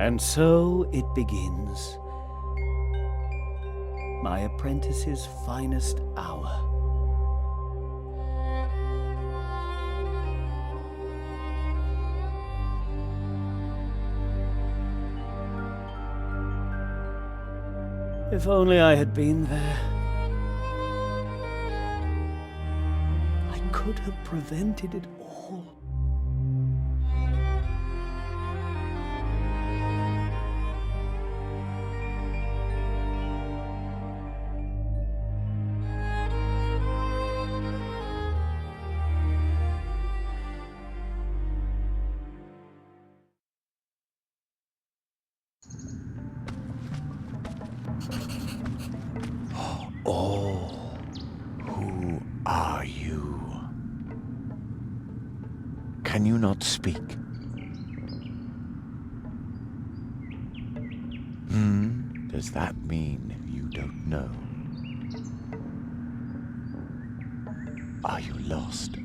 And so it begins. My apprentice's finest hour. If only I had been there. I could have prevented it all. Oh, who are you? Can you not speak? Does that mean you don't know? Are you lost?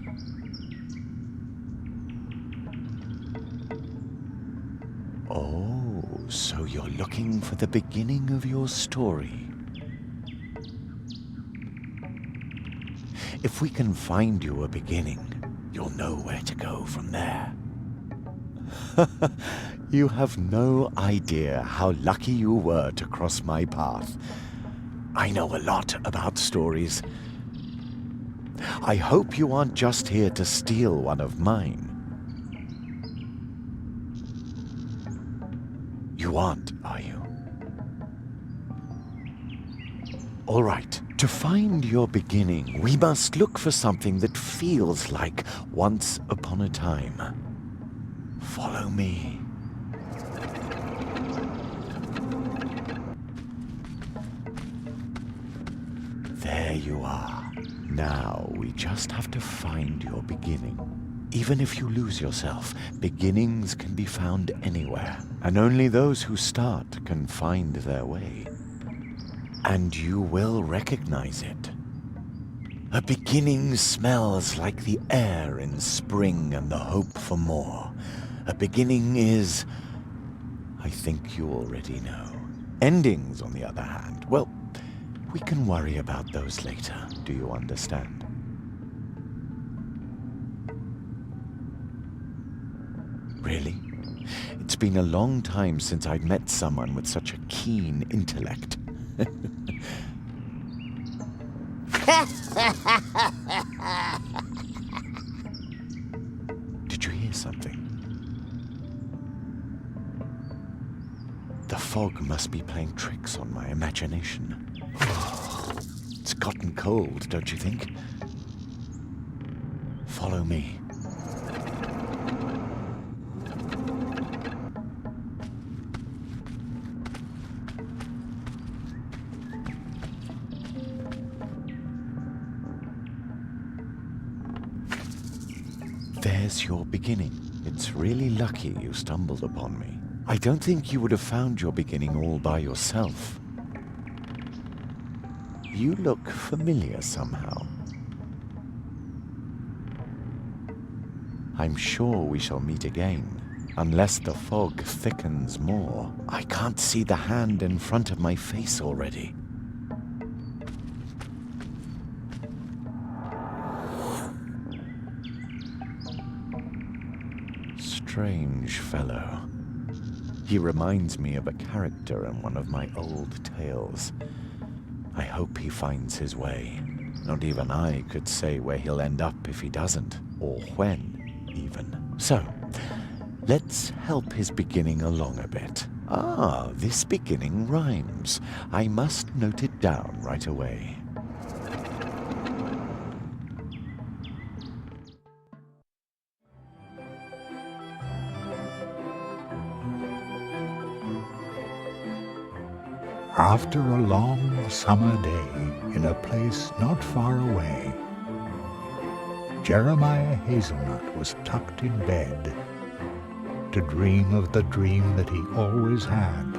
Oh, so you're looking for the beginning of your story. If we can find you a beginning, you'll know where to go from there. You have no idea how lucky you were to cross my path. I know a lot about stories. I hope you aren't just here to steal one of mine. You aren't, are you? All right. To find your beginning, we must look for something that feels like once upon a time. Follow me. There you are. Now we just have to find your beginning. Even if you lose yourself, beginnings can be found anywhere, and only those who start can find their way. And you will recognize it. A beginning smells like the air in spring and the hope for more. A beginning is, I think you already know. Endings, on the other hand, well, we can worry about those later. Do you understand? Really? It's been a long time since I'd met someone with such a keen intellect. Did you hear something? The fog must be playing tricks on my imagination. It's gotten cold, don't you think? Follow me. There's your beginning. It's really lucky you stumbled upon me. I don't think you would have found your beginning all by yourself. You look familiar somehow. I'm sure we shall meet again, unless the fog thickens more. I can't see the hand in front of my face already. Strange fellow. He reminds me of a character in one of my old tales. I hope he finds his way. Not even I could say where he'll end up if he doesn't, or when, even. So, let's help his beginning along a bit. Ah, this beginning rhymes. I must note it down right away. After a long summer day in a place not far away, Jeremiah Hazelnut was tucked in bed to dream of the dream that he always had.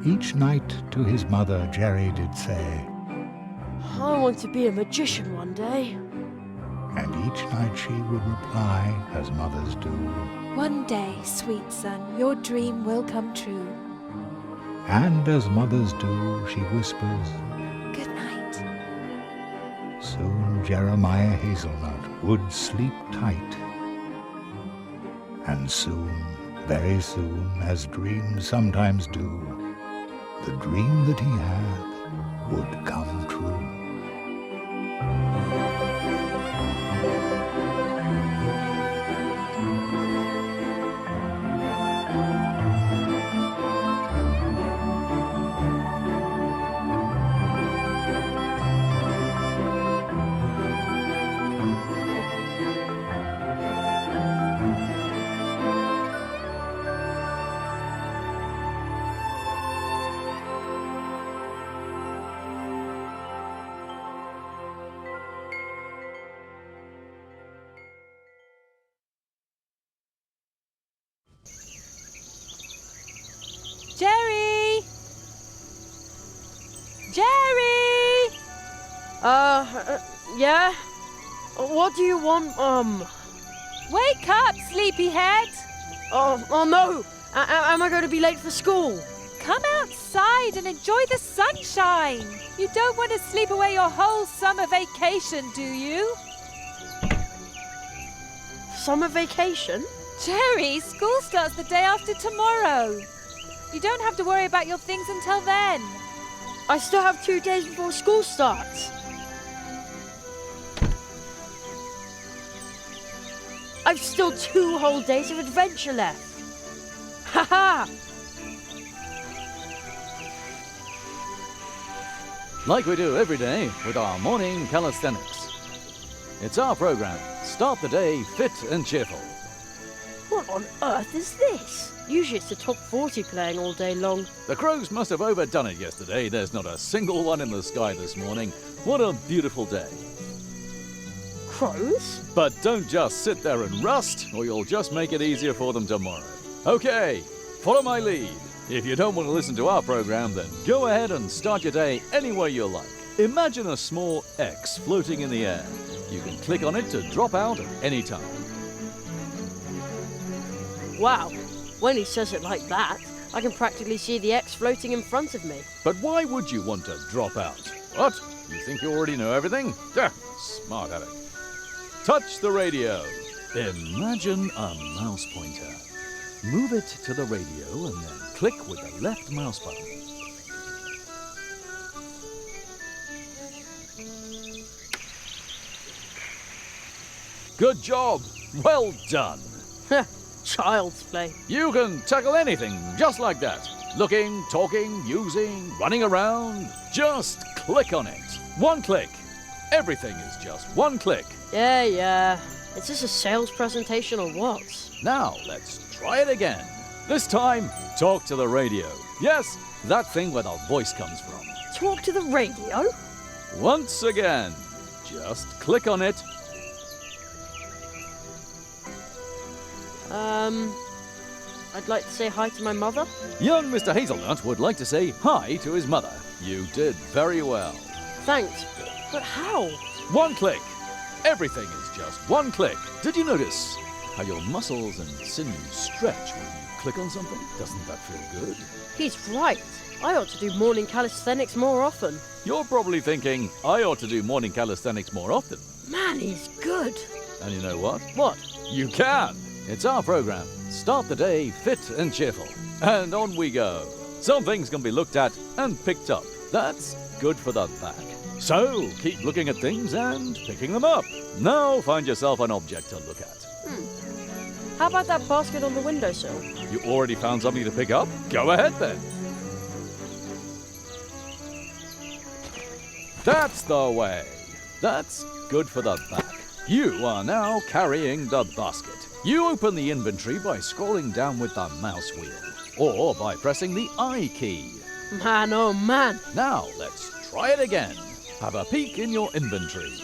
Each night to his mother, Jerry did say, I want to be a magician one day. and each night she would reply, as mothers do, One day, sweet son, your dream will come true. And as mothers do, she whispers, Good night. soon Jeremiah Hazelnut would sleep tight. And soon, very soon, as dreams sometimes do, the dream that he had would come true. Jerry! Jerry! Yeah? What do you want, Wake up, sleepyhead! Oh no! Am I going to be late for school? Come outside and enjoy the sunshine. You don't want to sleep away your whole summer vacation, do you? Summer vacation? Jerry, school starts the day after tomorrow. You don't have to worry about your things until then. I still have 2 days before school starts. I've still 2 whole days of adventure left. Ha-ha! Like we do every day with our morning calisthenics. It's our program. Start the day fit and cheerful. What on earth is this? Usually it's the top 40 playing all day long. The crows must have overdone it yesterday. There's not a single one in the sky this morning. What a beautiful day. Crows? But don't just sit there and rust, or you'll just make it easier for them tomorrow. Okay, follow my lead. If you don't want to listen to our program, then go ahead and start your day any way you like. Imagine a small X floating in the air. You can click on it to drop out at any time. Wow, when he says it like that, I can practically see the X floating in front of me. But why would you want to drop out? What? You think you already know everything? Smart aleck. Touch the radio. Imagine a mouse pointer. Move it to the radio and then click with the left mouse button. Good job. Well done. Child's play. You can tackle anything just like that. Looking, talking, using, running around. Just click on it. One click. Everything is just one click. Yeah. Is this a sales presentation or what? Now, let's try it again. This time, talk to the radio. Yes, that thing where the voice comes from. Talk to the radio? Once again, just click on it. I'd like to say hi to my mother. Young Mr. Hazelnut would like to say hi to his mother. You did very well. Thanks, but how? One click. Everything is just one click. Did you notice how your muscles and sinews stretch when you click on something? Doesn't that feel good? He's right. I ought to do morning calisthenics more often. You're probably thinking, I ought to do morning calisthenics more often. Man, he's good. And you know what? What? You can! It's our program. Start the day fit and cheerful. And on we go. Some things can be looked at and picked up. That's good for the back. So, keep looking at things and picking them up. Now find yourself an object to look at. How about that basket on the windowsill? You already found something to pick up? Go ahead then. That's the way. That's good for the back. You are now carrying the basket. You open the inventory by scrolling down with the mouse wheel, or by pressing the I key. Man, oh man. Now, let's try it again. Have a peek in your inventory.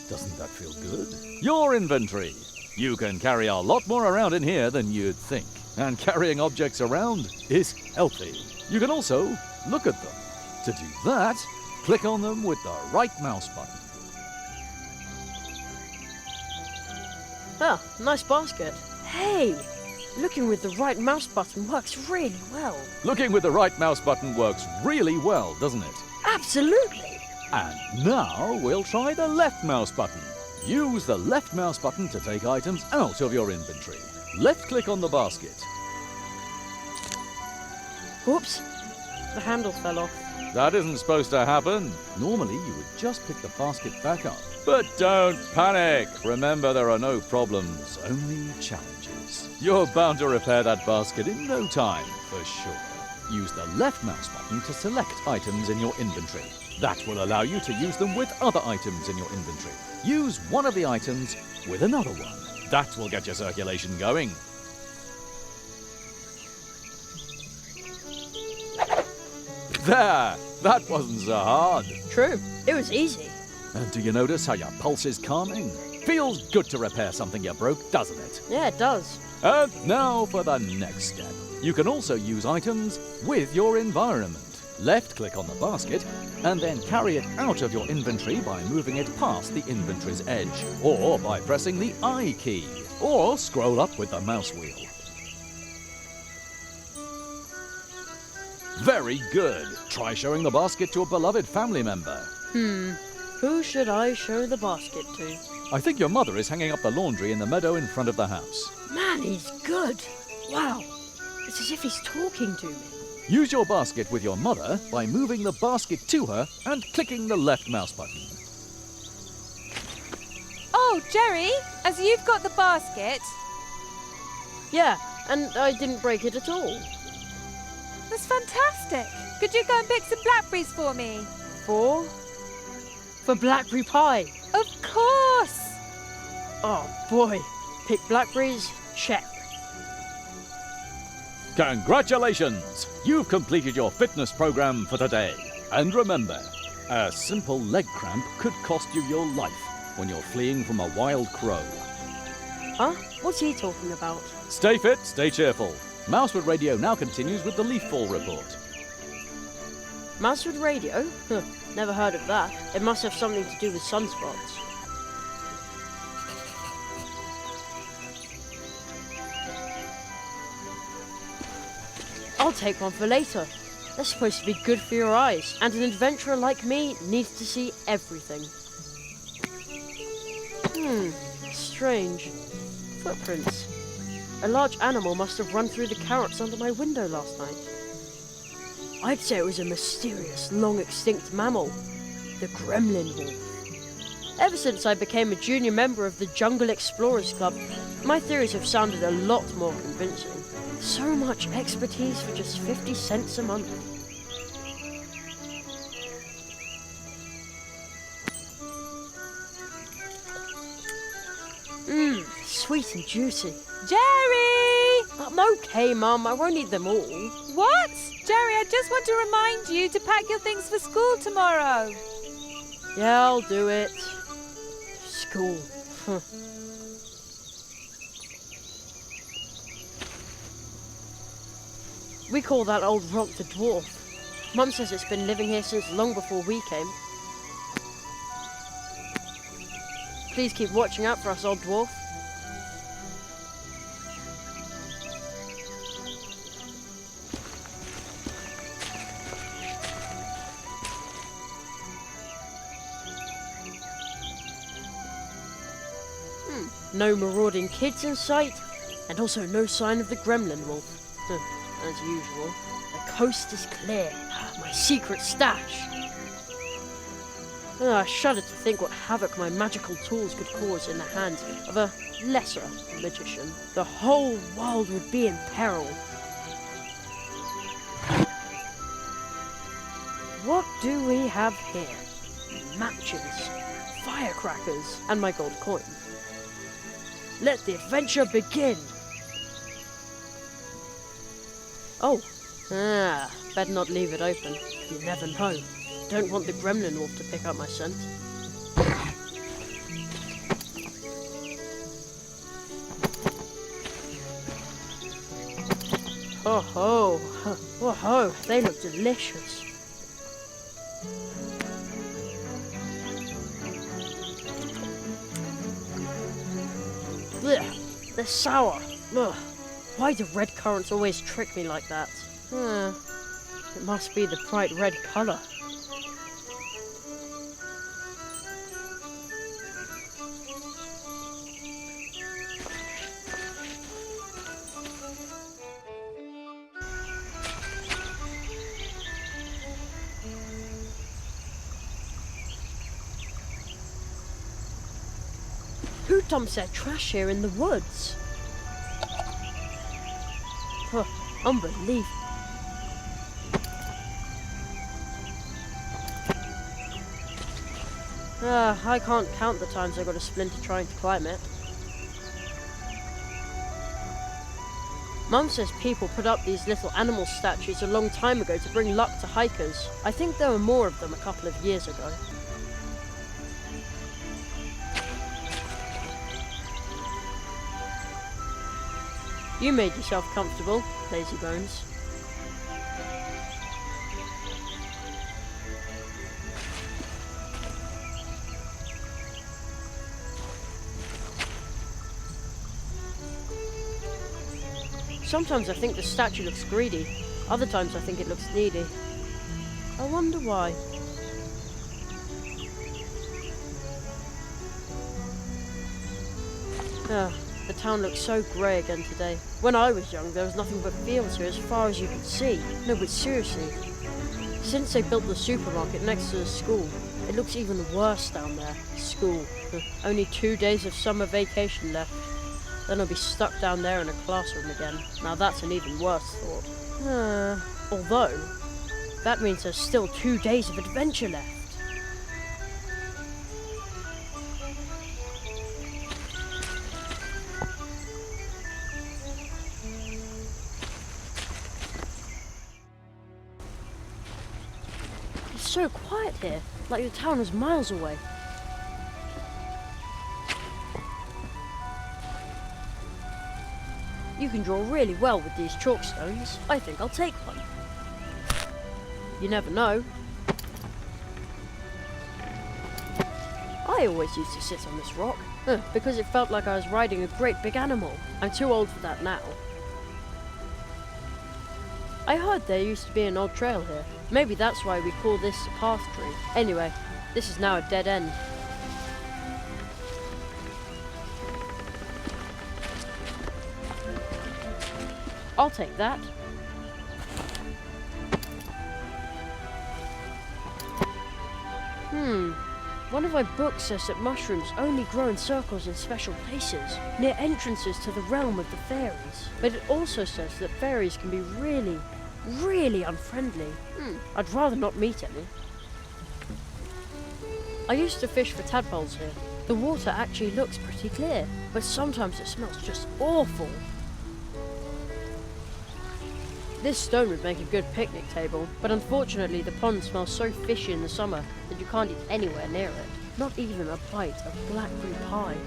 Doesn't that feel good? Your inventory. You can carry a lot more around in here than you'd think. And carrying objects around is healthy. You can also look at them. To do that, click on them with the right mouse button. Ah, nice basket. Hey, looking with the right mouse button works really well. Looking with the right mouse button works really well, doesn't it? Absolutely. And now we'll try the left mouse button. Use the left mouse button to take items out of your inventory. Left-click on the basket. Whoops, the handle fell off. That isn't supposed to happen. Normally, you would just pick the basket back up. But don't panic. Remember, there are no problems, only challenges. You're bound to repair that basket in no time, for sure. Use the left mouse button to select items in your inventory. That will allow you to use them with other items in your inventory. Use one of the items with another one. That will get your circulation going. There! That wasn't so hard. True, it was easy. And do you notice how your pulse is calming? Feels good to repair something you broke, doesn't it? Yeah, it does. And now for the next step. You can also use items with your environment. Left-click on the basket, and then carry it out of your inventory by moving it past the inventory's edge, or by pressing the I key, or scroll up with the mouse wheel. Very good. Try showing the basket to a beloved family member. Who should I show the basket to? I think your mother is hanging up the laundry in the meadow in front of the house. Man, he's good. Wow, it's as if he's talking to me. Use your basket with your mother by moving the basket to her and clicking the left mouse button. Oh, Jerry, as you've got the basket, Yeah, and I didn't break it at all. that's fantastic. Could you go and pick some blackberries for me? For blackberry pie. Of course. Oh boy, pick blackberries, check. Congratulations! You've completed your fitness program for today. And remember, a simple leg cramp could cost you your life when you're fleeing from a wild crow. Huh? What's he talking about? Stay fit, stay cheerful. Mousewood Radio now continues with the leaf fall report. Mousewood Radio? Huh, never heard of that. It must have something to do with sunspots. I'll take one for later. They're supposed to be good for your eyes, and an adventurer like me needs to see everything. Strange. Footprints. A large animal must have run through the carrots under my window last night. I'd say it was a mysterious, long-extinct mammal. The gremlin wolf. Ever since I became a junior member of the Jungle Explorers Club, my theories have sounded a lot more convincing. So much expertise for just 50 cents a month. Sweet and juicy. Jerry! I'm okay, Mum. I won't eat them all. What? Jerry, I just want to remind you to pack your things for school tomorrow. Yeah, I'll do it. School. We call that old rock the dwarf. Mum says it's been living here since long before we came. Please keep watching out for us, old dwarf. No marauding kids in sight, and also no sign of the gremlin wolf. As usual. The coast is clear. My secret stash. I shudder to think what havoc my magical tools could cause in the hands of a lesser magician. The whole world would be in peril. What do we have here? Matches, firecrackers, and my gold coin. Let the adventure begin! Oh, better not leave it open. You never know. Don't want the gremlin wolf to pick up my scent. Oh ho! Oh ho! They look delicious. Blech, they're sour. Ugh. Why do red currants always trick me like that? It must be the bright red colour. Who dumps their trash here in the woods? Huh, unbelievable. I can't count the times I got a splinter trying to climb it. Mum says people put up these little animal statues a long time ago to bring luck to hikers. I think there were more of them a couple of years ago. You made yourself comfortable, lazy bones. Sometimes I think the statue looks greedy, other times I think it looks needy. I wonder why. The town looks so grey again today. When I was young, there was nothing but fields here as far as you could see. No, but seriously, since they built the supermarket next to the school, it looks even worse down there. School. Only 2 days of summer vacation left. Then I'll be stuck down there in a classroom again. Now that's an even worse thought. Although, that means there's still 2 days of adventure left. It's so quiet here, like the town is miles away. You can draw really well with these chalk stones. I think I'll take one. You never know. I always used to sit on this rock, because it felt like I was riding a great big animal. I'm too old for that now. I heard there used to be an old trail here. Maybe that's why we call this a path tree. Anyway, this is now a dead end. I'll take that. One of my books says that mushrooms only grow in circles in special places, near entrances to the realm of the fairies. But it also says that fairies can be really, really unfriendly. I'd rather not meet any. I used to fish for tadpoles here. The water actually looks pretty clear, but sometimes it smells just awful. This stone would make a good picnic table, but unfortunately the pond smells so fishy in the summer that you can't eat anywhere near it. Not even a bite of blackberry pie.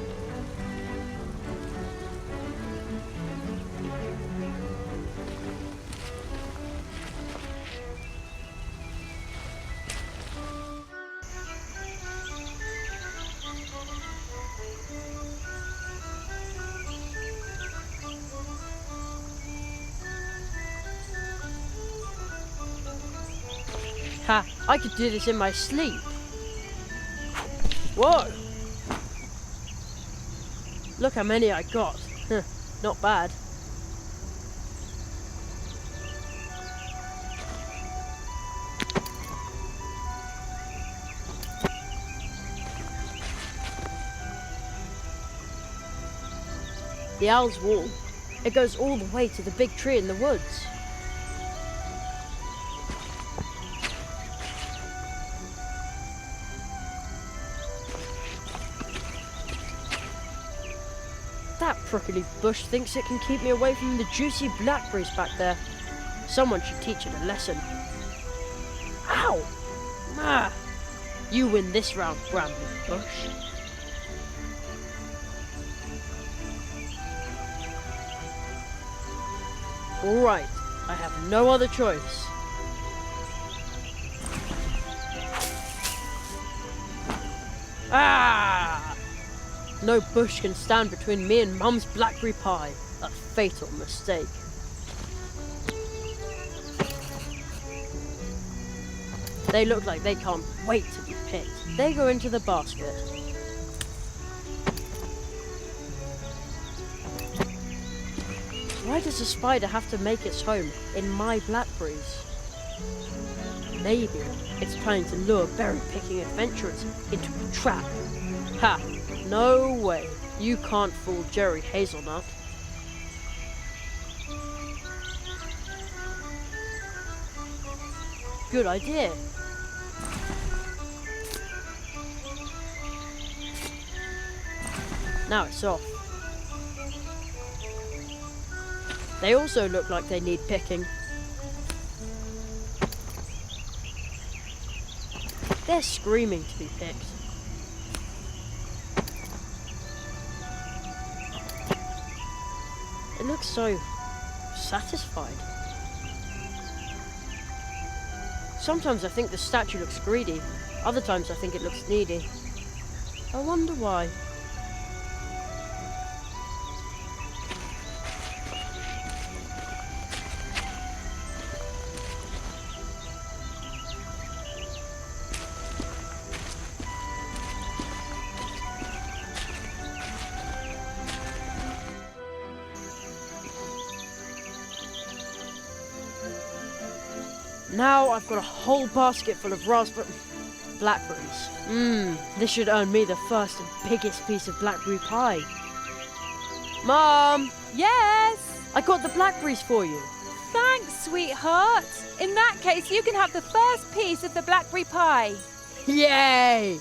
Ha! I could do this in my sleep. Whoa! Look how many I got. Not bad. The owl's wall. It goes all the way to the big tree in the woods. That prickly bush thinks it can keep me away from the juicy blackberries back there. Someone should teach it a lesson. Ow! Ah! You win this round, Bramble Bush. Alright, I have no other choice. Ah! No bush can stand between me and Mum's blackberry pie. A fatal mistake. They look like they can't wait to be picked. They go into the basket. Why does a spider have to make its home in my blackberries? Maybe it's trying to lure berry-picking adventurers into a trap. Ha! No way. You can't fool Jerry Hazelnut. Good idea. Now it's off. They also look like they need picking. They're screaming to be picked. It looks so satisfied. Sometimes I think the statue looks greedy. Other times I think it looks needy. I wonder why. Now I've got a whole basket full of blackberries. This should earn me the first and biggest piece of blackberry pie. Mom! Yes? I got the blackberries for you. Thanks, sweetheart. In that case, you can have the first piece of the blackberry pie. Yay!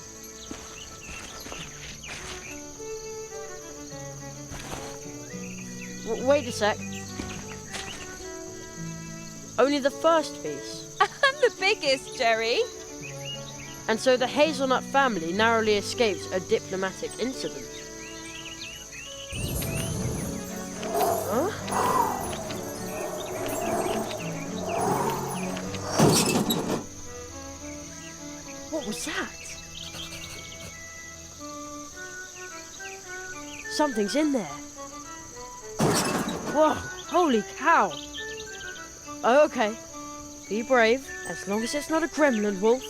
Wait a sec. Only the first piece. And the biggest, Jerry. And so the Hazelnut family narrowly escaped a diplomatic incident. Huh? What was that? Something's in there. Whoa, holy cow. Oh, okay. Be brave. As long as it's not a gremlin wolf,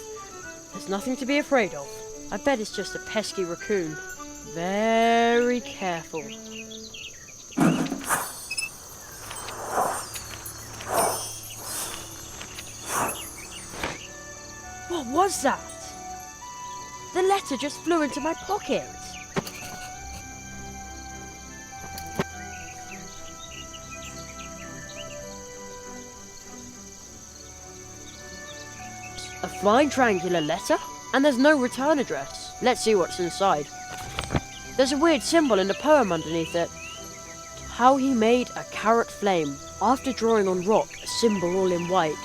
there's nothing to be afraid of. I bet it's just a pesky raccoon. Very careful. What was that? The letter just flew into my pocket. A flying triangular letter? And there's no return address. Let's see what's inside. There's a weird symbol in the poem underneath it. How he made a carrot flame after drawing on rock a symbol all in white.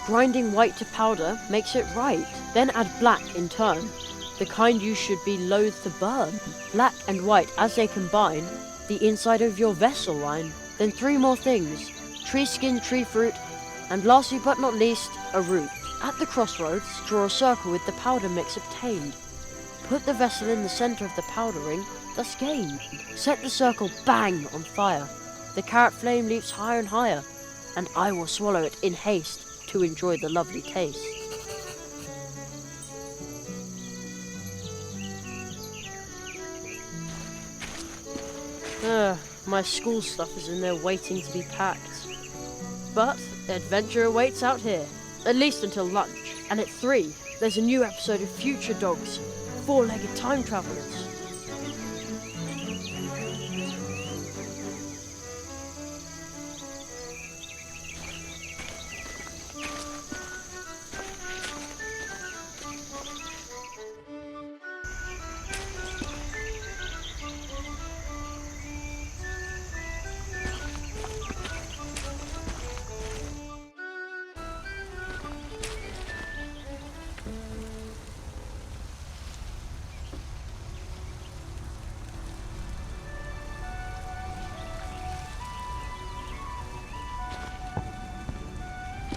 Grinding white to powder makes it right. Then add black in turn, the kind you should be loath to burn. Black and white as they combine, the inside of your vessel line. Then 3 more things, tree skin, tree fruit, and lastly but not least, a root. At the crossroads, draw a circle with the powder mix obtained. Put the vessel in the center of the powdering, thus gained. Set the circle bang on fire. The carrot flame leaps higher and higher, and I will swallow it in haste to enjoy the lovely taste. My school stuff is in there waiting to be packed. But adventure awaits out here. At least until lunch. And at 3, there's a new episode of Future Dogs, 4-legged time travelers.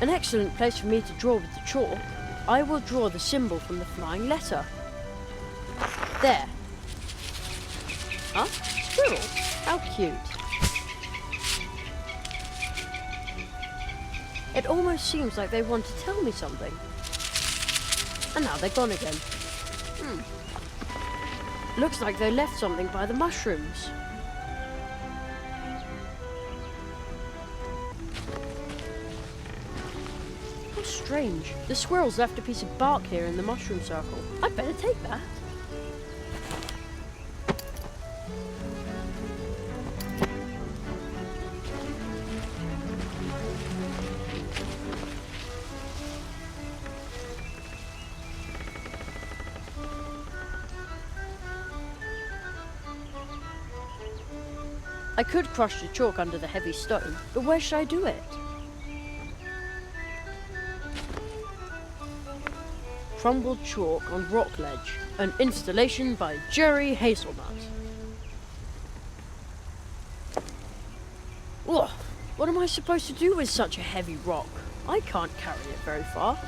An excellent place for me to draw with the chalk. I will draw the symbol from the flying letter. There. Huh? Squirrels? How cute. It almost seems like they want to tell me something. And now they're gone again. Looks like they left something by the mushrooms. How strange. The squirrels left a piece of bark here in the mushroom circle. I'd better take that. I could crush the chalk under the heavy stone, but where should I do it? Crumbled chalk on rock ledge. An installation by Jerry Hazelnut. Ugh, what am I supposed to do with such a heavy rock? I can't carry it very far.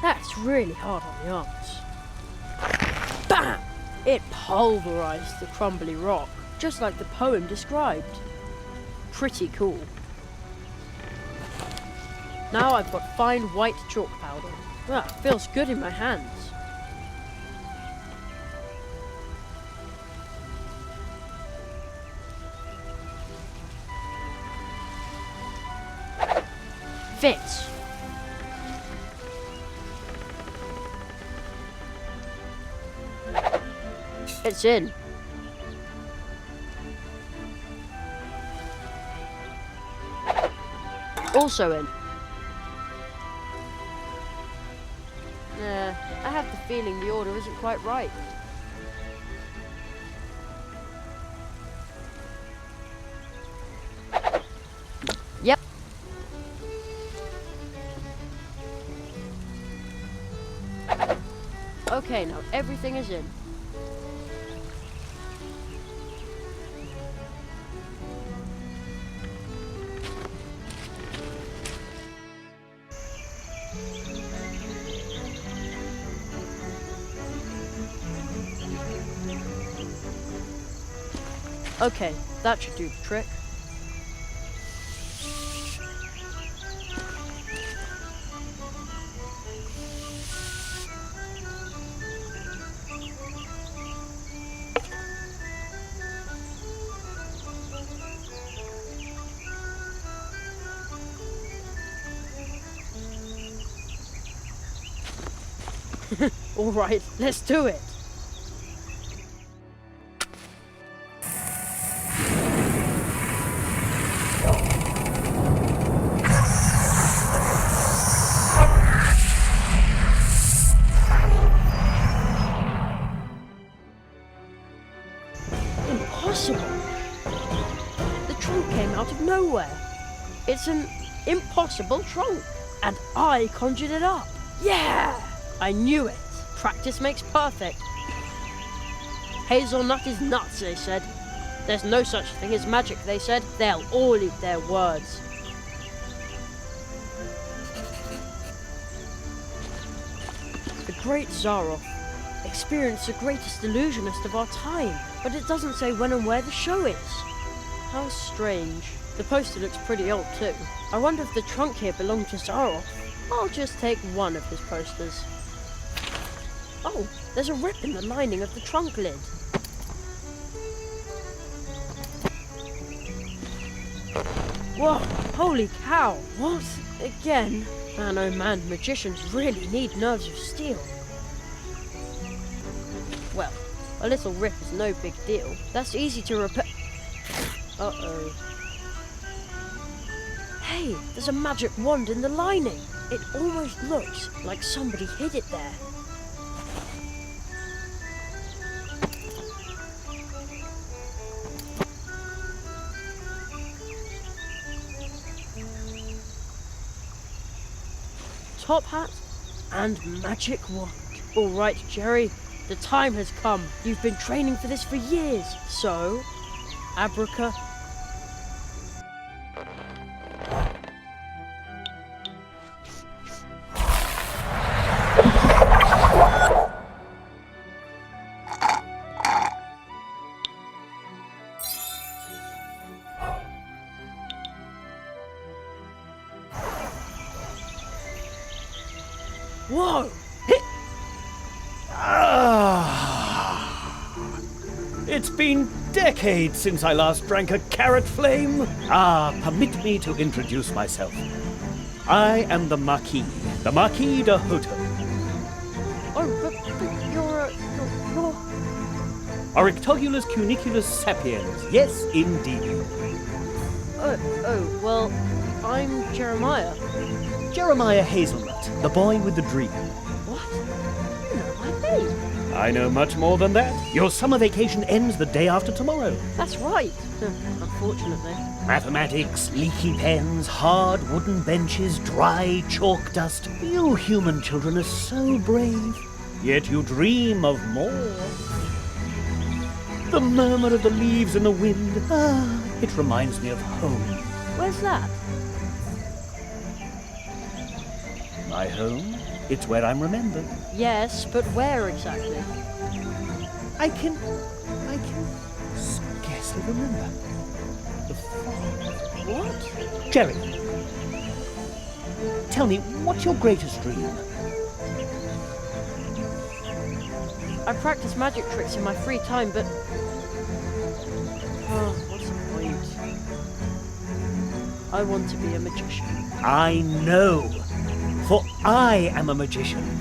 That's really hard on the arms. Bam! It pulverized the crumbly rock, just like the poem described. Pretty cool. Now I've got fine white chalk powder. Ah, feels good in my hands. Fits. It's in. Also in. I have the feeling the order isn't quite right. Yep. Okay, now everything is in. Okay, that should do the trick. All right, let's do it. Impossible. The trunk came out of nowhere. It's an impossible trunk. And I conjured it up. Yeah! I knew it. Practice makes perfect. Hazelnut is nuts, they said. There's no such thing as magic, they said. They'll all eat their words. The great Zaroff experienced the greatest illusionist of our time, but it doesn't say when and where the show is. How strange. The poster looks pretty old too. I wonder if the trunk here belonged to Zaroff. I'll just take one of his posters. Oh, there's a rip in the lining of the trunk lid. Whoa, holy cow, what? Again? Man, oh man, magicians really need nerves of steel. Well, a little rip is no big deal. That's easy to repair. Uh-oh. Hey, there's a magic wand in the lining. It almost looks like somebody hid it there. Top hat and magic wand. All right, Jerry, the time has come. You've been training for this for years. So, abraca. Whoa! It's been decades since I last drank a carrot flame. Permit me to introduce myself. I am the Marquis de Hoto. Oh, but you're Orictogulus cuniculus sapiens. Yes, indeed. well, I'm Jeremiah. Jeremiah Hazelnut, the boy with the dream. What? You know my name. I know much more than that. Your summer vacation ends the day after tomorrow. That's right. Unfortunately. Mathematics, leaky pens, hard wooden benches, dry chalk dust. You human children are so brave. Yet you dream of more. The murmur of the leaves in the wind. It reminds me of home. Where's that? My home? It's where I'm remembered. Yes, but where exactly? I can scarcely remember. The farm. What? Jerry, tell me, what's your greatest dream? I practice magic tricks in my free time, but... Oh, what's the point? I want to be a magician. I know, for I am a magician.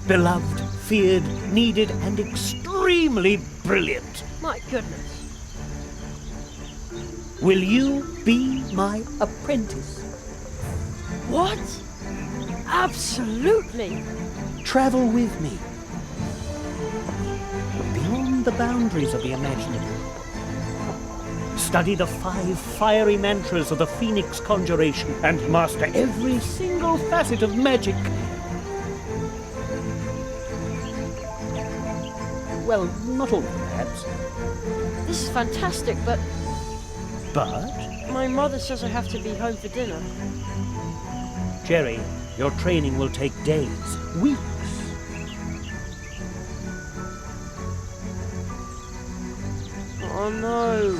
Beloved, feared, needed, and extremely brilliant. My goodness. Will you be my apprentice? What? Absolutely! Travel with me. Beyond the boundaries of the imaginable. Study the 5 fiery mantras of the Phoenix Conjuration and master every single facet of magic. Well, not all, perhaps. This is fantastic, but But, my mother says I have to be home for dinner. Jerry, your training will take days, weeks. Oh no.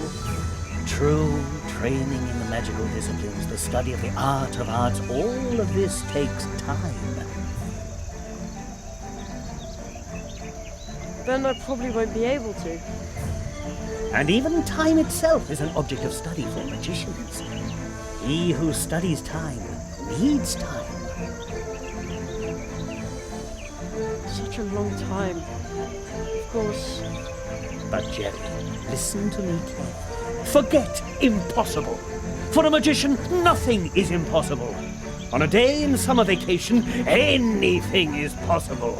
True training in the magical disciplines, the study of the art of arts, all of this takes time. Then I probably won't be able to. And even time itself is an object of study for magicians. He who studies time needs time. Such a long time. Of course. But Jerry, listen to me carefully. Forget impossible. For a magician, nothing is impossible. On a day in summer vacation, anything is possible.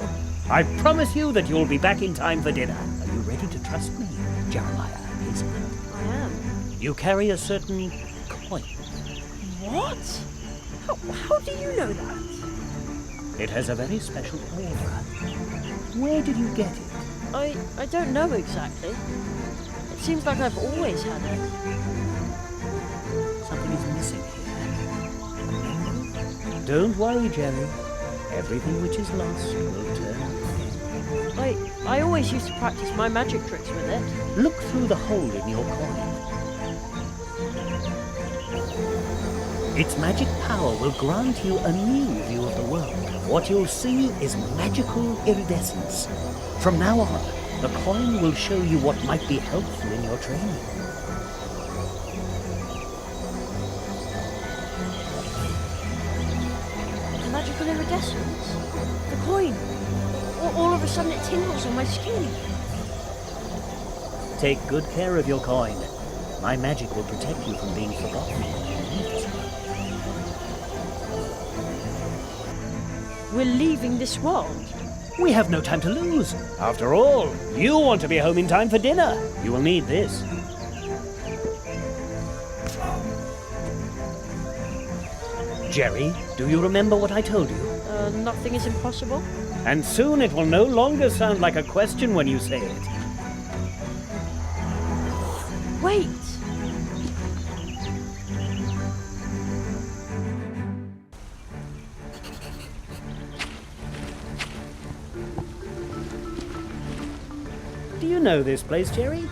I promise you that you'll be back in time for dinner. Are you ready to trust me, Jeremiah Hazelnut? I am. You carry a certain coin. What? How do you know that? It has a very special aura. Where did you get it? I don't know exactly. It seems like I've always had it. Something is missing here. Don't worry, Jerry. Everything which is lost will turn up again. I always used to practice my magic tricks with it. Look through the hole in your coin. Its magic power will grant you a new view of the world. What you'll see is magical iridescence. From now on, the coin will show you what might be helpful in your training. Magical iridescence? The coin? All of a sudden it tingles on my skin. Take good care of your coin. My magic will protect you from being forgotten. We're leaving this world. We have no time to lose. After all, you want to be home in time for dinner. You will need this. Jerry, do you remember what I told you? Nothing is impossible? And soon it will no longer sound like a question when you say it. Wait! Do you know this place, Jerry?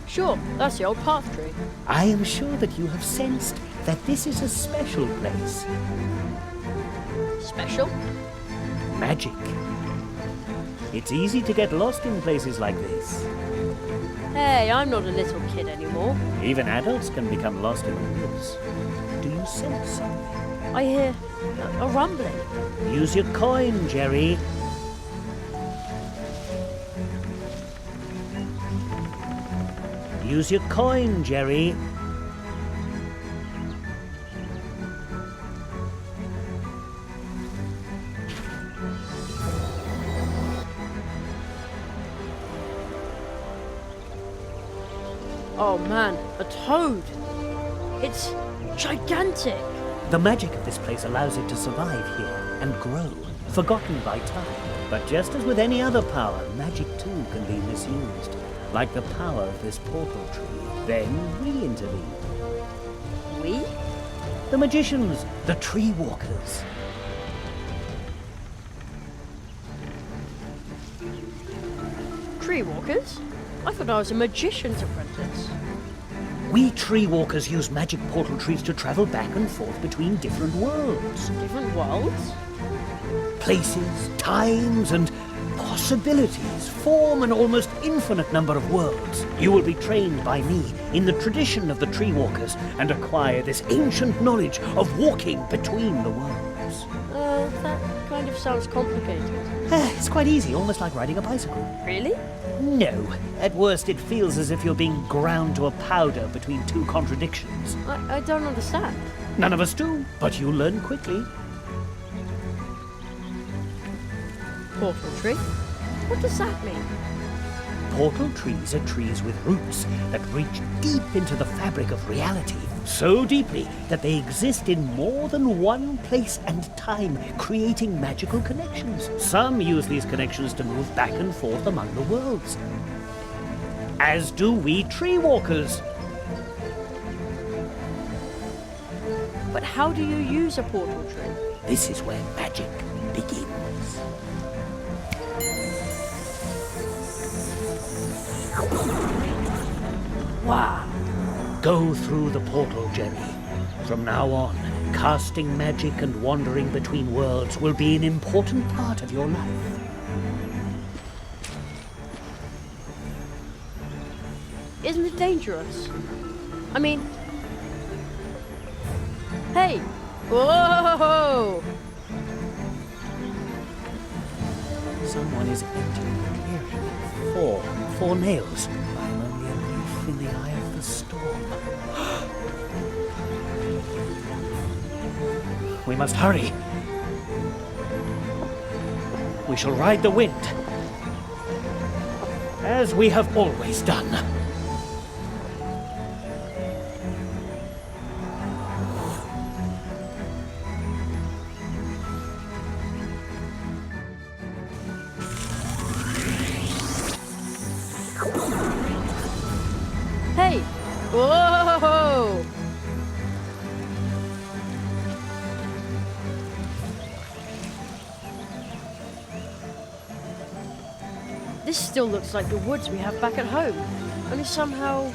Sure, that's the old path tree. I am sure that you have sensed, that this is a special place. Special? Magic. It's easy to get lost in places like this. Hey, I'm not a little kid anymore. Even adults can become lost in the woods. Do you sense something? I hear a rumbling. Use your coin, Jerry. Use your coin, Jerry. Oh man, a toad! It's gigantic! The magic of this place allows it to survive here and grow, forgotten by time. But just as with any other power, magic too can be misused. Like the power of this portal tree. Then we intervene. We? The magicians, the tree walkers. Tree walkers? I thought I was a magician's apprentice. We tree walkers use magic portal trees to travel back and forth between different worlds. Different worlds? Places, times, and possibilities form an almost infinite number of worlds. You will be trained by me in the tradition of the tree walkers and acquire this ancient knowledge of walking between the worlds. That kind of sounds complicated. It's quite easy, almost like riding a bicycle. Really? No. At worst, it feels as if you're being ground to a powder between two contradictions. I don't understand. None of us do, but you'll learn quickly. Portal tree? What does that mean? Portal trees are trees with roots that reach deep into the fabric of reality. So deeply that they exist in more than one place and time, creating magical connections. Some use these connections to move back and forth among the worlds. As do we tree walkers. But how do you use a portal tree? This is where magic begins. Wow. Go through the portal, Jerry. From now on, casting magic and wandering between worlds will be an important part of your life. Isn't it dangerous? I mean... Hey! Whoa! Someone is entering the clearing. Four nails. I'm only a leaf in the eye of the storm. We must hurry. We shall ride the wind, as we have always done. Hey! Whoa! This still looks like the woods we have back at home. Only somehow...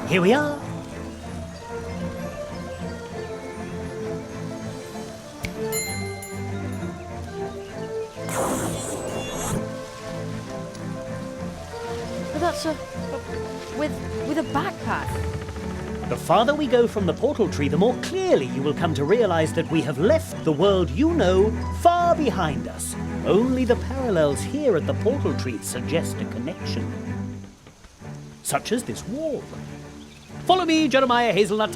Here we are. But that's with a backpack. The farther we go from the portal tree, the more clearly you will come to realize that we have left the world you know far behind us. Only the parallels here at the portal tree suggest a connection. Such as this wall. Follow me, Jeremiah Hazelnut.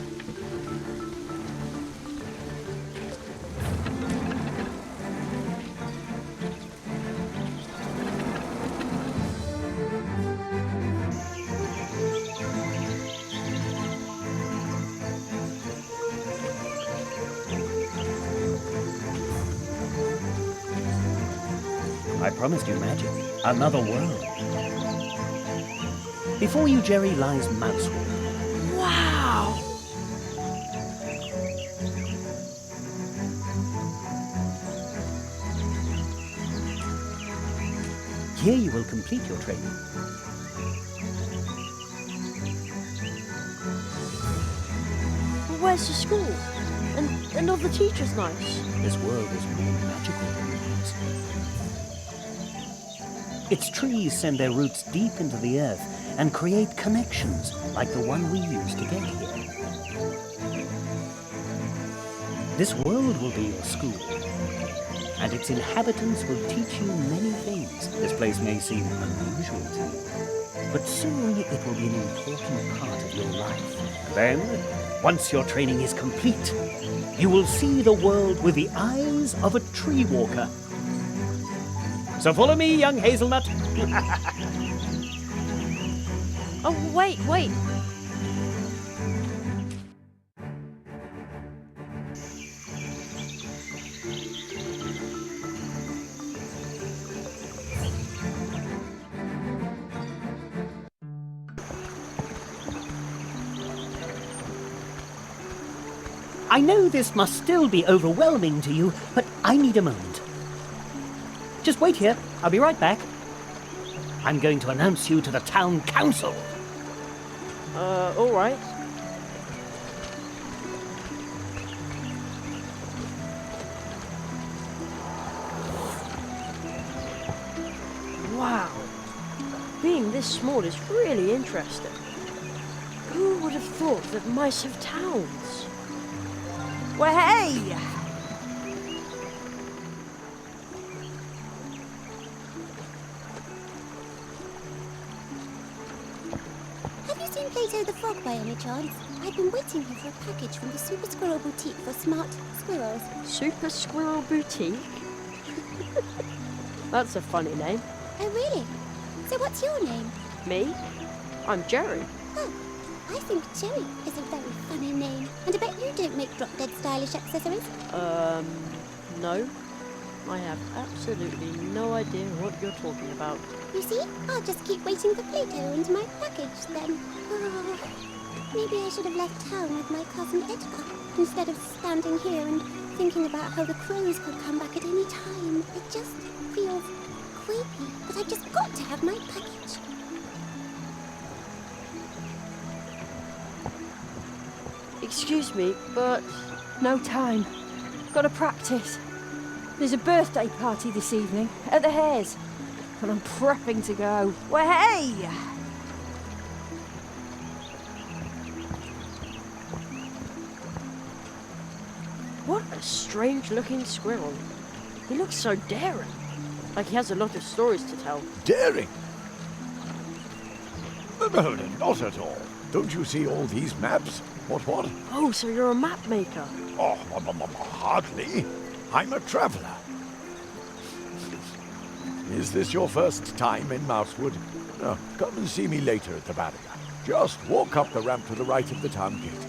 I promised you magic. Another world. Before you, Jerry, lies Mousehole. Wow! Here you will complete your training. where's the school? And all the teachers nice? This world is more magical than yours. Its trees send their roots deep into the earth and create connections like the one we use to get here. This world will be your school, and its inhabitants will teach you many things. This place may seem unusual to you, but soon it will be an important part of your life. Then, once your training is complete, you will see the world with the eyes of a tree walker. So follow me, young hazelnut. Oh, wait. I know this must still be overwhelming to you, but I need a moment. Just wait here. I'll be right back. I'm going to announce you to the town council. All right. Wow. Being this small is really interesting. Who would have thought that mice have towns? Well, hey! Have you seen Plato the Frog by any chance? I've been waiting here for a package from the Super Squirrel Boutique for smart squirrels. Super Squirrel Boutique? That's a funny name. Oh, really? So what's your name? Me? I'm Jerry. Oh, I think Jerry is a very funny name. And I bet you don't make drop-dead stylish accessories. No. I have absolutely no idea what you're talking about. You see? I'll just keep waiting for Plato and my package then. Oh, maybe I should have left town with my cousin Edgar instead of standing here and thinking about how the crows could come back at any time. It just feels creepy, but I've just got to have my package. Excuse me, but no time. Gotta practice. There's a birthday party this evening at the Hares, and I'm prepping to go. Well, hey! What a strange-looking squirrel. He looks so daring, like he has a lot of stories to tell. Daring? No, not at all. Don't you see all these maps? What? Oh, so you're a map maker? Oh, hardly. I'm a traveller. Is this your first time in Mousewood? No, come and see me later at the barrier. Just walk up the ramp to the right of the town gate.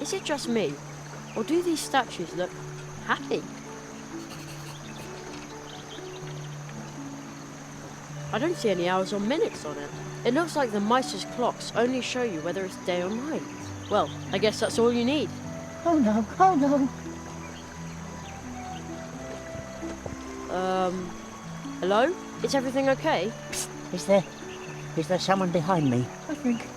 Is it just me, or do these statues look happy? I don't see any hours or minutes on it. It looks like the mice's clocks only show you whether it's day or night. Well, I guess that's all you need. Oh no, oh no. Hello? Is everything okay? Psst, is there someone behind me? I think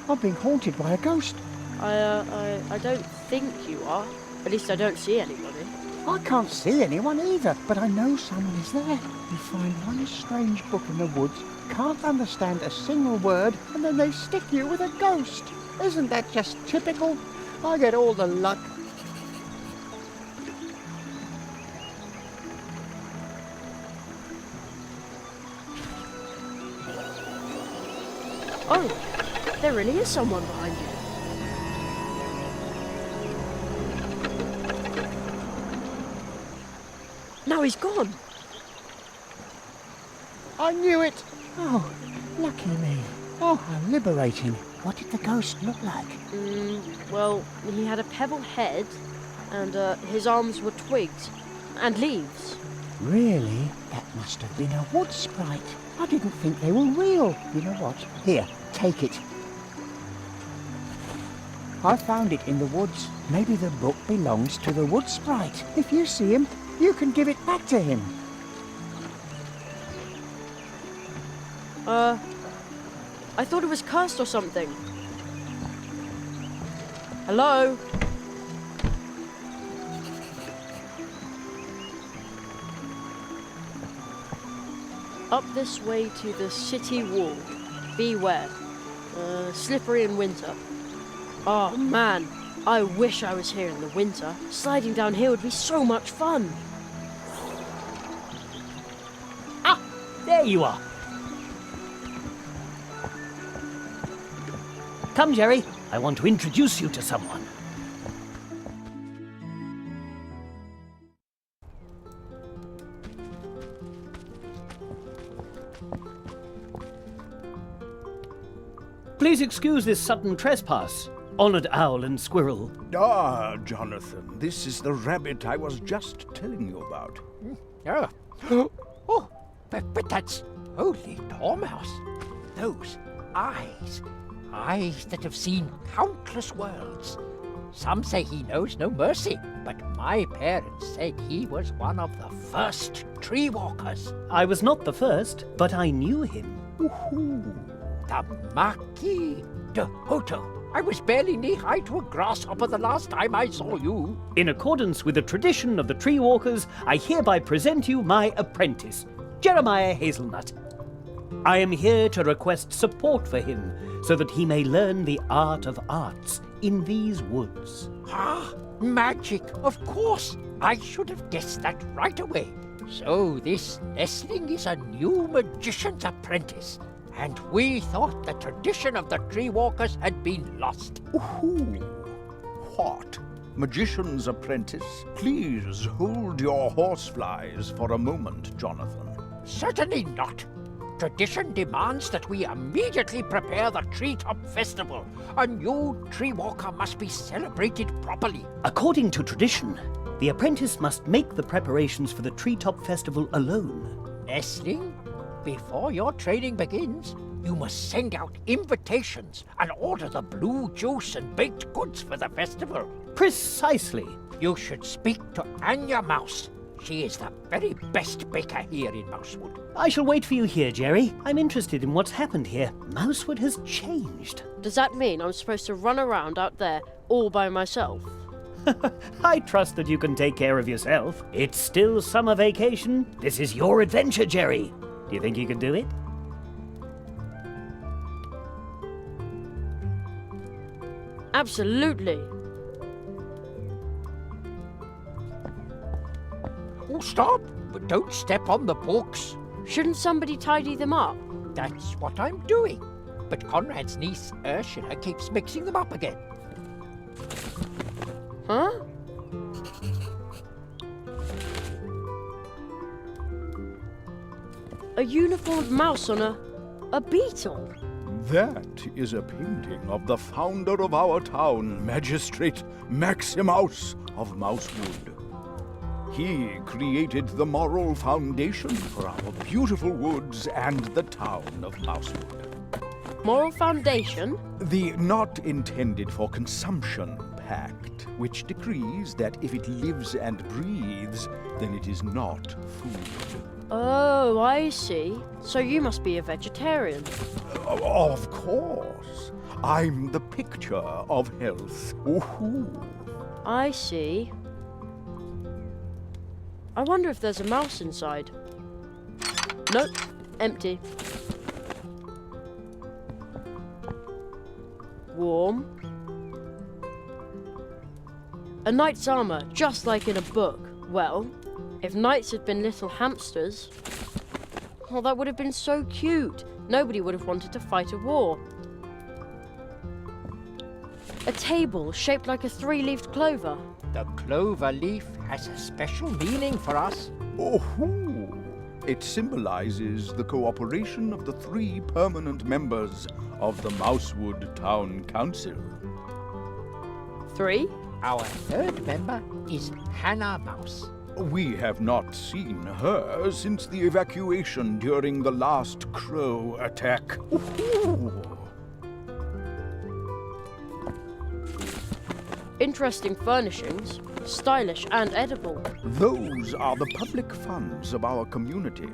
I'm being haunted by a ghost. I don't think you are. At least I don't see anybody. I can't see anyone either, but I know someone is there. You find one strange book in the woods, can't understand a single word, and then they stick you with a ghost. Isn't that just typical? I get all the luck. Oh, there really is someone behind you. Now he's gone. I knew it. Oh, lucky me. Oh, how liberating. What did the ghost look like? Well, he had a pebble head, and his arms were twigs and leaves. Really? That must have been a wood sprite. I didn't think they were real. You know what? Here, take it. I found it in the woods. Maybe the book belongs to the wood sprite. If you see him, you can give it back to him. I thought it was cursed or something. Hello? Up this way to the city wall. Beware. Slippery in winter. Oh man, I wish I was here in the winter. Sliding down here would be so much fun. Ah, there you are. Come, Jerry. I want to introduce you to someone. Please excuse this sudden trespass, honored owl and squirrel. Ah, Jonathan, this is the rabbit I was just telling you about. Oh, but that's Holy Dormouse. Those eyes that have seen countless worlds. Some say he knows no mercy, but my parents said he was one of the first tree walkers. I was not the first, but I knew him. The Marquis de Hoto. I was barely knee-high to a grasshopper the last time I saw you. In accordance with the tradition of the tree walkers, I hereby present you my apprentice, Jeremiah Hazelnut. I am here to request support for him, so that he may learn the art of arts in these woods. Ah, magic, of course. I should have guessed that right away. So this nestling is a new magician's apprentice, and we thought the tradition of the tree walkers had been lost. What? Magician's apprentice? Please hold your horseflies for a moment, Jonathan. Certainly not. Tradition demands that we immediately prepare the Treetop Festival. A new tree walker must be celebrated properly. According to tradition, the apprentice must make the preparations for the Treetop Festival alone. Nestling, before your training begins, you must send out invitations and order the blue juice and baked goods for the festival. Precisely. You should speak to Anya Mouse. She is the very best baker here in Mousewood. I shall wait for you here, Jerry. I'm interested in what's happened here. Mousewood has changed. Does that mean I'm supposed to run around out there all by myself? I trust that you can take care of yourself. It's still summer vacation. This is your adventure, Jerry. Do you think you can do it? Absolutely. Oh, stop! But don't step on the books. Shouldn't somebody tidy them up? That's what I'm doing. But Conrad's niece, Ursula, keeps mixing them up again. Huh? A uniformed mouse on a beetle? That is a painting of the founder of our town, Magistrate Maximaus of Mousewood. He created the moral foundation for our beautiful woods and the town of Mousewood. Moral foundation? The not intended for consumption pact, which decrees that if it lives and breathes, then it is not food. Oh, I see. So you must be a vegetarian. Of course. I'm the picture of health. Woohoo! I see. I wonder if there's a mouse inside. Nope, empty. Warm. A knight's armor, just like in a book. Well, if knights had been little hamsters, oh, that would have been so cute. Nobody would have wanted to fight a war. A table shaped like a three-leaved clover. The clover leaf has a special meaning for us. Oh, it symbolizes the cooperation of the 3 permanent members of the Mousewood Town Council. 3? Our 3rd member is Hannah Mouse. We have not seen her since the evacuation during the last crow attack. Ooh. Interesting furnishings, stylish and edible. Those are the public funds of our community.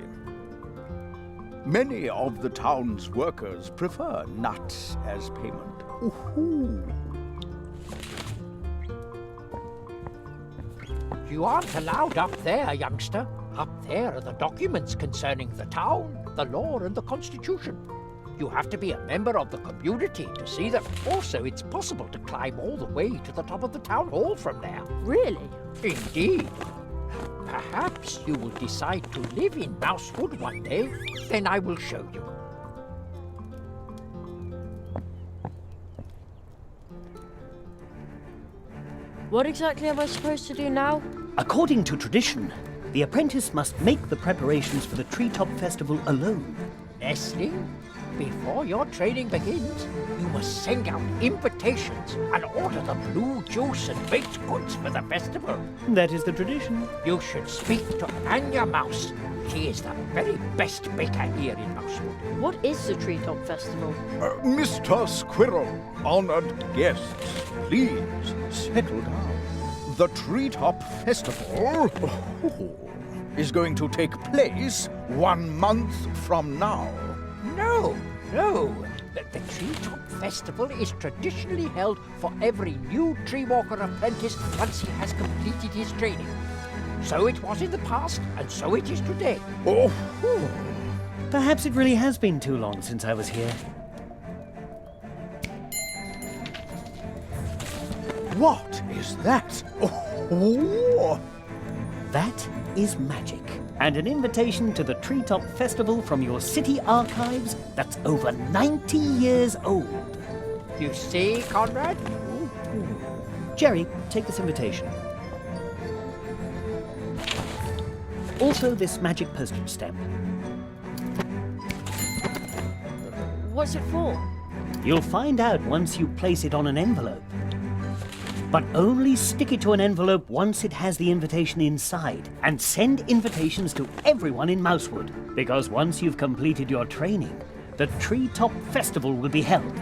Many of the town's workers prefer nuts as payment. Ooh. You aren't allowed up there, youngster. Up there are the documents concerning the town, the law, and the constitution. You have to be a member of the community to see them. Also, it's possible to climb all the way to the top of the town hall from there. Really? Indeed. Perhaps you will decide to live in Mousewood one day. Then I will show you. What exactly am I supposed to do now? According to tradition, the apprentice must make the preparations for the Treetop Festival alone. Nestling, before your training begins, you must send out invitations and order the blue juice and baked goods for the festival. That is the tradition. You should speak to Anya Mouse. She is the very best baker here in Mousewood. What is the Treetop Festival? Mr. Squirrel, honored guests, please settle down. The Treetop Festival is going to take place 1 month from now. No. The Treetop Festival is traditionally held for every new tree walker apprentice once he has completed his training. So it was in the past, and so it is today. Perhaps it really has been too long since I was here. What is that? That is magic. And an invitation to the Treetop Festival from your city archives that's over 90 years old. You see, Conrad? Jerry, take this invitation. Also this magic postage stamp. What's it for? You'll find out once you place it on an envelope. But only stick it to an envelope once it has the invitation inside, and send invitations to everyone in Mousewood, because once you've completed your training, the Treetop Festival will be held.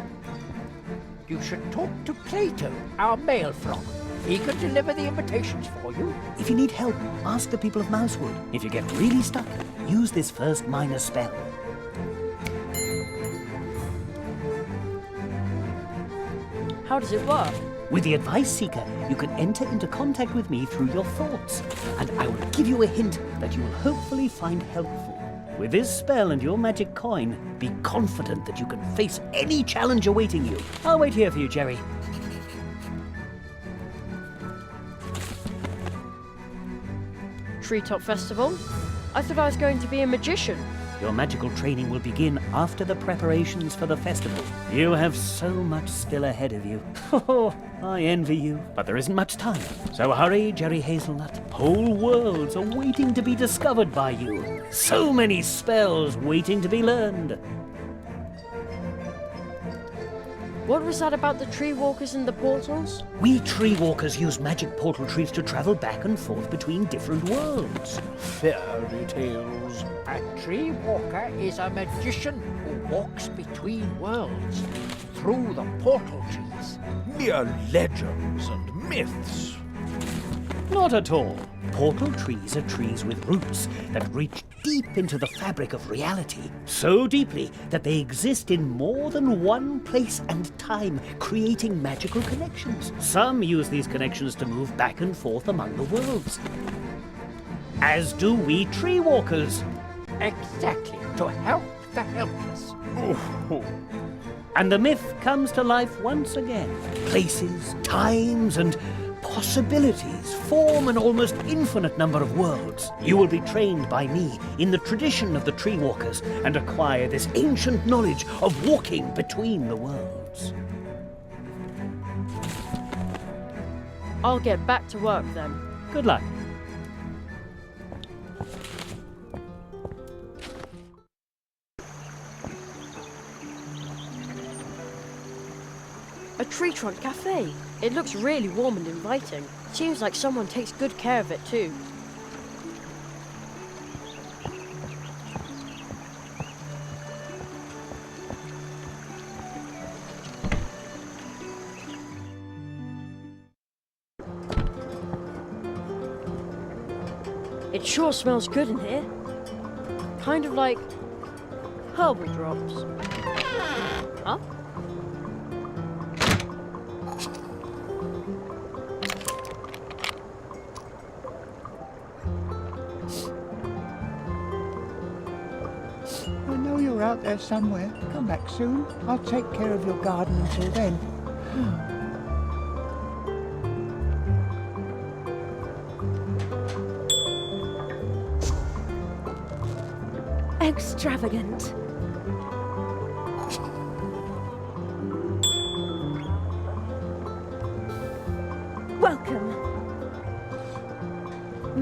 You should talk to Plato, our mail frog. He could deliver the invitations for you. If you need help, ask the people of Mousewood. If you get really stuck, use this first minor spell. How does it work? With the Advice Seeker, you can enter into contact with me through your thoughts, and I will give you a hint that you will hopefully find helpful. With this spell and your magic coin, be confident that you can face any challenge awaiting you. I'll wait here for you, Jerry. Treetop Festival? I thought I was going to be a magician. Your magical training will begin after the preparations for the festival. You have so much still ahead of you. Oh, I envy you. But there isn't much time. So hurry, Jerry Hazelnut. Whole worlds are waiting to be discovered by you. So many spells waiting to be learned. What was that about the tree walkers and the portals? We tree walkers use magic portal trees to travel back and forth between different worlds. Fairy tales. A tree walker is a magician who walks between worlds, through the portal trees. Mere legends and myths. Not at all. Portal trees are trees with roots that reach deep into the fabric of reality. So deeply that they exist in more than one place and time, creating magical connections. Some use these connections to move back and forth among the worlds. As do we tree walkers. Exactly, to help the helpless. And the myth comes to life once again. Places, times, and possibilities form an almost infinite number of worlds. You will be trained by me in the tradition of the tree walkers and acquire this ancient knowledge of walking between the worlds. I'll get back to work then. Good luck. A tree trunk cafe. It looks really warm and inviting. Seems like someone takes good care of it too. It sure smells good in here. Kind of like Herbal drops. Huh? I know you're out there somewhere. Come back soon. I'll take care of your garden until then. Extravagant. Welcome.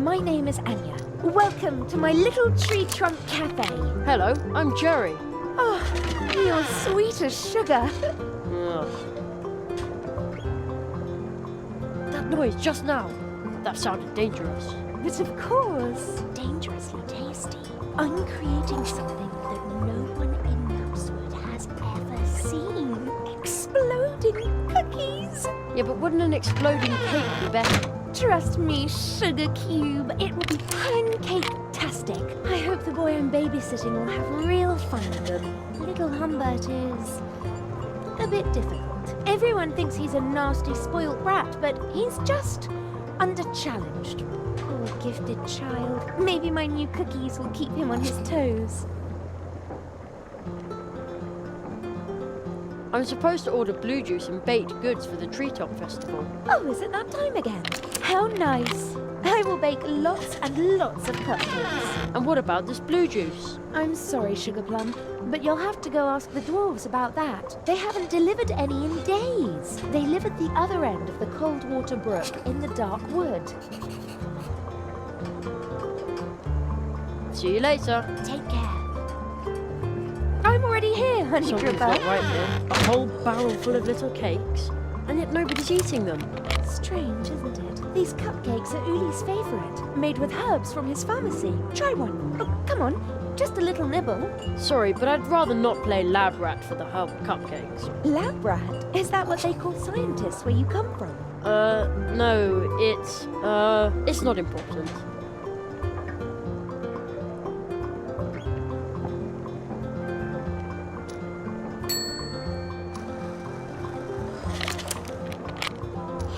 My name is Anya. Welcome to my little tree trunk cafe. Hello, I'm Jerry. Oh, you're sweet as sugar. Ugh. That noise just now. That sounded dangerous. But of course, dangerously tasty. I'm creating something that no one in Mousewood has ever seen. Exploding cookies. Yeah, but wouldn't an exploding cake be better? Trust me, Sugar Cube, it will be pancake-tastic. I hope the boy I'm babysitting will have real fun with them. Little Humbert is a bit difficult. Everyone thinks he's a nasty, spoiled brat, but he's just under-challenged. Poor gifted child. Maybe my new cookies will keep him on his toes. I'm supposed to order blue juice and baked goods for the Treetop Festival. Oh, is it that time again? How nice. I will bake lots and lots of cupcakes. And what about this blue juice? I'm sorry, Sugar Plum, but you'll have to go ask the dwarves about that. They haven't delivered any in days. They live at the other end of the Coldwater Brook in the Dark Wood. See you later. Take care. I'm already here, Honey Something's Dripper. not right here. A whole barrel full of little cakes, and yet nobody's eating them. Strange, isn't it? These cupcakes are Uli's favourite, made with herbs from his pharmacy. Try one. Oh, come on, just a little nibble. Sorry, but I'd rather not play lab rat for the herbal cupcakes. Lab rat? Is that what they call scientists where you come from? No, it's not important.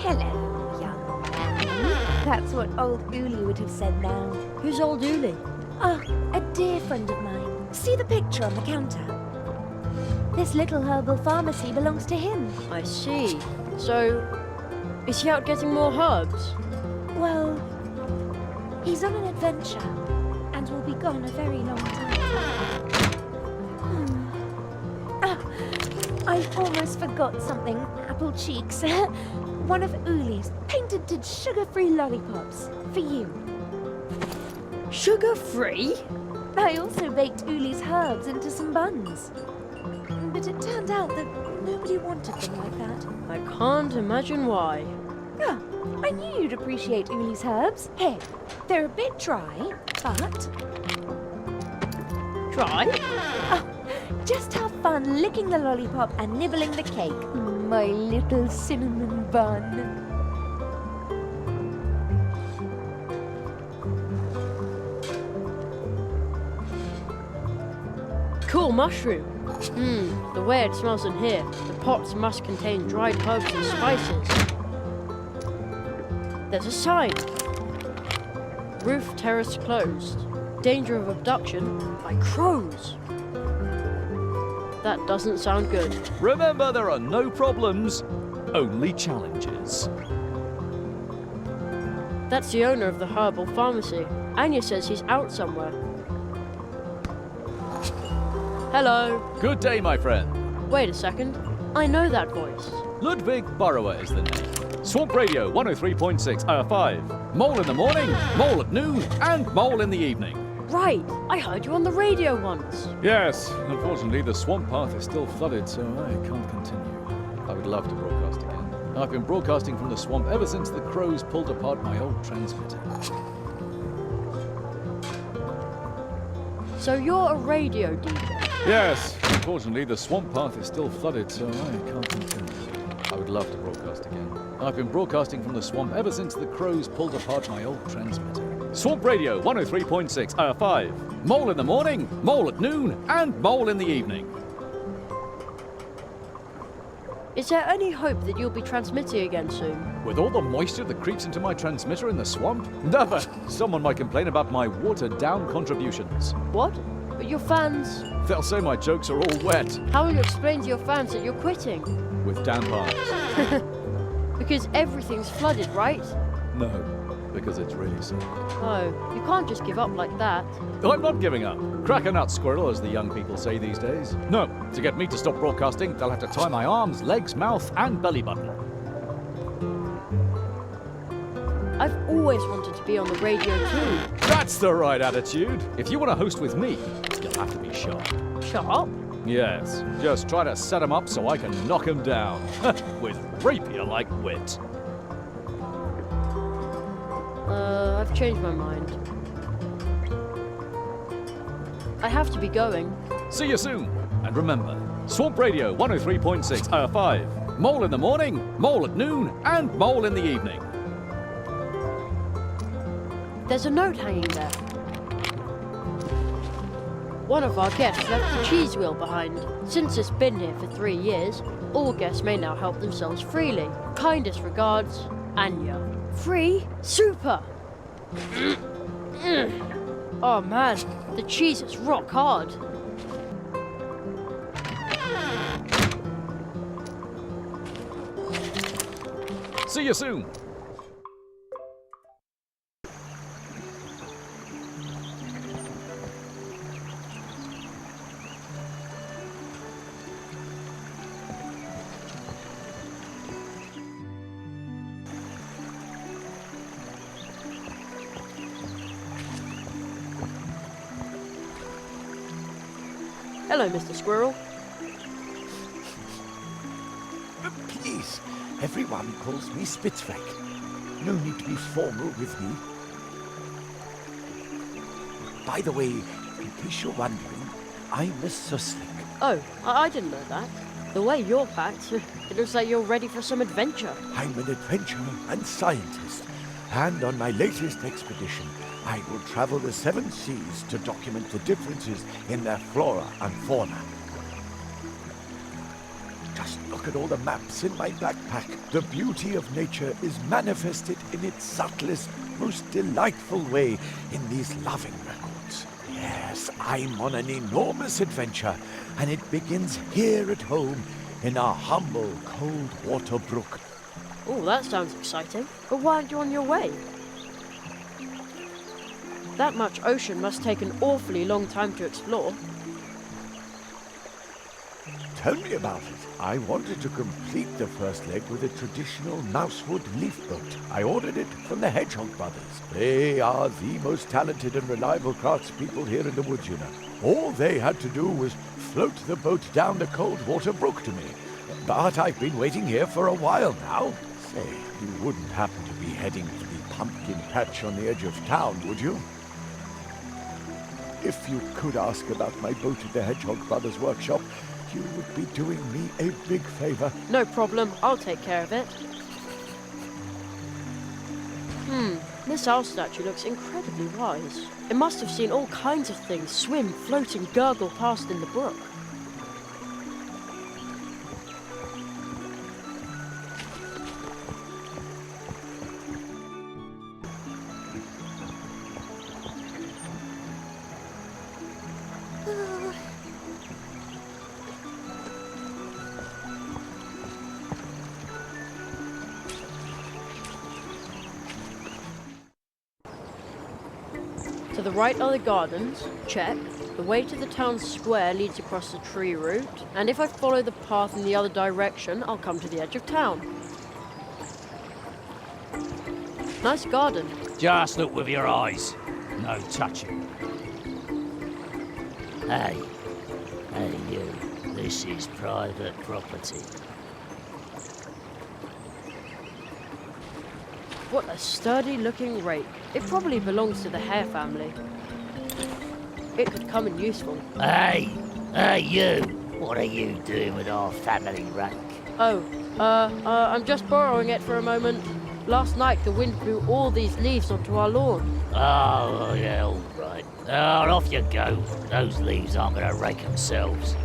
Hello, young man. That's what old Uli would have said now. Who's old Uli? Ah, a dear friend of mine. See the picture on the counter? This little herbal pharmacy belongs to him. I see. So, is he out getting more herbs? Well, he's on an adventure and will be gone a very long time. I almost forgot something, Apple Cheeks. One of Uli's patented sugar-free lollipops for you. Sugar-free? I also baked Uli's herbs into some buns. But it turned out that nobody wanted them like that. I can't imagine why. Ah, I knew you'd appreciate Uli's herbs. Here, they're a bit dry, but... Try? Oh, just have fun licking the lollipop and nibbling the cake. My little cinnamon bun. Cool mushroom. The way it smells in here. The pots must contain dried herbs and spices. There's a sign. Roof terrace closed. Danger of abduction by crows. That doesn't sound good. Remember, there are no problems, only challenges. That's the owner of the herbal pharmacy. Anya says he's out somewhere. Hello. Good day, my friend. Wait a second. I know that voice. Ludwig Burrower is the name. Swamp Radio 103.6, 5. Mole in the morning, mole at noon, and mole in the evening. Right. I heard you on the radio once. Yes, unfortunately the swamp path is still flooded, so I can't continue. I would love to broadcast again. I've been broadcasting from the swamp ever since the crows pulled apart my old transmitter. So you're a radio DJ? Yes, unfortunately the swamp path is still flooded, so I can't continue. I would love to broadcast again. I've been broadcasting from the swamp ever since the crows pulled apart my old transmitter. Swamp Radio 103.6 5. Mole in the morning, mole at noon, and mole in the evening. Is there any hope that you'll be transmitting again soon? With all the moisture that creeps into my transmitter in the swamp? Never! Someone might complain about my watered-down contributions. What? But your fans... They'll say my jokes are all wet. How will you explain to your fans that you're quitting? With damp eyes. Because everything's flooded, right? No, because it's really sick. Oh, you can't just give up like that. I'm not giving up. Crack a nut, squirrel, as the young people say these days. No, to get me to stop broadcasting, they'll have to tie my arms, legs, mouth, and belly button. I've always wanted to be on the radio too. That's the right attitude. If you want to host with me, you'll have to be sharp. Sharp? Yes, just try to set him up so I can knock him down. With rapier-like wit. I've changed my mind. I have to be going. See you soon. And remember, Swamp Radio 103.6 5. Mole in the morning, mole at noon, and mole in the evening. There's a note hanging there. One of our guests left the cheese wheel behind. Since it's been here for 3 years, all guests may now help themselves freely. Kindest regards, Anya. Free? Super! Oh man, the cheese is rock hard. See you soon. Hello, Mr. Squirrel. Please, everyone calls me Spitzweg. No need to be formal with me. By the way, in case you're wondering, I'm a Sussling. Oh, I didn't know that. The way you're packed, it looks like you're ready for some adventure. I'm an adventurer and scientist, and on my latest expedition, I will travel the 7 seas to document the differences in their flora and fauna. Just look at all the maps in my backpack. The beauty of nature is manifested in its subtlest, most delightful way in these loving records. Yes, I'm on an enormous adventure, and it begins here at home in our humble cold water brook. Oh, that sounds exciting. But why aren't you on your way? That much ocean must take an awfully long time to explore. Tell me about it. I wanted to complete the first leg with a traditional mousewood leaf boat. I ordered it from the Hedgehog brothers. They are the most talented and reliable craftspeople here in the woods, you know. All they had to do was float the boat down the cold water brook to me. But I've been waiting here for a while now. Say, you wouldn't happen to be heading to the pumpkin patch on the edge of town, would you? If you could ask about my boat at the Hedgehog Brothers workshop, you would be doing me a big favor. No problem, I'll take care of it. This owl statue looks incredibly wise. It must have seen all kinds of things swim, float, and gurgle past in the brook. To the right are the gardens, check. The way to the town square leads across the tree route, and if I follow the path in the other direction, I'll come to the edge of town. Nice garden. Just look with your eyes. No touching. Hey you. This is private property. What a sturdy-looking rake. It probably belongs to the Hare family. It could come in useful. Hey you. What are you doing with our family rake? Oh, I'm just borrowing it for a moment. Last night the wind blew all these leaves onto our lawn. Oh, yeah, all right. Oh, off you go. Those leaves aren't going to rake themselves.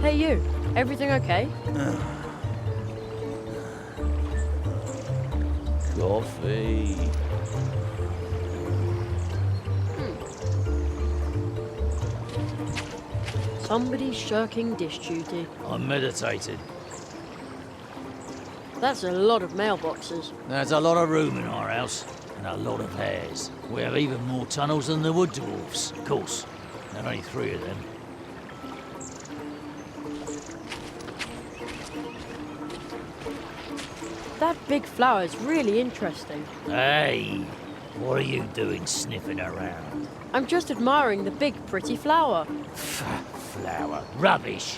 Hey you, everything okay? Coffee. Somebody's shirking dish duty. I'm meditating. That's a lot of mailboxes. There's a lot of room in our house, and a lot of hairs. We have even more tunnels than the wood dwarfs. Of course, there are only 3 of them. That big flower is really interesting. Hey, what are you doing sniffing around? I'm just admiring the big, pretty flower. Flower. Rubbish.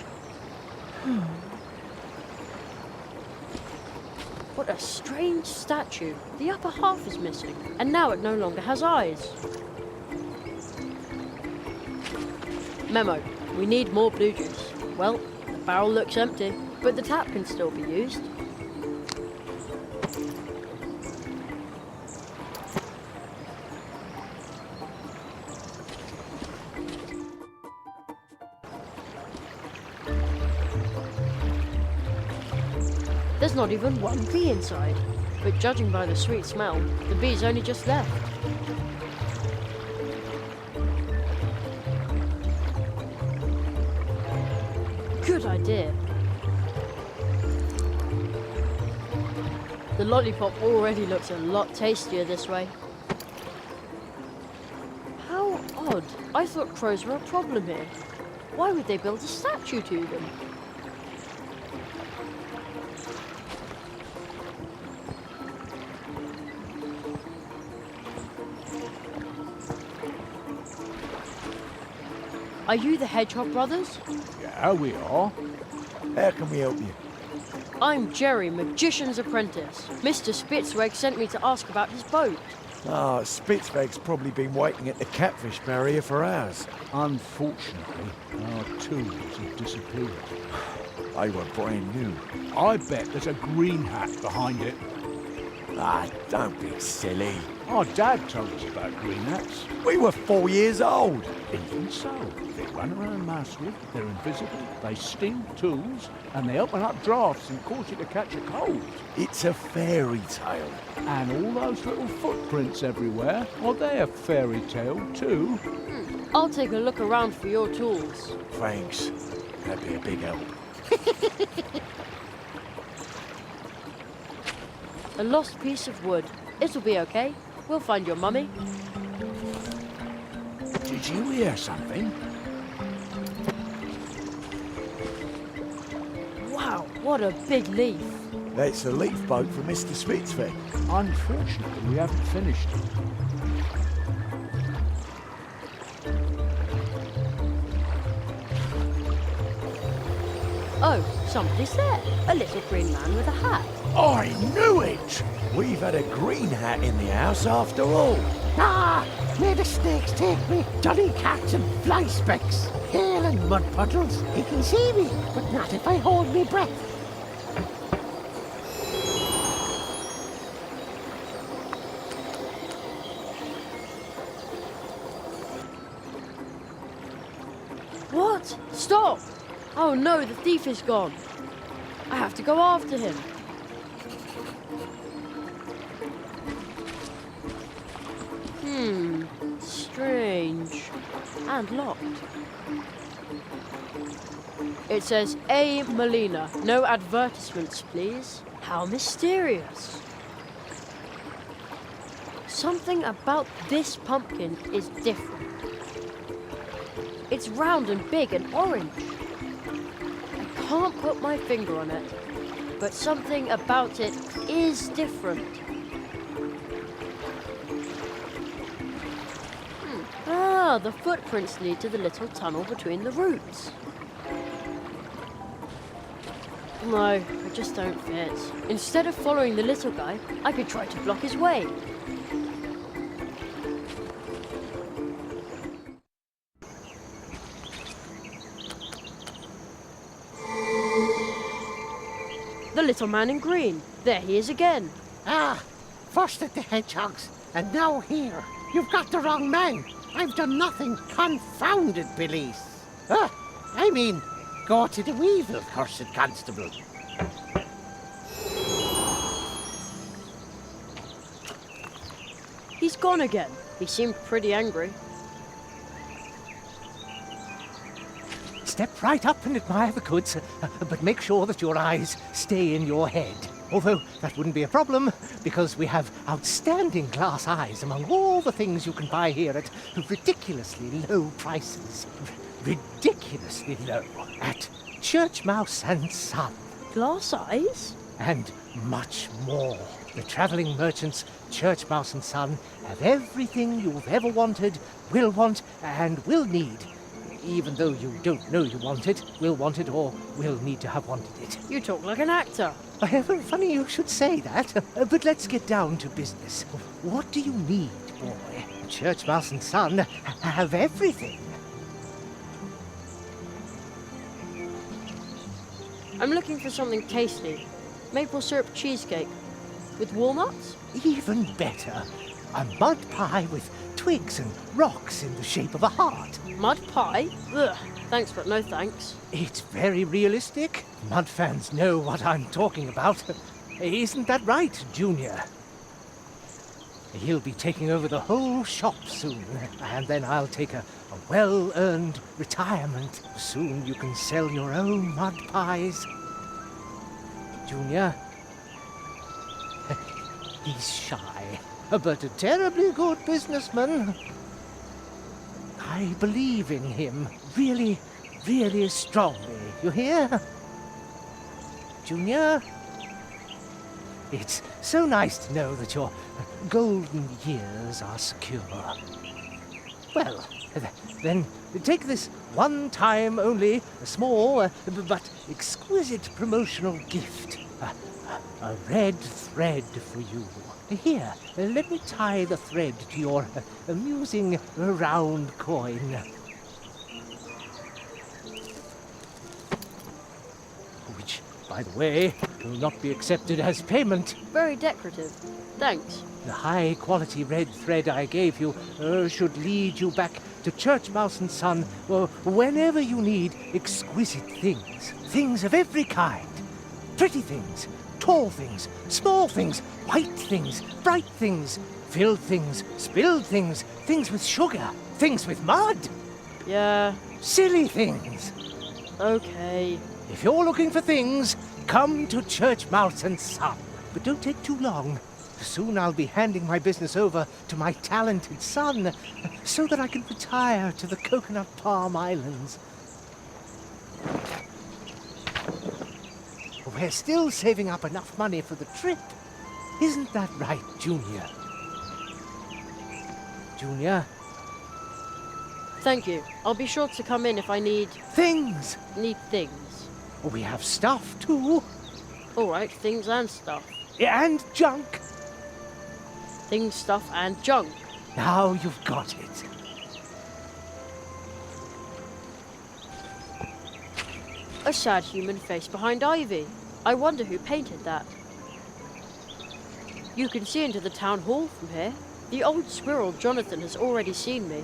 What a strange statue. The upper half is missing, and now it no longer has eyes. Memo, we need more blue juice. Well, the barrel looks empty, but the tap can still be used. There's not even one bee inside, but judging by the sweet smell, the bee's only just left. Good idea. The lollipop already looks a lot tastier this way. How odd. I thought crows were a problem here. Why would they build a statue to them? Are you the Hedgehog brothers? Yeah, we are. How can we help you? I'm Jerry, Magician's apprentice. Mr. Spitzweg sent me to ask about his boat. Ah, Spitzweg's probably been waiting at the catfish barrier for hours. Unfortunately, our tools have disappeared. They were brand new. I bet there's a green hat behind it. Ah, don't be silly. Our dad told us about green hats. We were 4 years old. Even so, they run around Mousewood, they're invisible, they sting tools, and they open up drafts and cause you to catch a cold. It's a fairy tale. And all those little footprints everywhere, are they a fairy tale too? I'll take a look around for your tools. Thanks. That'd be a big help. A lost piece of wood. It'll be okay. We'll find your mummy. Did you hear something? Wow, what a big leaf. That's a leaf boat for Mr. Spitzweg. Unfortunately, we haven't finished it. Oh, somebody's there. A little green man with a hat. I knew it! We've had a green hat in the house after all. Ah, may the snakes take me, Johnny cats and fly specks, hail and mud puddles. He can see me, but not if I hold me breath. What? Stop! Oh no, the thief is gone. I have to go after him. Strange. And locked. It says A. Molina. No advertisements, please. How mysterious. Something about this pumpkin is different. It's round and big and orange. I can't put my finger on it, but something about it is different. Ah, the footprints lead to the little tunnel between the roots. No, I just don't fit. Instead of following the little guy, I could try to block his way. The little man in green. There he is again. Ah, first at the hedgehogs, and now here. You've got the wrong man. I've done nothing. Confounded police. Go to the weevil, cursed constable. He's gone again. He seemed pretty angry. Step right up and admire the goods, but make sure that your eyes stay in your head. Although that wouldn't be a problem, because we have outstanding glass eyes among all the things you can buy here at ridiculously low prices. Ridiculously low. At Church Mouse and Son. Glass eyes? And much more. The travelling merchants, Church Mouse and Son, have everything you've ever wanted, will want, and will need. Even though you don't know you want it, will want it, or will need to have wanted it. You talk like an actor. Funny you should say that, but let's get down to business. What do you need, boy? Church Mouse and Son have everything. I'm looking for something tasty. Maple syrup cheesecake. With walnuts? Even better. A mud pie with twigs and rocks in the shape of a heart. Mud pie? Ugh. Thanks, but no thanks. It's very realistic. Mud fans know what I'm talking about. Isn't that right, Junior? He'll be taking over the whole shop soon, and then I'll take a well-earned retirement. Soon you can sell your own mud pies. Junior? He's shy, but a terribly good businessman. I believe in him, really, really strongly. You hear? Junior? It's so nice to know that your golden years are secure. Well, then take this one time only, a small but exquisite promotional gift. A red thread for you. Here, let me tie the thread to your amusing round coin. Which, by the way, will not be accepted as payment. Very decorative. Thanks. The high-quality red thread I gave you should lead you back to Church Mouse and Son whenever you need exquisite things. Things of every kind. Pretty things. Tall things, small things, white things, bright things, filled things, spilled things, things with sugar, things with mud. Yeah. Silly things. Okay. If you're looking for things, come to Church Mouse and Son. But don't take too long. Soon I'll be handing my business over to my talented son, so that I can retire to the Coconut Palm Islands. We're still saving up enough money for the trip. Isn't that right, Junior? Junior? Thank you. I'll be sure to come in if I need... Things! Need things. We have stuff, too. All right, things and stuff. And junk. Things, stuff, and junk. Now you've got it. A sad human face behind ivy. I wonder who painted that. You can see into the town hall from here. The old squirrel Jonathan has already seen me.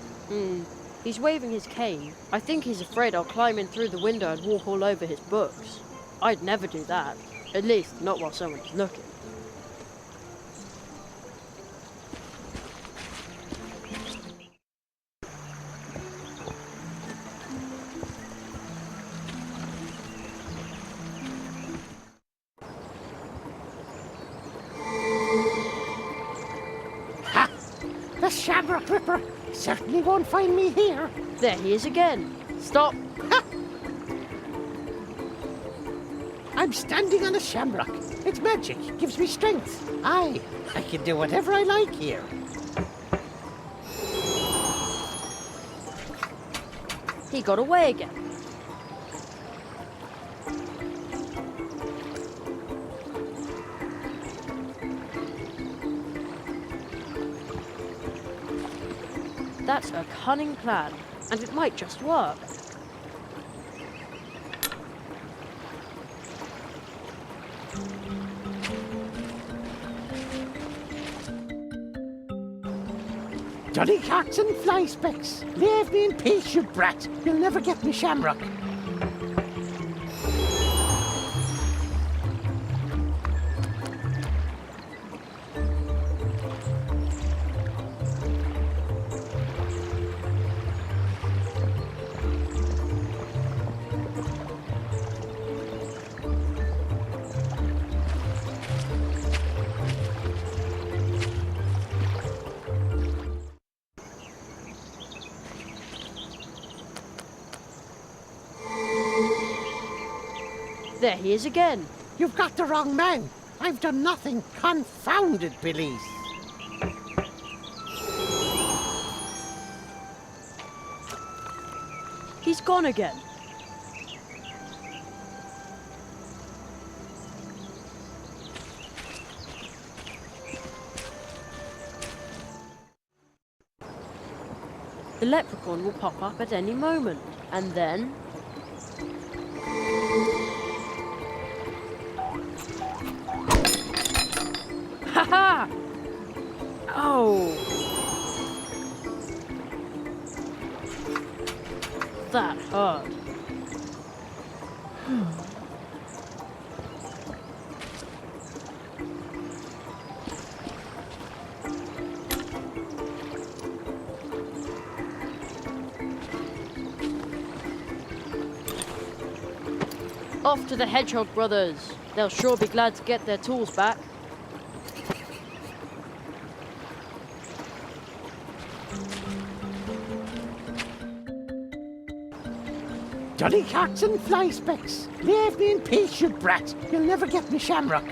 He's waving his cane. I think he's afraid I'll climb in through the window and walk all over his books. I'd never do that. At least, not while someone's looking. The Shamrock Ripper certainly won't find me here. There he is again. Stop. Ha! I'm standing on a shamrock. It's magic. Gives me strength. I can do whatever I like here. He got away again. That's a cunning plan, and it might just work. Jolly cats and fly specks, leave me in peace, you brat. You'll never get me shamrock. There he is again. You've got the wrong man. I've done nothing. Confounded Billies. He's gone again. The leprechaun will pop up at any moment, and then... Ha-ha! Oh! That hurt. Off to the Hedgehog brothers. They'll sure be glad to get their tools back. Jolly cats and fly specks, leave me in peace, you brat. You'll never get me shamrock.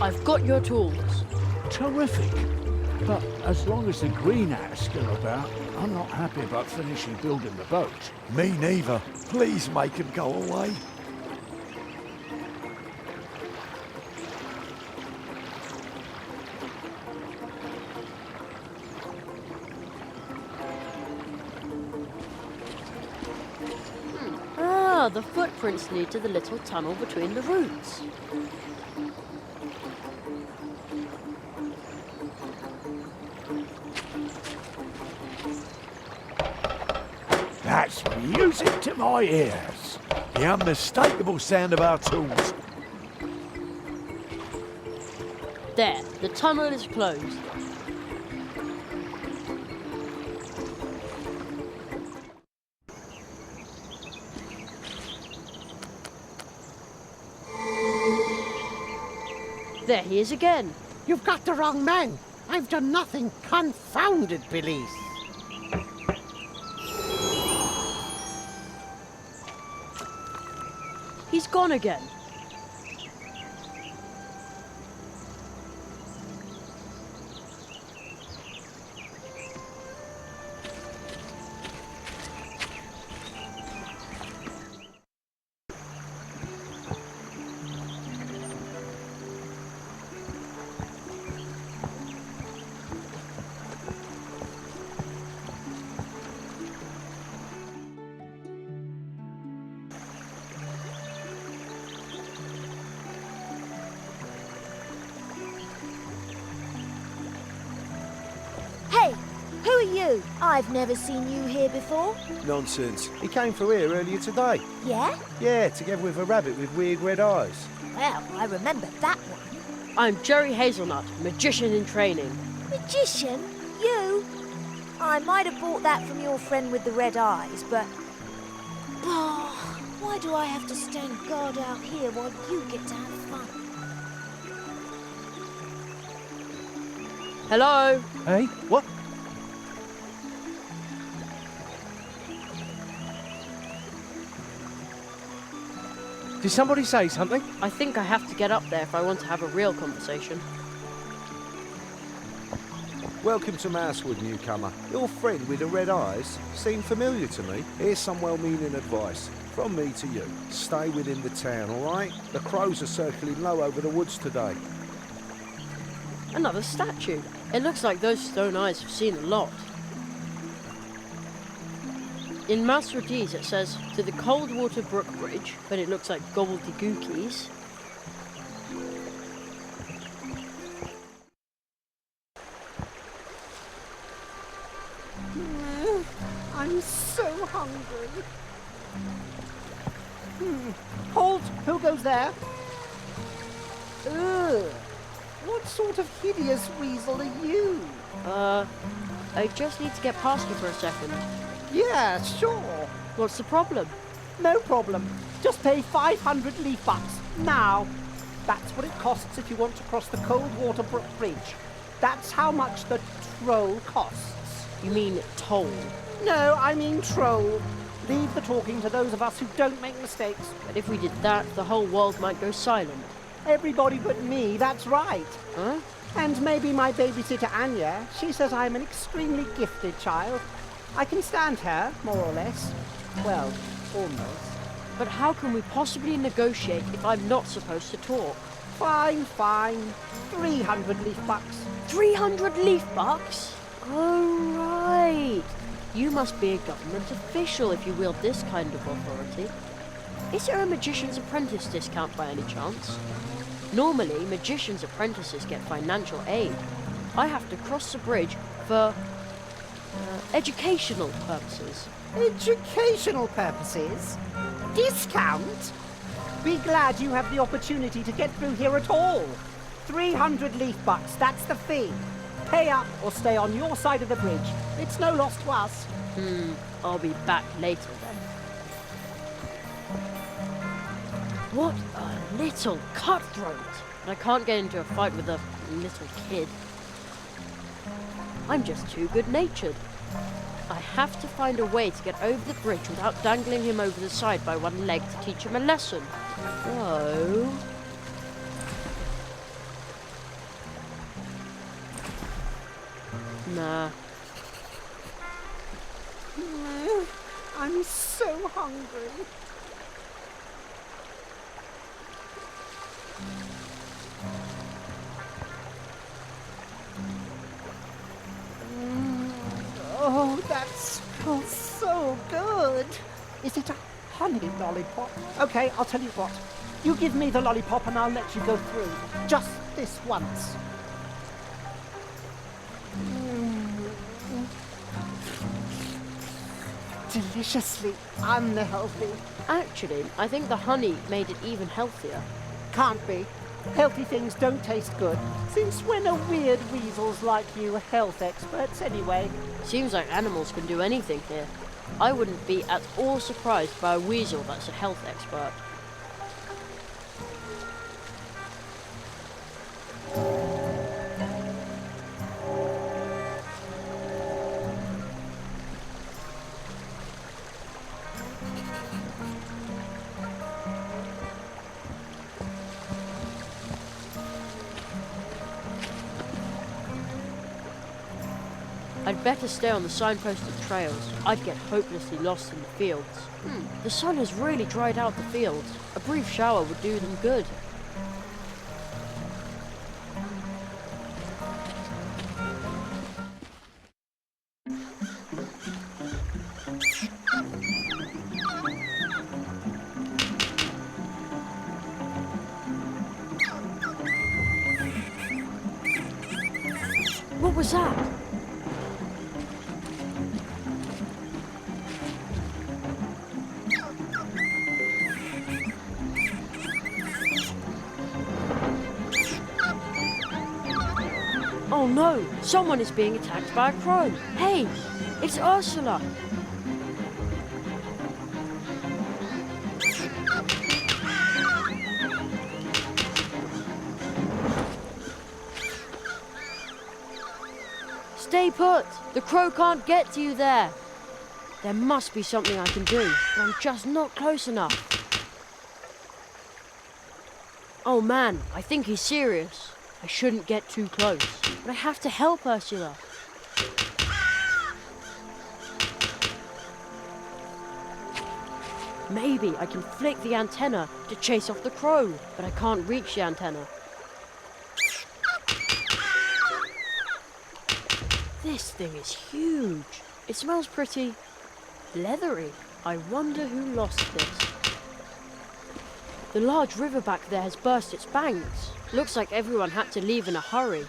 I've got your tools. Terrific. But as long as the green hat's still about, I'm not happy about finishing building the boat. Me neither. Please make him go away. Ah, the footprints lead to the little tunnel between the roots. That's music to my ears. The unmistakable sound of our tools. There, the tunnel is closed. There he is again. You've got the wrong man. I've done nothing. Confounded Billies. He's gone again. Hey, who are you? I've never seen you here before. Nonsense. He came through here earlier today. Yeah? Yeah, together with a rabbit with weird red eyes. Well, I remember that one. I'm Jerry Hazelnut, magician in training. Magician? You? I might have bought that from your friend with the red eyes, but... Oh, why do I have to stand guard out here while you get to have fun? Hello? Hey, what? Did somebody say something? I think I have to get up there if I want to have a real conversation. Welcome to Mousewood, newcomer. Your friend with the red eyes seemed familiar to me. Here's some well-meaning advice. From me to you. Stay within the town, all right? The crows are circling low over the woods today. Another statue. It looks like those stone eyes have seen a lot. In Masterpiece it says, to the Coldwater Brook Bridge, but it looks like gobbledygookies. I'm so hungry. Halt! Who goes there? Ugh! What sort of hideous weasel are you? I just need to get past you for a second. Yeah, sure. What's the problem? No problem. Just pay 500 leaf bucks, now. That's what it costs if you want to cross the Coldwater Brook Bridge. That's how much the troll costs. You mean toll? No, I mean troll. Leave the talking to those of us who don't make mistakes. But if we did that, the whole world might go silent. Everybody but me, that's right. Huh? And maybe my babysitter Anya. She says I'm an extremely gifted child. I can stand her, more or less. Well, almost. But how can we possibly negotiate if I'm not supposed to talk? Fine, fine. 300 leaf bucks. 300 leaf bucks? Oh, right. You must be a government official if you wield this kind of authority. Is there a magician's apprentice discount by any chance? Normally, magician's apprentices get financial aid. I have to cross the bridge for educational purposes. Educational purposes? Discount? Be glad you have the opportunity to get through here at all. 300 leaf bucks, that's the fee. Pay up or stay on your side of the bridge. It's no loss to us. I'll be back later then. What a little cutthroat! I can't get into a fight with a little kid. I'm just too good-natured. I have to find a way to get over the bridge without dangling him over the side by one leg to teach him a lesson. So... Nah. I'm so hungry. Oh, that smells so good. Is it a honey lollipop? Okay, I'll tell you what. You give me the lollipop and I'll let you go through. Just this once. Deliciously unhealthy. Actually, I think the honey made it even healthier. Can't be. Healthy things don't taste good. Since when are weird weasels like you health experts anyway? Seems like animals can do anything here. I wouldn't be at all surprised by a weasel that's a health expert. I'd better stay on the signposted trails. I'd get hopelessly lost in the fields. The sun has really dried out the fields. A brief shower would do them good. What was that? Oh no! Someone is being attacked by a crow! Hey! It's Ursula! Stay put! The crow can't get to you there! There must be something I can do, but I'm just not close enough. Oh man, I think he's serious. I shouldn't get too close, but I have to help Ursula. Maybe I can flick the antenna to chase off the crow, but I can't reach the antenna. This thing is huge. It smells pretty leathery. I wonder who lost this. The large river back there has burst its banks. Looks like everyone had to leave in a hurry.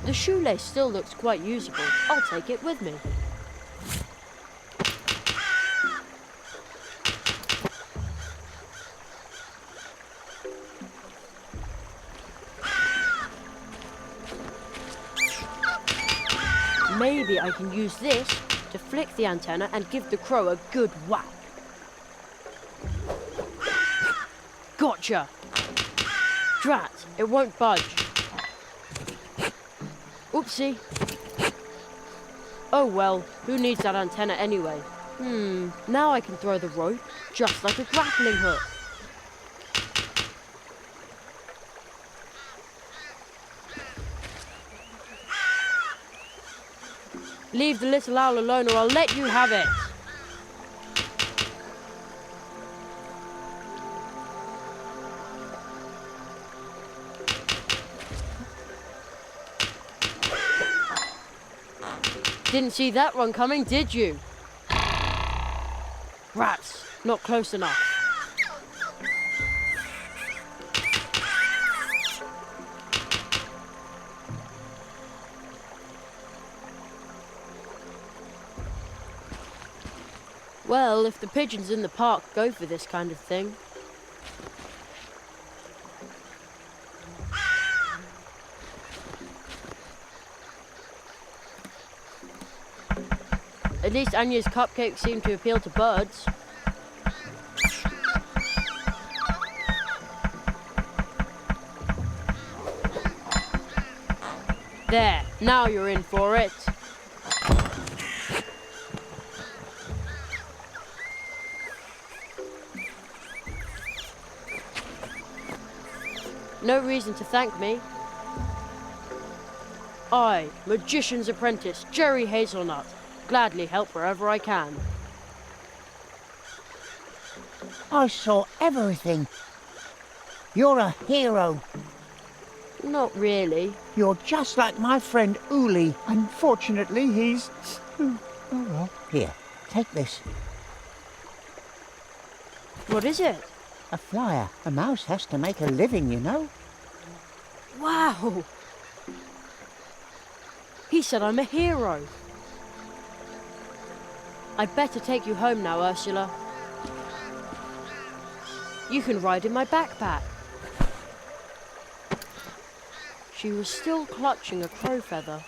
The shoelace still looks quite usable. I'll take it with me. Maybe I can use this to flick the antenna and give the crow a good whack. Gotcha! Drat, it won't budge. Oopsie. Oh well, who needs that antenna anyway? Now I can throw the rope, just like a grappling hook. Leave the little owl alone or I'll let you have it. Didn't see that one coming, did you? Rats, not close enough. Well, if the pigeons in the park go for this kind of thing. At least Anya's cupcakes seem to appeal to birds. There, now you're in for it. No reason to thank me. I, Magician's Apprentice, Jerry Hazelnut, gladly help wherever I can. I saw everything. You're a hero. Not really. You're just like my friend Uli. Unfortunately, he's... Oh well. Here, take this. What is it? A flyer. A mouse has to make a living, you know. Wow! He said I'm a hero. I'd better take you home now, Ursula. You can ride in my backpack. She was still clutching a crow feather.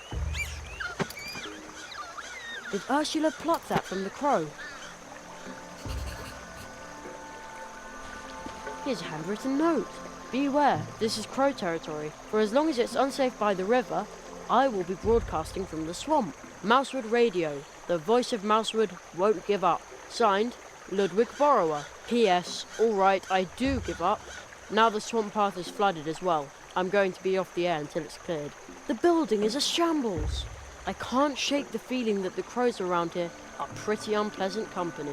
Did Ursula pluck that from the crow? Here's a handwritten note. Beware, this is crow territory. For as long as it's unsafe by the river, I will be broadcasting from the swamp. Mousewood Radio. The voice of Mousewood won't give up. Signed, Ludwig Borrower. P.S. Alright, I do give up. Now the swamp path is flooded as well. I'm going to be off the air until it's cleared. The building is a shambles. I can't shake the feeling that the crows around here are pretty unpleasant company.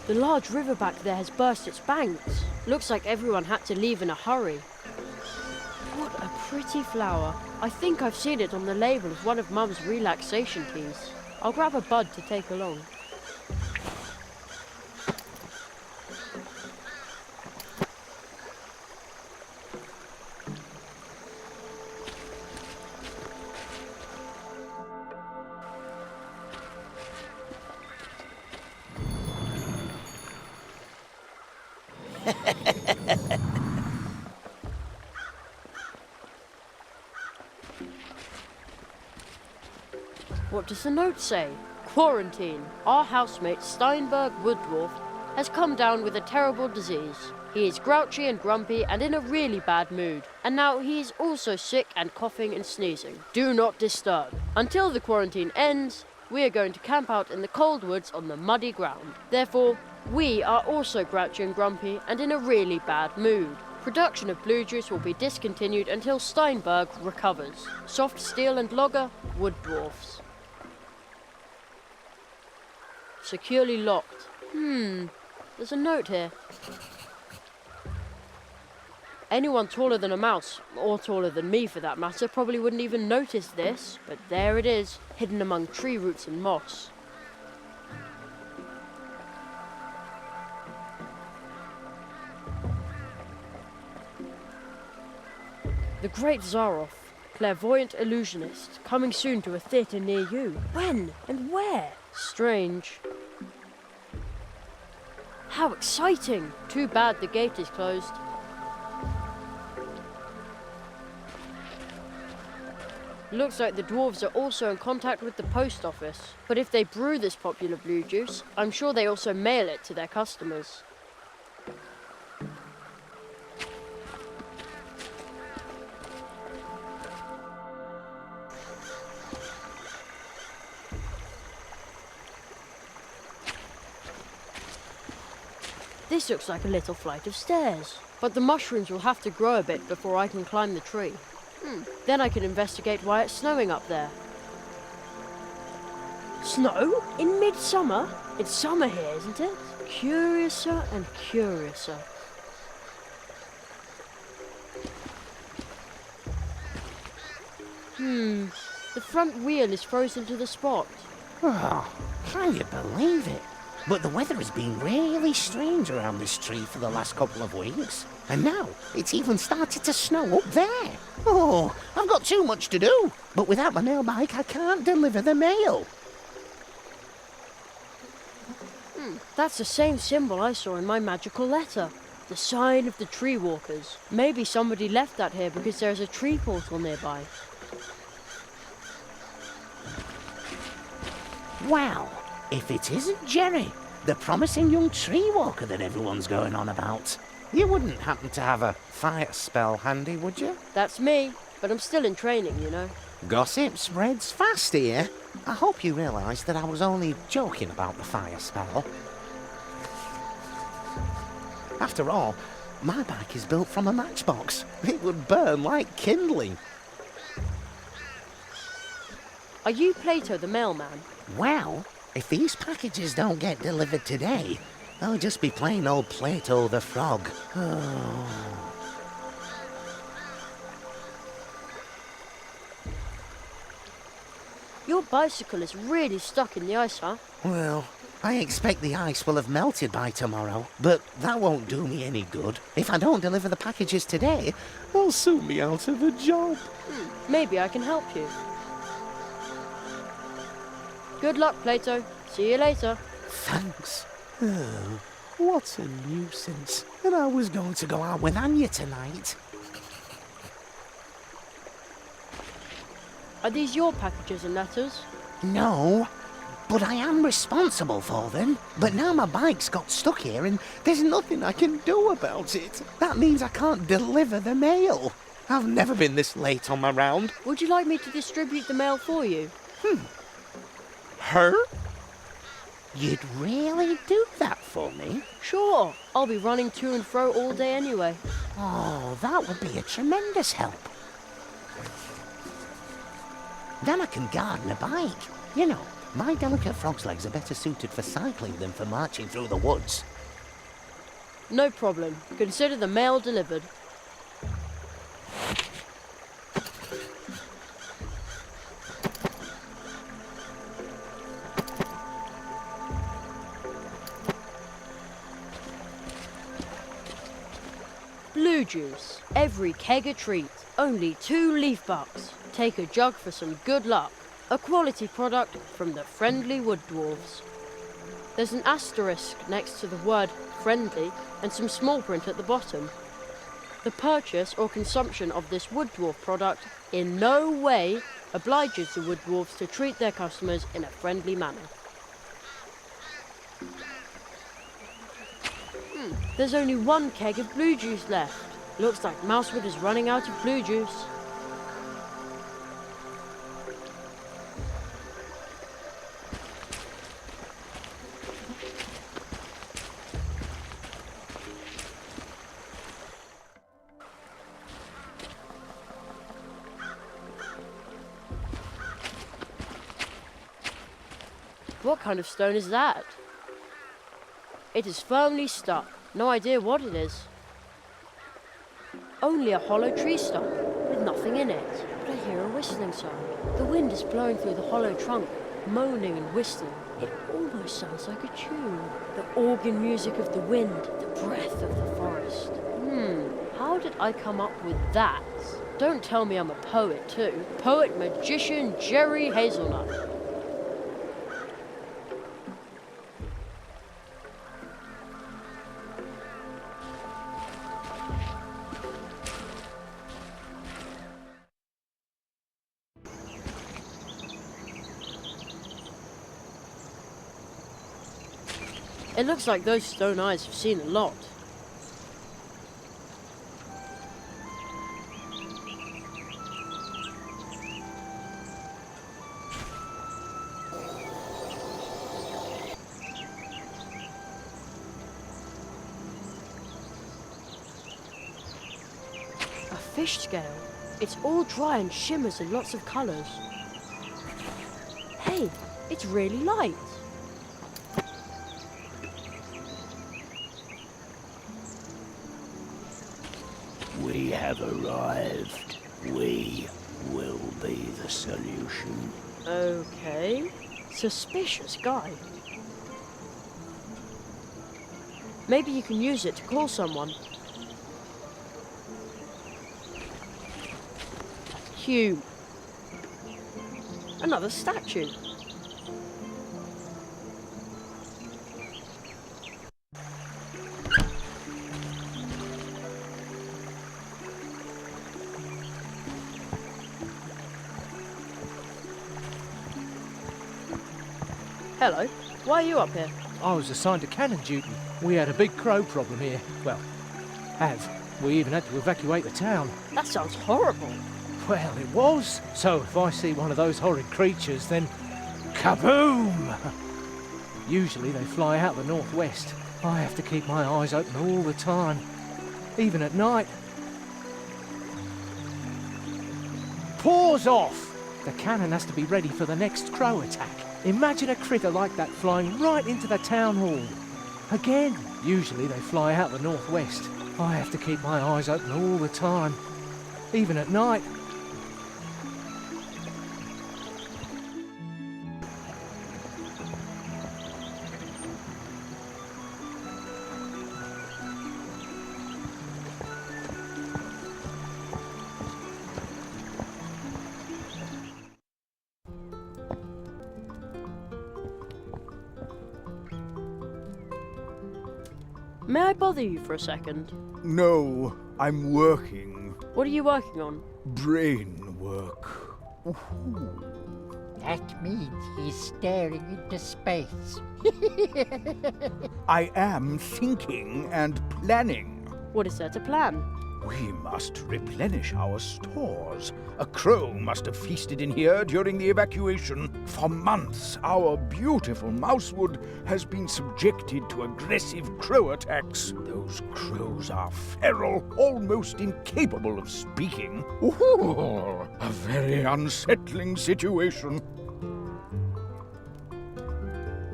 The large river back there has burst its banks. Looks like everyone had to leave in a hurry. What a pretty flower. I think I've seen it on the label of one of Mum's relaxation teas. I'll grab a bud to take along. What does the note say? Quarantine. Our housemate Steinberg Wooddwarf has come down with a terrible disease. He is grouchy and grumpy and in a really bad mood. And now he is also sick and coughing and sneezing. Do not disturb. Until the quarantine ends, we are going to camp out in the cold woods on the muddy ground. Therefore, we are also grouchy and grumpy and in a really bad mood. Production of blue juice will be discontinued until Steinberg recovers. Soft steel and logger, wood dwarfs. Securely locked. There's a note here. Anyone taller than a mouse, or taller than me for that matter, probably wouldn't even notice this, but there it is, hidden among tree roots and moss. The Great Zaroff, clairvoyant illusionist, coming soon to a theatre near you. When and where? Strange. How exciting! Too bad the gate is closed. Looks like the dwarves are also in contact with the post office. But if they brew this popular blue juice, I'm sure they also mail it to their customers. This looks like a little flight of stairs. But the mushrooms will have to grow a bit before I can climb the tree. Then I can investigate why it's snowing up there. Snow? In midsummer? It's summer here, isn't it? Curiouser and curiouser. The front wheel is frozen to the spot. Oh, can you believe it? But the weather has been really strange around this tree for the last couple of weeks. And now, it's even started to snow up there. Oh, I've got too much to do. But without my mail bike, I can't deliver the mail. That's the same symbol I saw in my magical letter. The sign of the tree walkers. Maybe somebody left that here because there's a tree portal nearby. Wow, if it isn't Jerry, the promising young tree walker that everyone's going on about. You wouldn't happen to have a fire spell handy, would you? That's me, but I'm still in training, you know. Gossip spreads fast here. I hope you realise that I was only joking about the fire spell. After all, my bike is built from a matchbox. It would burn like kindling. Are you Plato the mailman? Well, if these packages don't get delivered today, I'll just be plain old Plato the frog. Oh. Your bicycle is really stuck in the ice, huh? Well, I expect the ice will have melted by tomorrow, but that won't do me any good. If I don't deliver the packages today, I'll soon be out of a job. Maybe I can help you. Good luck, Plato. See you later. Thanks. Oh, what a nuisance. And I was going to go out with Anya tonight. Are these your packages and letters? No, but I am responsible for them. But now my bike's got stuck here and there's nothing I can do about it. That means I can't deliver the mail. I've never been this late on my round. Would you like me to distribute the mail for you? Her? You'd really do that for me? Sure. I'll be running to and fro all day anyway. Oh, that would be a tremendous help. Then I can garden a bike. You know, my delicate frog's legs are better suited for cycling than for marching through the woods. No problem. Consider the mail delivered. Blue juice. Every keg a treat. Only 2 leaf bucks. Take a jug for some good luck. A quality product from the friendly wood dwarves. There's an asterisk next to the word friendly and some small print at the bottom. The purchase or consumption of this wood dwarf product in no way obliges the wood dwarves to treat their customers in a friendly manner. There's only one keg of blue juice left. Looks like Mousewood is running out of blue juice. What kind of stone is that? It is firmly stuck. No idea what it is. Only a hollow tree stump, with nothing in it. But I hear a whistling sound. The wind is blowing through the hollow trunk, moaning and whistling. It almost sounds like a tune. The organ music of the wind, the breath of the forest. How did I come up with that? Don't tell me I'm a poet too. Poet-magician Jerry Hazelnut. It looks like those stone eyes have seen a lot. A fish scale. It's all dry and shimmers in lots of colours. Hey, it's really light. We have arrived. We will be the solution. Okay. Suspicious guy. Maybe you can use it to call someone. Hugh. Another statue. Hello. Why are you up here? I was assigned to cannon duty. We had a big crow problem here. Well, we even had to evacuate the town. That sounds horrible. Well, it was. So if I see one of those horrid creatures, then kaboom! Usually they fly out the northwest. I have to keep my eyes open all the time, even at night. Paws off! The cannon has to be ready for the next crow attack. Imagine a critter like that flying right into the town hall. Again, usually they fly out the northwest. I have to keep my eyes open all the time, even at night. May I bother you for a second? No, I'm working. What are you working on? Brain work. That means he's staring into space. I am thinking and planning. What is there to plan? We must replenish our stores. A crow must have feasted in here during the evacuation. For months, our beautiful Mousewood has been subjected to aggressive crow attacks. Those crows are feral, almost incapable of speaking. Ooh, a very unsettling situation.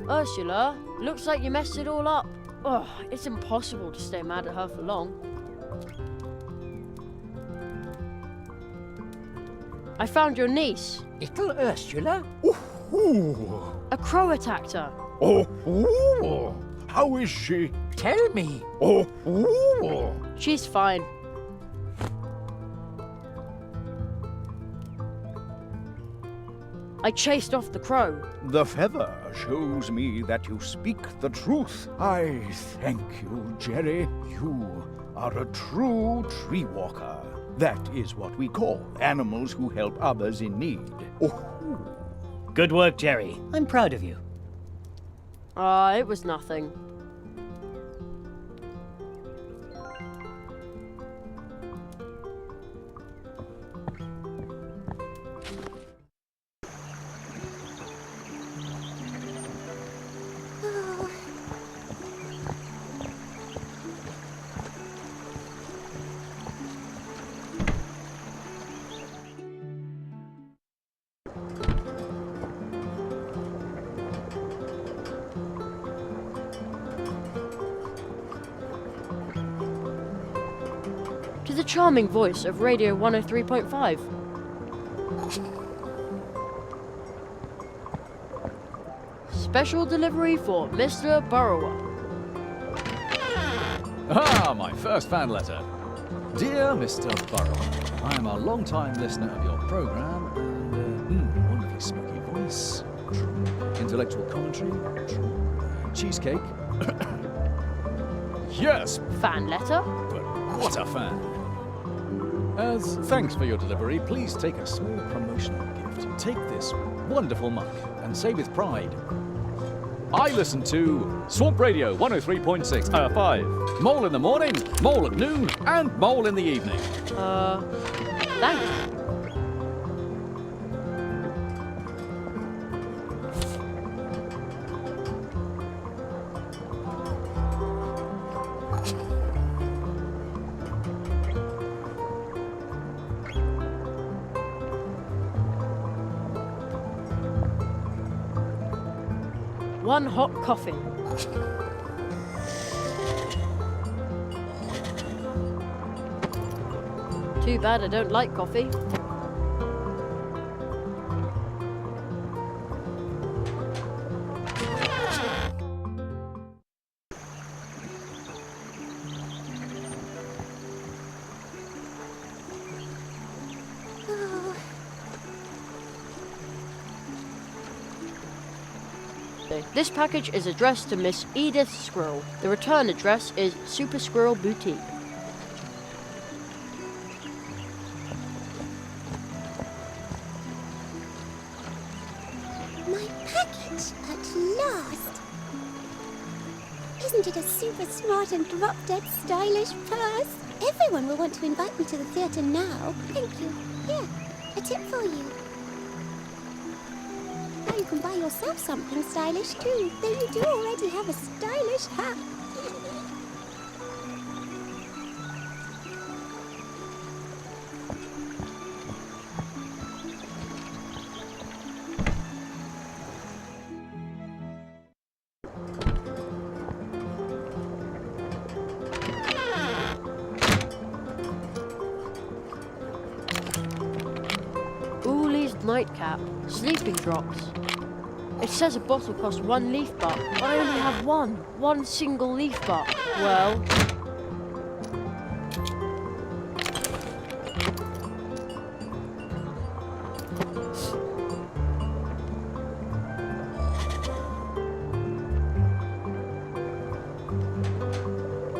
Ursula, looks like you messed it all up. Oh, it's impossible to stay mad at her for long. I found your niece. Little Ursula? Ooh. A crow attacked her. Oh, how is she? Tell me. Oh, she's fine. I chased off the crow. The feather shows me that you speak the truth. I thank you, Jerry. You are a true tree walker. That is what we call animals who help others in need. Oh. Good work, Jerry. I'm proud of you. It was nothing. to the charming voice of Radio 103.5. Special delivery for Mr. Burrower. Ah, my first fan letter. Dear Mr. Burrower, I am a long-time listener of your program and, wonderfully smoky voice. True. Intellectual commentary. True. Cheesecake. Yes! Fan letter? But what a fan. As thanks for your delivery, please take a small promotional gift. Take this wonderful mug and say with pride, I listen to Swamp Radio 103.6, 5. Mole in the morning, mole at noon, and mole in the evening. Thank you. One hot coffee. Too bad I don't like coffee. This package is addressed to Miss Edith Squirrel. The return address is Super Squirrel Boutique. My package at last! Isn't it a super smart and drop-dead stylish purse? Everyone will want to invite me to the theatre now. Thank you. Here, a tip for you. Now you can buy yourself something stylish too, though you do already have a stylish hat. Ooley's nightcap, sleeping drops. It says a bottle costs 1 leaf bar, but I only have one single leaf bar. Well,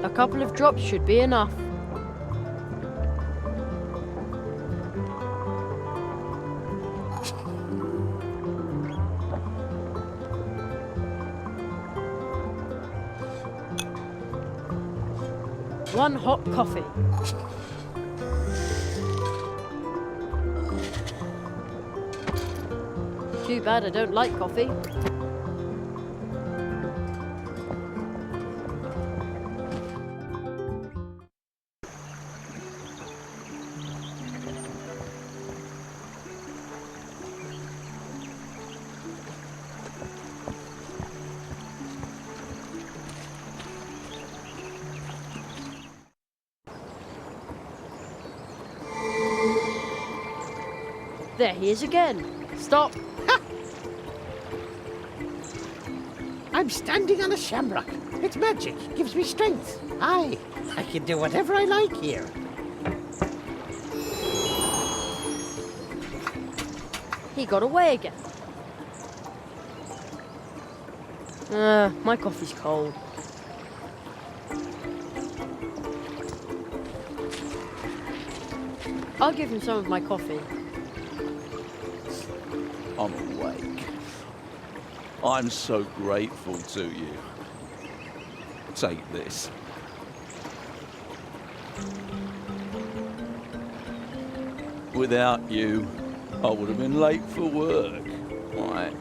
a couple of drops should be enough. One hot coffee. Too bad I don't like coffee. There he is again. Stop. I'm standing on a shamrock. It's magic. Gives me strength. I can do whatever I like here. He got away again. My coffee's cold. I'll give him some of my coffee. I'm awake. I'm so grateful to you. Take this. Without you, I would have been late for work. Right.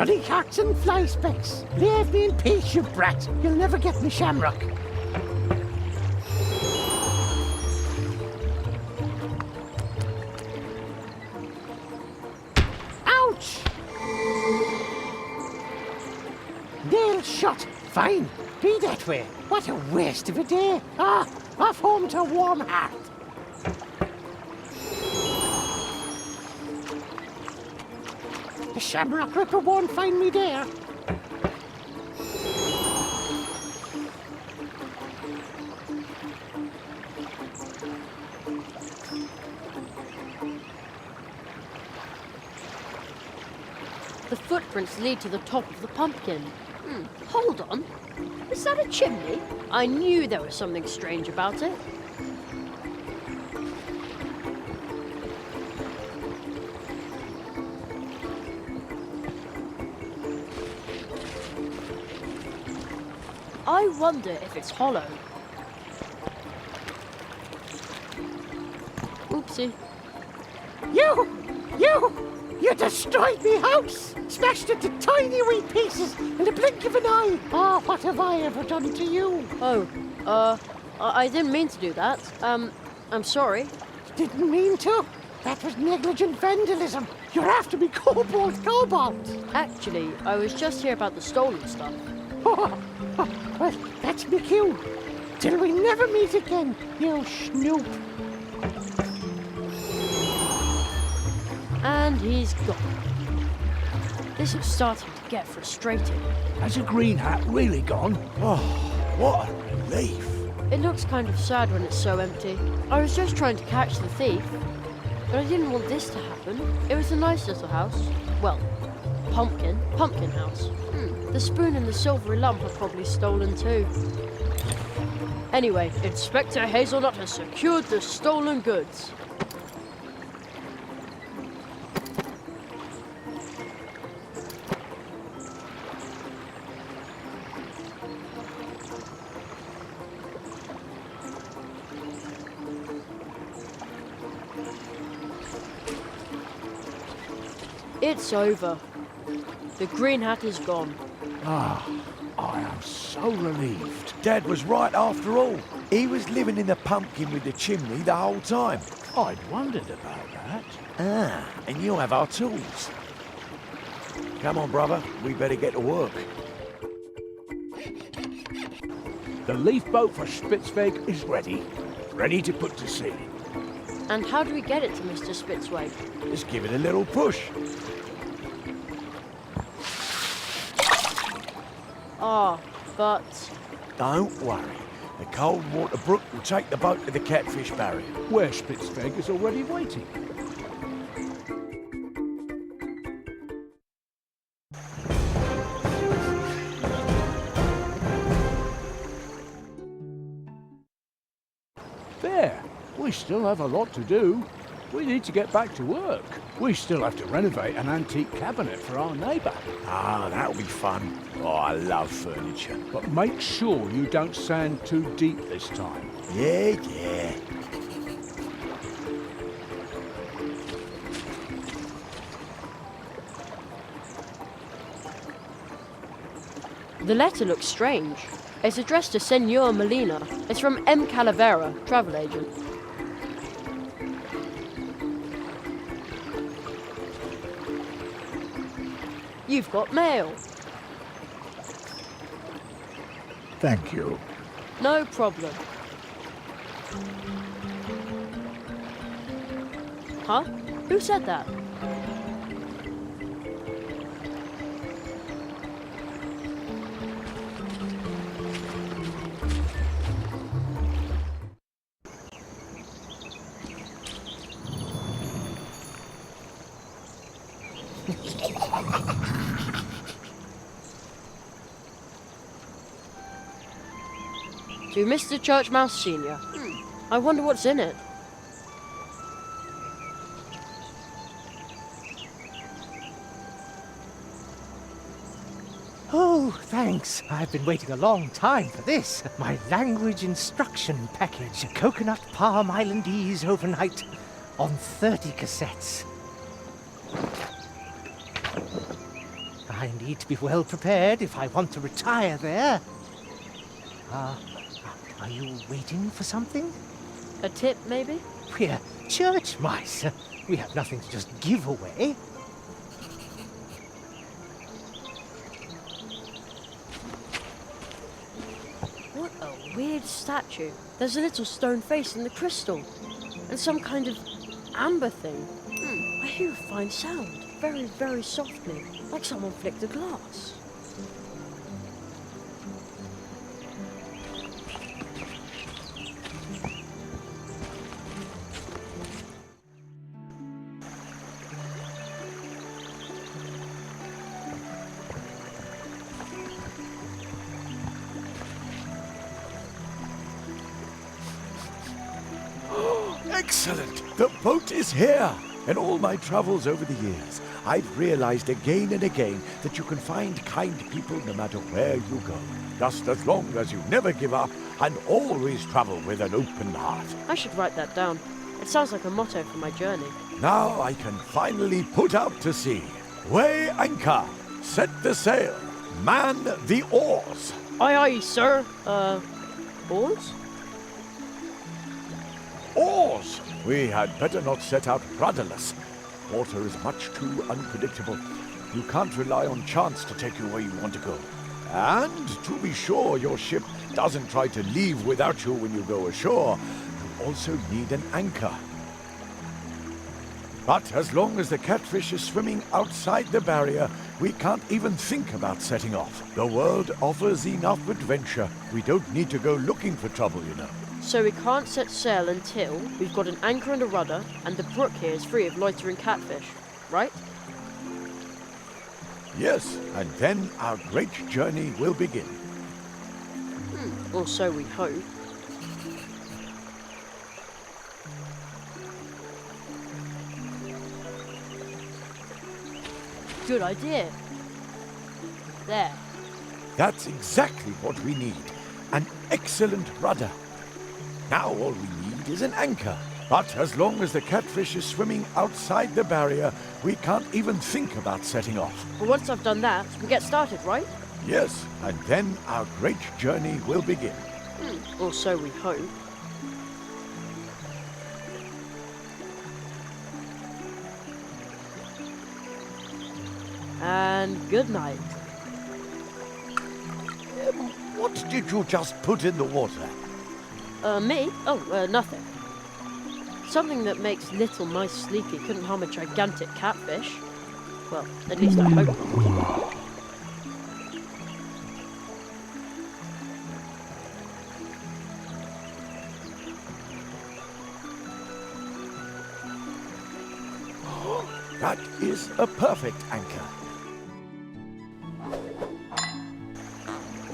Bloody cats and fly specks. Leave me in peace, you brat. You'll never get me shamrock. Ouch! Nail shot. Fine. Be that way. What a waste of a day. Ah, off home to warm heart. The Shamrock Ripper won't find me there. The footprints lead to the top of the pumpkin. Hold on. Is that a chimney? I knew there was something strange about it. I wonder if it's hollow. Oopsie. You destroyed me house! Smashed it to tiny wee pieces in the blink of an eye! Oh, what have I ever done to you? Oh, I didn't mean to do that. I'm sorry. Didn't mean to? That was negligent vandalism. You're after me, cobalt. Actually, I was just here about the stolen stuff. Well, that's me cue. Till we never meet again, you snoop. And he's gone. This is starting to get frustrating. Has a green hat really gone? Oh, what a relief. It looks kind of sad when it's so empty. I was just trying to catch the thief, but I didn't want this to happen. It was a nice little house. Well, pumpkin house. The spoon and the silvery lump are probably stolen too. Anyway, Inspector Hazelnut has secured the stolen goods. It's over. The green hat is gone. Ah, I am so relieved. Dad was right after all. He was living in the pumpkin with the chimney the whole time. I'd wondered about that. Ah, and you have our tools. Come on, brother. We better get to work. The leaf boat for Spitzweg is ready. Ready to put to sea. And how do we get it to Mr. Spitzweg? Just give it a little push. But... Don't worry. The cold water brook will take the boat to the catfish barrier. Where Spitzweg is already waiting. There. We still have a lot to do. We need to get back to work. We still have to renovate an antique cabinet for our neighbour. Ah, that'll be fun. Oh, I love furniture. But make sure you don't sand too deep this time. Yeah. The letter looks strange. It's addressed to Senor Molina. It's from M. Calavera, travel agent. You've got mail. Thank you. No problem. Huh? Who said that? To Mr. Churchmouse Sr. I wonder what's in it. Oh, thanks. I've been waiting a long time for this. My language instruction package. Coconut Palm Islandese overnight on 30 cassettes. I need to be well prepared if I want to retire there. Are you waiting for something? A tip, maybe? We're church mice. We have nothing to just give away. What a weird statue. There's a little stone face in the crystal. And some kind of amber thing. I hear a fine sound. Very, very softly. Like someone flicked a glass. Excellent! The boat is here! In all my travels over the years, I've realized again and again that you can find kind people no matter where you go. Just as long as you never give up and always travel with an open heart. I should write that down. It sounds like a motto for my journey. Now I can finally put out to sea. Weigh anchor, set the sail, man the oars. Aye, aye, sir. Oars? Oars! We had better not set out rudderless. Water is much too unpredictable. You can't rely on chance to take you where you want to go. And to be sure your ship doesn't try to leave without you when you go ashore, you also need an anchor. But as long as the catfish is swimming outside the barrier, we can't even think about setting off. The world offers enough adventure. We don't need to go looking for trouble, you know. So we can't set sail until we've got an anchor and a rudder, and the brook here is free of loitering catfish, right? Yes, and then our great journey will begin. Or so we hope. Good idea. There. That's exactly what we need. An excellent rudder. Now all we need is an anchor. But as long as the catfish is swimming outside the barrier, we can't even think about setting off. But once I've done that, we get started, right? Yes, and then our great journey will begin. Or so we hope. And good night. What did you just put in the water? Me? Oh, nothing. Something that makes little mice sleepy couldn't harm a gigantic catfish. Well, at least I hope not. That is a perfect anchor.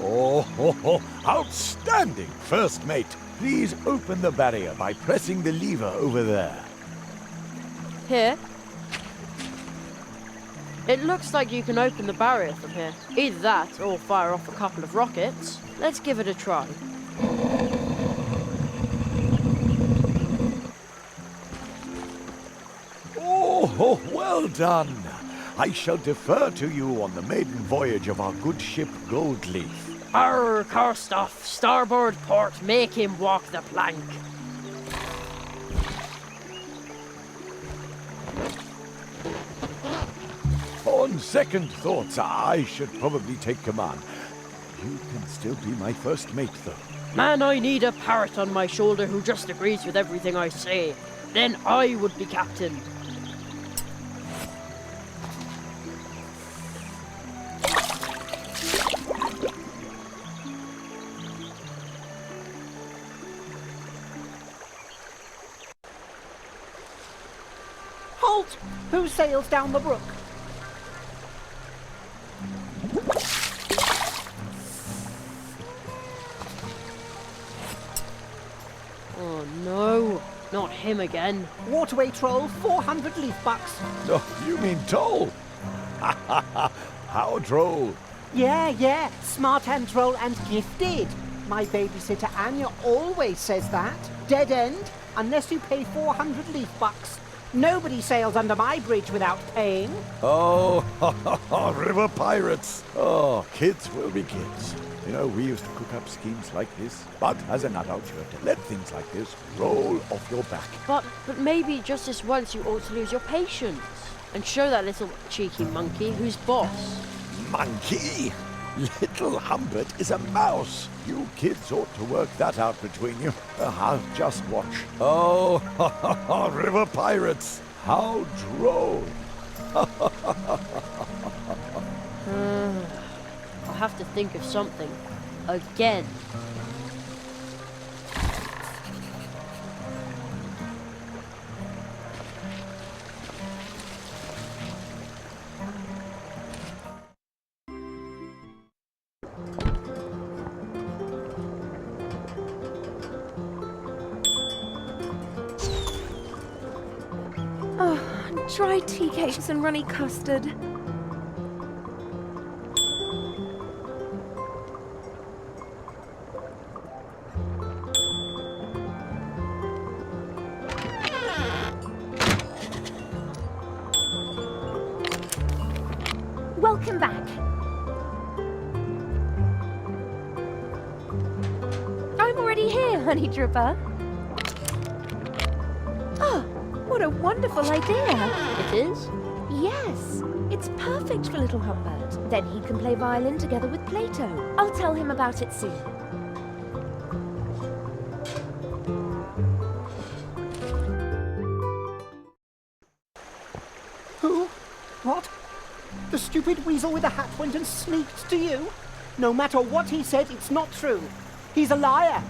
Oh, outstanding, first mate. Please open the barrier by pressing the lever over there. Here? It looks like you can open the barrier from here. Either that, or fire off a couple of rockets. Let's give it a try. Oh, well done. I shall defer to you on the maiden voyage of our good ship Goldleaf. Arr, Karstoff, starboard port, make him walk the plank. On second thoughts, I should probably take command. You can still be my first mate, though. Man, I need a parrot on my shoulder who just agrees with everything I say. Then I would be captain. Halt! Who sails down the brook? Oh no, not him again. Waterway troll, 400 leaf bucks. Oh, you mean toll? How droll. Yeah, smart and troll and gifted. My babysitter Anya always says that. Dead end, unless you pay 400 leaf bucks. Nobody sails under my bridge without paying. Oh, river pirates. Oh, kids will be kids. You know, we used to cook up schemes like this. But as an adult, you have to let things like this roll off your back. But maybe just this once you ought to lose your patience and show that little cheeky monkey who's boss. Monkey? Little Humbert is a mouse. You kids ought to work that out between you. I'll just watch. Oh, river pirates. How droll. I'll have to think of something. Again. Dry tea cakes and runny custard. Welcome back. I'm already here, Honey Dripper. Oh, what a wonderful idea. It is? Yes, it's perfect for little Humbert. Then he can play violin together with Plato. I'll tell him about it soon. Who? What? The stupid weasel with the hat went and sneaked to you? No matter what he said, it's not true. He's a liar.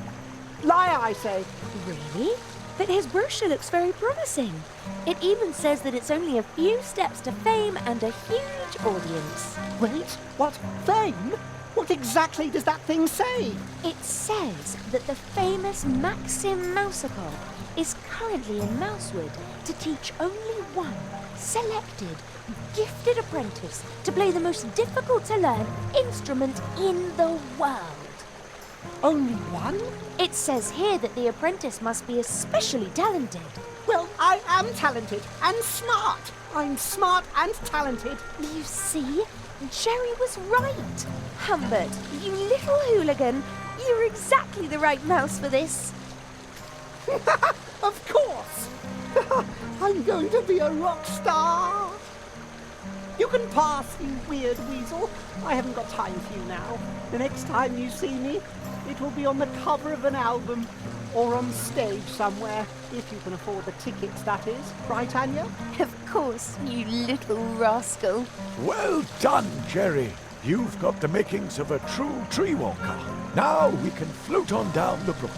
Liar, I say. Really? But his brochure looks very promising. It even says that it's only a few steps to fame and a huge audience. Wait, what? Fame? What exactly does that thing say? It says that the famous Maxim Mousical is currently in Mousewood to teach only one selected, gifted apprentice to play the most difficult to learn instrument in the world. Only one? It says here that the apprentice must be especially talented. Well, I am talented and smart. I'm smart and talented. You see? Jerry was right. Humbert, you little hooligan, you're exactly the right mouse for this. Of course. I'm going to be a rock star. You can pass, you weird weasel. I haven't got time for you now. The next time you see me, it will be on the cover of an album or on stage somewhere, if you can afford the tickets, that is. Right, Anya? Of course, you little rascal. Well done, Jerry. You've got the makings of a true tree walker. Now we can float on down the brook.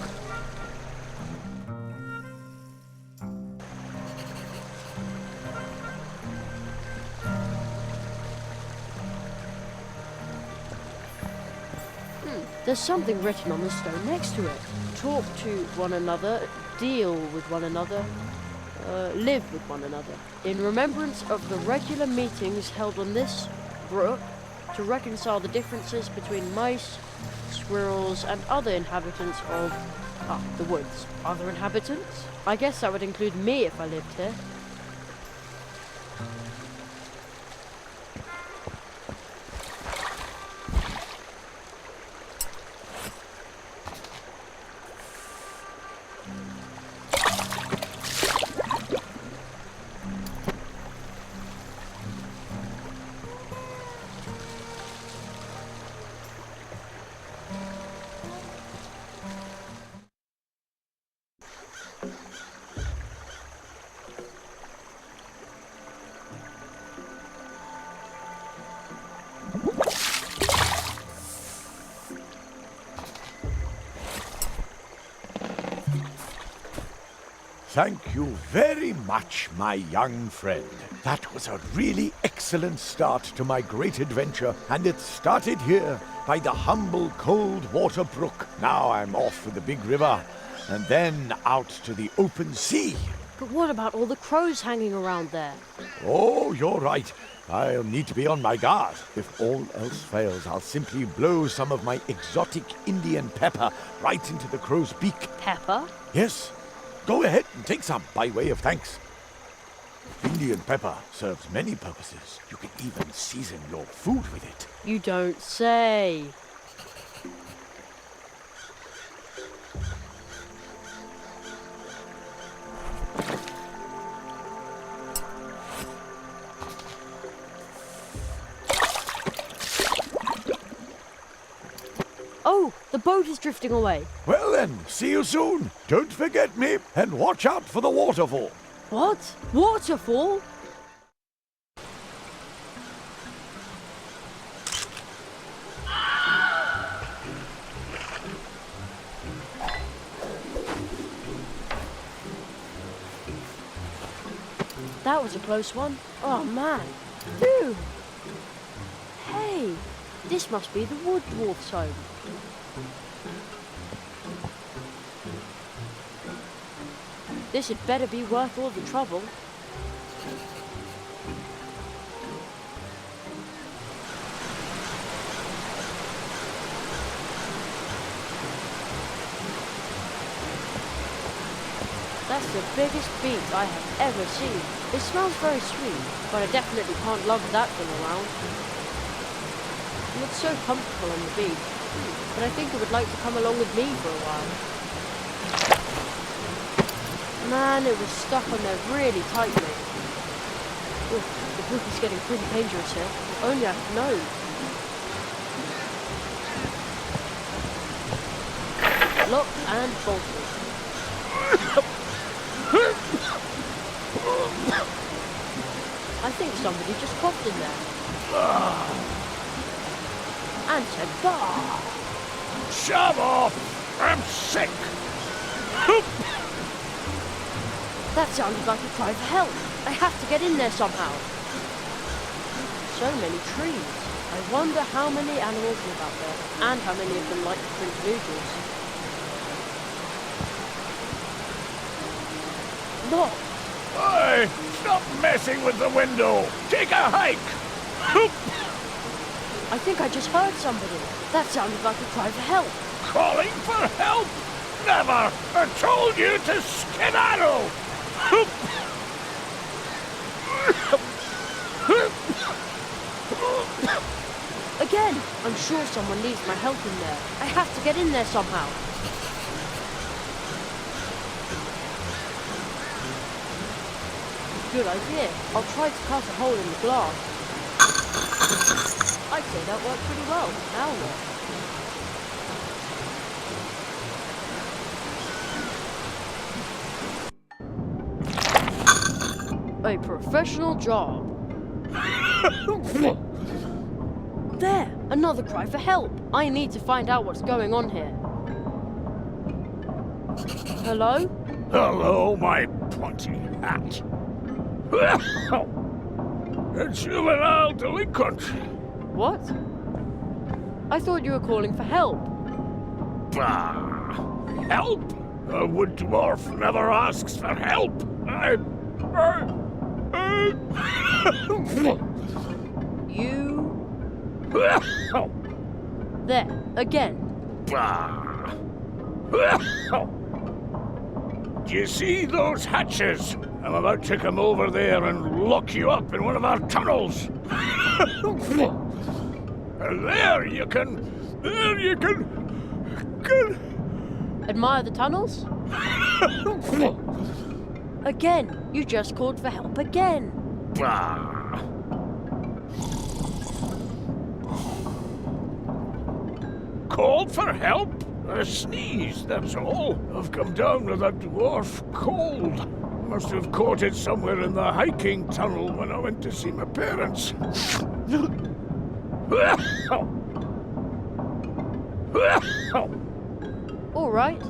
There's something written on the stone next to it. Talk to one another, deal with one another, live with one another. In remembrance of the regular meetings held on this brook to reconcile the differences between mice, squirrels, and other inhabitants of the woods. Other inhabitants? I guess that would include me if I lived here. Thank you very much, my young friend. That was a really excellent start to my great adventure, and it started here by the humble cold water brook. Now I'm off for the big river, and then out to the open sea. But what about all the crows hanging around there? Oh, you're right. I'll need to be on my guard. If all else fails, I'll simply blow some of my exotic Indian pepper right into the crow's beak. Pepper? Yes. Go ahead and take some by way of thanks. Indian pepper serves many purposes. You can even season your food with it. You don't say. Oh, the boat is drifting away. Well then, see you soon. Don't forget me, and watch out for the waterfall. What? Waterfall? That was a close one. Oh man. Phew. Hey, this must be the wood dwarf's home. This had better be worth all the trouble. That's the biggest beet I have ever seen. It smells very sweet, but I definitely can't lug that thing around. It looks so comfortable on the beach, but I think it would like to come along with me for a while. Man, it was stuck on there really tightly. Ooh, the book is getting pretty dangerous here. If only I could know. Locked and bolted. I think somebody just coughed in there. And said, bah! Shove off! I'm sick! That sounded like a cry for help. I have to get in there somehow. So many trees. I wonder how many animals live out there, and how many of them like to drink noodles. Look! Hey! Stop messing with the window! Take a hike! I think I just heard somebody. That sounded like a cry for help. Calling for help? Never! I told you to skedaddle! Again! I'm sure someone needs my help in there. I have to get in there somehow. Good idea. I'll try to cut a hole in the glass. I'd say that worked pretty well. Now what? A professional job. There! Another cry for help. I need to find out what's going on here. Hello? Hello, my pointy hat. A juvenile delinquent. What? I thought you were calling for help. Bah! Help? A wood dwarf never asks for help. You... There, again. Bah! Do you see those hatches? I'm about to come over there and lock you up in one of our tunnels. And there you can... Admire the tunnels? Again, you just called for help again. Bah! Called for help? A sneeze, that's all. I've come down with a dwarf cold. Must have caught it somewhere in the hiking tunnel when I went to see my parents. All right.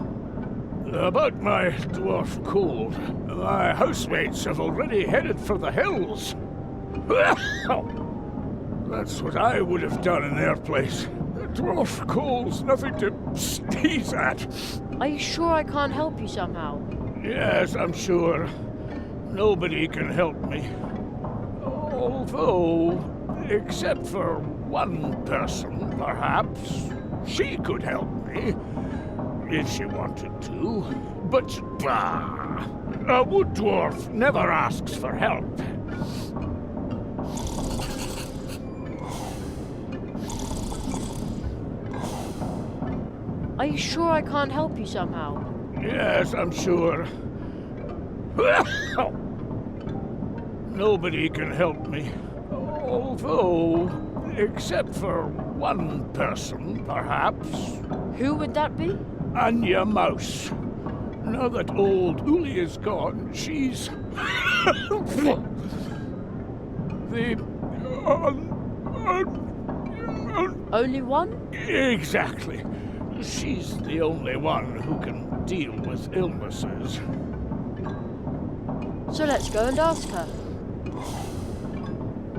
About my dwarf cold, my housemates have already headed for the hills. That's what I would have done in their place. The dwarf cold's nothing to sneeze at. Are you sure I can't help you somehow? Yes, I'm sure. Nobody can help me. Although, except for one person, perhaps, she could help me. if she wanted to, but bah! A wood dwarf never asks for help. Are you sure I can't help you somehow? Yes, I'm sure. Nobody can help me. Although, except for one person, perhaps. Who would that be? Anya Mouse. Now that old Uli is gone, she's... the... Only one? Exactly. She's the only one who can deal with illnesses. So let's go and ask her.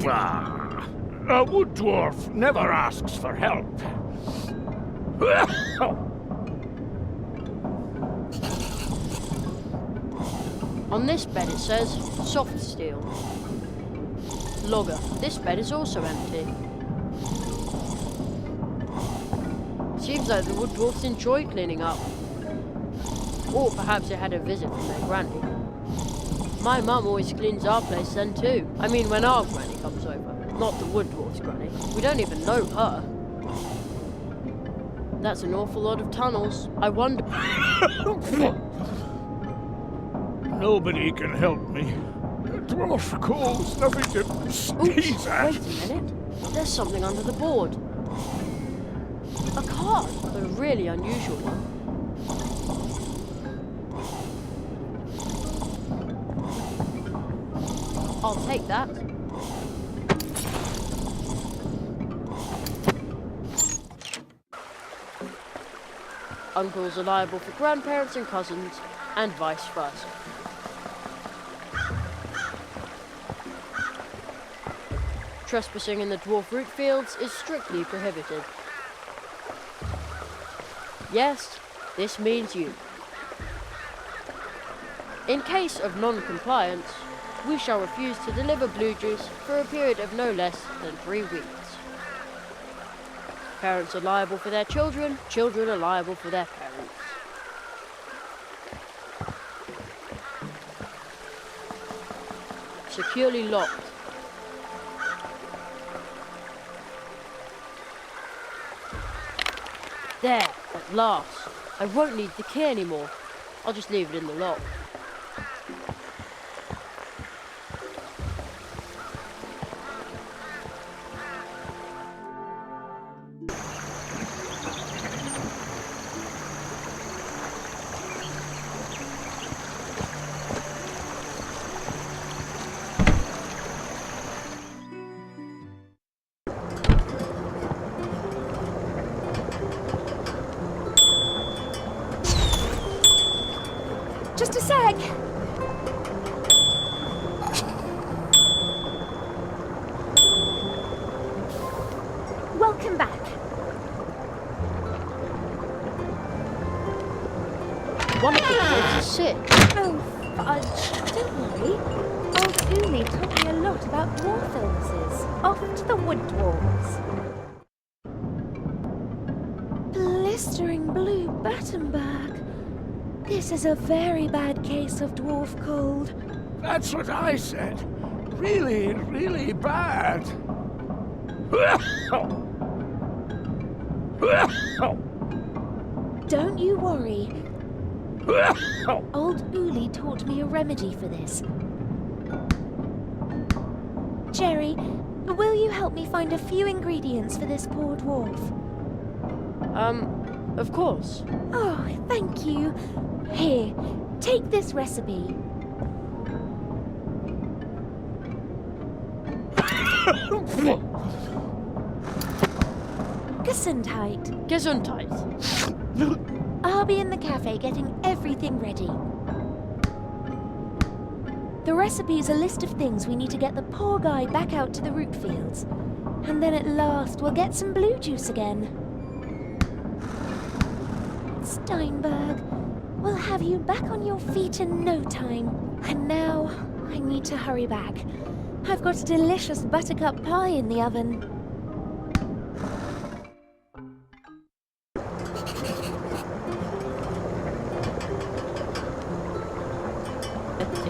Bah! A wood dwarf never asks for help. On this bed it says soft steel. Logger, this bed is also empty. Seems like the wood dwarfs enjoy cleaning up. Or perhaps they had a visit from their granny. My mum always cleans our place then too. I mean when our granny comes over. Not the wood dwarf's granny. We don't even know her. That's an awful lot of tunnels. I wonder... Nobody can help me. Dwarf calls nothing to sneeze at. Wait a minute. There's something under the board. A card, but a really unusual one. I'll take that. Uncles are liable for grandparents and cousins, and vice versa. Trespassing in the dwarf root fields is strictly prohibited. Yes, this means you. In case of non-compliance, we shall refuse to deliver blue juice for a period of no less than 3 weeks. Parents are liable for their children, children are liable for their parents. Securely locked. There, at last. I won't need the key anymore. I'll just leave it in the lock. Just a sec. Welcome back. One of the dwarfs is sick. Oh, fudge. Don't worry. Old Uli taught me a lot about dwarf illnesses. Off to the wood dwarves. Blistering blue Battenberg. This is a very bad case of dwarf cold. That's what I said. Really, really bad. Don't you worry. Old Uli taught me a remedy for this. Jerry, will you help me find a few ingredients for this poor dwarf? Of course. Oh, thank you. Here, take this recipe. Gesundheit. Gesundheit. I'll be in the cafe getting everything ready. The recipe's a list of things we need to get the poor guy back out to the root fields. And then at last we'll get some blue juice again. Steinberg, we'll have you back on your feet in no time. And now, I need to hurry back. I've got a delicious buttercup pie in the oven.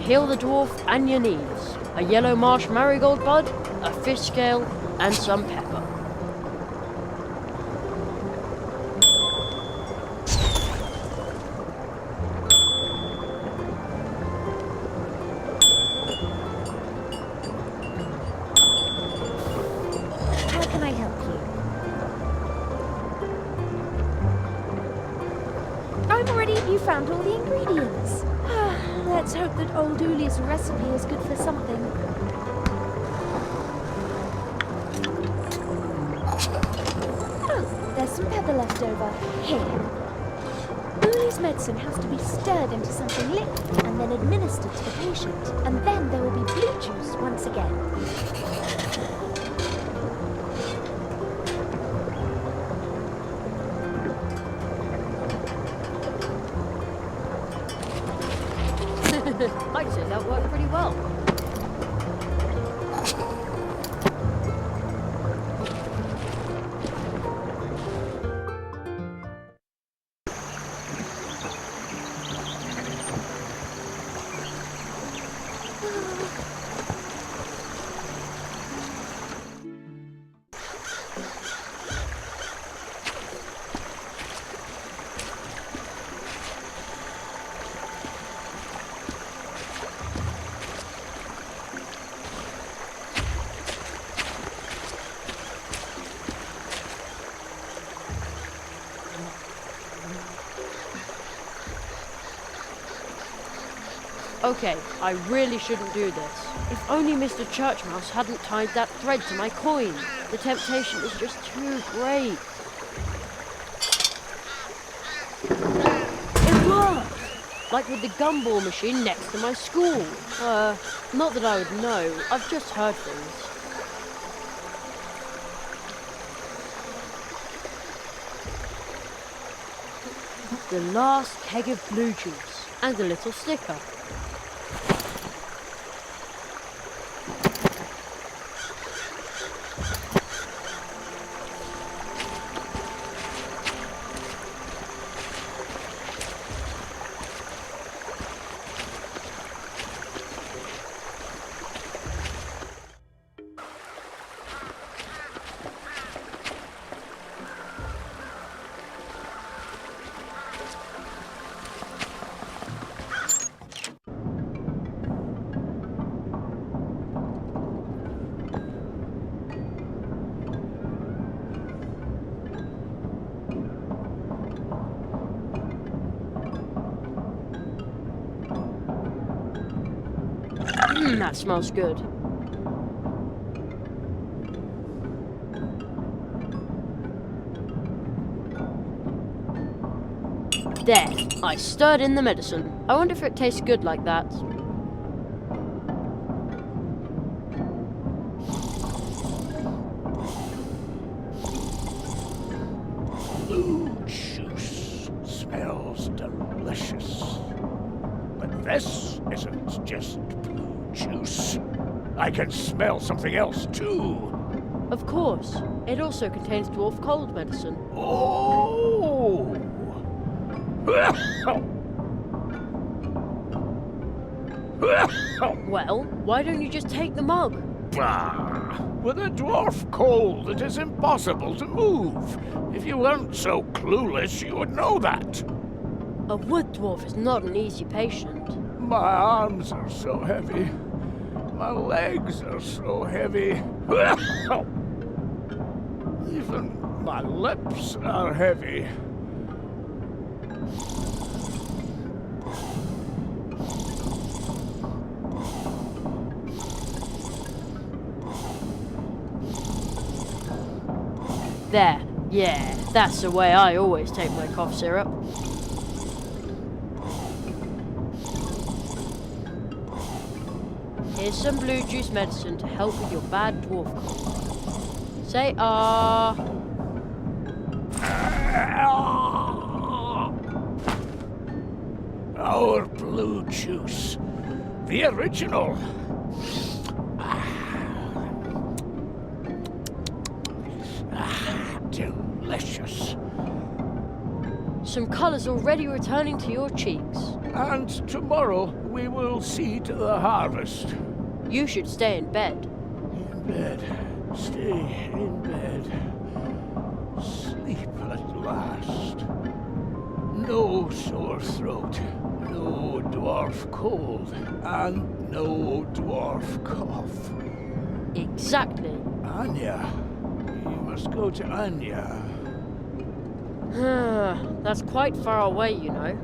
heal the dwarf and your knees. A yellow marsh marigold bud, a fish scale, and some pepper. How can I help you? I'm ready. You found all the ingredients. Let's hope that old Uli's recipe is good for something. Oh, there's some pepper left over. Here. Uli's medicine has to be stirred into something liquid and then administered to the patient. And then there will be blue juice once again. I'd say that worked pretty well. Okay, I really shouldn't do this. If only Mr. Churchmouse hadn't tied that thread to my coin. The temptation is just too great. It worked! Like with the gumball machine next to my school. Not that I would know. I've just heard things. The last keg of blue juice and a little sticker. That smells good. There, I stirred in the medicine. I wonder if it tastes good like that. Blue juice smells delicious. But this isn't just juice. I can smell something else too. Of course. It also contains dwarf cold medicine. Oh! Well, why don't you just take the mug? With a dwarf cold, it is impossible to move. If you weren't so clueless, you would know that. A wood dwarf is not an easy patient. My arms are so heavy. My legs are so heavy. Even my lips are heavy. There. Yeah, that's the way I always take my cough syrup. Here's some blue juice medicine to help with your bad dwarf cough. Say ah. Our blue juice. The original. Delicious. Some colour's already returning to your cheeks. And tomorrow we will see to the harvest. You should stay in bed. In bed. Stay in bed. Sleep at last. No sore throat. No dwarf cold. And no dwarf cough. Exactly. Anya. We must go to Anya. That's quite far away, you know.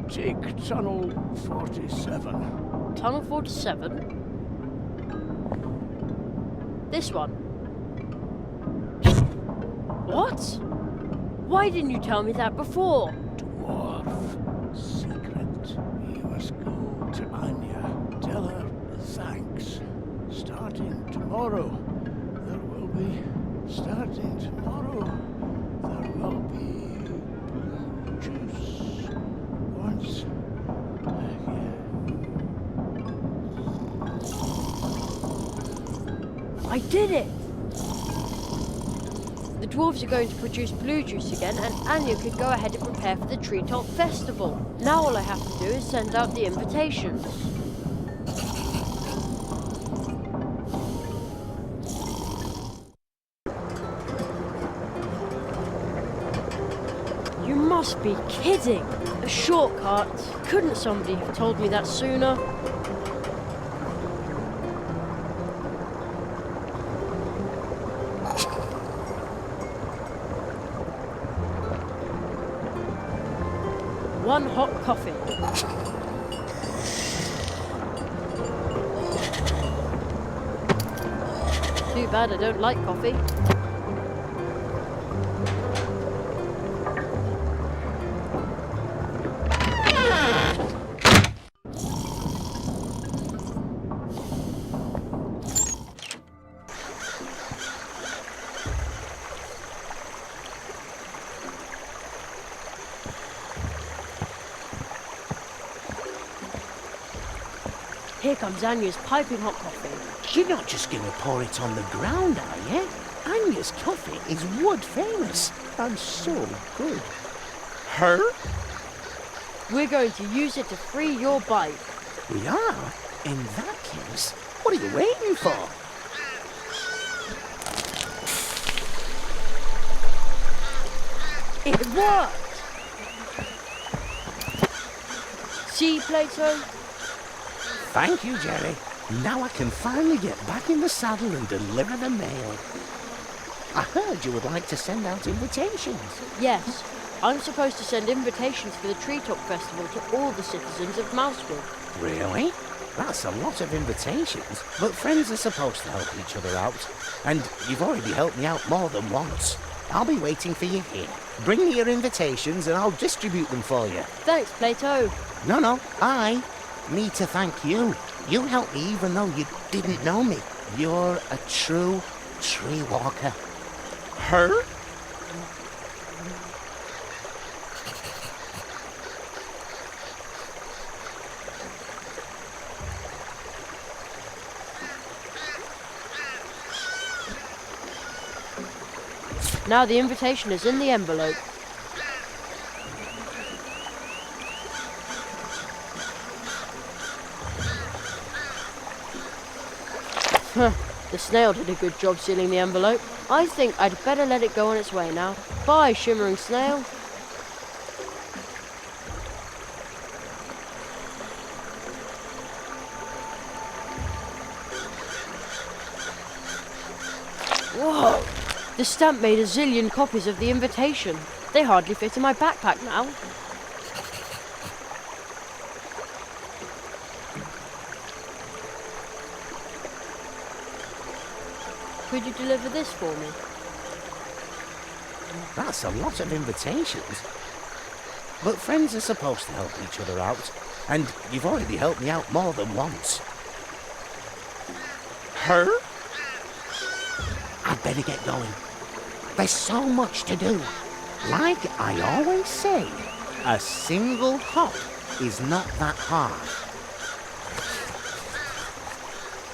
Take Tunnel 47. Tunnel 47? This one. What? Why didn't you tell me that before? Dwarf secret. You must go to Anya. Tell her thanks. Starting tomorrow, there will be. Starting tomorrow, there will be blue juice once again. I did it! The dwarves are going to produce blue juice again, and Anya could go ahead and prepare for the Treetop Festival. Now all I have to do is send out the invitations. You must be kidding! A shortcut? Couldn't somebody have told me that sooner? One hot coffee. Too bad I don't like coffee. Here comes Anya's piping hot coffee. You're not just going to pour it on the ground, are you? Anya's coffee is wood famous and so good. Her? We're going to use it to free your bike. We are? In that case, what are you waiting for? It worked! See, Plato? Thank you, Jerry. Now I can finally get back in the saddle and deliver the mail. I heard you would like to send out invitations. Yes. I'm supposed to send invitations for the Treetop Festival to all the citizens of Mousewood. Really? That's a lot of invitations. But friends are supposed to help each other out. And you've already helped me out more than once. I'll be waiting for you here. Bring me your invitations and I'll distribute them for you. Thanks, Plato. No, I need to thank you. You helped me even though you didn't know me. You're a true tree walker. Her? Now the invitation is in the envelope. The snail did a good job sealing the envelope. I think I'd better let it go on its way now. Bye, shimmering snail. Whoa! The stamp made a zillion copies of the invitation. They hardly fit in my backpack now. Could you deliver this for me? That's a lot of invitations. But friends are supposed to help each other out. And you've already helped me out more than once. Her? I'd better get going. There's so much to do. Like I always say, a single hop is not that hard.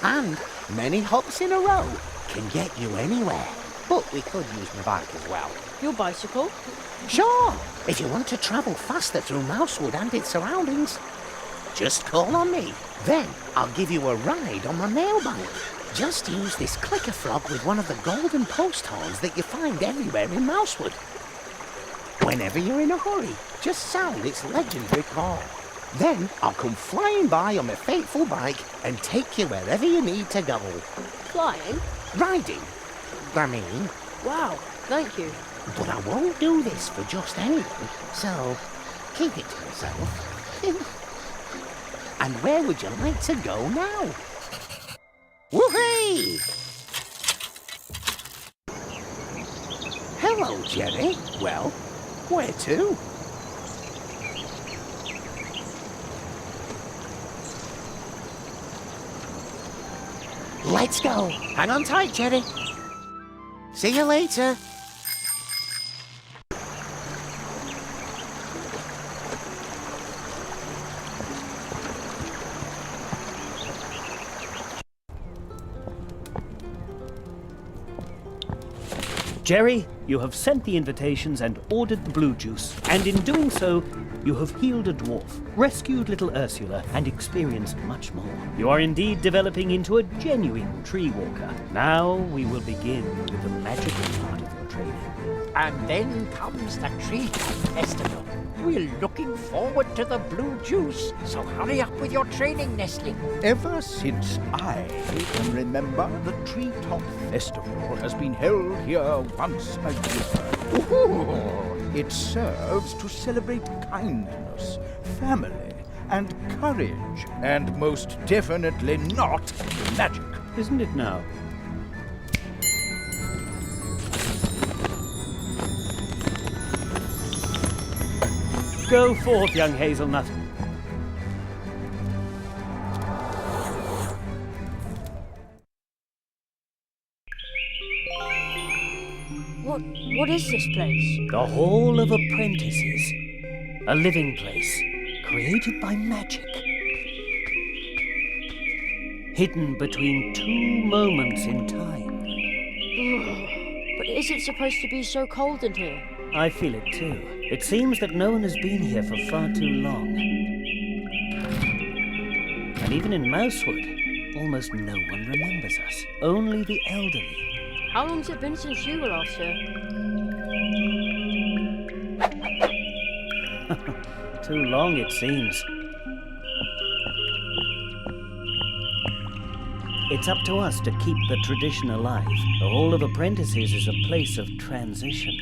And many hops in a row can get you anywhere. But we could use my bike as well. Your bicycle? Sure, if you want to travel faster through Mousewood and its surroundings, just call on me. Then I'll give you a ride on my mailbike. Just use this clicker frog with one of the golden post horns that you find everywhere in Mousewood. Whenever you're in a hurry, just sound its legendary call. Then I'll come flying by on my fateful bike and take you wherever you need to go. Flying? Riding, I mean. Wow, thank you. But I won't do this for just anyone, so keep it to yourself. And where would you like to go now? Whoopee! Hello, Jerry. Well, where to? Let's go. Hang on tight, Jerry. See you later. Jerry, you have sent the invitations and ordered the blue juice, and in doing so, you have healed a dwarf, rescued little Ursula, and experienced much more. You are indeed developing into a genuine tree walker. Now we will begin with the magical part of your training. And then comes the Treetop Festival. We're looking forward to the blue juice, so hurry up with your training, Nestling. Ever since I can remember, the Treetop Festival has been held here once a year. Ooh, it serves to celebrate kindness, family, and courage, and most definitely not magic. Isn't it now? Go forth, young hazelnut. What is this place? The Hall of Apprentices. A living place, created by magic. Hidden between two moments in time. But is it supposed to be so cold in here? I feel it too. It seems that no one has been here for far too long. And even in Mousewood, almost no one remembers us. Only the elderly. How long's it been since you were last here? Too long, it seems. It's up to us to keep the tradition alive. The Hall of Apprentices is a place of transition.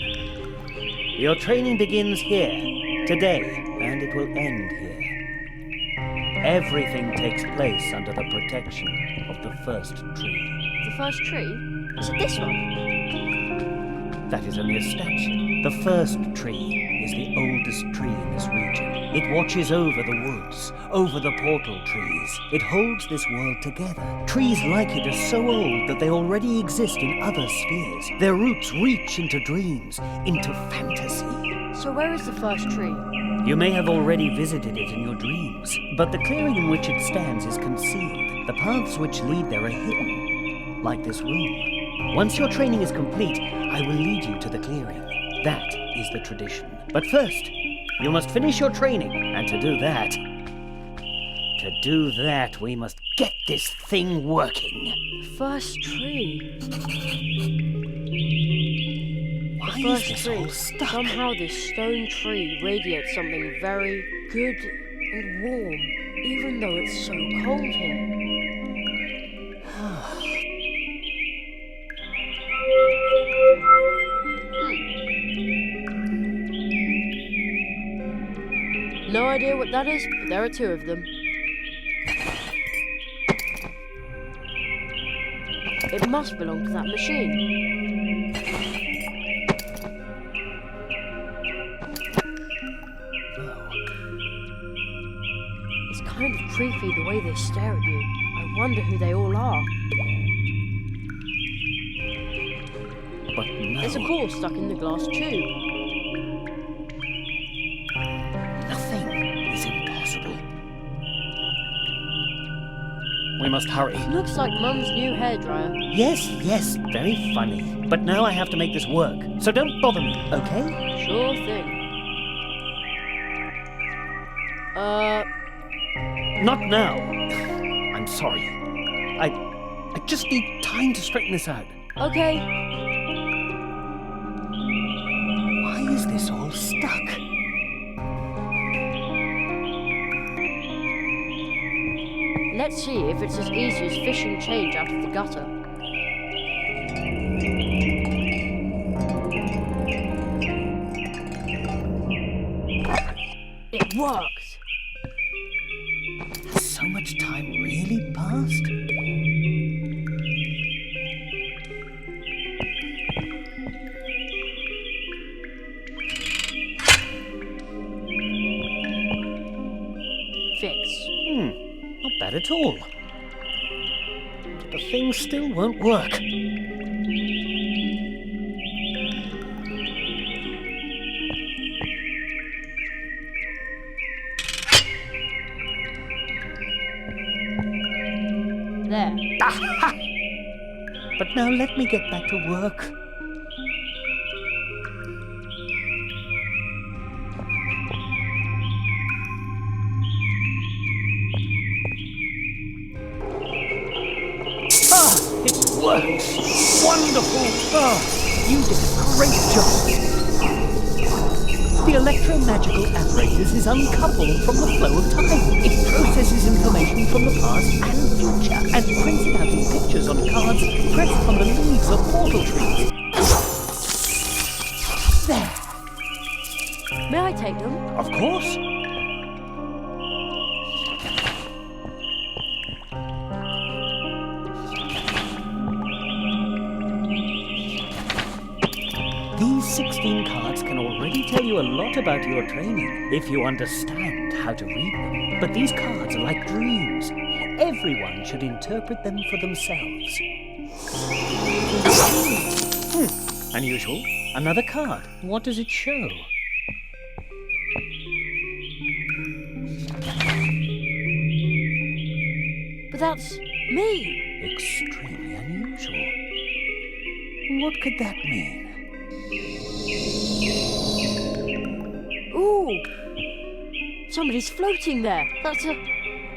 Your training begins here, today, and it will end here. Everything takes place under the protection of the first tree. The first tree? Is it this one? That is only a statue. The first tree is the oldest tree in this region. It watches over the woods, over the portal trees. It holds this world together. Trees like it are so old that they already exist in other spheres. Their roots reach into dreams, into fantasy. So where is the first tree? You may have already visited it in your dreams, but the clearing in which it stands is concealed. The paths which lead there are hidden, like this room. Once your training is complete, I will lead you to the clearing. That is the tradition. But first, you must finish your training, and to do that, we must get this thing working. First tree. Why The is first this tree. all stuck? Somehow this stone tree radiates something very good and warm, even though it's so cold here. No idea what that is, but there are two of them. It must belong to that machine. It's kind of creepy the way they stare at you. I wonder who they all are. But no. There's a cord stuck in the glass tube. We must hurry. Looks like Mum's new hairdryer. Yes, very funny. But now I have to make this work, so don't bother me, okay? Sure thing. Not now. I'm sorry. I just need time to straighten this out. Okay. Why is this all stuck? Let's see if it's as easy as fishing change out of the gutter. It worked! Has so much time really passed? Fixed. Not bad at all. But the thing still won't work. There. Aha! But now let me get back to work. It works! Wonderful! You did a great job! The electromagical apparatus is uncoupled from the flow of time. It processes information from the past and future and prints it out in pictures on cards pressed on the leaves of portal trees. There! May I take them? Of course! These 16 cards can already tell you a lot about your training, if you understand how to read them. But these cards are like dreams. Everyone should interpret them for themselves. Unusual. Another card. What does it show? But that's me! Extremely unusual. What could that mean? Ooh! Somebody's floating there. That's a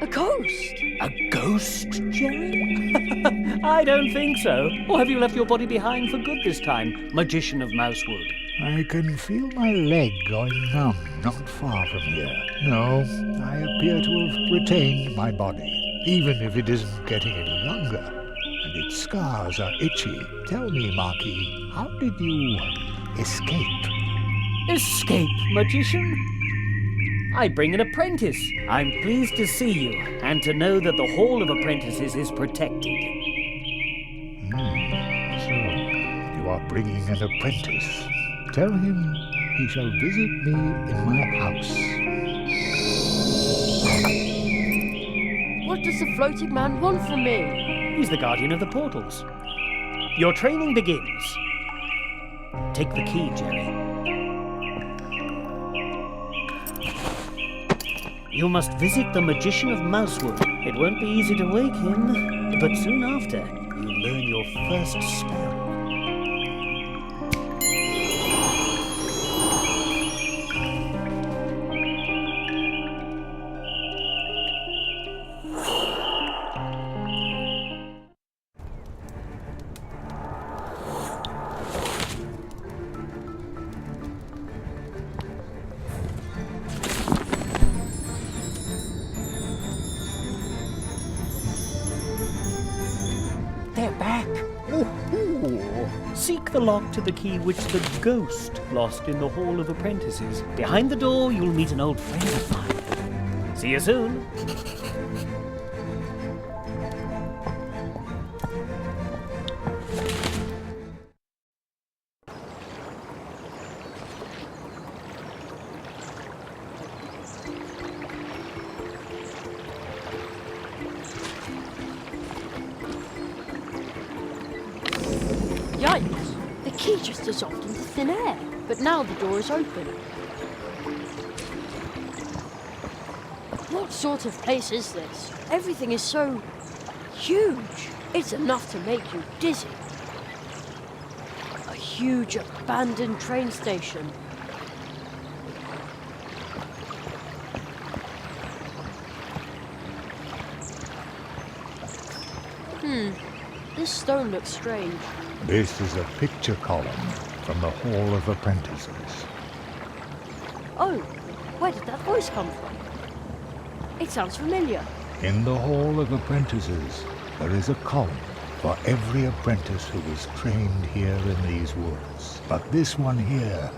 ghost. A ghost, Jerry? I don't think so. Or have you left your body behind for good this time, magician of Mousewood? I can feel my leg going numb not far from here. No, I appear to have retained my body, even if it isn't getting any younger. And its scars are itchy. Tell me, Marquis, how did you escape? Escape, magician? I bring an apprentice. I'm pleased to see you, and to know that the Hall of Apprentices is protected. So, you are bringing an apprentice. Tell him he shall visit me in my house. What does the floating man want from me? He's the guardian of the portals. Your training begins. Take the key, Jerry. You must visit the magician of Mousewood. It won't be easy to wake him, but soon after, you'll learn your first spell. Seek the lock to the key which the ghost lost in the Hall of Apprentices. Behind the door, you'll meet an old friend of mine. See you soon. Yikes! The key just dissolved into thin air, but now the door is open. What sort of place is this? Everything is so huge. It's enough to make you dizzy. A huge abandoned train station. This stone looks strange. This is a picture column from the Hall of Apprentices. Oh, where did that voice come from? It sounds familiar. In the Hall of Apprentices, there is a column for every apprentice who was trained here in these woods. But this one here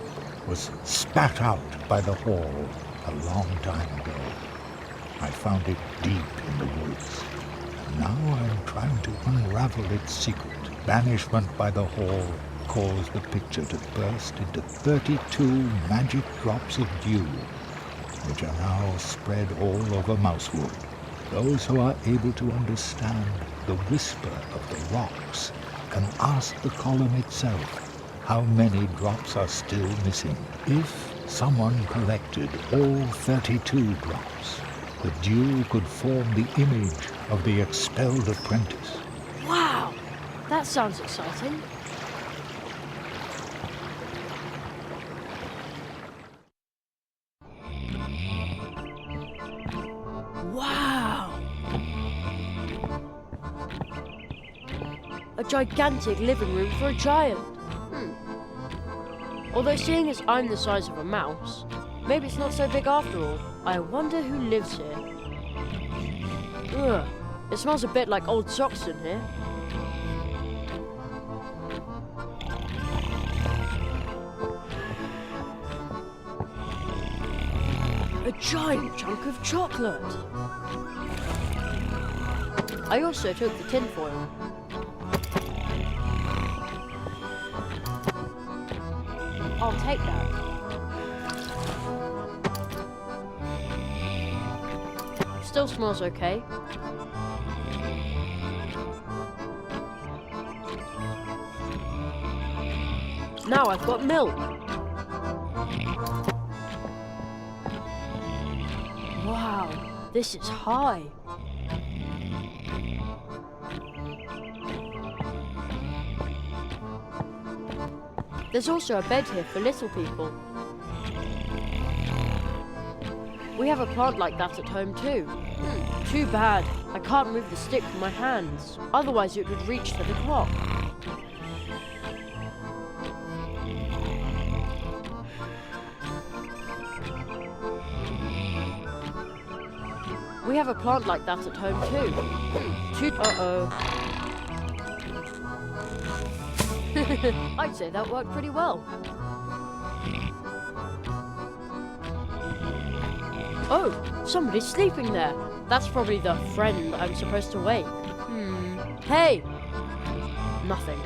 was spat out by the Hall a long time ago. I found it deep in the woods. Now I'm trying to unravel its secret. Banishment by the Hall caused the picture to burst into 32 magic drops of dew, which are now spread all over Mousewood. Those who are able to understand the whisper of the rocks can ask the column itself how many drops are still missing. If someone collected all 32 drops, the dew could form the image of the expelled apprentice. Wow, that sounds exciting. Wow! A gigantic living room for a giant. Although seeing as I'm the size of a mouse, maybe it's not so big after all. I wonder who lives here. Ugh, it smells a bit like old socks in here. A giant chunk of chocolate. I also took the tinfoil. I'll take that. Still smells okay. Now I've got milk. Wow, this is high. There's also a bed here for little people. We have a plant like that at home too. Too bad. I can't move the stick from my hands. Otherwise it would reach for the clock. We have a plant like that at home too. Uh-oh. I'd say that worked pretty well. Oh, somebody's sleeping there. That's probably the friend I'm supposed to wake. Hey! Nothing.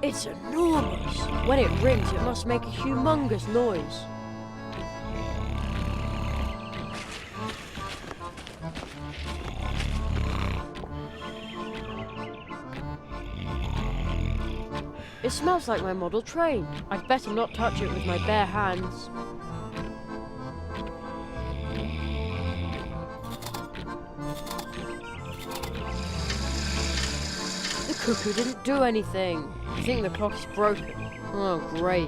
It's enormous. When it rings, it must make a humongous noise. It smells like my model train. I'd better not touch it with my bare hands. The cuckoo didn't do anything. I think the clock is broken. Oh, great.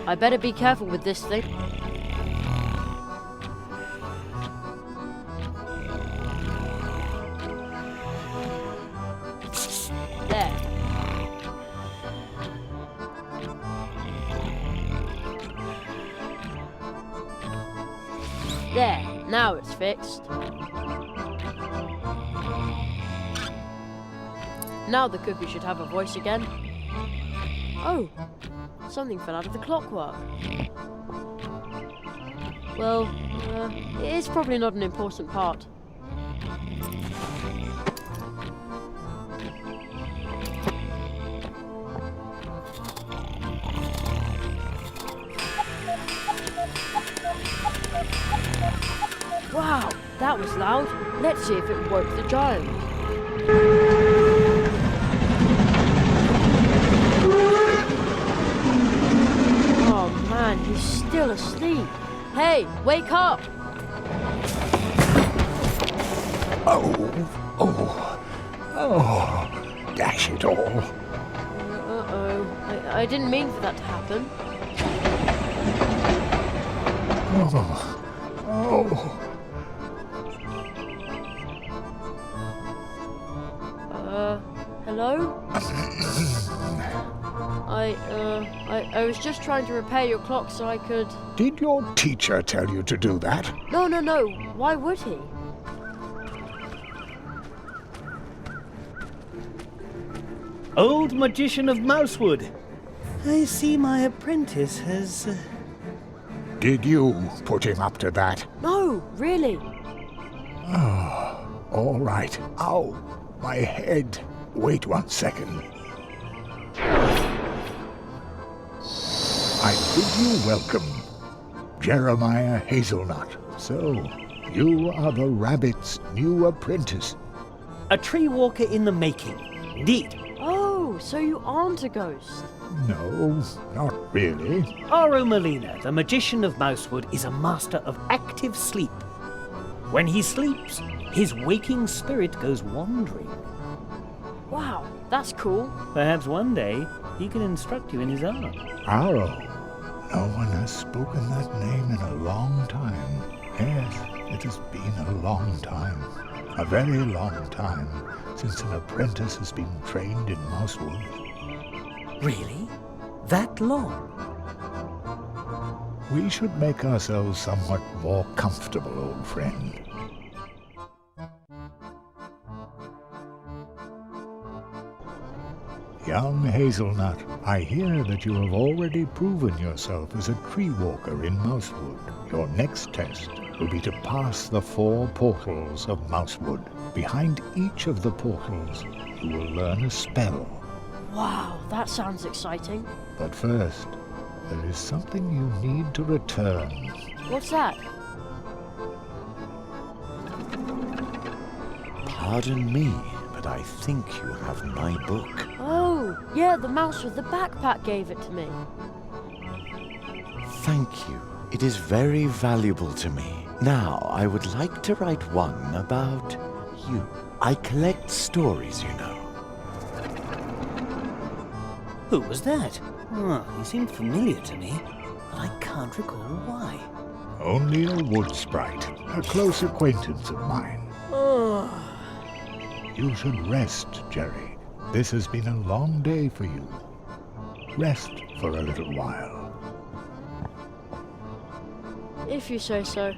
I better be careful with this thing. There. There, now it's fixed. Now the cuckoo should have a voice again. Oh, something fell out of the clockwork. Well, it is probably not an important part. Wow, That was loud. Let's see if it woke the giant. Oh man, he's still asleep. Hey, wake up! Oh, dash it all. Uh-oh. I didn't mean for that to happen. Hello? I was just trying to repair your clock so I could... Did your teacher tell you to do that? No. Why would he? Old magician of Mousewood. I see my apprentice has... Did you put him up to that? No, really. All right. Ow, my head. Wait 1 second. I bid you welcome, Jeremiah Hazelnut. So, you are the rabbit's new apprentice. A tree walker in the making, indeed. Oh, so you aren't a ghost. No, not really. Aro Molina, the magician of Mousewood, is a master of active sleep. When he sleeps, his waking spirit goes wandering. Wow, that's cool. Perhaps one day he can instruct you in his art. Aro. No one has spoken that name in a long time. Yes, it has been a long time. A very long time since an apprentice has been trained in Mousewood. Really? That long? We should make ourselves somewhat more comfortable, old friend. Young Hazelnut, I hear that you have already proven yourself as a tree walker in Mousewood. Your next test will be to pass the 4 portals of Mousewood. Behind each of the portals, you will learn a spell. Wow, that sounds exciting. But first, there is something you need to return. What's that? Pardon me, but I think you have my book. Oh, yeah, the mouse with the backpack gave it to me. Thank you. It is very valuable to me. Now, I would like to write one about you. I collect stories, you know. Who was that? Oh, he seemed familiar to me, but I can't recall why. Only a wood sprite, a close acquaintance of mine. You should rest, Jerry. This has been a long day for you. Rest for a little while. If you say so.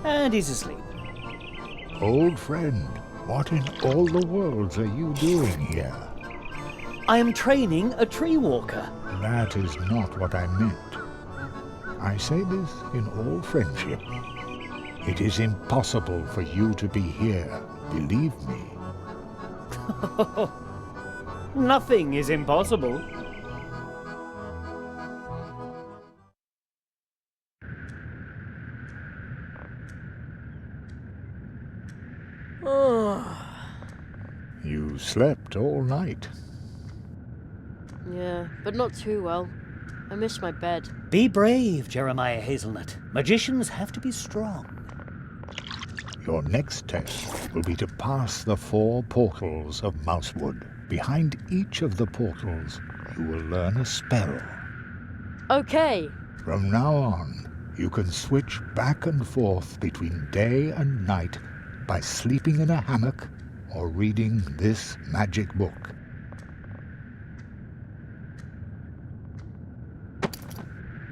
And he's asleep. Old friend, what in all the worlds are you doing here? I am training a tree walker. That is not what I meant. I say this in all friendship. It is impossible for you to be here, believe me. Nothing is impossible. You slept all night. Yeah, but not too well. I miss my bed. Be brave, Jeremiah Hazelnut. Magicians have to be strong. Your next test will be to pass the 4 portals of Mousewood. Behind each of the portals, you will learn a spell. Okay. From now on, you can switch back and forth between day and night by sleeping in a hammock or reading this magic book.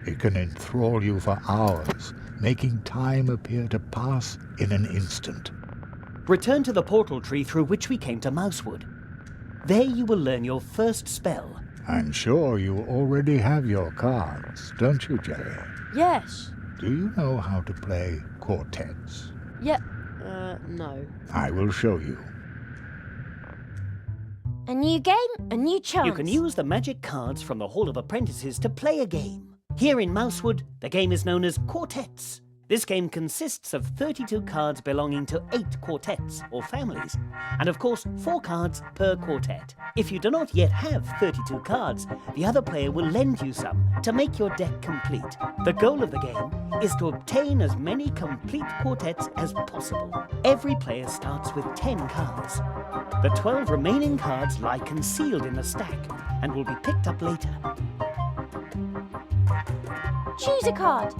It can enthrall you for hours, making time appear to pass in an instant. Return to the portal tree through which we came to Mousewood. There you will learn your first spell. I'm sure you already have your cards, don't you, Jerry? Yes. Do you know how to play quartets? Yeah, no. I will show you. A new game, a new chance. You can use the magic cards from the Hall of Apprentices to play a game. Here in Mousewood, the game is known as Quartets. This game consists of 32 cards belonging to 8 quartets, or families, and of course 4 cards per quartet. If you do not yet have 32 cards, the other player will lend you some to make your deck complete. The goal of the game is to obtain as many complete quartets as possible. Every player starts with 10 cards. The 12 remaining cards lie concealed in the stack and will be picked up later. Choose a card.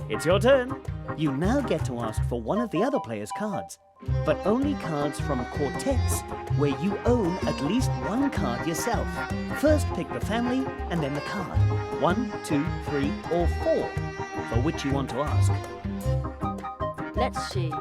It's your turn. You now get to ask for one of the other player's cards, but only cards from quartets where you own at least one card yourself. First pick the family and then the card. 1, 2, 3, or 4 for which you want to ask. Let's see.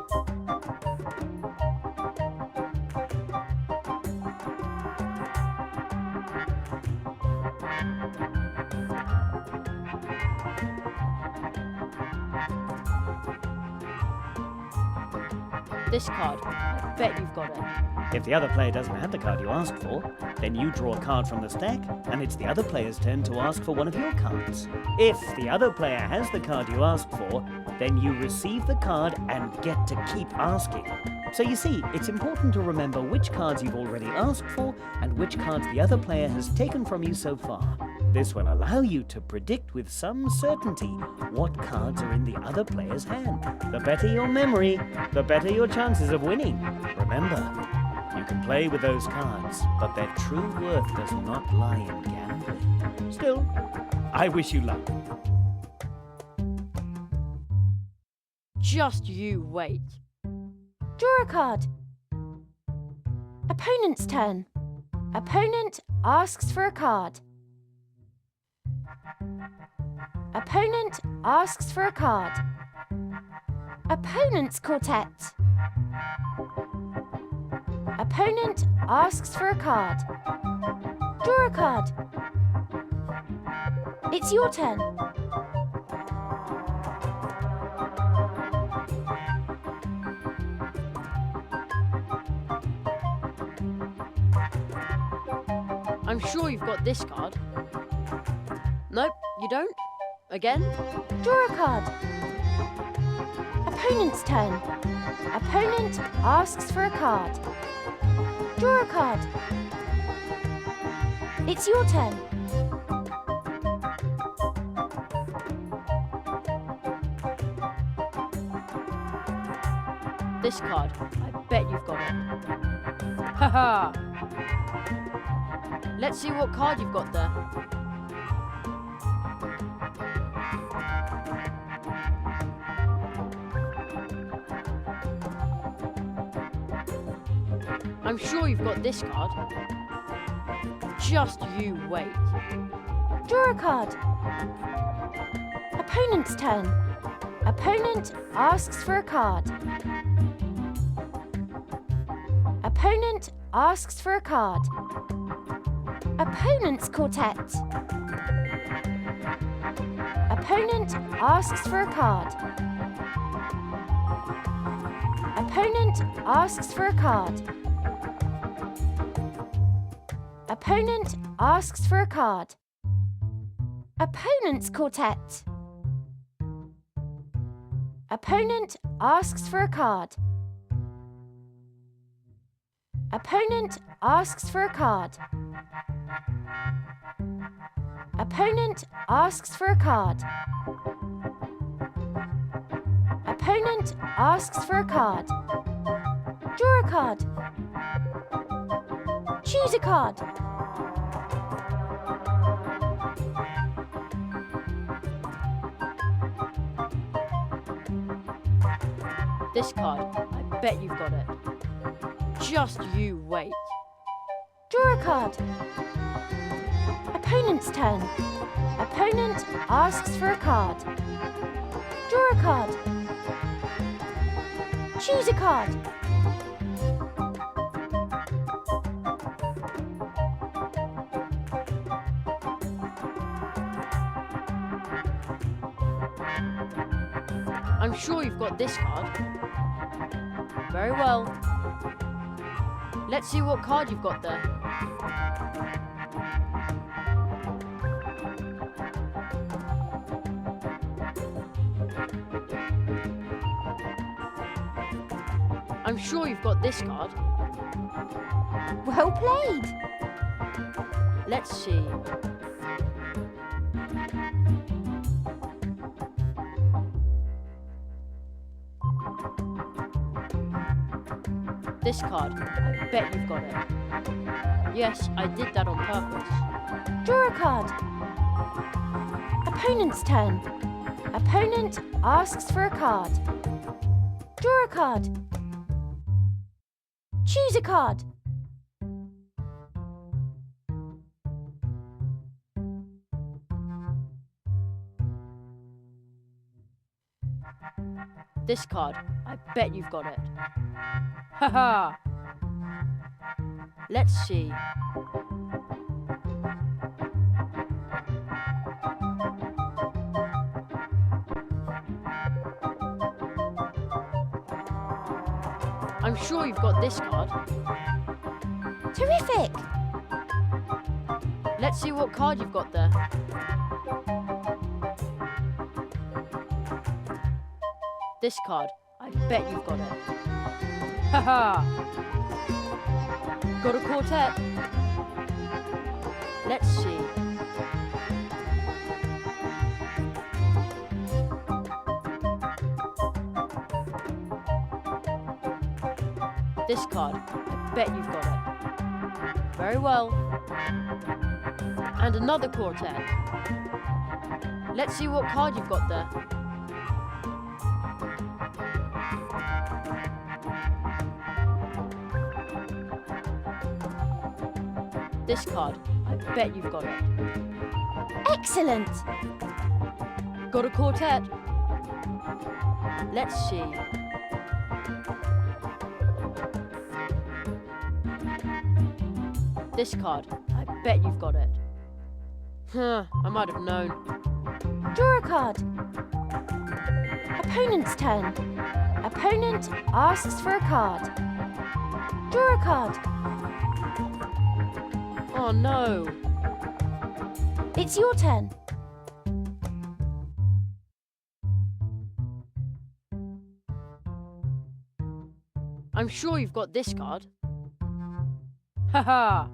This card. I bet you've got it. If the other player doesn't have the card you asked for, then you draw a card from the stack, and it's the other player's turn to ask for one of your cards. If the other player has the card you asked for, then you receive the card and get to keep asking. So you see, it's important to remember which cards you've already asked for and which cards the other player has taken from you so far. This will allow you to predict with some certainty what cards are in the other player's hand. The better your memory, the better your chances of winning. Remember, you can play with those cards, but their true worth does not lie in gambling. Still, I wish you luck. Just you wait. Draw a card. Opponent's turn. Opponent asks for a card. Opponent asks for a card. Opponent's quartet. Opponent asks for a card. Draw a card. It's your turn. I'm sure you've got this card. Nope, you don't. Again? Draw a card. Opponent's turn. Opponent asks for a card. Draw a card. It's your turn. This card. I bet you've got it. Haha! Let's see what card you've got there. I'm sure you've got this card. Just you wait. Draw a card. Opponent's turn. Opponent asks for a card. Opponent asks for a card. Opponent's quartet. Opponent asks for a card. Opponent asks for a card. Opponent asks for a card. Opponent's quartet. Opponent asks for a card. Opponent asks for a card. Opponent asks for a card. Opponent asks for a card. Draw a card. Choose a card. This card. I bet you've got it. Just you wait. Draw a card. Opponent's turn. Opponent asks for a card. Draw a card. Choose a card. I'm sure you've got this card. Very well. Let's see what card you've got there. I'm sure you've got this card. Well played. Let's see. This card. I bet you've got it. Yes, I did that on purpose. Draw a card. Opponent's turn. Opponent asks for a card. Draw a card. Choose a card. This card. I bet you've got it. Haha! Let's see. I'm sure you've got this card. Terrific! Let's see what card you've got there. This card. I bet you've got it. Haha! Got a quartet. Let's see. This card. I bet you've got it. Very well. And another quartet. Let's see what card you've got there. This card. I bet you've got it. Excellent! Got a quartet. Let's see. This card. I bet you've got it. Huh, I might have known. Draw a card. Opponent's turn. Opponent asks for a card. Draw a card. Oh no. It's your turn. I'm sure you've got this card. Haha.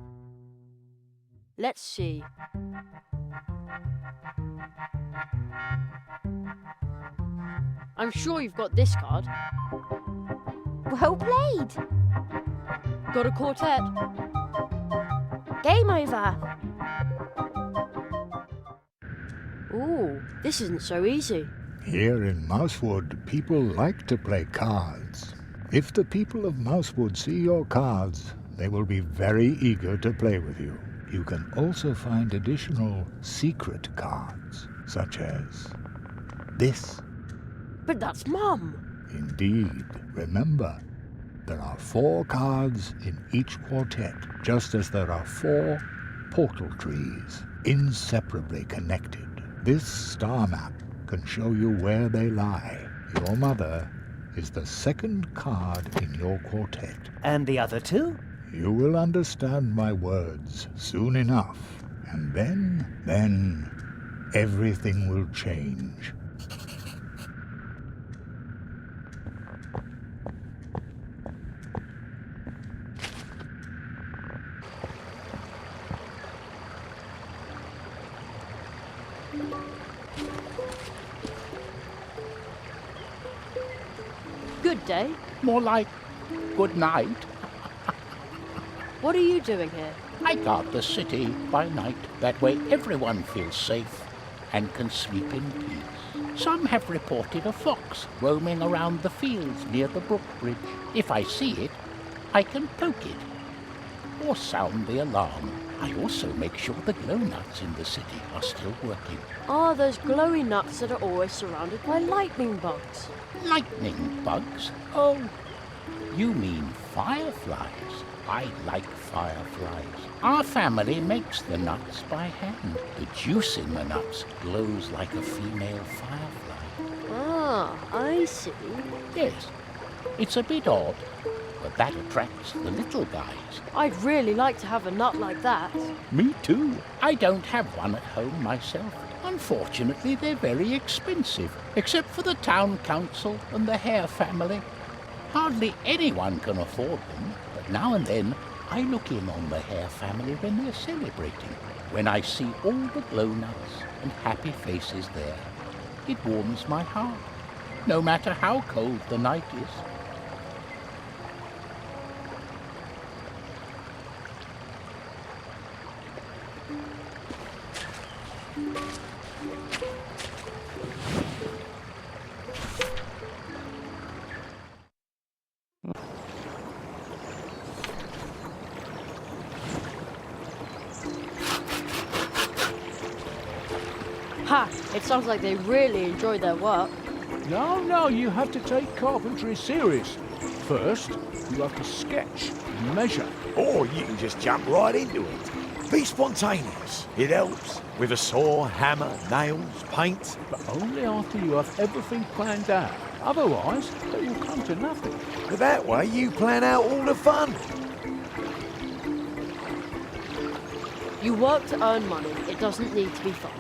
Let's see. I'm sure you've got this card. Well played. Got a quartet. Game over. Ooh, this isn't so easy. Here in Mousewood, people like to play cards. If the people of Mousewood see your cards, they will be very eager to play with you. You can also find additional secret cards, such as this. But that's Mum. Indeed. Remember, there are 4 cards in each quartet, just as there are 4 portal trees, inseparably connected. This star map can show you where they lie. Your mother is the second card in your quartet. And the other 2? You will understand my words soon enough, and then everything will change. Good day. More like good night. What are you doing here? I guard the city by night. That way everyone feels safe and can sleep in peace. Some have reported a fox roaming around the fields near the brook bridge. If I see it, I can poke it or sound the alarm. I also make sure the glow nuts in the city are still working. Ah, those glowy nuts that are always surrounded by lightning bugs. Lightning bugs? Oh, you mean fireflies. I like fireflies. Our family makes the nuts by hand. The juice in the nuts glows like a female firefly. Ah, I see. Yes, it's a bit odd, but that attracts the little guys. I'd really like to have a nut like that. Me too. I don't have one at home myself. Unfortunately, they're very expensive, except for the town council and the Hare family. Hardly anyone can afford them, but now and then I look in on the Hare family when they're celebrating. When I see all the glow-nuts and happy faces there, it warms my heart, no matter how cold the night is. Ha! It sounds like they really enjoy their work. No, you have to take carpentry seriously. First, you have to sketch and measure. Or you can just jump right into it. Be spontaneous. It helps. With a saw, hammer, nails, paint. But only after you have everything planned out. Otherwise, it will come to nothing. But that way you plan out all the fun. You work to earn money. It doesn't need to be fun.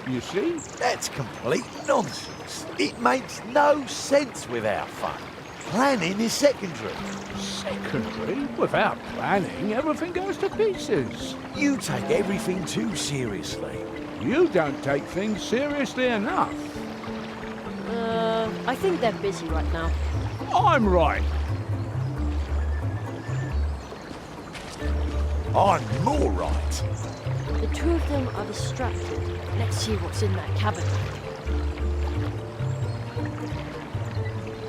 You see? That's complete nonsense. It makes no sense without fun. Planning is secondary. Secondary? Without planning, everything goes to pieces. You take everything too seriously. You don't take things seriously enough. I think they're busy right now. I'm right. I'm more right. The two of them are distracted. Let's see what's in that cabinet.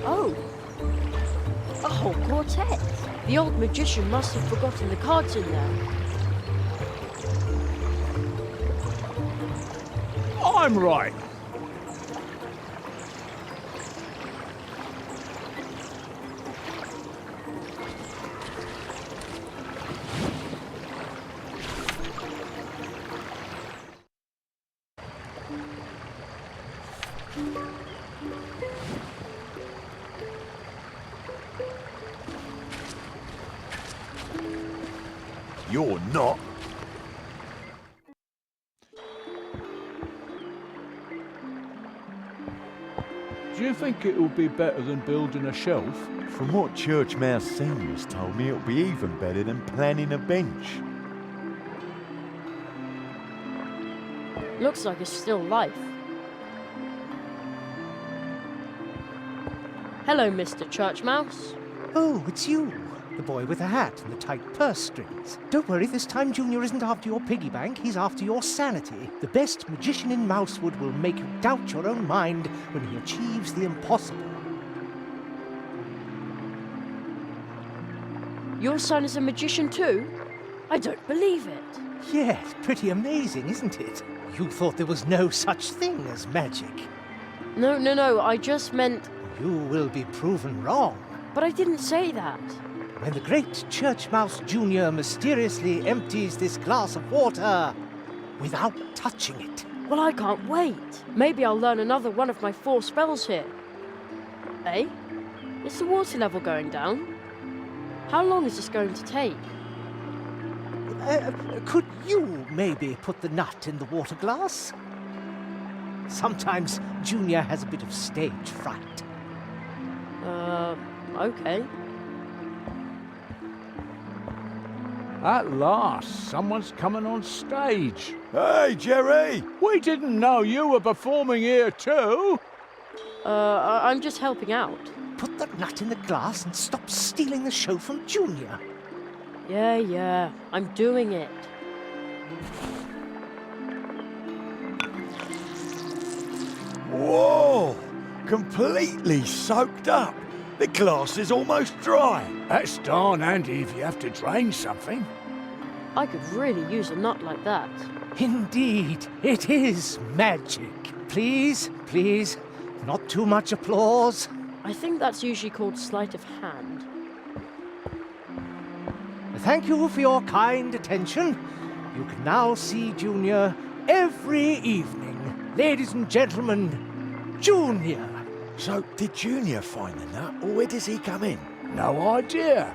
Oh! A whole quartet! The old magician must have forgotten the cards in there. I'm right. You're not. Do you think it will be better than building a shelf? From what Church Mouse Senior's told me, it'll be even better than planning a bench. Looks like a still life. Hello, Mr. Church Mouse. Oh, it's you. The boy with the hat and the tight purse strings. Don't worry, this time Junior isn't after your piggy bank, he's after your sanity. The best magician in Mousewood will make you doubt your own mind when he achieves the impossible. Your son is a magician too? I don't believe it. Yes, pretty amazing, isn't it? You thought there was no such thing as magic. No, I just meant... You will be proven wrong. But I didn't say that. When the great Church Mouse Jr. mysteriously empties this glass of water without touching it. Well, I can't wait. Maybe I'll learn another one of my 4 spells here. Eh? Is the water level going down? How long is this going to take? Could you maybe put the nut in the water glass? Sometimes Junior has a bit of stage fright. Okay. At last, someone's coming on stage. Hey, Jerry! We didn't know you were performing here too. I'm just helping out. Put the nut in the glass and stop stealing the show from Junior. Yeah, I'm doing it. Whoa! Completely soaked up. The glass is almost dry. That's darn handy if you have to drain something. I could really use a nut like that. Indeed, it is magic. Please, not too much applause. I think that's usually called sleight of hand. Thank you for your kind attention. You can now see Junior every evening. Ladies and gentlemen, Junior. So, did Junior find the nut, or where does he come in? No idea.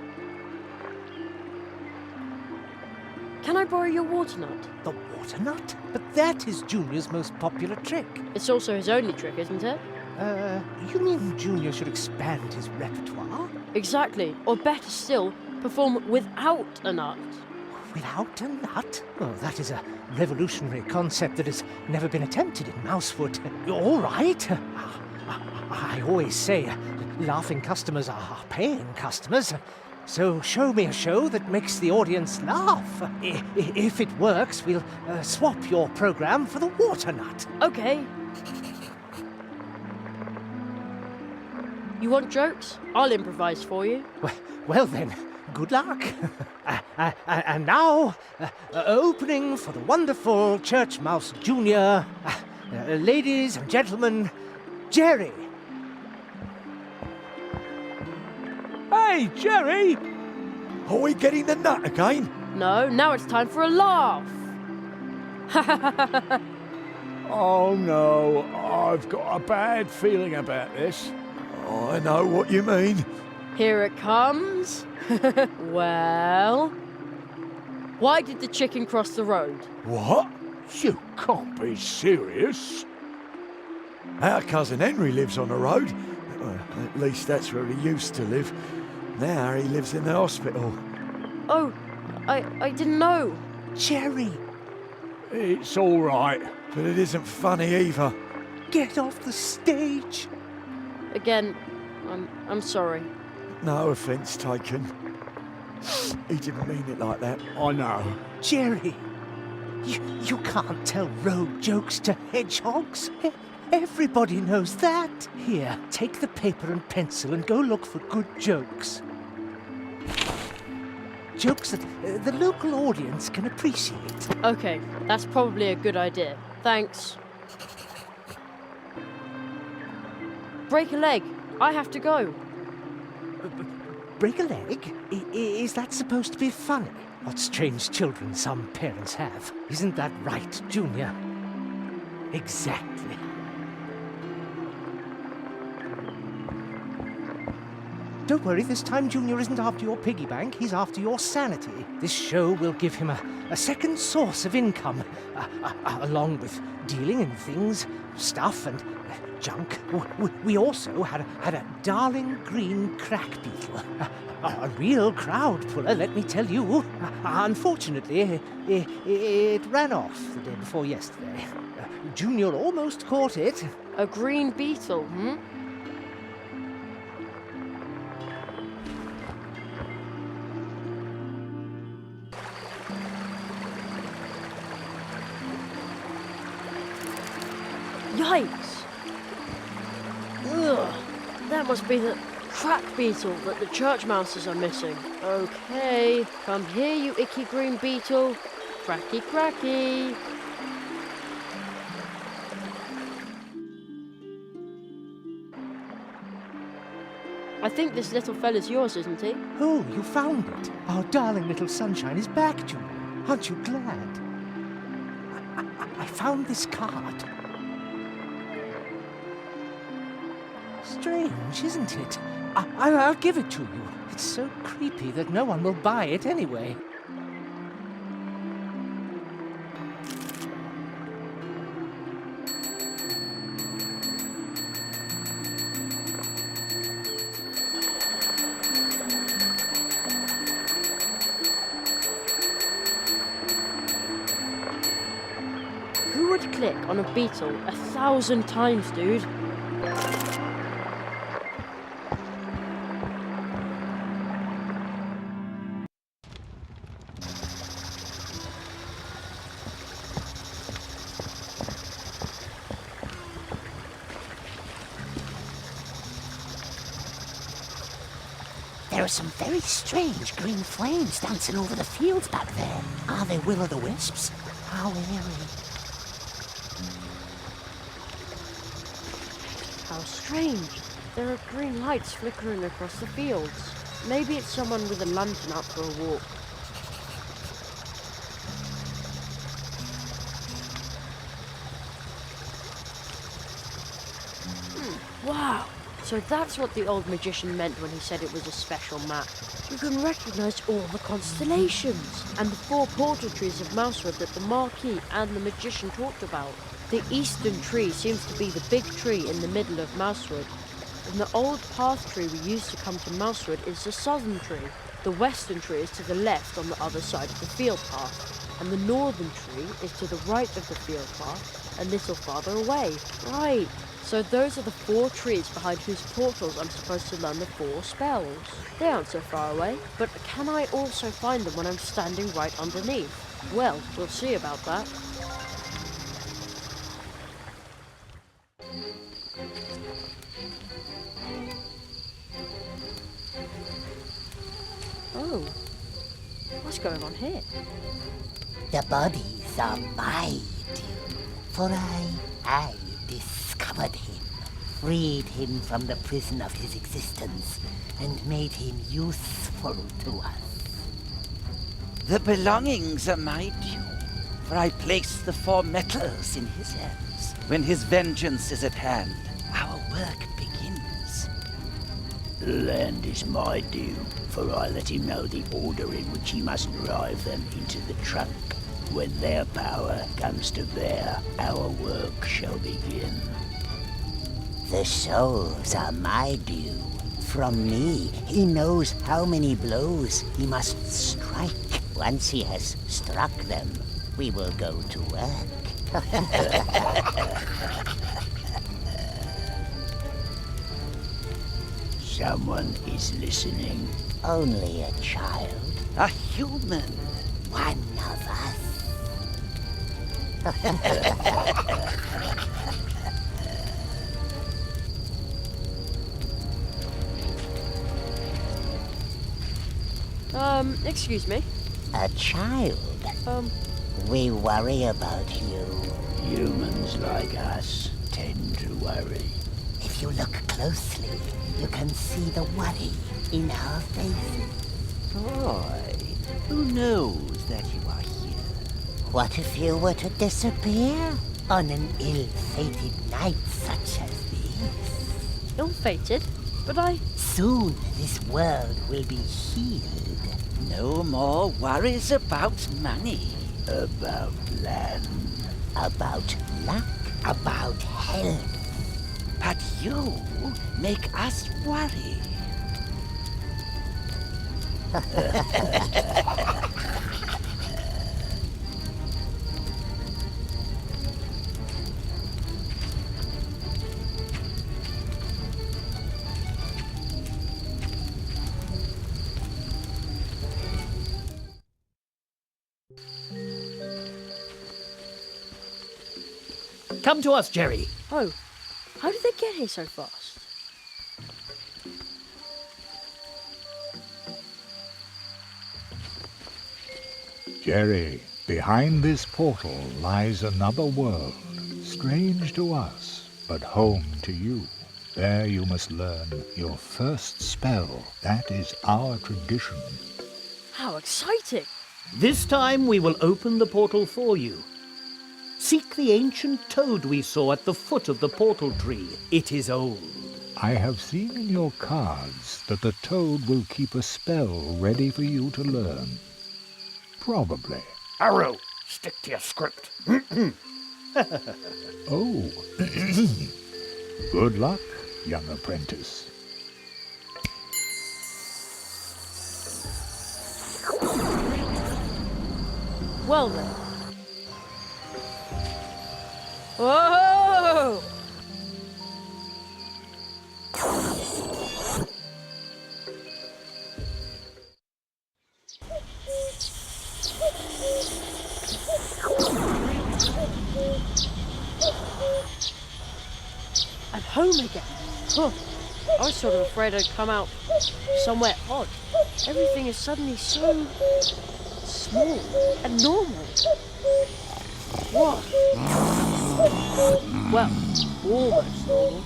Can I borrow your water nut? The water nut? But that is Junior's most popular trick. It's also his only trick, isn't it? You mean Junior should expand his repertoire? Exactly. Or better still, perform without a nut. Without a nut? Oh, that is a revolutionary concept that has never been attempted in Mousewood. All right. I always say, laughing customers are paying customers. So show me a show that makes the audience laugh. If it works, we'll swap your program for the water nut. Okay. You want jokes? I'll improvise for you. Well then, good luck. And now, opening for the wonderful Church Mouse Jr., ladies and gentlemen, Jerry. Hey, Jerry! Are we getting the nut again? No, now it's time for a laugh. Oh no, I've got a bad feeling about this. I know what you mean. Here it comes. Well, why did the chicken cross the road? What? You can't be serious. Our cousin Henry lives on the road. At least that's where he used to live. Now he lives in the hospital. Oh, I didn't know. Jerry. It's all right. But it isn't funny either. Get off the stage. Again, I'm sorry. No offence taken. He didn't mean it like that. I know. Jerry, you can't tell road jokes to hedgehogs. Everybody knows that. Here, take the paper and pencil and go look for good jokes. Jokes that the local audience can appreciate. Okay, that's probably a good idea. Thanks. Break a leg. I have to go. Break a leg? Is that supposed to be funny? What strange children some parents have. Isn't that right, Junior? Exactly. Don't worry, this time Junior isn't after your piggy bank, he's after your sanity. This show will give him a second source of income, along with dealing in things, stuff and junk. We also had a darling green crack beetle. A real crowd puller, let me tell you. Unfortunately, it ran off the day before yesterday. Junior almost caught it. A green beetle, hmm? Yikes! Ugh, that must be the crack beetle that the church mouses are missing. Okay, come here, you icky green beetle. Cracky, cracky. I think this little fella's yours, isn't he? Oh, you found it. Our darling little sunshine is back, Junior. Aren't you glad? I found this card. Strange, isn't it? I'll give it to you. It's so creepy that no one will buy it anyway. Who would click on a beetle 1,000 times, dude? There are some very strange green flames dancing over the fields back there. Are they will-o'-the-wisps? How eerie. How strange. There are green lights flickering across the fields. Maybe it's someone with a lantern out for a walk. Wow, So that's what the old magician meant when he said it was a special map. You can recognise all the constellations and the 4 portal trees of Mousewood that the Marquis and the magician talked about. The eastern tree seems to be the big tree in the middle of Mousewood, and the old path tree we used to come to Mousewood is the southern tree. The western tree is to the left on the other side of the field path, and the northern tree is to the right of the field path, a little farther away. Right. So those are the 4 trees behind whose portals I'm supposed to learn the 4 spells. They aren't so far away, but can I also find them when I'm standing right underneath? Well, we'll see about that. Oh, what's going on here? The bodies are my due, for I discovered him, freed him from the prison of his existence, and made him useful to us. The belongings are my due, for I placed the 4 metals in his hands. When his vengeance is at hand, our work begins. The land is my due, for I let him know the order in which he must drive them into the trunk. When their power comes to bear, our work shall begin. The souls are my due. From me, he knows how many blows he must strike. Once he has struck them, we will go to work. Someone is listening. Only a child. A human. One of us. Excuse me? A child. We worry about you. Humans like us tend to worry. If you look closely, you can see the worry in our faces. Boy, who knows that you are here? What if you were to disappear on an ill-fated night such as this? Ill-fated? But I... Soon this world will be healed. No more worries about money. About land. About luck. About health. But you make us worry. Come to us, Jerry. Oh, how did they get here so fast? Jerry, behind this portal lies another world, strange to us, but home to you. There you must learn your first spell. That is our tradition. How exciting! This time we will open the portal for you. Seek the ancient toad we saw at the foot of the portal tree. It is old. I have seen in your cards that the toad will keep a spell ready for you to learn. Probably. Arrow, stick to your script. Oh. Good luck, young apprentice. Well then. Whoa! I'm home again. Huh. I was sort of afraid I'd come out somewhere odd. Everything is suddenly so small and normal. What? Well, almost normal.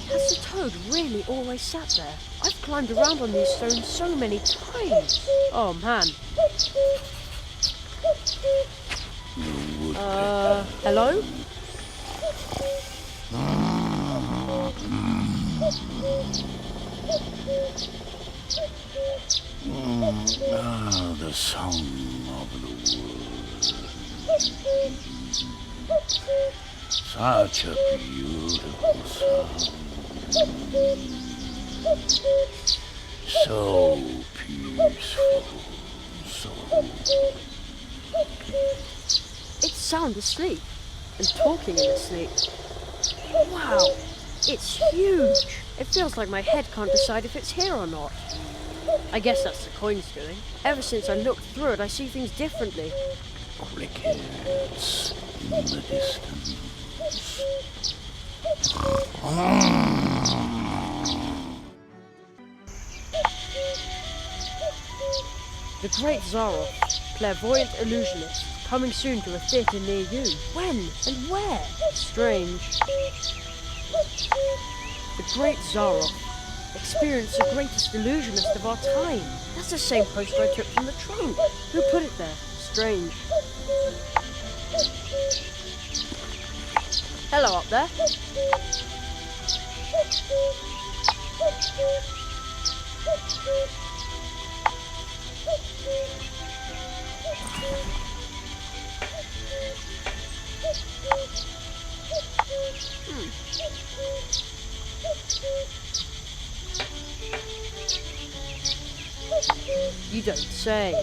Has the toad really always sat there? I've climbed around on these stones so many times. Oh man. Hello? The song of the woods. Such a beautiful song. So peaceful. So... It's sound asleep and talking in its sleep. Wow, it's huge. It feels like my head can't decide if it's here or not. I guess that's the coin's doing. Ever since I looked through it, I see things differently. Crickets in the distance. The Great Zaroff, clairvoyant illusionist, coming soon to a theatre near you. When and where? Strange. The Great Zaroff, experience the greatest illusionist of our time. That's the same poster I took from the trunk. Who put it there? Strange. Hello up there. You don't say.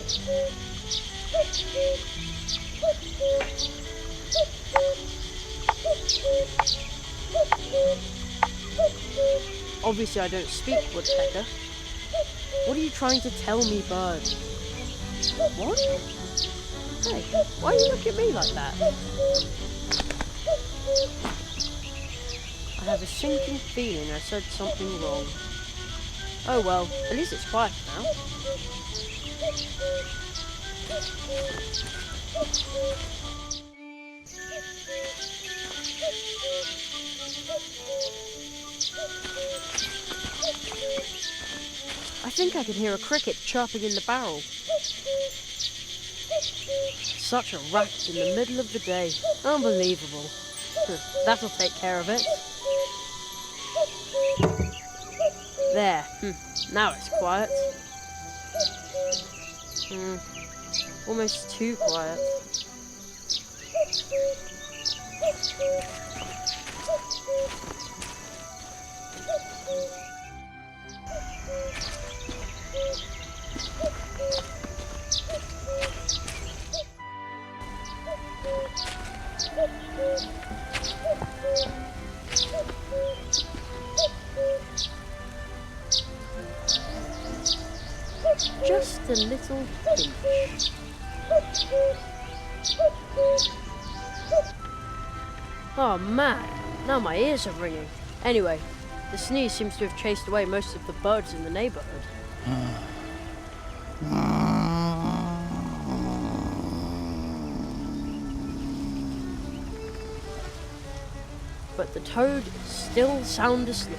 Obviously I don't speak woodpecker. What are you trying to tell me, bird? What? Hey, why you look at me like that? I have a sinking feeling I said something wrong. Oh well, at least it's quiet now. I think I can hear a cricket chirping in the barrel. Such a rat in the middle of the day. Unbelievable. That'll take care of it. There. Now it's quiet. Almost too quiet. Just a little pinch. Oh man, now my ears are ringing. Anyway, the sneeze seems to have chased away most of the birds in the neighborhood. But the toad is still sound asleep.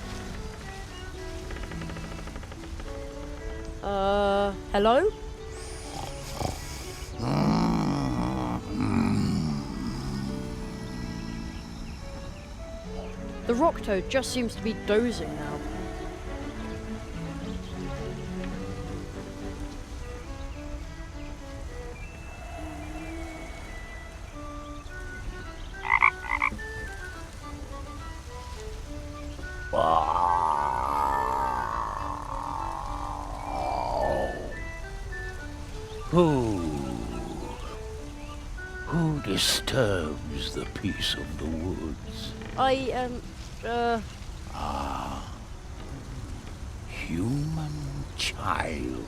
Hello? The rock toad just seems to be dozing now. Who disturbs the peace of the woods? Human child.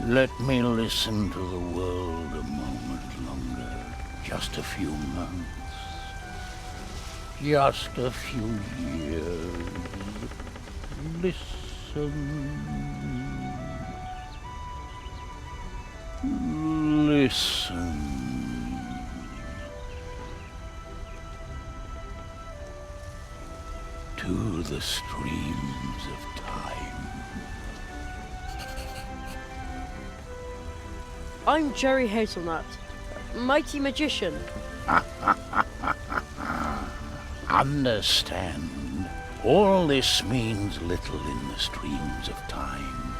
Let me listen to the world a moment longer. Just a few months. Just a few years. Listen. Listen. To the streams of time. I'm Jerry Hazelnut, mighty magician. Understand, all this means little in the streams of time.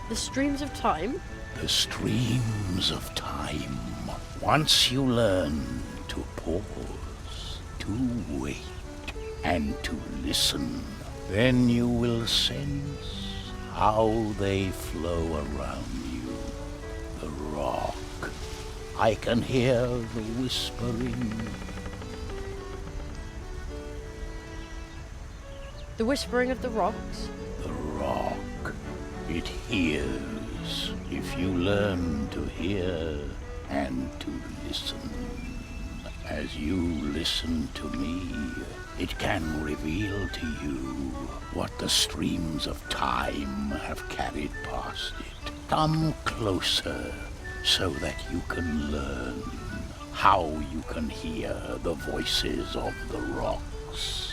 The streams of time? The streams of time. Once you learn to pause, to wait, and to listen, then you will sense how they flow around you. The rock. I can hear the whispering. The whispering of the rocks? The rock. It hears if you learn to hear and to listen. As you listen to me, it can reveal to you what the streams of time have carried past it. Come closer so that you can learn how you can hear the voices of the rocks.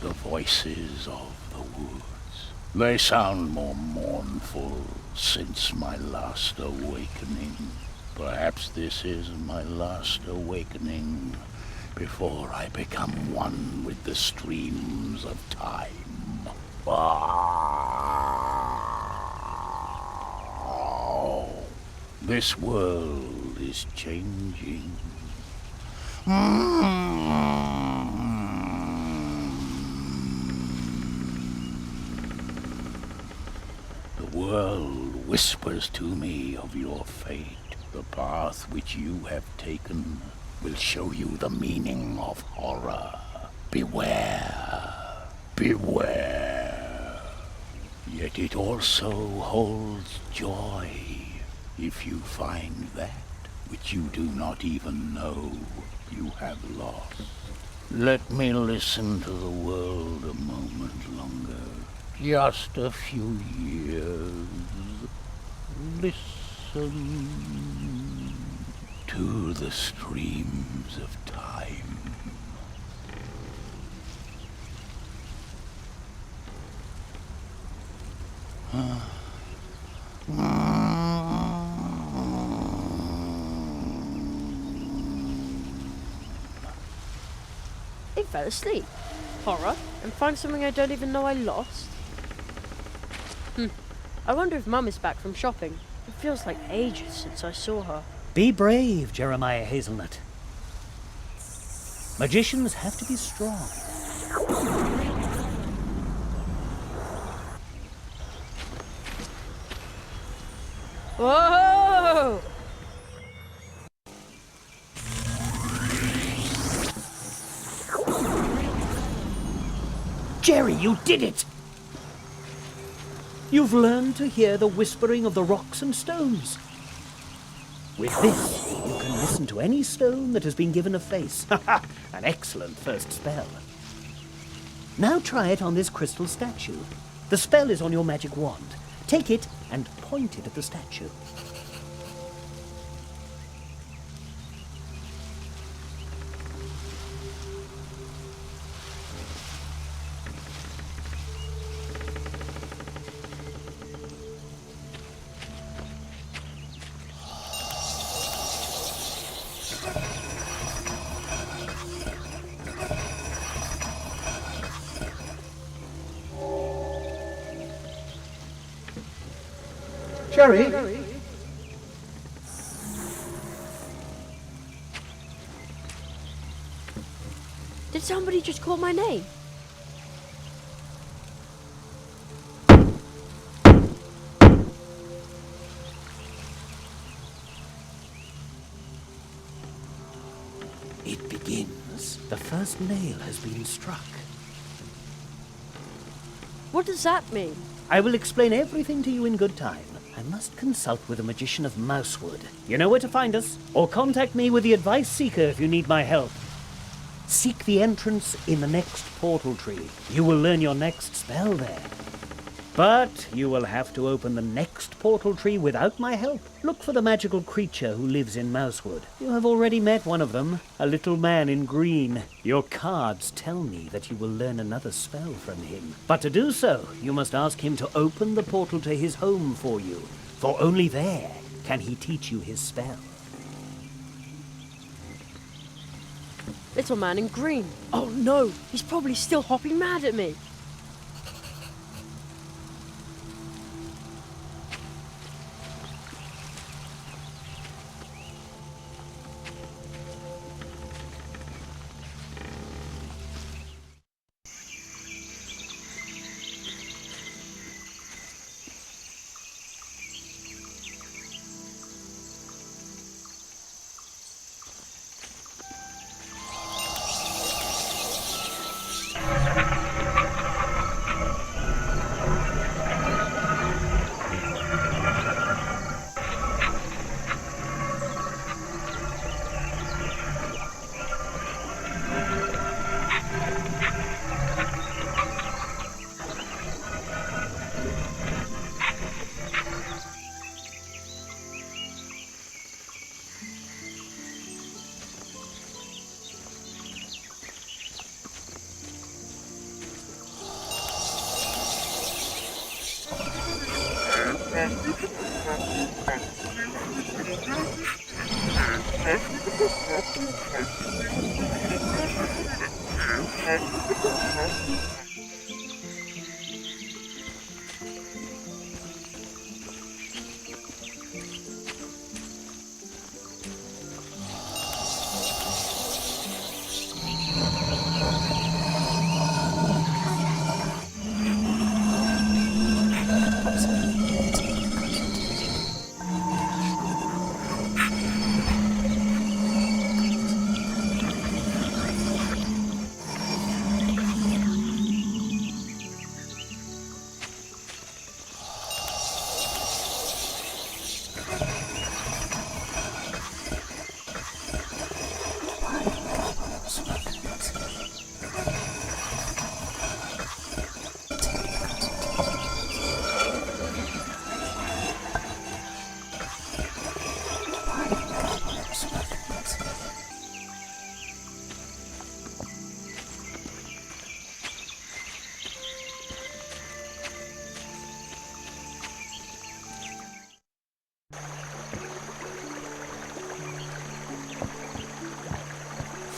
The voices of the woods. They sound more mournful since my last awakening. Perhaps this is my last awakening before I become one with the streams of time. Oh, this world is changing. The world whispers to me of your fate. The path which you have taken will show you the meaning of horror. Beware, beware. Yet it also holds joy if you find that which you do not even know you have lost. Let me listen to the world a moment longer. Just a few years. Listen to the streams of time. I fell asleep. Horror? And find something I don't even know I lost? I wonder if Mum is back from shopping. It feels like ages since I saw her. Be brave, Jeremiah Hazelnut. Magicians have to be strong. Whoa! Jerry, you did it! You've learned to hear the whispering of the rocks and stones. With this, you can listen to any stone that has been given a face. An excellent first spell. Now try it on this crystal statue. The spell is on your magic wand. Take it and point it at the statue. Jerry? Did somebody just call my name? It begins. The first nail has been struck. What does that mean? I will explain everything to you in good time. I must consult with a magician of Mousewood. You know where to find us, or contact me with the Advice Seeker if you need my help. Seek the entrance in the next portal tree. You will learn your next spell there. But you will have to open the next portal tree without my help. Look for the magical creature who lives in Mousewood. You have already met one of them, a little man in green. Your cards tell me that you will learn another spell from him. But to do so, you must ask him to open the portal to his home for you, for only there can he teach you his spell. Little man in green. Oh no, he's probably still hopping mad at me.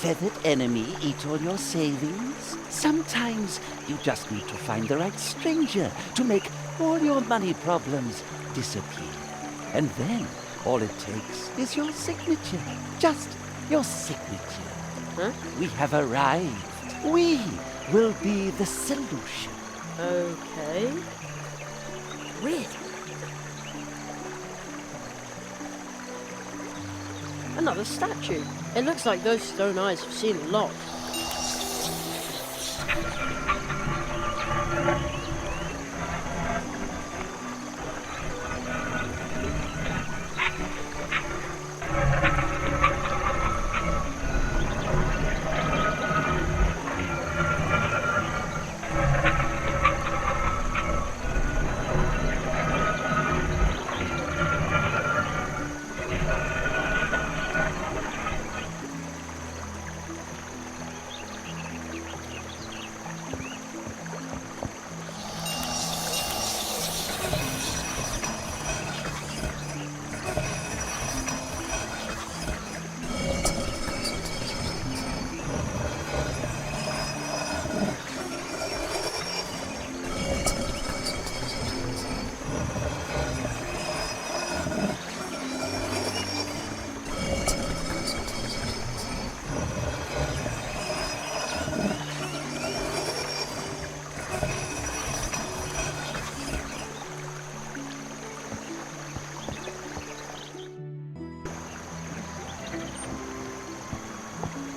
Feathered enemy eat all your savings? Sometimes you just need to find the right stranger to make all your money problems disappear. And then all it takes is your signature. Just your signature. Huh? We have arrived. We will be the solution. Okay. Weird. Another statue. It looks like those stone eyes have seen a lot.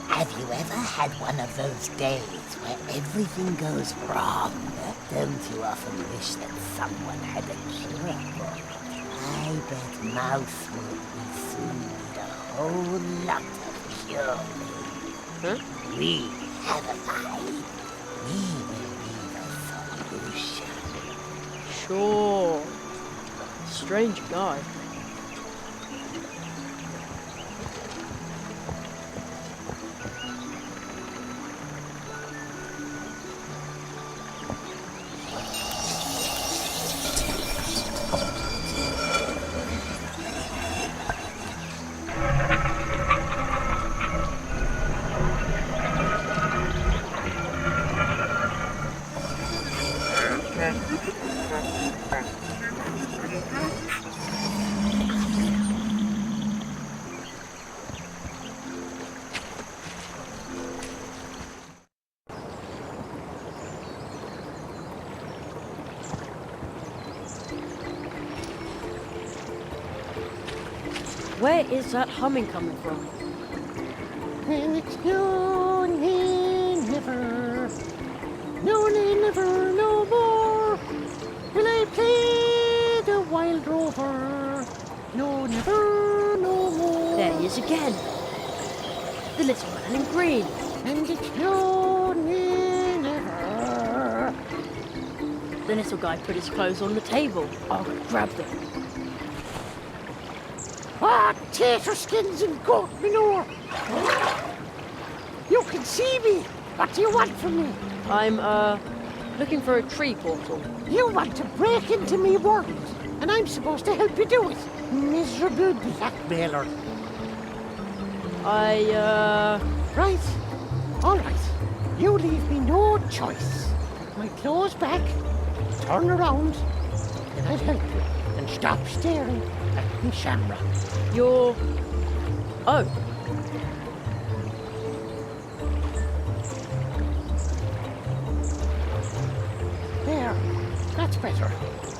Have you ever had one of those days where everything goes wrong? Don't you often wish that someone had a cure for it? I bet Mousewood will soon need a whole lot of curing. Huh? We have a fight. We will be the solution. Sure. Strange guy. Where is that humming coming from? When it's no, never, no more will I play the wild rover. No, never, no more. There he is again. The little man in green. And it's no, never. The little guy put his clothes on the table. I'll grab them. Ah, tater skins and goat manure! You can see me! What do you want from me? I'm, looking for a tree portal. You want to break into me world, and I'm supposed to help you do it? Miserable blackmailer. Right. All right. You leave me no choice. Put my clothes back, turn around, and I'll help you. And stop staring at me shamrock. You're... Oh. There. That's better.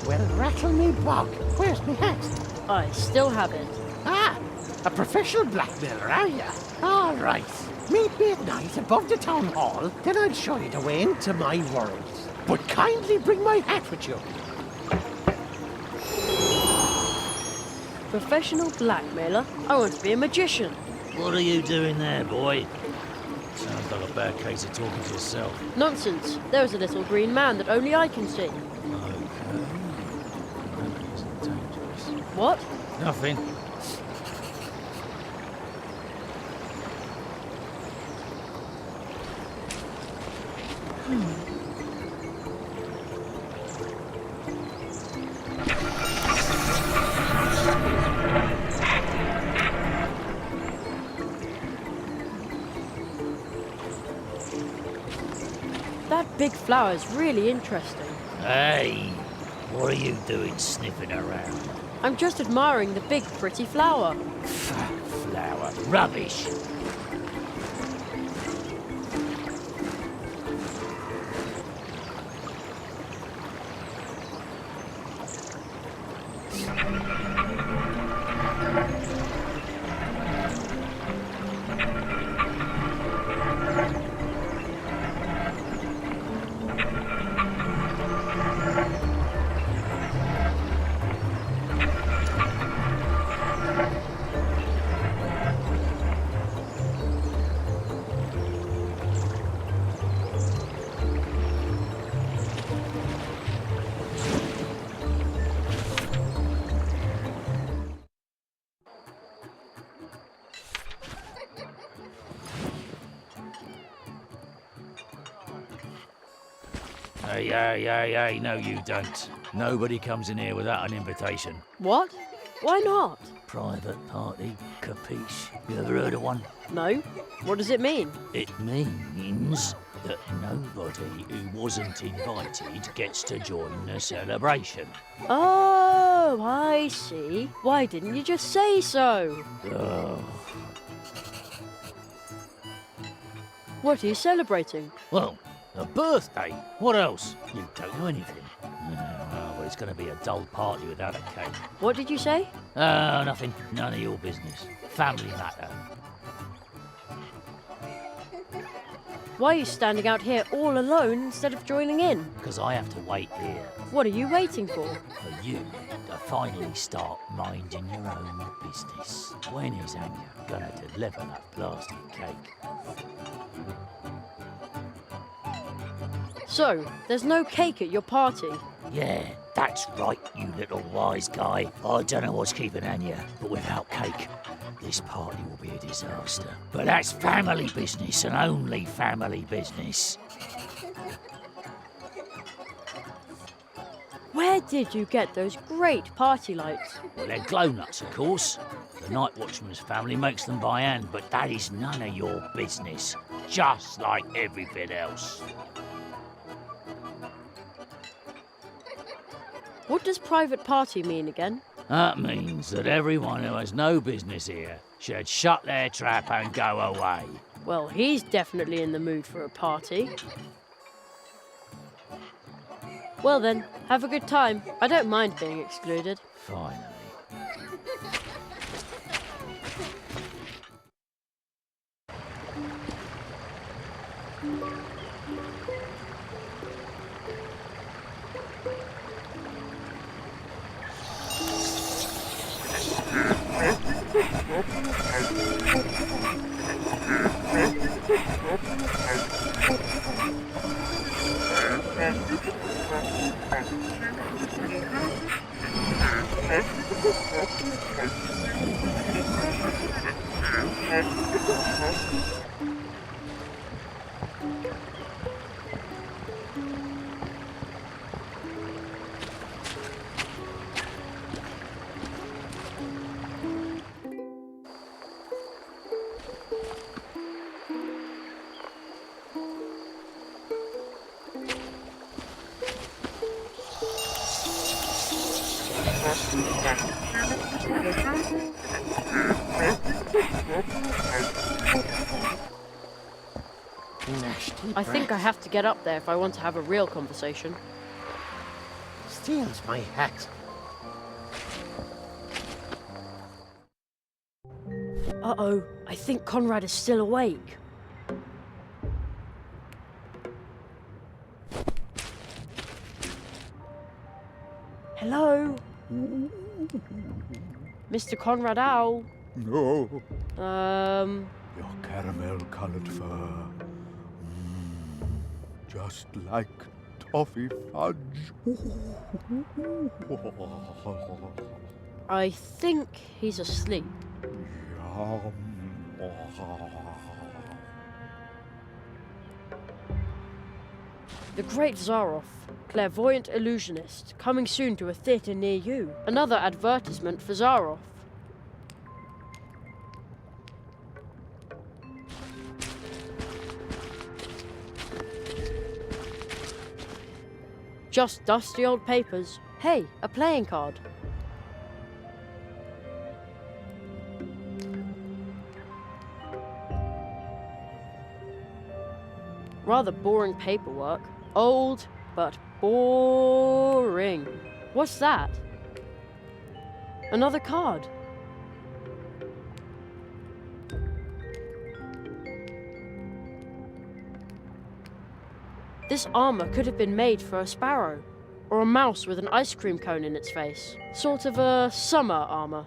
Well, rattle me bog. Where's me hat? I still have it. Ah! A professional blackmailer, are ya? All right. Meet me at night above the town hall, then I'll show you the way into my world. But kindly bring my hat with you. Professional blackmailer? I want to be a magician. What are you doing there, boy? Sounds like a bad case of talking to yourself. Nonsense. There's a little green man that only I can see. Okay. That isn't dangerous. What? Nothing. That big flower is really interesting. Hey, what are you doing sniffing around? I'm just admiring the big, pretty flower. Flower. Rubbish. Hey, no you don't. Nobody comes in here without an invitation. What? Why not? Private party, capiche? You ever heard of one? No. What does it mean? It means that nobody who wasn't invited gets to join the celebration. Oh, I see. Why didn't you just say so? Oh. What are you celebrating? Well, a birthday. What else? You don't know anything. Well, it's going to be a dull party without a cake. What did you say? Oh, nothing. None of your business. Family matter. Why are you standing out here all alone instead of joining in? Because I have to wait here What are you waiting for? for you to finally start minding your own business. When is Anya gonna deliver that blasted cake? So, there's no cake at your party? Yeah, that's right, you little wise guy. I don't know what's keeping Anya, but without cake, this party will be a disaster. But that's family business and only family business. Where did you get those great party lights? Well, they're glow nuts, of course. The night watchman's family makes them by hand, but that is none of your business. Just like everything else. What does private party mean again? That means that everyone who has no business here should shut their trap and go away. Well, he's definitely in the mood for a party. Well then, have a good time. I don't mind being excluded. Finally. I think I have to get up there if I want to have a real conversation. Steals my hat. Uh-oh, I think Conrad is still awake. Hello? Mr. Conrad Owl? No. Your caramel-colored fur. Just like toffee fudge. I think he's asleep. The Great Zaroff, clairvoyant illusionist, coming soon to a theatre near you. Another advertisement for Zaroff. Just dusty old papers. Hey, a playing card. Rather boring paperwork. Old, but boring. What's that? Another card. This armor could have been made for a sparrow, or a mouse with an ice cream cone in its face. Sort of a summer armor.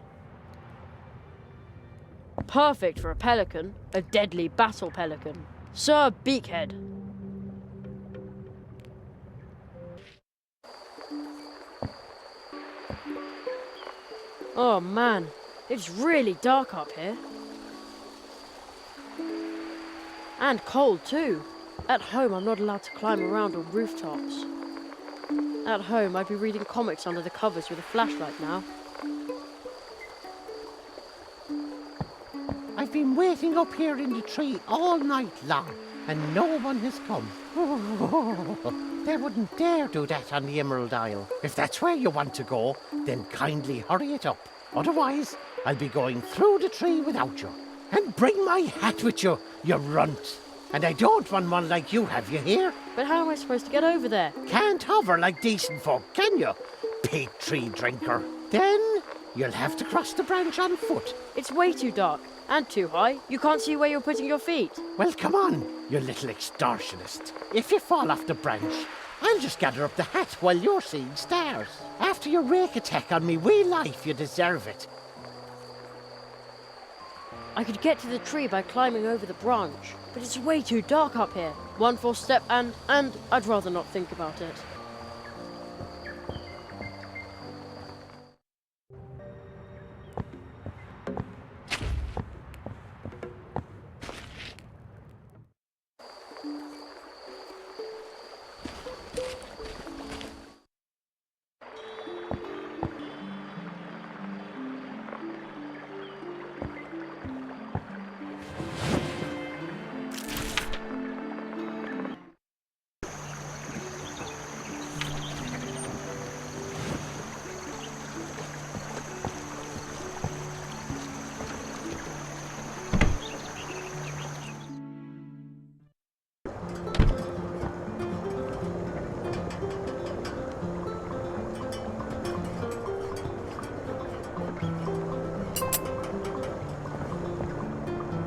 Perfect for a pelican, a deadly battle pelican. Sir Beakhead. Oh man, it's really dark up here. And cold too. At home, I'm not allowed to climb around on rooftops. At home, I'd be reading comics under the covers with a flashlight now. I've been waiting up here in the tree all night long, and no one has come. They wouldn't dare do that on the Emerald Isle. If that's where you want to go, then kindly hurry it up. Otherwise, I'll be going through the tree without you. And bring my hat with you, you runt. And I don't want one like you have, you hear? But how am I supposed to get over there? Can't hover like decent folk, can you? Pig tree drinker. Then You'll have to cross the branch on foot. It's way too dark and too high. You can't see where you're putting your feet. Well, come on, you little extortionist. If you fall off the branch, I'll just gather up the hat while you're seeing stars. After your rake attack on me wee life, you deserve it. I could get to the tree by climbing over the branch, but it's way too dark up here. One false step and I'd rather not think about it.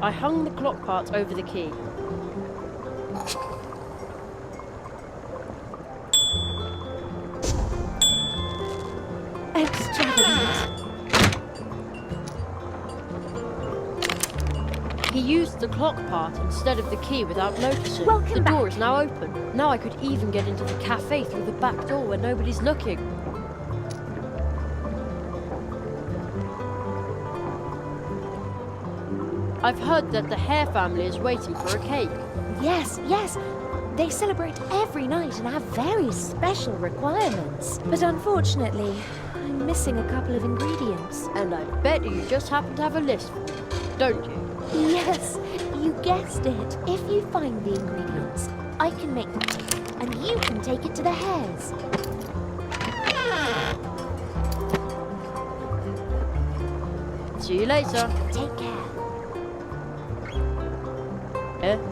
I hung the clock part over the key. Extravagant. He used the clock part instead of the key without noticing. Welcome the back. door is now open. Now I could even get into the cafe through the back door where nobody's looking. I've heard that the Hare family is waiting for a cake. Yes, yes. They celebrate every night and have very special requirements. But unfortunately, I'm missing a couple of ingredients. And I bet you just happen to have a list for me, don't you? Yes, you guessed it. If you find the ingredients, I can make the cake, and you can take it to the hares. See you later. Take care.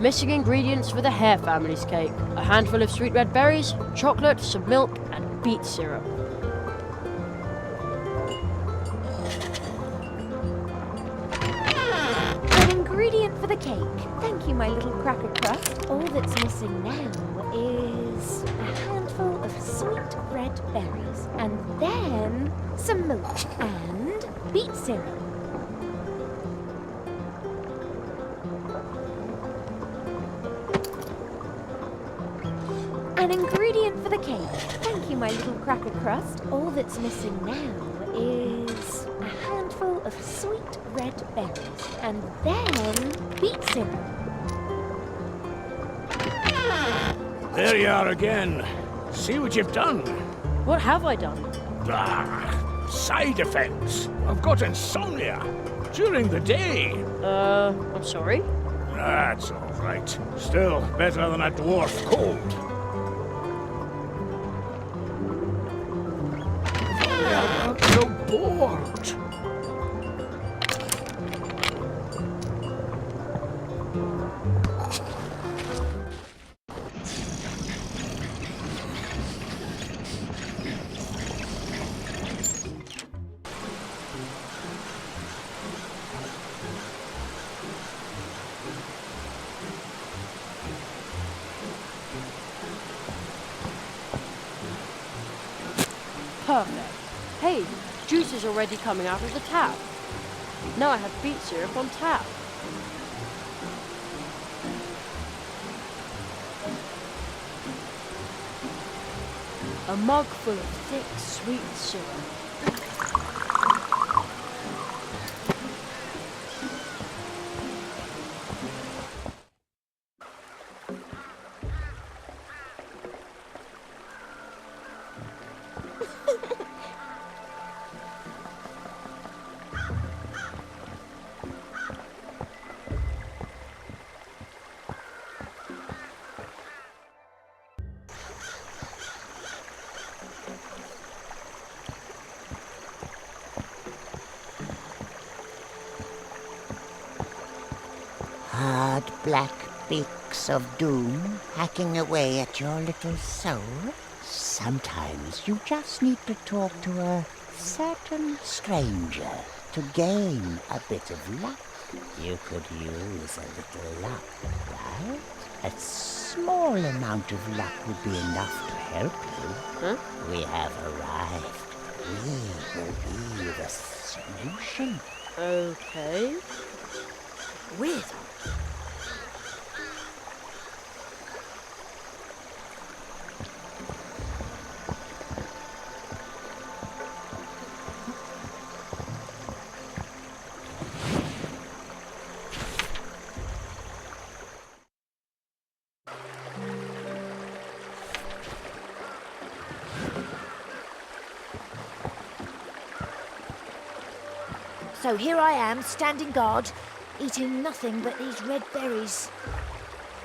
Missing ingredients for the Hare family's cake. A handful of sweet red berries, chocolate, some milk, and beet syrup. An ingredient for the cake. Thank you, my little cracker crust. All that's missing now is a handful of sweet red berries, and then some milk and beet syrup. An ingredient for the cake. Thank you, my little cracker crust. All that's missing now is a handful of sweet red berries, and then beet syrup. There you are again. See what you've done. What have I done? Side effects. I've got insomnia. During the day. I'm sorry? That's all right. Still better than a dwarf cold. I'm so bored. Perfect. Hey, juice is already coming out of the tap. Now I have beet syrup on tap. A mug full of thick, sweet syrup. Hard black beaks of doom hacking away at your little soul. Sometimes you just need to talk to a certain stranger to gain a bit of luck. You could use a little luck, right? A small amount of luck would be enough to help you. Huh? We have arrived. We will be the solution. Okay. Weird. So here I am, standing guard, eating nothing but these red berries.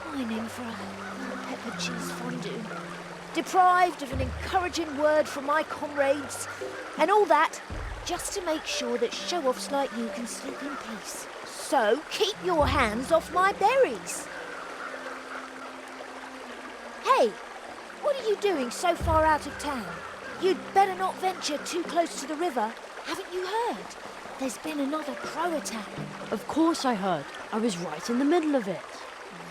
Pining for a pepper cheese fondue. Deprived of an encouraging word from my comrades. And all that just to make sure that show-offs like you can sleep in peace. So keep your hands off my berries. Hey, what are you doing so far out of town? You'd better not venture too close to the river. Haven't you heard? There's been another crow attack. Of course I heard. I was right in the middle of it.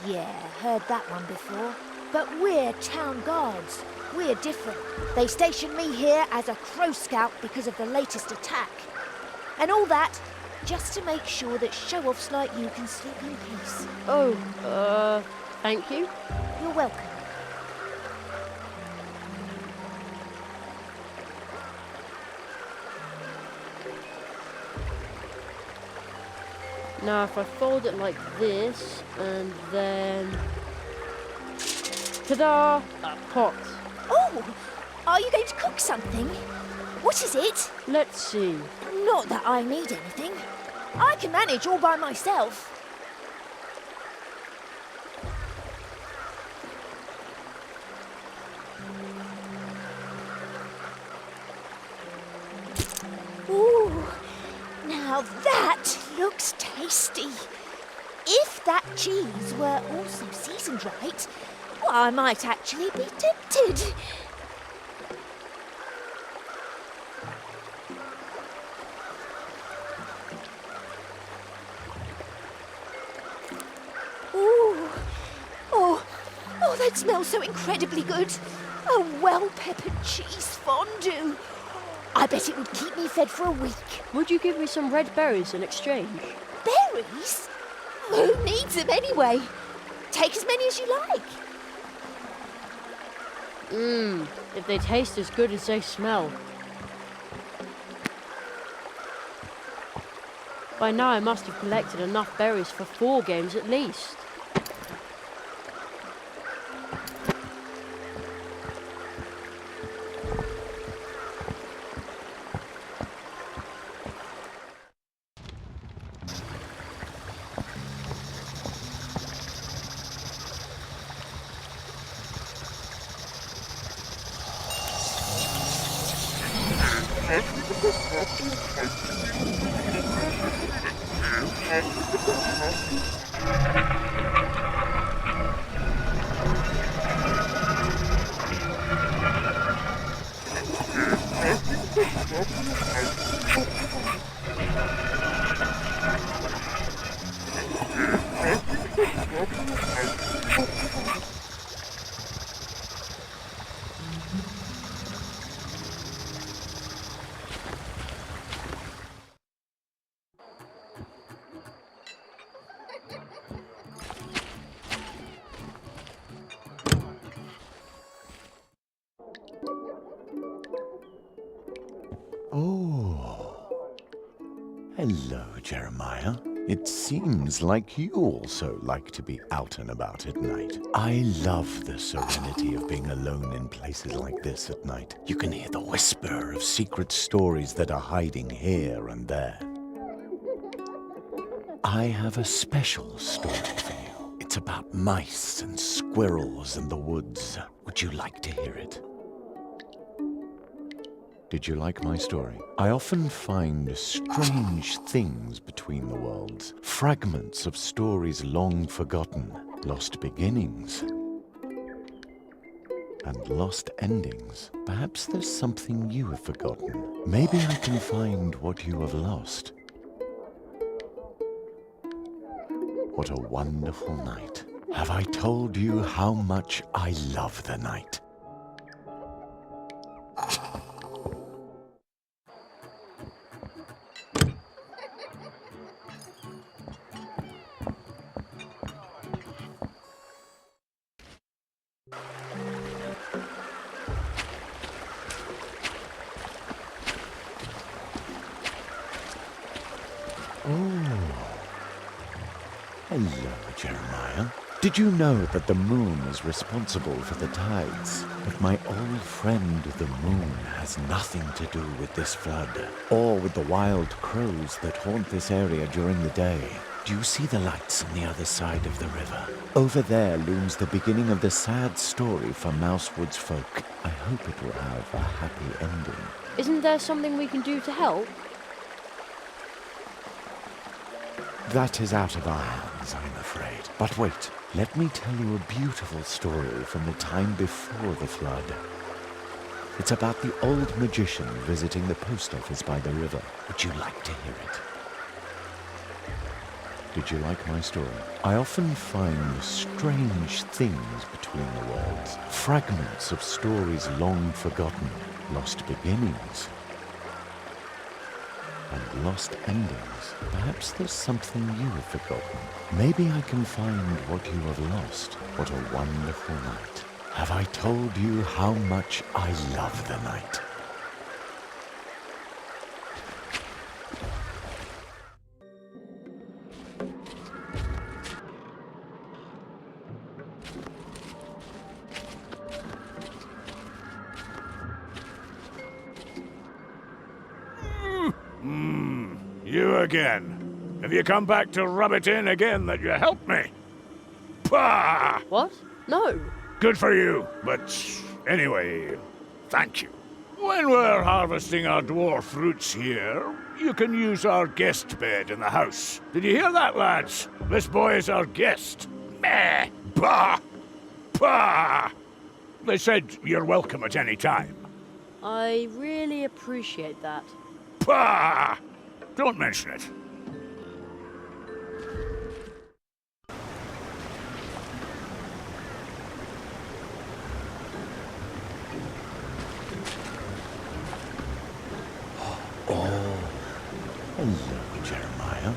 Yeah, heard that one before. But we're town guards. We're different. They stationed me here as a crow scout because of the latest attack. And all that just to make sure that show-offs like you can sleep in peace. Oh, thank you. You're welcome. Now, if I fold it like this, and then... Ta-da! A pot. Oh! Are you going to cook something? What is it? Let's see. Not that I need anything. I can manage all by myself. Ooh! Now that looks tasty. If that cheese were also seasoned right, well, I might actually be tempted. Ooh. Oh, that smells so incredibly good. A well-peppered cheese fondue. I bet it would keep me fed for a week. Would you give me some red berries in exchange? Berries? Who needs them anyway? Take as many as you like. If they taste as good as they smell. By now I must have collected enough berries for 4 games at least. Hello, Jeremiah. It seems like you also like to be out and about at night. I love the serenity of being alone in places like this at night. You can hear the whisper of secret stories that are hiding here and there. I have a special story for you. It's about mice and squirrels in the woods. Would you like to hear it? Did you like my story? I often find strange things between the worlds. Fragments of stories long forgotten. Lost beginnings. and lost endings. Perhaps there's something you have forgotten. Maybe I can find what you have lost. What a wonderful night. Have I told you how much I love the night? Hello, Jeremiah. Did you know that the moon is responsible for the tides? But my old friend the moon has nothing to do with this flood, or with the wild crows that haunt this area during the day. Do you see the lights on the other side of the river? Over there looms the beginning of the sad story for Mousewood's folk. I hope it will have a happy ending. Isn't there something we can do to help? That is out of our hands, I'm afraid. But wait, let me tell you a beautiful story from the time before the flood. It's about the old magician visiting the post office by the river. Would you like to hear it? Did you like my story? I often find strange things between the worlds. Fragments of stories long forgotten, lost beginnings, and lost endings. Perhaps there's something you have forgotten. Maybe I can find what you have lost. What a wonderful night. Have I told you how much I love the night? You again. Have you come back to rub it in again that you helped me? Pah! What? No. Good for you, but anyway, thank you. When we're harvesting our dwarf roots here, you can use our guest bed in the house. Did you hear that, lads? This boy is our guest. Meh! Bah! Pah! They said you're welcome at any time. I really appreciate that. Pah! Don't mention it. Hello, Jeremiah.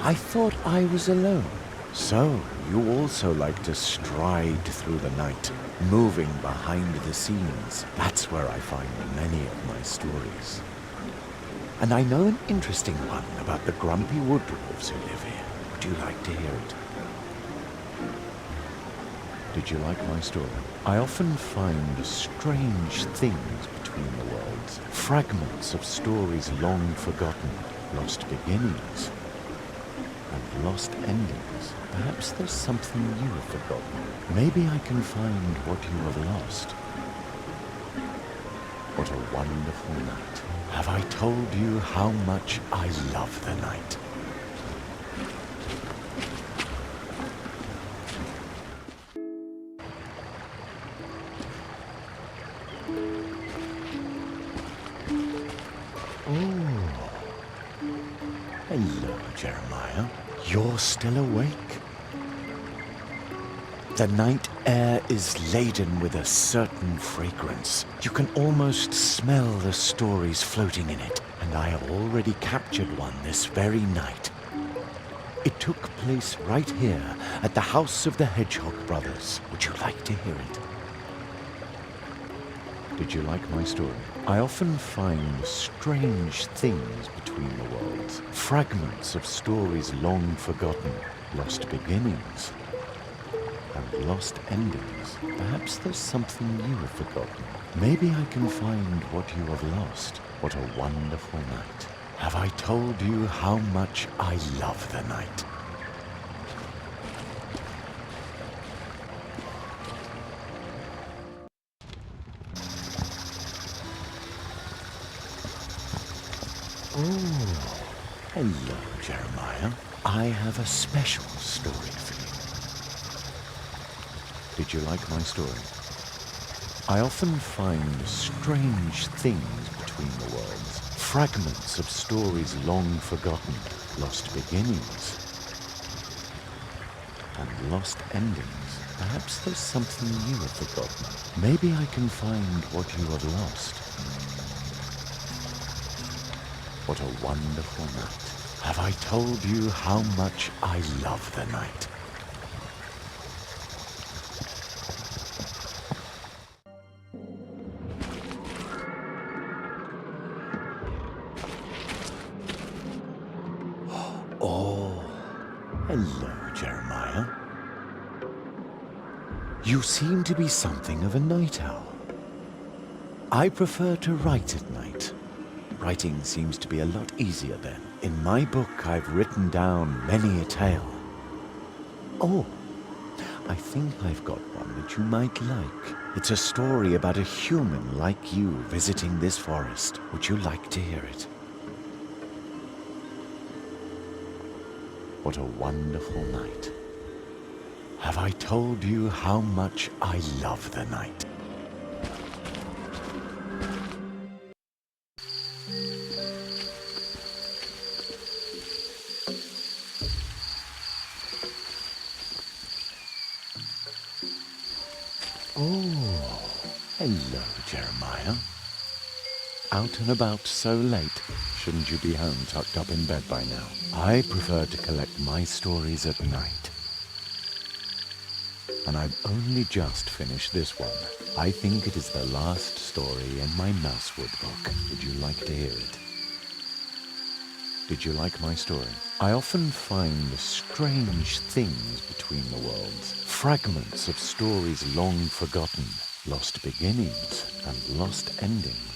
I thought I was alone. So, you also like to stride through the night, moving behind the scenes. That's where I find many of my stories. And I know an interesting one about the grumpy wood dwarves who live here. Would you like to hear it? Did you like my story? I often find strange things between the worlds. Fragments of stories long forgotten, lost beginnings, and lost endings. Perhaps there's something you have forgotten. Maybe I can find what you have lost. What a wonderful night. Have I told you how much I love the night? Hello, Jeremiah. You're still awake? The night air is laden with a certain fragrance. You can almost smell the stories floating in it, and I have already captured one this very night. It took place right here at the house of the Hedgehog brothers. Would you like to hear it? Did you like my story? I often find strange things between the worlds. Fragments of stories long forgotten, lost beginnings, and lost endings. Perhaps there's something you have forgotten. Maybe I can find what you have lost. What a wonderful night. Have I told you how much I love the night? Oh, hello, Jeremiah. I have a special story for Did you like my story? I often find strange things between the worlds, fragments of stories long forgotten, lost beginnings, and lost endings. Perhaps there's something you have forgotten. Maybe I can find what you have lost. What a wonderful night. Have I told you how much I love the night? Oh, hello, Jeremiah. You seem to be something of a night owl. I prefer to write at night. Writing seems to be a lot easier then. In my book, I've written down many a tale. Oh, I think I've got one that you might like. It's a story about a human like you visiting this forest. Would you like to hear it? What a wonderful night. Have I told you how much I love the night? Oh, hello, Jeremiah. Out and about so late. Shouldn't you be home tucked up in bed by now? I prefer to collect my stories at night. And I've only just finished this one. I think it is the last story in my Mousewood book. Would you like to hear it? Did you like my story? I often find strange things between the worlds. Fragments of stories long forgotten, lost beginnings and lost endings.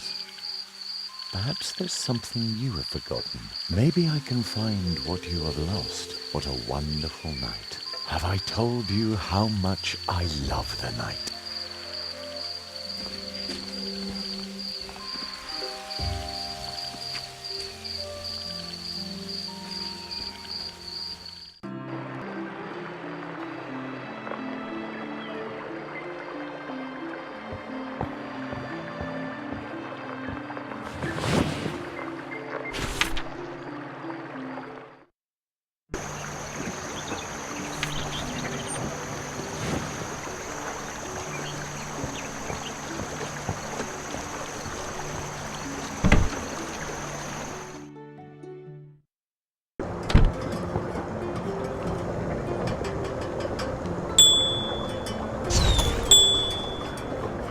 Perhaps there's something you have forgotten. Maybe I can find what you have lost. What a wonderful night. Have I told you how much I love the night?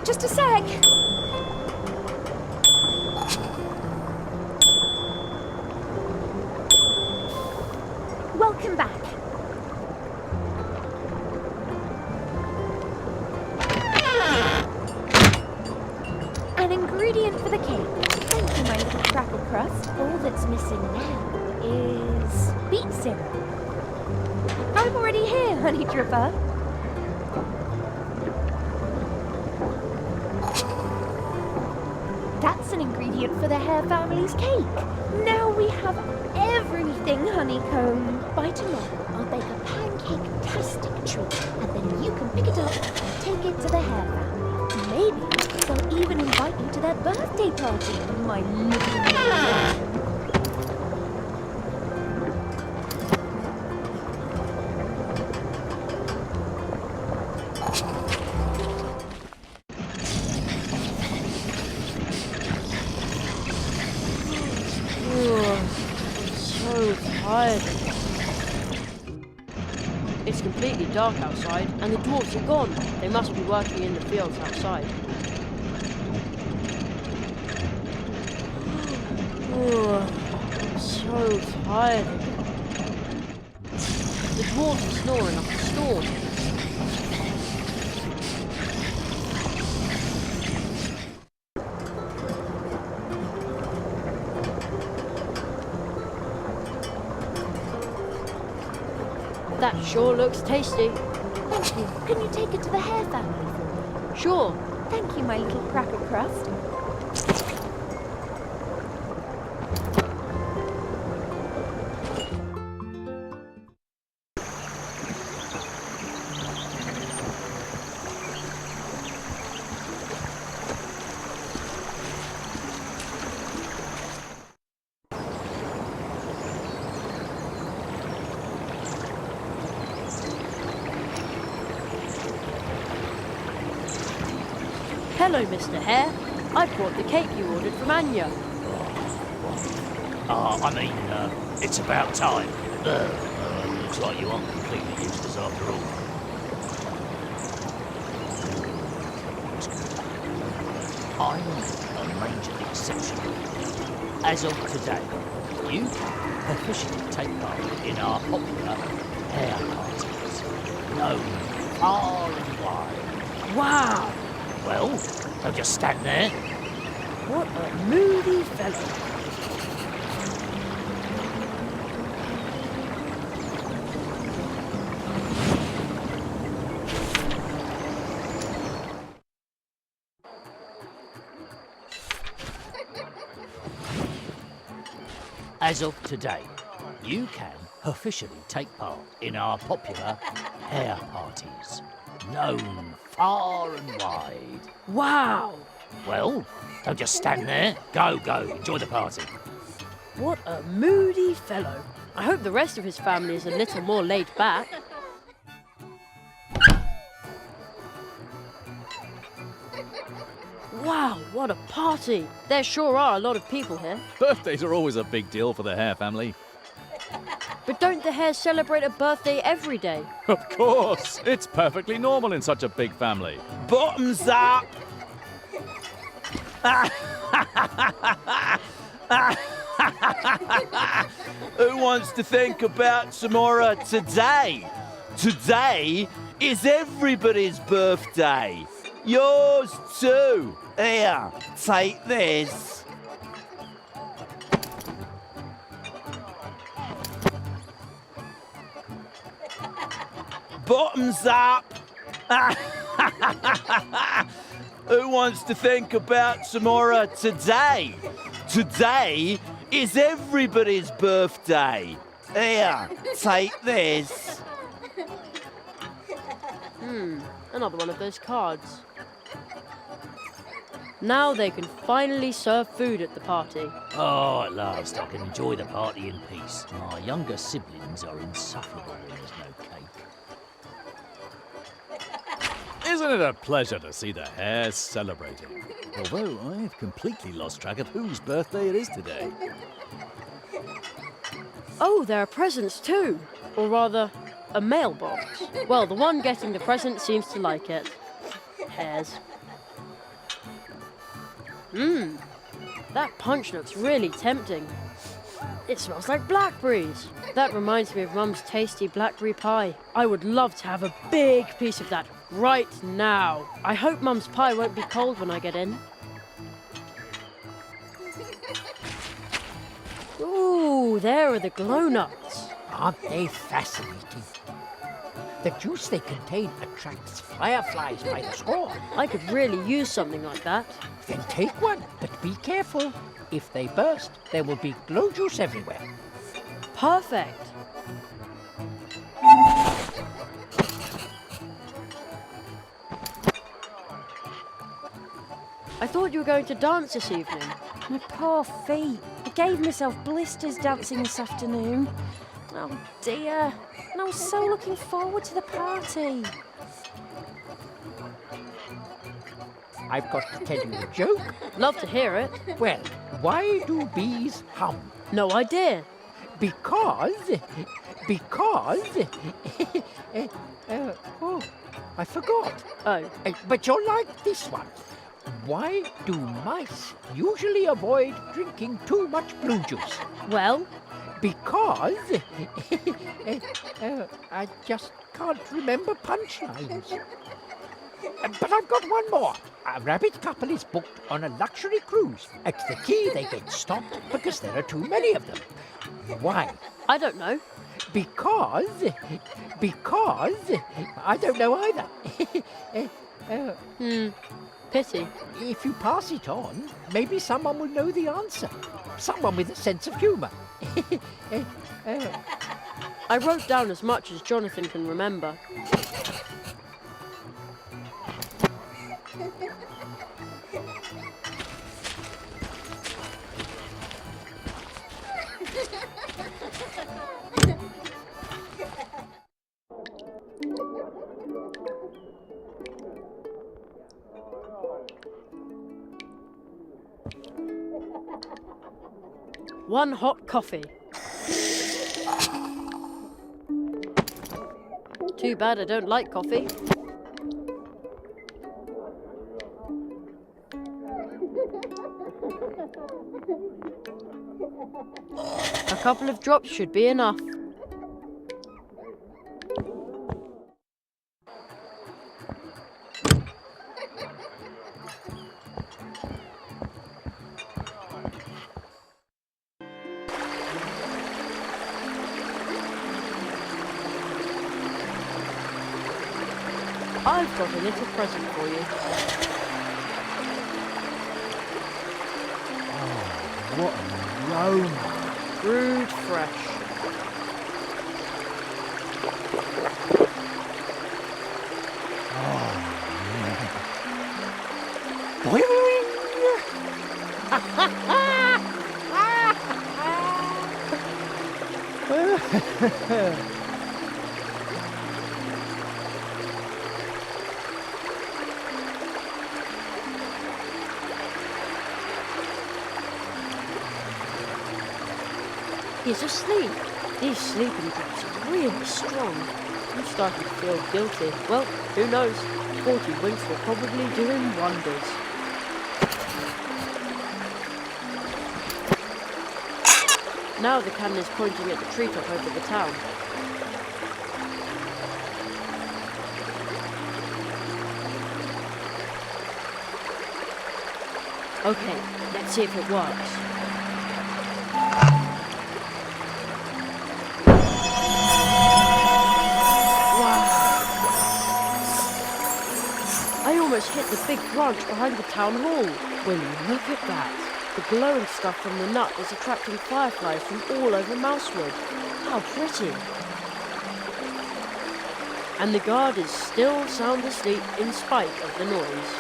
Just a sec. Welcome back. An ingredient for the cake. Thank you, my little crackle crust. All that's missing now is beet syrup. I'm already here, honey dripper. That's an ingredient for the Hare family's cake. Now we have everything, honeycomb. By tomorrow, I'll bake a pancake-tastic treat, and then you can pick it up and take it to the Hare family. Maybe they'll even invite you to their birthday party, my little It's completely dark outside, and the dwarves are gone. They must be working in the fields outside. I'm so tired. The dwarves are snoring up a storm. That sure looks tasty. Thank you. Can you take it to the Hare family for me? Sure. Thank you, my little crackle crust. Hello, Mr. Hare. I brought the cake you ordered from Anya. It's about time. Looks like you aren't completely useless after all. I'm a major exception. As of today, you can officially take part in our popular hair parties, known far and wide. Wow! Well, don't just stand there. What a moody fellow. As of today, you can officially take part in our popular hair parties, known far and wide. Wow! Well, don't just stand there. Go, enjoy the party. What a moody fellow. I hope the rest of his family is a little more laid back. Wow, what a party! There sure are a lot of people here. Birthdays are always a big deal for the Hare family. But don't the Hares celebrate a birthday every day? Of course! It's perfectly normal in such a big family. Bottoms up! Who wants to think about tomorrow today? Today is everybody's birthday. Yours too. Here, take this. Bottoms up. Who wants to think about tomorrow today? Today is everybody's birthday. Here, take this. Another one of those cards. Now they can finally serve food at the party. Oh, at last I can enjoy the party in peace. My younger siblings are insufferable when there's no cake. Isn't it a pleasure to see the Hares celebrating? Although I've completely lost track of whose birthday it is today. Oh, there are presents too. Or rather, a mailbox. Well, the one getting the present seems to like it. Hares. That punch looks really tempting. It smells like blackberries. That reminds me of Mum's tasty blackberry pie. I would love to have a big piece of that right now. I hope Mum's pie won't be cold when I get in. Ooh, there are the glow nuts. Aren't they fascinating? The juice they contain attracts fireflies by the score. I could really use something like that. Then take one, but be careful. If they burst, there will be glow juice everywhere. Perfect. I thought you were going to dance this evening. My poor feet. I gave myself blisters dancing this afternoon. Oh dear. And I was so looking forward to the party. I've got to tell you a joke. Love to hear it. Well, why do bees hum? No idea. Because... oh, I forgot. Oh. But you'll like this one. Why do mice usually avoid drinking too much blue juice? Well? Because... I just can't remember punchlines. But I've got one more. A rabbit couple is booked on a luxury cruise. At the quay, they get stopped because there are too many of them. Why? I don't know. Because... I don't know either. Pity. If you pass it on, maybe someone will know the answer. Someone with a sense of humour. I wrote down as much as Jonathan can remember. 1 hot coffee. Too bad I don't like coffee. A couple of drops should be enough. I've got a little present for you. Oh, what an aroma. Brewed fresh. He's asleep. These sleeping drops are really strong. I'm starting to feel guilty. Well, who knows? 40 winks will probably do him wonders. Now the cannon is pointing at the treetop over the town. Okay, let's see if it works. I almost hit the big branch behind the town hall. Will you look at that? The glowing stuff from the nut is attracting fireflies from all over Mousewood. How pretty! And the guard is still sound asleep in spite of the noise.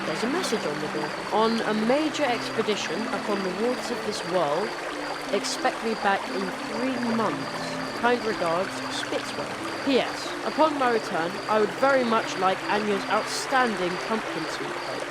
There's a message on the door. On a major expedition upon the waters of this world, expect me back in 3 months. Kind regards, Spitzwell. P.S. Upon my return, I would very much like Anya's outstanding pumpkin sweet cake.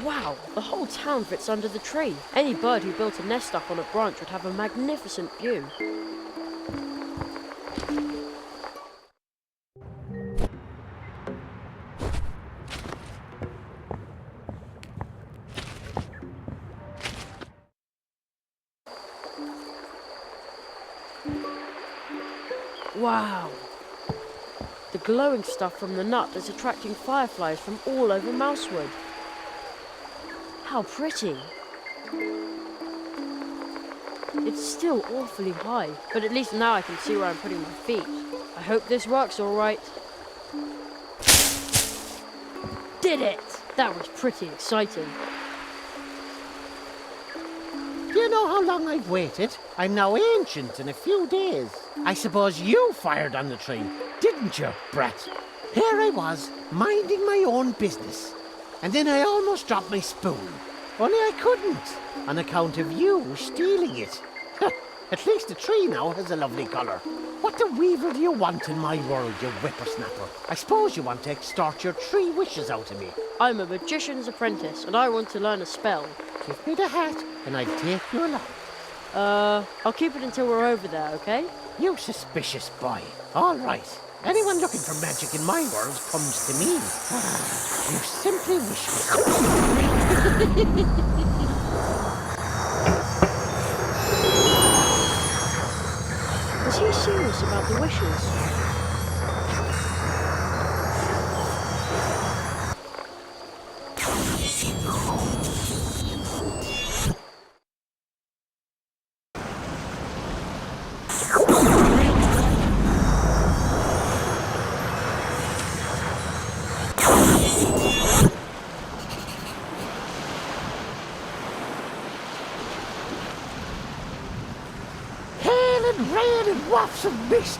Wow, the whole town fits under the tree. Any bird who built a nest up on a branch would have a magnificent view. Wow! The glowing stuff from the nut is attracting fireflies from all over Mousewood. How pretty! It's still awfully high, but at least now I can see where I'm putting my feet. I hope this works all right. Did it! That was pretty exciting. Do you know how long I've waited? I'm now ancient in a few days. I suppose you fired on the tree, didn't you, brat? Here I was, minding my own business. And then I almost dropped my spoon. Only I couldn't, on account of you stealing it. At least the tree now has a lovely colour. What the weevil do you want in my world, you whippersnapper? I suppose you want to extort your 3 wishes out of me. I'm a magician's apprentice, and I want to learn a spell. Give me the hat, and I'll take you along. I'll keep it until we're over there, okay? You suspicious boy. All right. Anyone looking for magic in my world comes to me. You simply wish me. Is he serious about the wishes? Wafts of mist!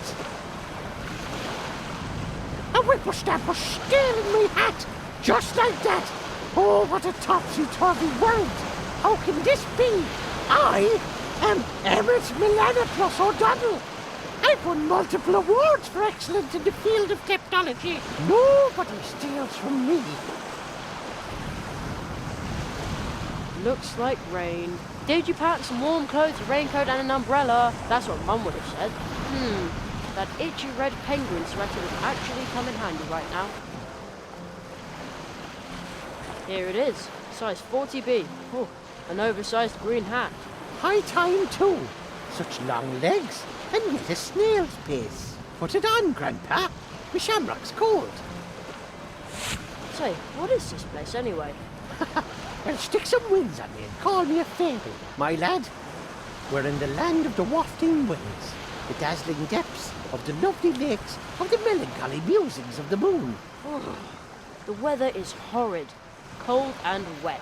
A whippersnapper stealing me hat! Just like that! Oh, what a topsy-turvy world! How can this be? I am Emmet Melanopoulos O'Donnell! I've won multiple awards for excellence in the field of technology! Nobody steals from me! Looks like rain. Did you pack some warm clothes, a raincoat and an umbrella? That's what Mum would have said. That itchy red penguin sweater would actually come in handy right now. Here it is, size 40B. Oh, an oversized green hat. High time too. Such long legs, and yet a snail's pace. Put it on, Grandpa. My shamrock's cold. Say, what is this place anyway? Well, stick some wings on me and call me a fable, my lad. We're in the land of the wafting winds, the dazzling depths of the lovely lakes, of the melancholy musings of the moon. Oh, the weather is horrid, cold and wet.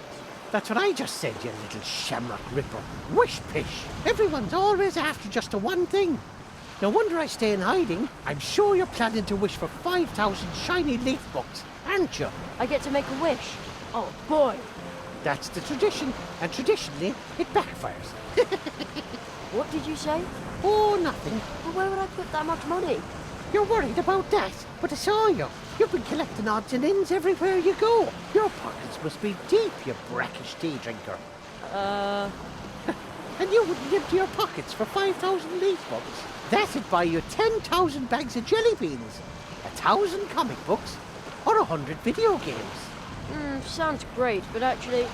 That's what I just said, you little shamrock ripper. Wish-pish. Everyone's always after just the one thing. No wonder I stay in hiding. I'm sure you're planning to wish for 5,000 shiny leaf bucks, aren't you? I get to make a wish. Oh, boy. That's the tradition, and traditionally, it backfires. What did you say? Oh, nothing. Well, where would I put that much money? You're worried about that, but I saw you. You've been collecting odds and ends everywhere you go. Your pockets must be deep, you brackish tea drinker. And you wouldn't empty your pockets for 5,000 leaf bucks. That'd buy you 10,000 bags of jelly beans, 1,000 comic books, or 100 video games. Sounds great, but actually...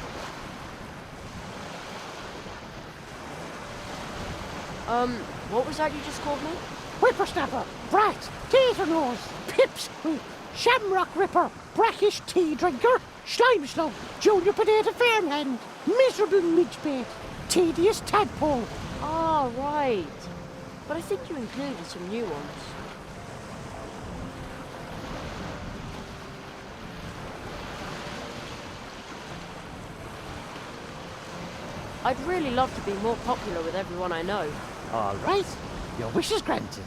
what was that you just called me? Whippersnapper, brat, tater nose, pipsqueak, shamrock ripper, brackish tea drinker, slime slug, junior potato farmhand, miserable midgebait, tedious tadpole. Ah, right. But I think you included some new ones. I'd really love to be more popular with everyone I know. All right, your wish is granted.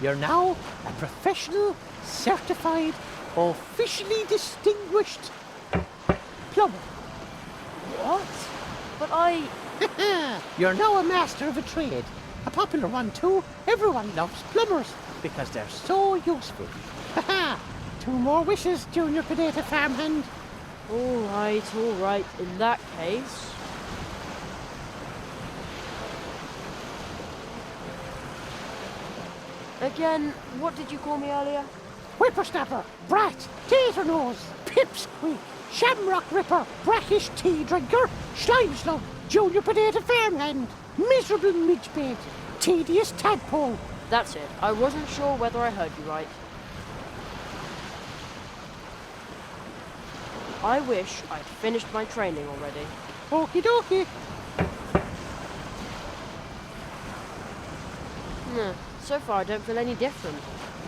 You're now a professional, certified, officially distinguished plumber. What? But I... You're now a master of a trade. A popular one too. Everyone loves plumbers because they're so useful. Two more wishes, Junior Potato Farmhand. All right. In that case... Again, what did you call me earlier? Whippersnapper, brat, tater nose, pipsqueak, shamrock ripper, brackish tea drinker, slime slug, junior potato farmhand, miserable midgebait, tedious tadpole. That's it. I wasn't sure whether I heard you right. I wish I'd finished my training already. Okie dokie. So far I don't feel any different.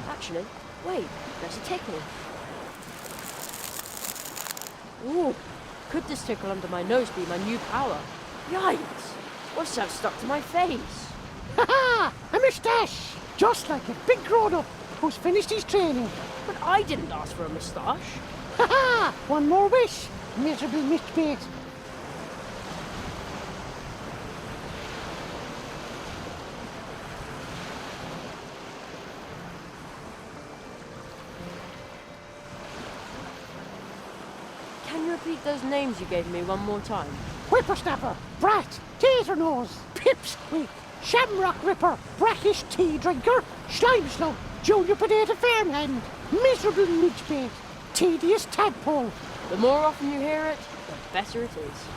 Actually, wait, there's a tickle. Ooh, could this tickle under my nose be my new power? Yikes! What's that stuck to my face? Ha-ha! A moustache! Just like a big grown-up who's finished his training. But I didn't ask for a moustache. Ha-ha! One more wish, miserable midgebait. Can you repeat those names you gave me one more time? Whippersnapper, brat, tater nose, pipsqueak, Shamrock ripper, brackish tea drinker, slime slug, junior potato farmhand, miserable midgebait, tedious tadpole. The more often you hear it, the better it is.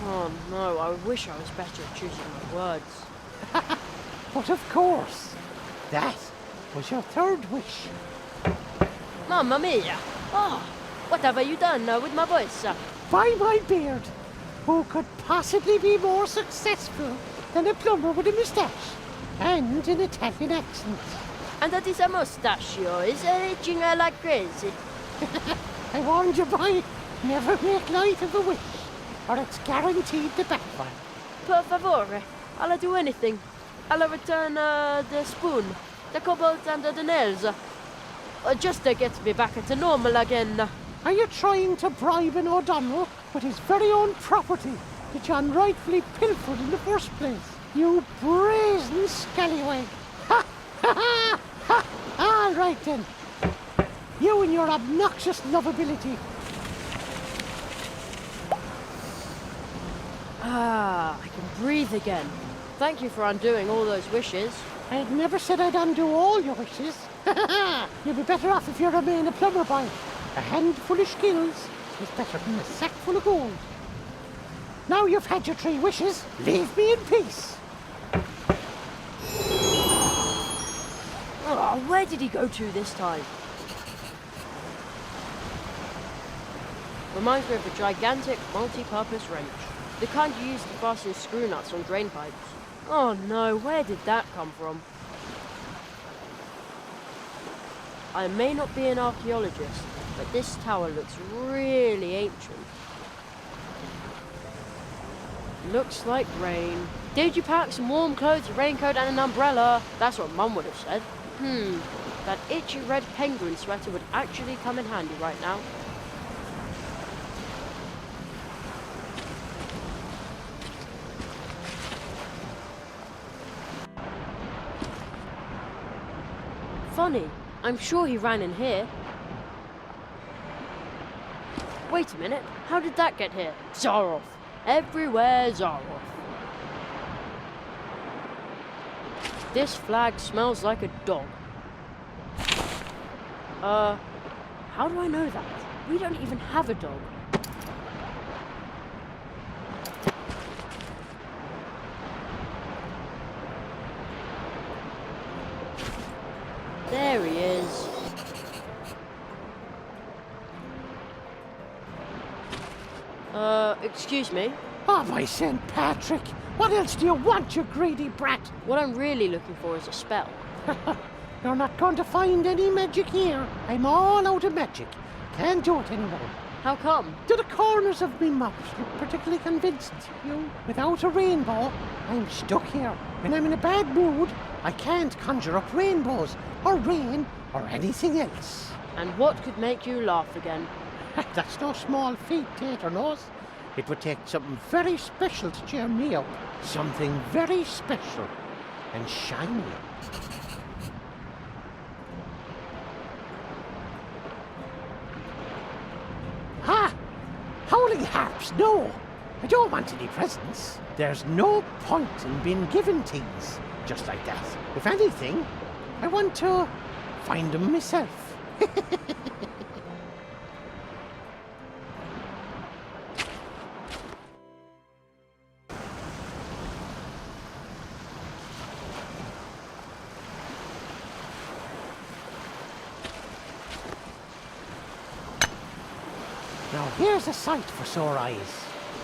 Oh no, I wish I was better at choosing my words. But of course, that was your third wish. Mamma mia! Oh, what have you done with my voice? By my beard, who could possibly be more successful than a plumber with a moustache and an Italian accent? And that is a mustachio, is itching like crazy. I warned you, boy, never make light of a wish, or it's guaranteed to backfire. Per favore, I'll do anything. I'll return the spoon, the cobalt and the nails. Just to get me back to normal again. Are you trying to bribe an O'Donnell with his very own property that John rightfully pilfered in the first place? You brazen scallywag! Ha! Ha! Ha! Ha! All right then. You and your obnoxious lovability. Ah, I can breathe again. Thank you for undoing all those wishes. I had never said I'd undo all your wishes. You'll be better off if you remain a plumber, boy. A handful of skills is better than a sack full of gold. Now you've had your 3 wishes, leave me in peace. Oh, where did he go to this time? Reminds me of a gigantic multi-purpose wrench. The kind you use to fasten screw nuts on drain pipes. Oh no, where did that come from? I may not be an archaeologist, but this tower looks really ancient. Looks like rain. Did you pack some warm clothes, a raincoat and an umbrella? That's what Mum would have said. That itchy red penguin sweater would actually come in handy right now. Funny, I'm sure he ran in here. Wait a minute, how did that get here? Zaroff. Everywhere Zaroff. This flag smells like a dog. How do I know that? We don't even have a dog. There he is. Excuse me? Oh, by St. Patrick! What else do you want, you greedy brat? What I'm really looking for is a spell. You're not going to find any magic here. I'm all out of magic. Can't do it anymore. How come? Do the corners of me mouth look particularly convincing to you? Without a rainbow, I'm stuck here. When I'm in a bad mood, I can't conjure up rainbows, or rain, or anything else. And what could make you laugh again? That's no small feat, Tater Nose. It would take something very special to cheer me up. Something very special and shiny. Ha! Howling harps, no! I don't want any presents. There's no point in being given things just like that. If anything, I want to find them myself. Now here's a sight for sore eyes.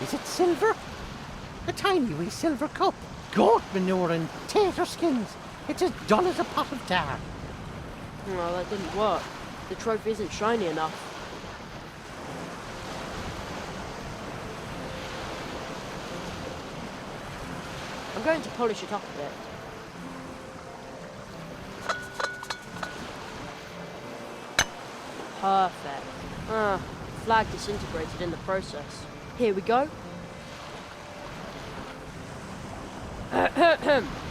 Is it silver? A tiny wee silver cup. Goat manure and tater skins. It's as dull as a pot of tar. Well, that didn't work. The trophy isn't shiny enough. I'm going to polish it up a bit. Perfect. Flag disintegrated in the process. Here we go.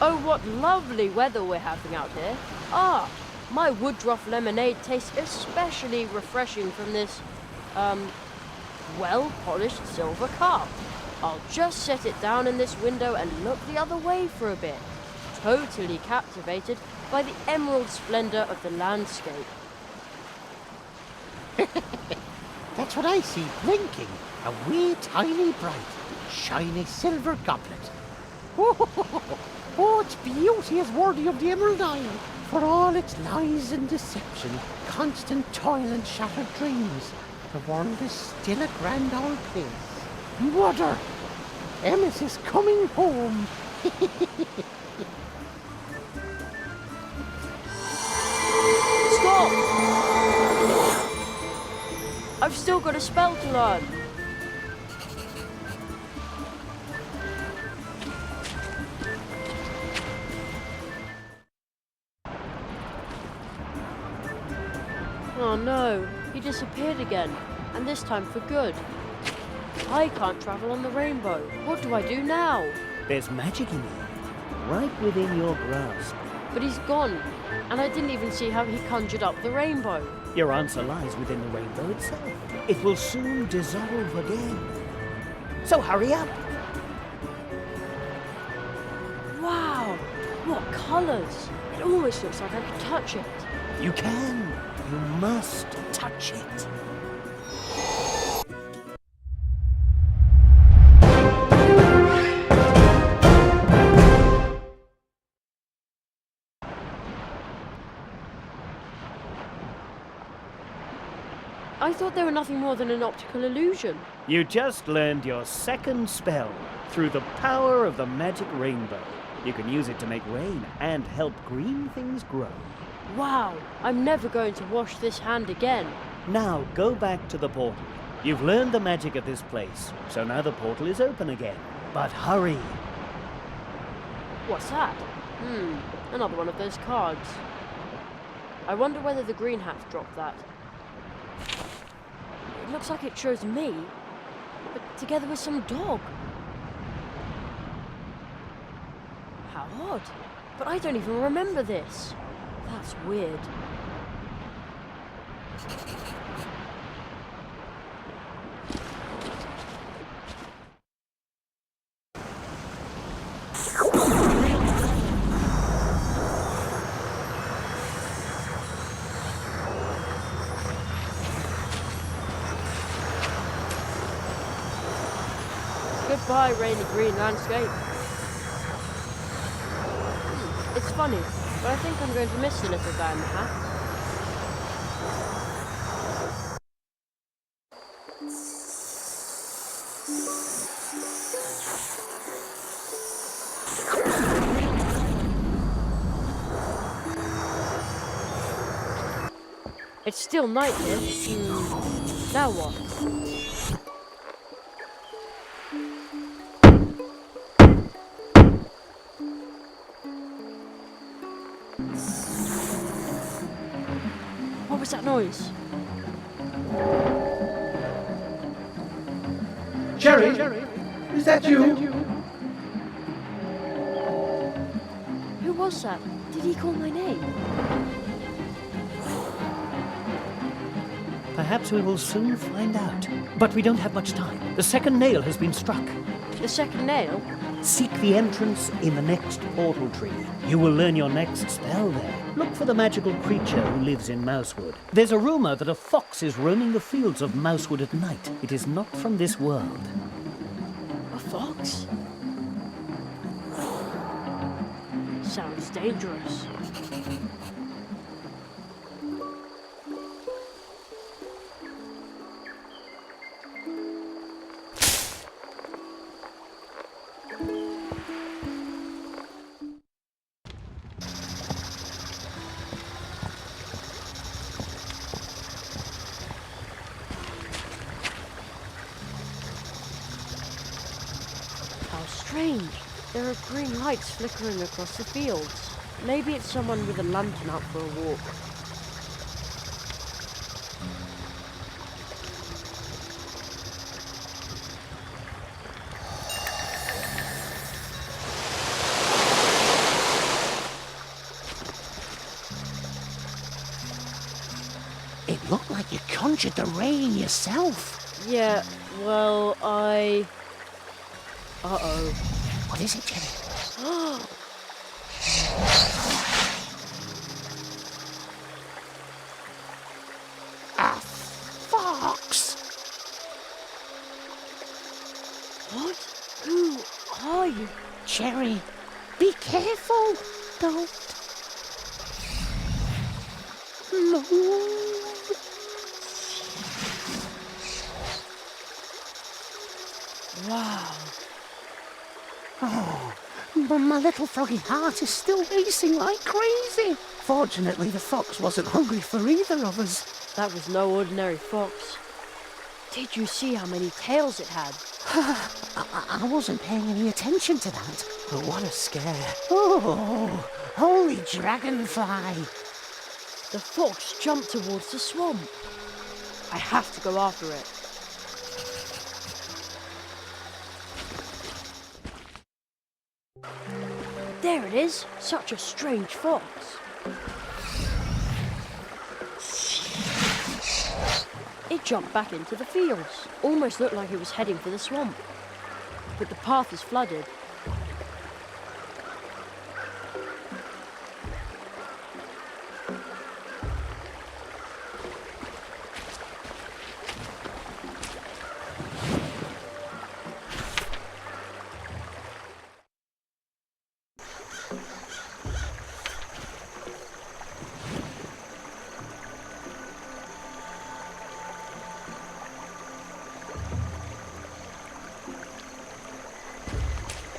Oh, what lovely weather we're having out here. My Woodruff lemonade tastes especially refreshing from this, well-polished silver cup. I'll just set it down in this window and look the other way for a bit, totally captivated by the emerald splendor of the landscape. That's what I see blinking. A wee tiny bright, shiny silver goblet. Oh, its beauty is worthy of the Emerald Isle. For all its lies and deception, constant toil and shattered dreams, the world is still a grand old place. Water! Emmis is coming home. Stop! I've still got a spell to learn. Oh no, he disappeared again, and this time for good. I can't travel on the rainbow. What do I do now? There's magic in it, right within your grasp. But he's gone, and I didn't even see how he conjured up the rainbow. Your answer lies within the rainbow itself. It will soon dissolve again. So hurry up. Wow, what colours! It almost looks like I could touch it. You can. You must touch it. I thought they were nothing more than an optical illusion. You just learned your second spell through the power of the magic rainbow. You can use it to make rain and help green things grow. Wow, I'm never going to wash this hand again. Now go back to the portal. You've learned the magic of this place, so now the portal is open again. But hurry! What's that? Another one of those cards. I wonder whether the green hat dropped that. It looks like it shows me, but together with some dog. How odd. But I don't even remember this. That's weird. Goodbye, rainy green landscape. It's funny, but I think I'm going to miss the little guy in the hat. It's still night here. Now what? What was that noise? Jerry, is that you? Who was that? Did he call my name? Perhaps we will soon find out. But we don't have much time. The second nail has been struck. The second nail? Seek the entrance in the next portal tree. You will learn your next spell there. Look for the magical creature who lives in Mousewood. There's a rumor that a fox is roaming the fields of Mousewood at night. It is not from this world. A fox? Sounds dangerous. Strange. There are green lights flickering across the fields. Maybe it's someone with a lantern out for a walk. It looked like you conjured the rain yourself. Yeah, well, Uh-oh. What is it, Jerry? A fox! What? Who are you? Jerry, be careful. Don't move. Wow. Oh, but my little froggy heart is still racing like crazy. Fortunately, the fox wasn't hungry for either of us. That was no ordinary fox. Did you see how many tails it had? I wasn't paying any attention to that. But what a scare. Oh, holy dragonfly. The fox jumped towards the swamp. I have to go after it. There it is. Such a strange fox. It jumped back into the fields. Almost looked like it was heading for the swamp. But the path is flooded.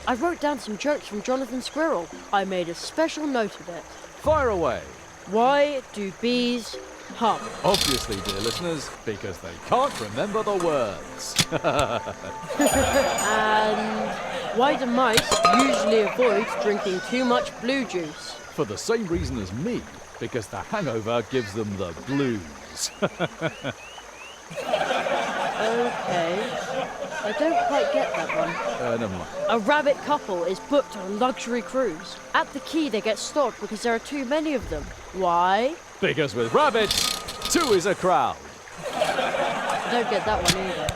I wrote down some jokes from Jonathan Squirrel. I made a special note of it. Fire away. Why do bees hum? Obviously, dear listeners, because they can't remember the words. And why do mice usually avoid drinking too much blue juice? For the same reason as me, because the hangover gives them the blues. Okay. I don't quite get that one. Never mind. A rabbit couple is booked on a luxury cruise. At the quay, they get stopped because there are too many of them. Why? Because with rabbits, 2 is a crowd. I don't get that one either.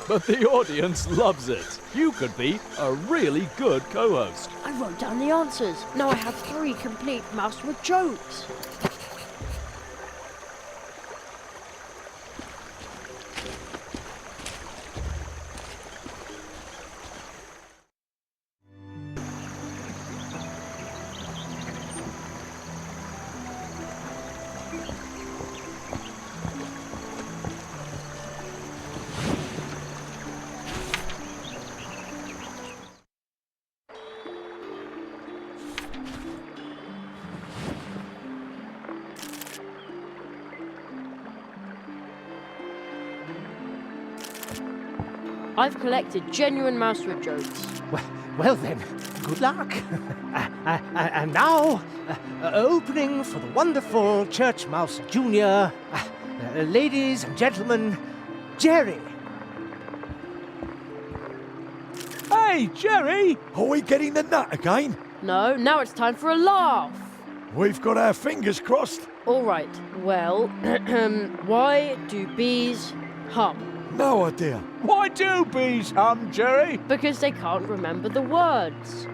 But the audience loves it. You could be a really good co-host. I wrote down the answers. Now I have 3 complete Mousewood jokes. I've collected genuine Mousewood jokes. Well then, good luck. And now, opening for the wonderful Church Mouse Jr., ladies and gentlemen, Jerry. Hey, Jerry! Are we getting the nut again? No, now it's time for a laugh. We've got our fingers crossed. All right, well, why do bees hum? No idea. Why do bees hum, Jerry? Because they can't remember the words.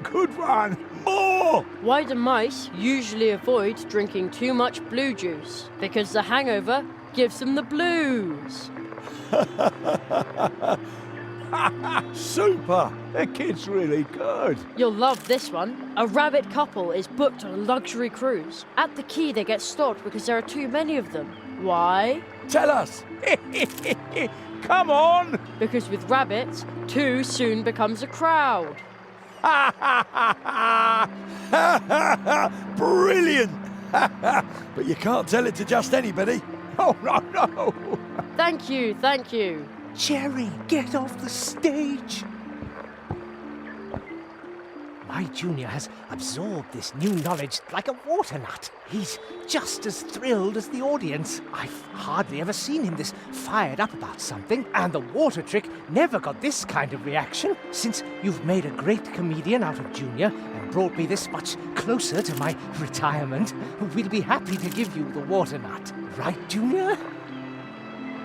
Good one. More! Why do mice usually avoid drinking too much blue juice? Because the hangover gives them the blues. Super! The kid's really good. You'll love this one. A rabbit couple is booked on a luxury cruise. At the quay, they get stopped because there are too many of them. Why? Tell us! Come on! Because with rabbits, 2 soon becomes a crowd. Brilliant! But you can't tell it to just anybody. Oh, no. Thank you, thank you. Jerry, get off the stage. My junior has absorbed this new knowledge like a water nut. He's just as thrilled as the audience. I've hardly ever seen him this fired up about something, and the water trick never got this kind of reaction. Since you've made a great comedian out of Junior, and brought me this much closer to my retirement, we'll be happy to give you the water nut. Right, Junior?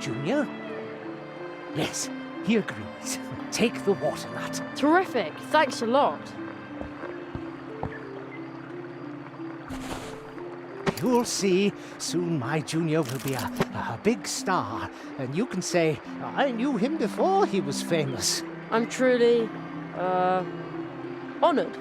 Junior? Yes, he agrees. Take the water nut. Terrific. Thanks a lot. You'll see, soon my Junior will be a big star, and you can say, I knew him before he was famous. I'm truly, honored.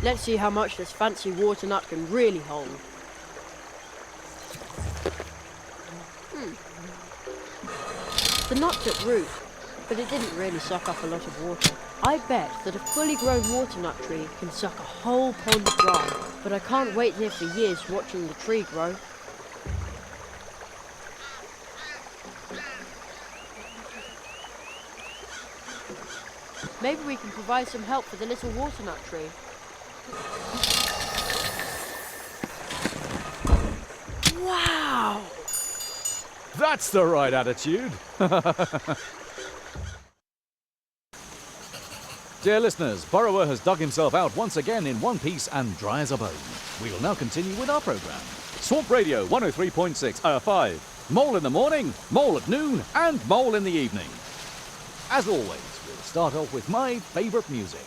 Let's see how much this fancy water nut can really hold. The nut took root, but it didn't really suck up a lot of water. I bet that a fully grown water nut tree can suck a whole pond dry, but I can't wait here for years watching the tree grow. Maybe we can provide some help for the little water nut tree. Wow! That's the right attitude. Dear listeners, Burrower has dug himself out once again in one piece and dry as a bone. We will now continue with our programme. Swamp Radio 103.6, 5. Mole in the morning, Mole at noon, and Mole in the evening. As always, we'll start off with my favourite music.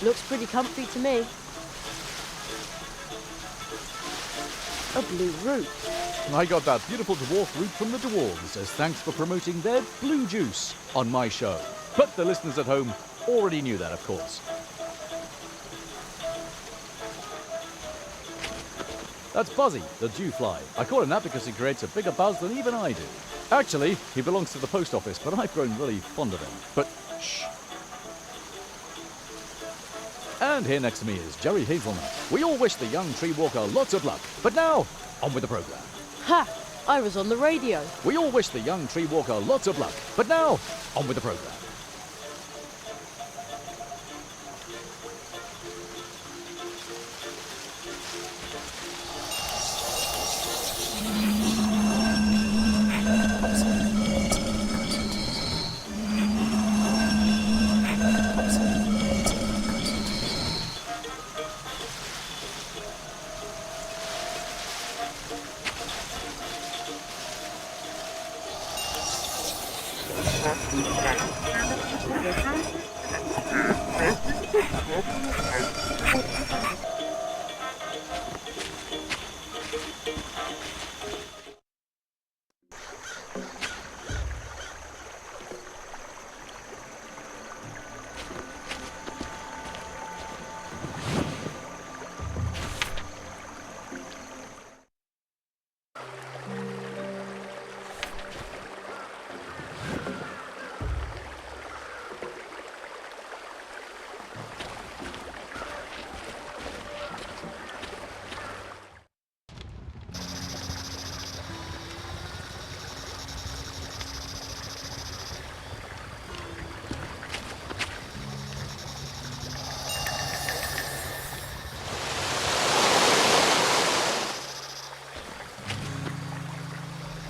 Looks pretty comfy to me. A blue root. I got that beautiful dwarf root from the dwarves as thanks for promoting their blue juice on my show. But the listeners at home already knew that, of course. That's Buzzy, the dewfly. I call him that because he creates a bigger buzz than even I do. Actually, he belongs to the post office, but I've grown really fond of him. But shh. And here next to me is Jerry Hazelnut. We all wish the young tree walker lots of luck. But now, on with the programme. Ha! I was on the radio. We all wish the young tree walker lots of luck. But now, on with the programme.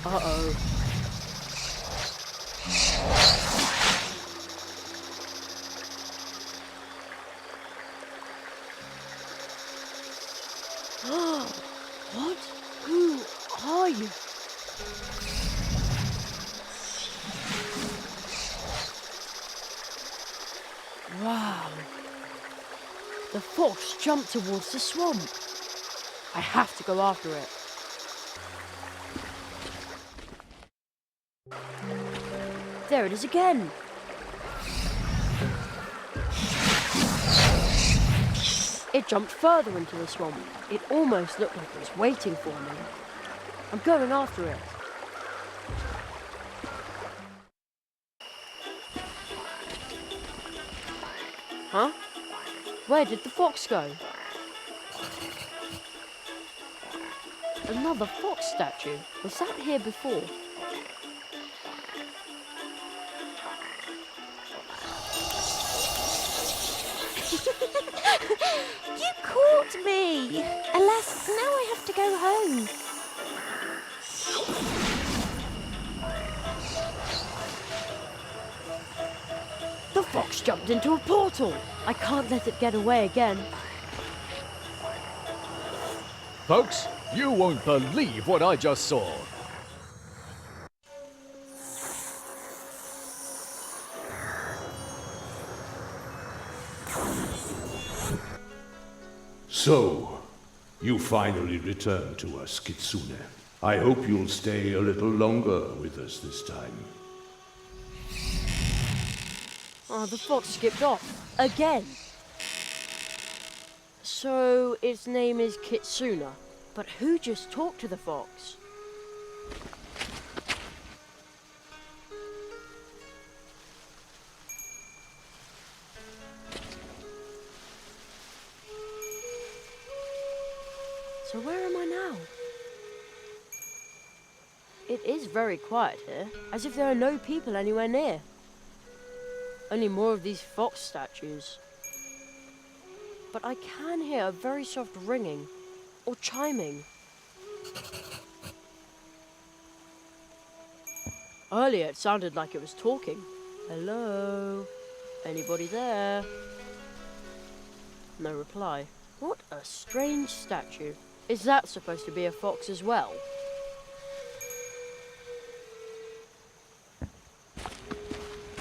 Uh-oh. What? Who are you? Wow. The fox jumped towards the swamp. I have to go after it. There it is again. It jumped further into the swamp. It almost looked like it was waiting for me. I'm going after it. Huh? Where did the fox go? Another fox statue. Was that here before? You caught me! Alas, now I have to go home. The fox jumped into a portal. I can't let it get away again. Folks, you won't believe what I just saw. So, you finally returned to us, Kitsune. I hope you'll stay a little longer with us this time. Oh, the fox skipped off. Again. So, its name is Kitsune. But who just talked to the fox? So where am I now? It is very quiet here, as if there are no people anywhere near. Only more of these fox statues. But I can hear a very soft ringing, or chiming. Earlier it sounded like it was talking. Hello? Anybody there? No reply. What a strange statue. Is that supposed to be a fox as well?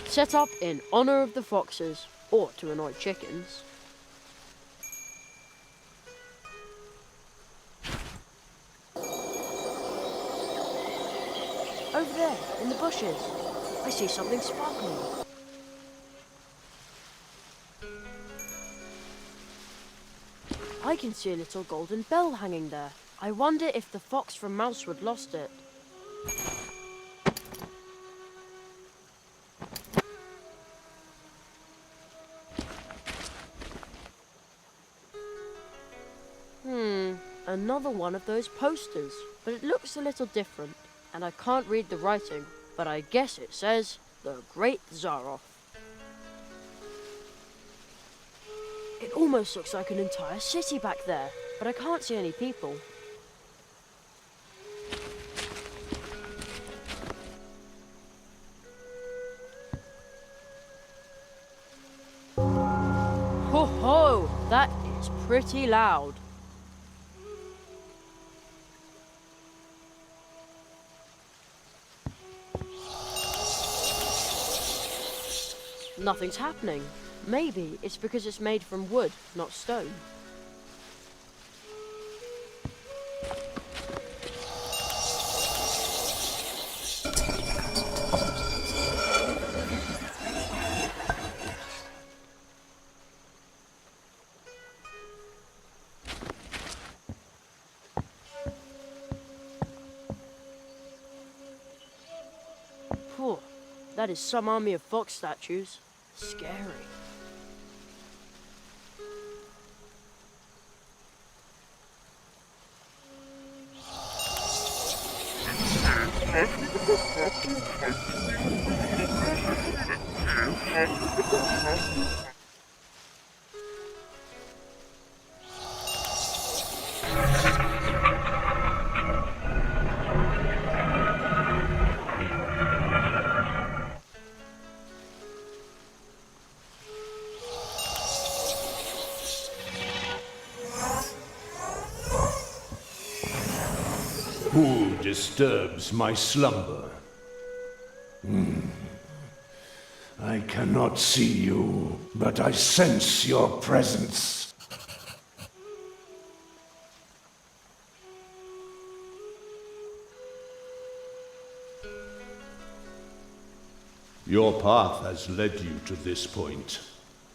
Set up in honor of the foxes, or to annoy chickens. Over there, in the bushes, I see something sparkling. I can see a little golden bell hanging there. I wonder if the fox from Mousewood lost it. Another one of those posters, but it looks a little different, and I can't read the writing, but I guess it says, The Great Zaroff. It almost looks like an entire city back there, but I can't see any people. Ho ho! That is pretty loud. Nothing's happening. Maybe it's because it's made from wood, not stone. Phew, that is some army of fox statues. Scary. Who disturbs my slumber? I cannot see you, but I sense your presence. Your path has led you to this point,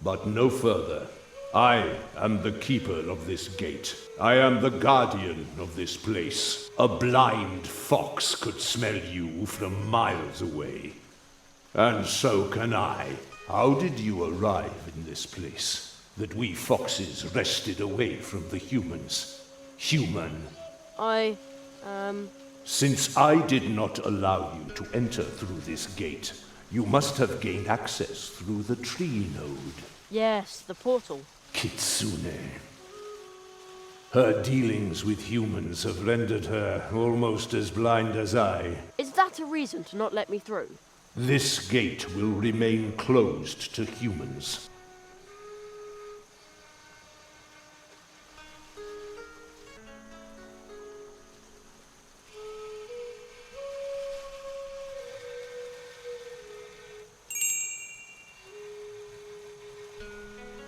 but no further. I am the keeper of this gate. I am the guardian of this place. A blind fox could smell you from miles away. And so can I. How did you arrive in this place? That we foxes wrested away from the humans. Human. Since I did not allow you to enter through this gate, you must have gained access through the tree node. Yes, the portal. Kitsune. Her dealings with humans have rendered her almost as blind as I. Is that a reason to not let me through? This gate will remain closed to humans.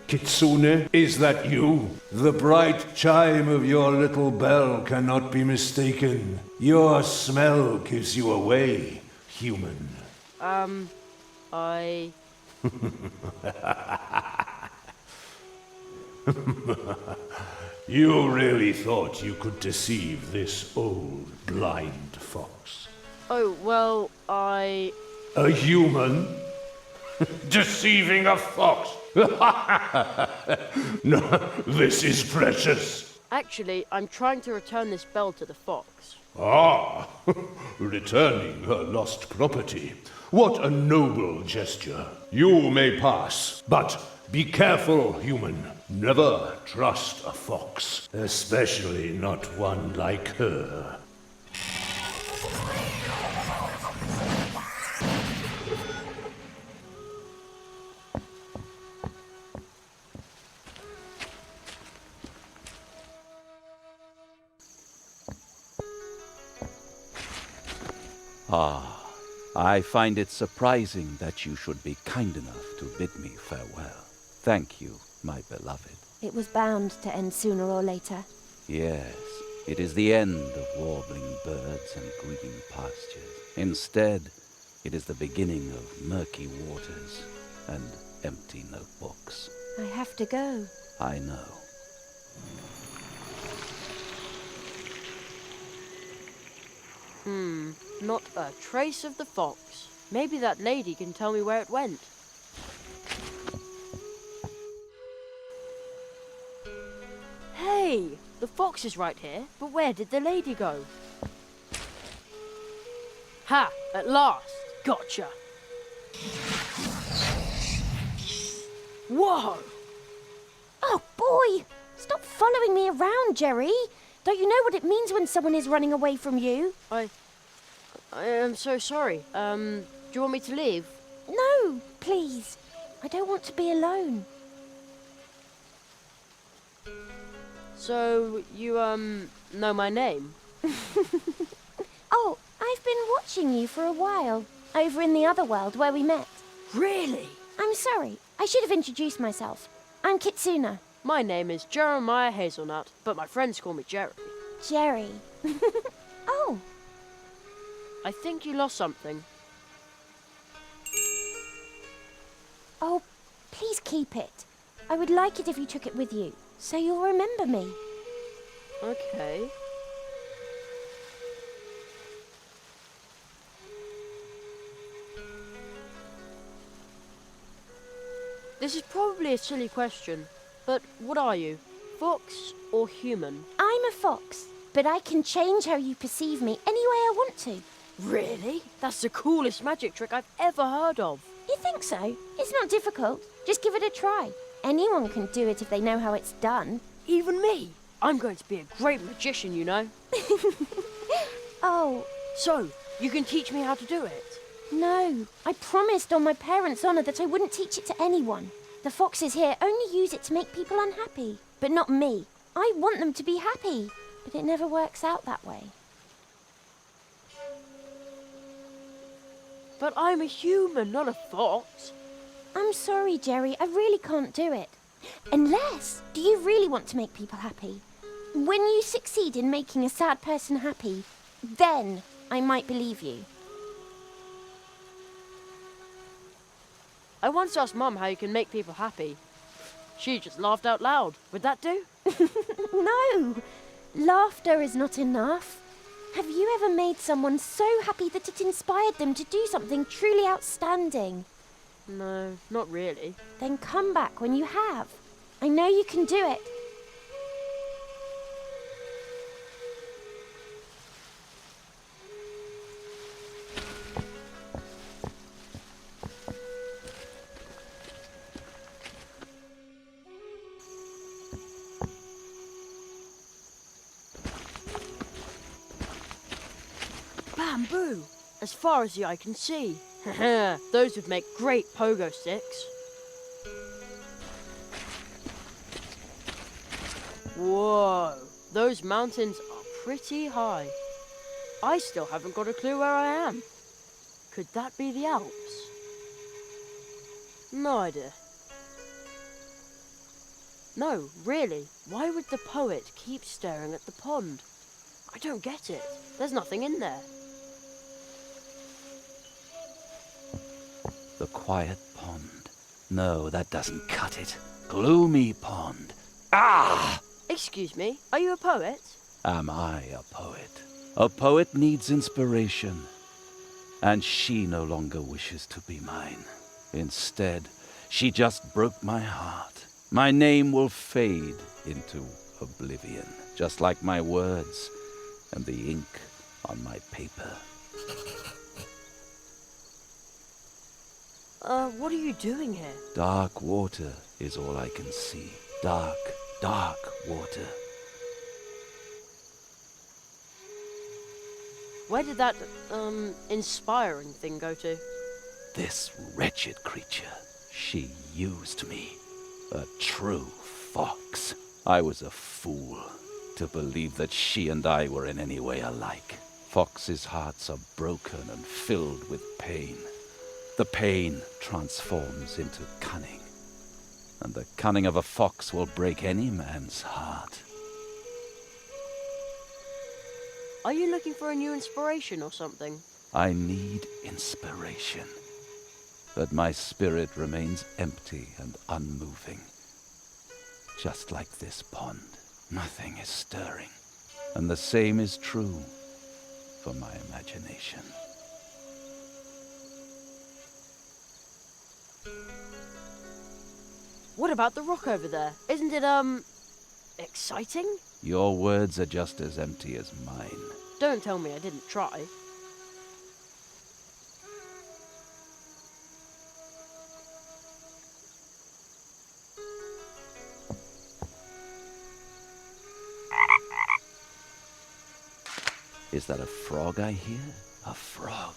Kitsune, is that you? The bright chime of your little bell cannot be mistaken. Your smell gives you away, human. You really thought you could deceive this old, blind fox? Oh, well, A human? Deceiving a fox? No, this is precious. Actually, I'm trying to return this bell to the fox. Ah, returning her lost property. What a noble gesture. You may pass, but be careful, human. Never trust a fox, especially not one like her. Ah, I find it surprising that you should be kind enough to bid me farewell. Thank you, my beloved. It was bound to end sooner or later. Yes, it is the end of warbling birds and green pastures. Instead, it is the beginning of murky waters and empty notebooks. I have to go. I know. Not a trace of the fox. Maybe that lady can tell me where it went. Hey, the fox is right here, but where did the lady go? Ha! At last! Gotcha! Whoa! Oh, boy! Stop following me around, Jerry! Don't you know what it means when someone is running away from you? I am so sorry. Do you want me to leave? No, please. I don't want to be alone. So, you, know my name? Oh, I've been watching you for a while. Over in the other world where we met. Really? I'm sorry. I should have introduced myself. I'm Kitsuna. My name is Jeremiah Hazelnut, but my friends call me Jerry. Jerry. Oh. I think you lost something. Oh, please keep it. I would like it if you took it with you, so you'll remember me. Okay. This is probably a silly question, but what are you? Fox or human? I'm a fox, but I can change how you perceive me any way I want to. Really? That's the coolest magic trick I've ever heard of. You think so? It's not difficult. Just give it a try. Anyone can do it if they know how it's done. Even me? I'm going to be a great magician, you know. Oh. So, you can teach me how to do it? No. I promised on my parents' honour that I wouldn't teach it to anyone. The foxes here only use it to make people unhappy. But not me. I want them to be happy. But it never works out that way. But I'm a human, not a fox. I'm sorry, Jerry. I really can't do it. Unless, do you really want to make people happy? When you succeed in making a sad person happy, then I might believe you. I once asked Mum how you can make people happy. She just laughed out loud. Would that do? No! Laughter is not enough. Have you ever made someone so happy that it inspired them to do something truly outstanding? No, not really. Then come back when you have. I know you can do it. Bamboo! As far as the eye can see. Those would make great pogo sticks. Whoa! Those mountains are pretty high. I still haven't got a clue where I am. Could that be the Alps? No idea. No, really, why would the poet keep staring at the pond? I don't get it. There's nothing in there. The quiet pond. No, that doesn't cut it. Gloomy pond. Ah! Excuse me, are you a poet? Am I a poet? A poet needs inspiration. And she no longer wishes to be mine. Instead, she just broke my heart. My name will fade into oblivion, just like my words and the ink on my paper. What are you doing here? Dark water is all I can see. Dark, dark water. Where did that, inspiring thing go to? This wretched creature, she used me. A true fox. I was a fool to believe that she and I were in any way alike. Foxes' hearts are broken and filled with pain. The pain transforms into cunning, and the cunning of a fox will break any man's heart. Are you looking for a new inspiration or something? I need inspiration, but my spirit remains empty and unmoving. Just like this pond, nothing is stirring, and the same is true for my imagination. What about the rock over there? Isn't it, exciting? Your words are just as empty as mine. Don't tell me I didn't try. Is that a frog I hear? A frog.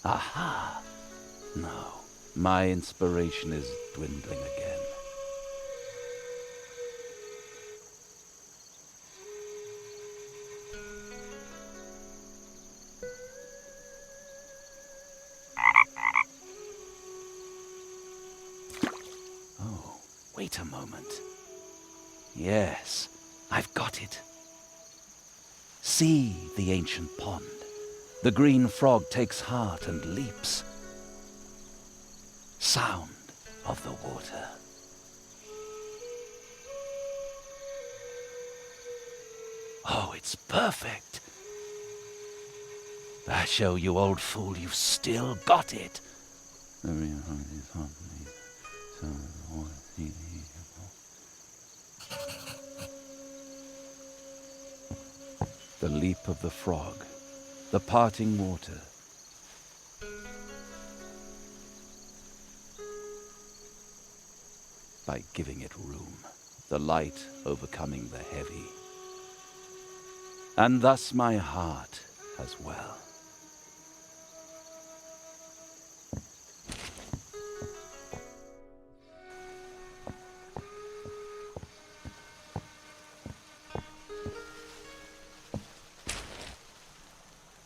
Aha! No. My inspiration is dwindling again. Oh, wait a moment. Yes, I've got it. See the ancient pond. The green frog takes heart and leaps. Sound of the water. Oh, it's perfect. I show you, old fool, you've still got it. The leap of the frog, the parting water. By giving it room, the light overcoming the heavy. And thus my heart as well.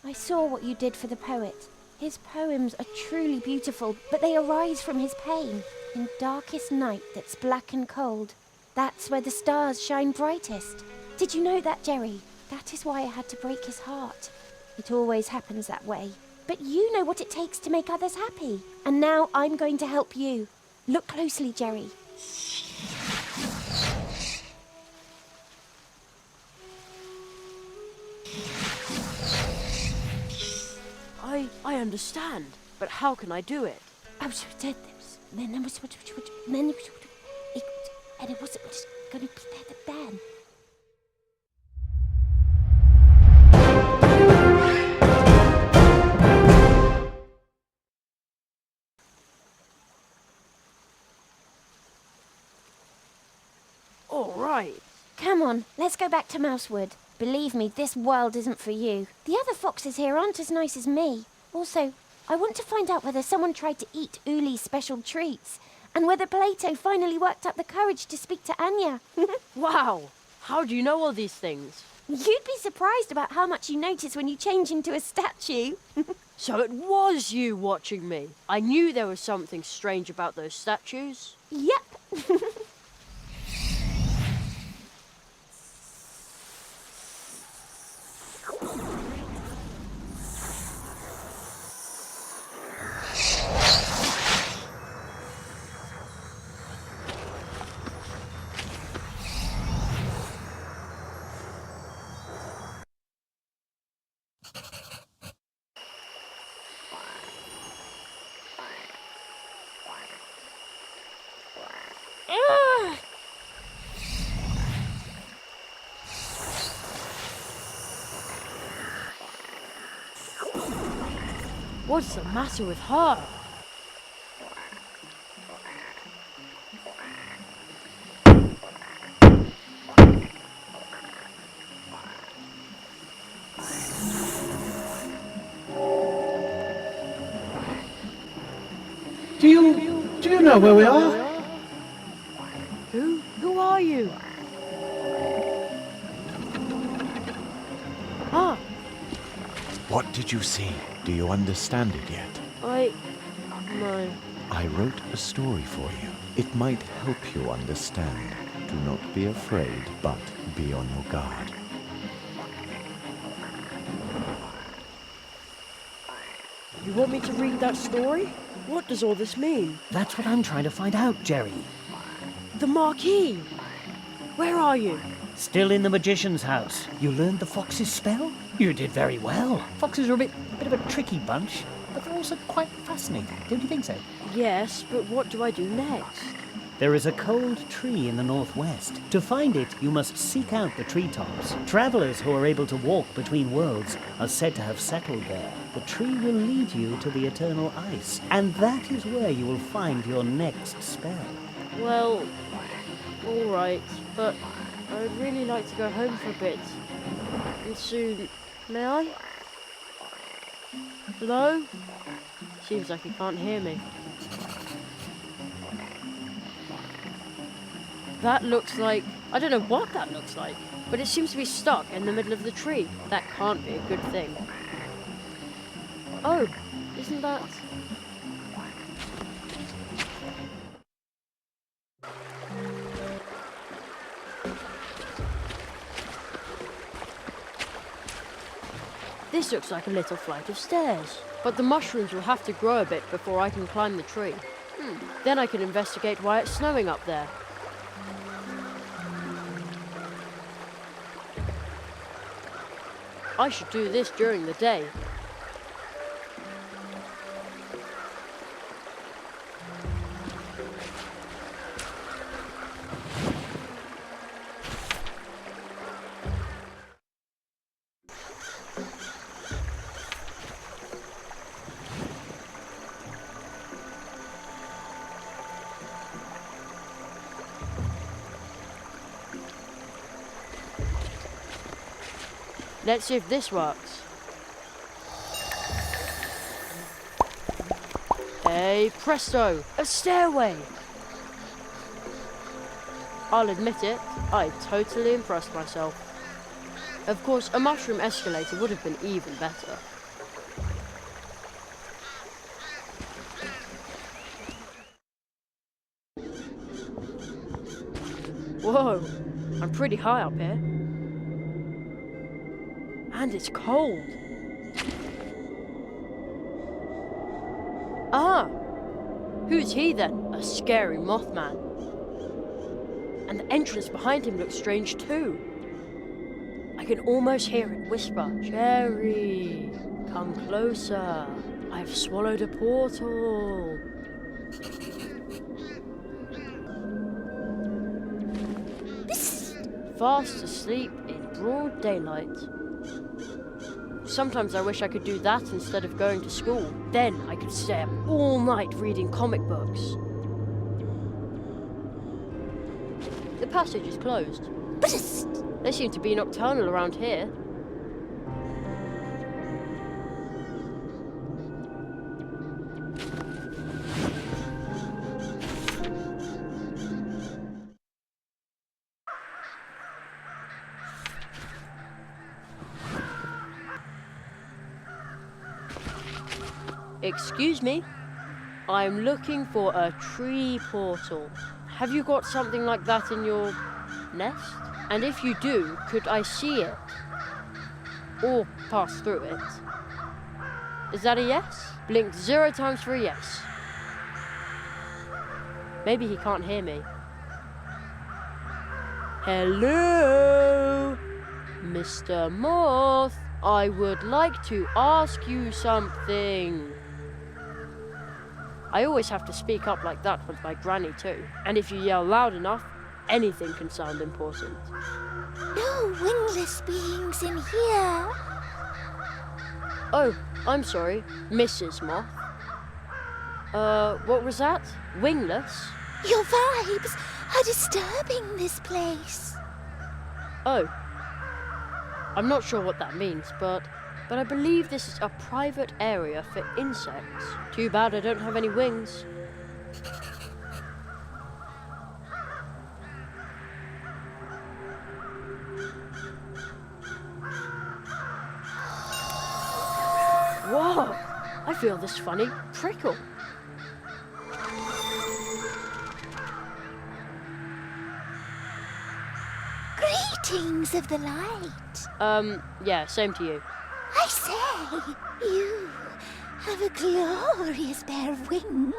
I saw what you did for the poet. His poems are truly beautiful, but they arise from his pain. In darkest night that's black and cold, that's where the stars shine brightest. Did you know that, Jerry? That is why I had to break his heart. It always happens that way. but you know what it takes to make others happy. And now I'm going to help you. Look closely, Jerry. I understand, but how can I do it? And it wasn't going to be there then. All right. Come on, let's go back to Mousewood. Believe me, this world isn't for you. The other foxes here aren't as nice as me. Also, I want to find out whether someone tried to eat Uli's special treats, and whether Plato finally worked up the courage to speak to Anya. Wow! How do you know all these things? You'd be surprised about how much you notice when you change into a statue. So it was you watching me. I knew there was something strange about those statues. Yep. What's the matter with her? Do you know where we are? Who are you? Ah, What did you see? Do you understand it yet? No. I wrote a story for you. It might help you understand. Do not be afraid, but be on your guard. You want me to read that story? What does all this mean? That's what I'm trying to find out, Jerry. The Marquis! Where are you? Still in the magician's house. You learned the fox's spell? You did very well. Foxes are a bit of a tricky bunch, but they're also quite fascinating. Don't you think so? Yes, but what do I do next? There is a cold tree in the northwest. To find it, you must seek out the treetops. Travelers who are able to walk between worlds are said to have settled there. The tree will lead you to the eternal ice, and that is where you will find your next spell. Well, all right, but I'd really like to go home for a bit. And soon. May I? Hello? Seems like he can't hear me. That looks like... I don't know what that looks like, but it seems to be stuck in the middle of the tree. That can't be a good thing. Oh, isn't that... This looks like a little flight of stairs. But the mushrooms will have to grow a bit before I can climb the tree. Then I can investigate why it's snowing up there. I should do this during the day. Let's see if this works. Hey, presto! A stairway! I'll admit it, I totally impressed myself. Of course, a mushroom escalator would have been even better. Whoa, I'm pretty high up here. And it's cold. Who's he then? A scary Mothman. And the entrance behind him looks strange too. I can almost hear it whisper, "Jerry, come closer. I've swallowed a portal." Fast asleep in broad daylight. Sometimes I wish I could do that instead of going to school. Then I could stay up all night reading comic books. The passage is closed. They seem to be nocturnal around here. Excuse me, I'm looking for a tree portal. Have you got something like that in your nest? And if you do, could I see it? Or pass through it? Is that a yes? Blink 0 times for a yes. Maybe he can't hear me. Hello, Mr. Moth. I would like to ask you something. I always have to speak up like that with my granny too. And if you yell loud enough, anything can sound important. No wingless beings in here. Oh, I'm sorry, Mrs. Moth. What was that? Wingless? Your vibes are disturbing this place. Oh. I'm not sure what that means, but I believe this is a private area for insects. Too bad I don't have any wings. Whoa! I feel this funny prickle. Greetings of the light. Yeah, same to you. I say, you have a glorious pair of wings.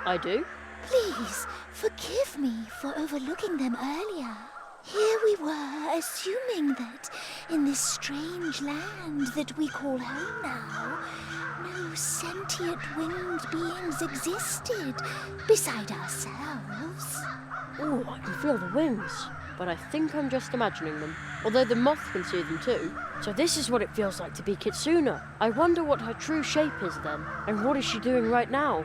I do? Please, forgive me for overlooking them earlier. Here we were, assuming that in this strange land that we call home now, no sentient winged beings existed beside ourselves. Oh, I can feel the wings. But I think I'm just imagining them. Although the moth can see them too. So this is what it feels like to be Kitsuna. I wonder what her true shape is then. And what is she doing right now?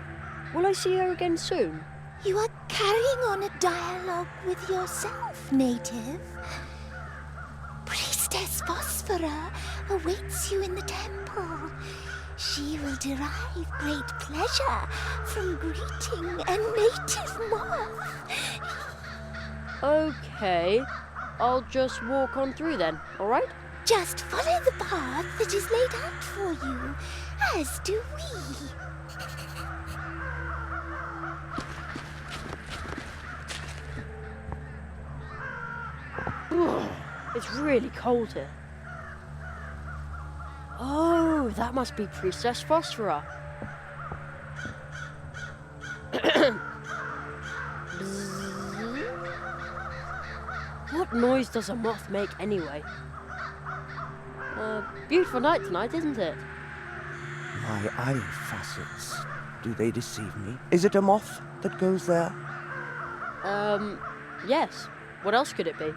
Will I see her again soon? You are carrying on a dialogue with yourself, native. Priestess Phosphora awaits you in the temple. She will derive great pleasure from greeting a native moth. Okay, I'll just walk on through then, alright? Just follow the path that is laid out for you, as do we. It's really cold here. Oh, that must be Priestess Phosphora. What noise does a moth make anyway? Beautiful night tonight, isn't it? My eye facets, do they deceive me? Is it a moth that goes there? Yes. What else could it be?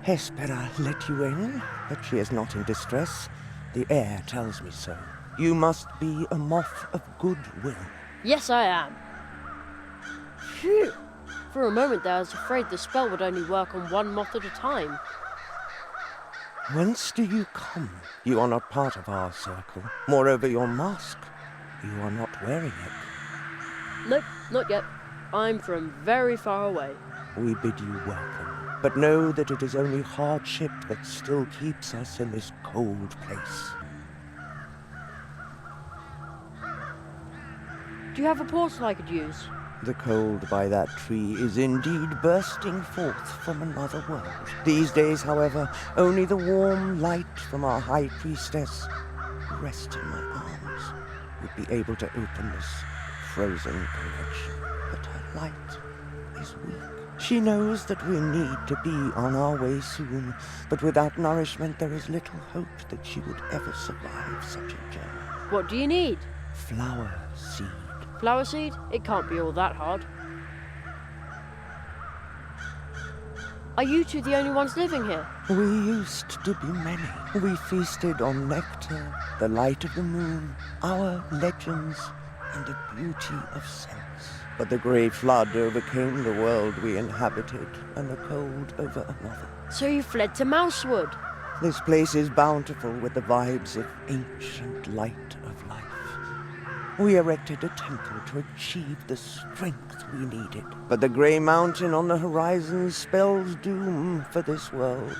Hespera let you in, but she is not in distress. The air tells me so. You must be a moth of goodwill. Yes, I am. Phew. For a moment there, I was afraid the spell would only work on one moth at a time. Whence do you come? You are not part of our circle. Moreover, your mask. You are not wearing it. Nope, not yet. I'm from very far away. We bid you welcome, but know that it is only hardship that still keeps us in this cold place. Do you have a portal I could use? The cold by that tree is indeed bursting forth from another world. These days, however, only the warm light from our High Priestess, rest in my arms, would be able to open this frozen conviction. But her light is weak. She knows that we need to be on our way soon, but without nourishment there is little hope that she would ever survive such a journey. What do you need? Flower seed. Flower seed? It can't be all that hard. Are you two the only ones living here? We used to be many. We feasted on nectar, the light of the moon, our legends, and the beauty of sense. But the grey flood overcame the world we inhabited, and the cold over another. So you fled to Mousewood? This place is bountiful with the vibes of ancient light of life. We erected a temple to achieve the strength we needed. But the grey mountain on the horizon spells doom for this world.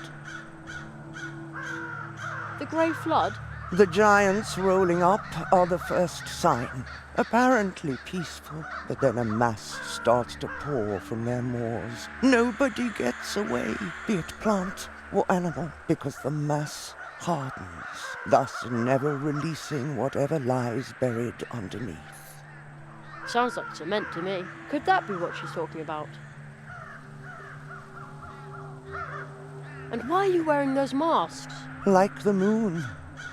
The grey flood? The giants rolling up are the first sign. Apparently peaceful, but then a mass starts to pour from their moors. Nobody gets away, be it plant or animal, because the mass hardens, thus never releasing whatever lies buried underneath. Sounds like cement to me. Could that be what she's talking about? And why are you wearing those masks? Like the moon,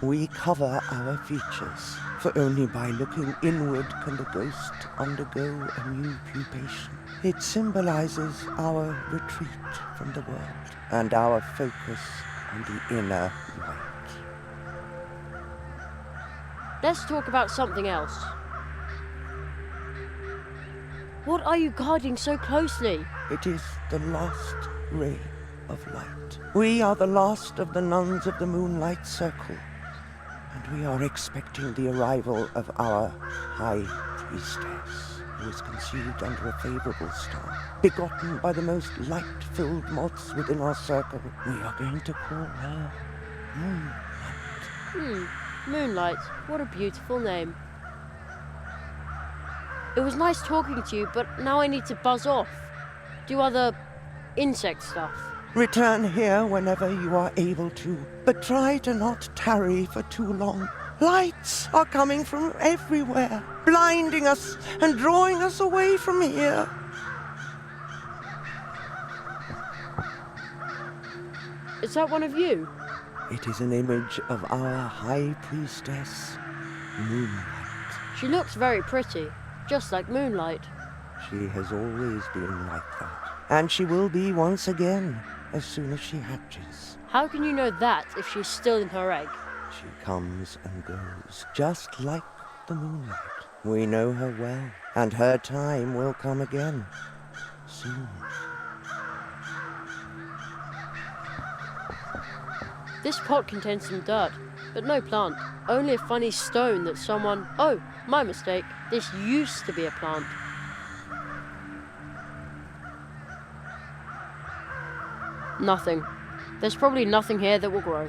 we cover our features, for only by looking inward can the ghost undergo a new pupation. It symbolizes our retreat from the world and our focus on the inner light. Let's talk about something else. What are you guarding so closely? It is the last ray of light. We are the last of the nuns of the Moonlight Circle, and we are expecting the arrival of our High Priestess, who is conceived under a favorable star, begotten by the most light-filled moths within our circle. We are going to call her Moonlight. Moonlight. What a beautiful name. It was nice talking to you, but now I need to buzz off. Do other insect stuff. Return here whenever you are able to, but try to not tarry for too long. Lights are coming from everywhere, blinding us and drawing us away from here. Is that one of you? It is an image of our High Priestess, Moonlight. She looks very pretty, just like Moonlight. She has always been like that, and she will be once again as soon as she hatches. How can you know that if she's still in her egg? She comes and goes, just like the moonlight. We know her well, and her time will come again, soon. This pot contains some dirt, but no plant. Only a funny stone that someone... Oh, my mistake. This used to be a plant. Nothing. There's probably nothing here that will grow.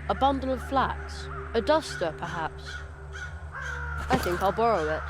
A bundle of flax. A duster, perhaps. I think I'll borrow it.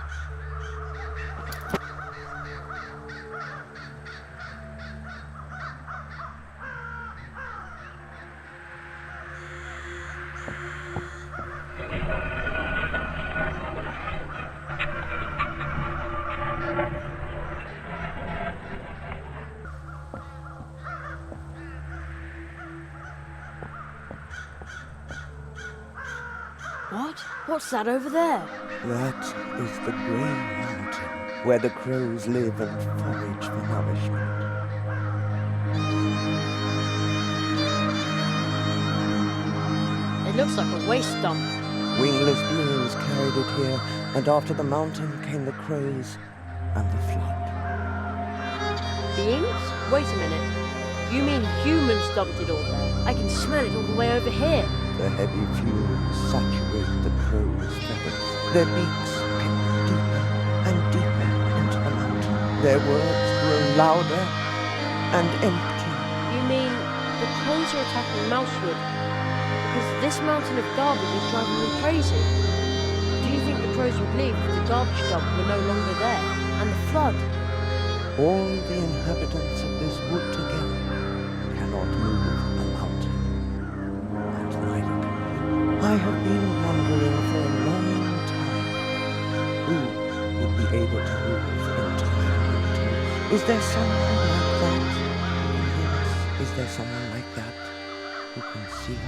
What? What's that over there? That is the Grey Mountain, where the crows live and forage for nourishment. It looks like a waste dump. Wingless beings carried it here, and after the mountain came the crows and the flood. Beings? Wait a minute. You mean humans dumped it all there? I can smell it all the way over here. The heavy fumes saturate the crows' feathers. Their beaks peck deeper and deeper into the mountain. Their words grow louder and empty. You mean the crows are attacking Mousewood? Because this mountain of garbage is driving them crazy. Do you think the crows would leave if the garbage dump were no longer there? And the flood? All the inhabitants of this wood together cannot cannot move a mountain. And neither can you. I have been wondering for a long time who would be able to move entire mountains. Is there someone like that who can hear us? Is there someone like that who can see us?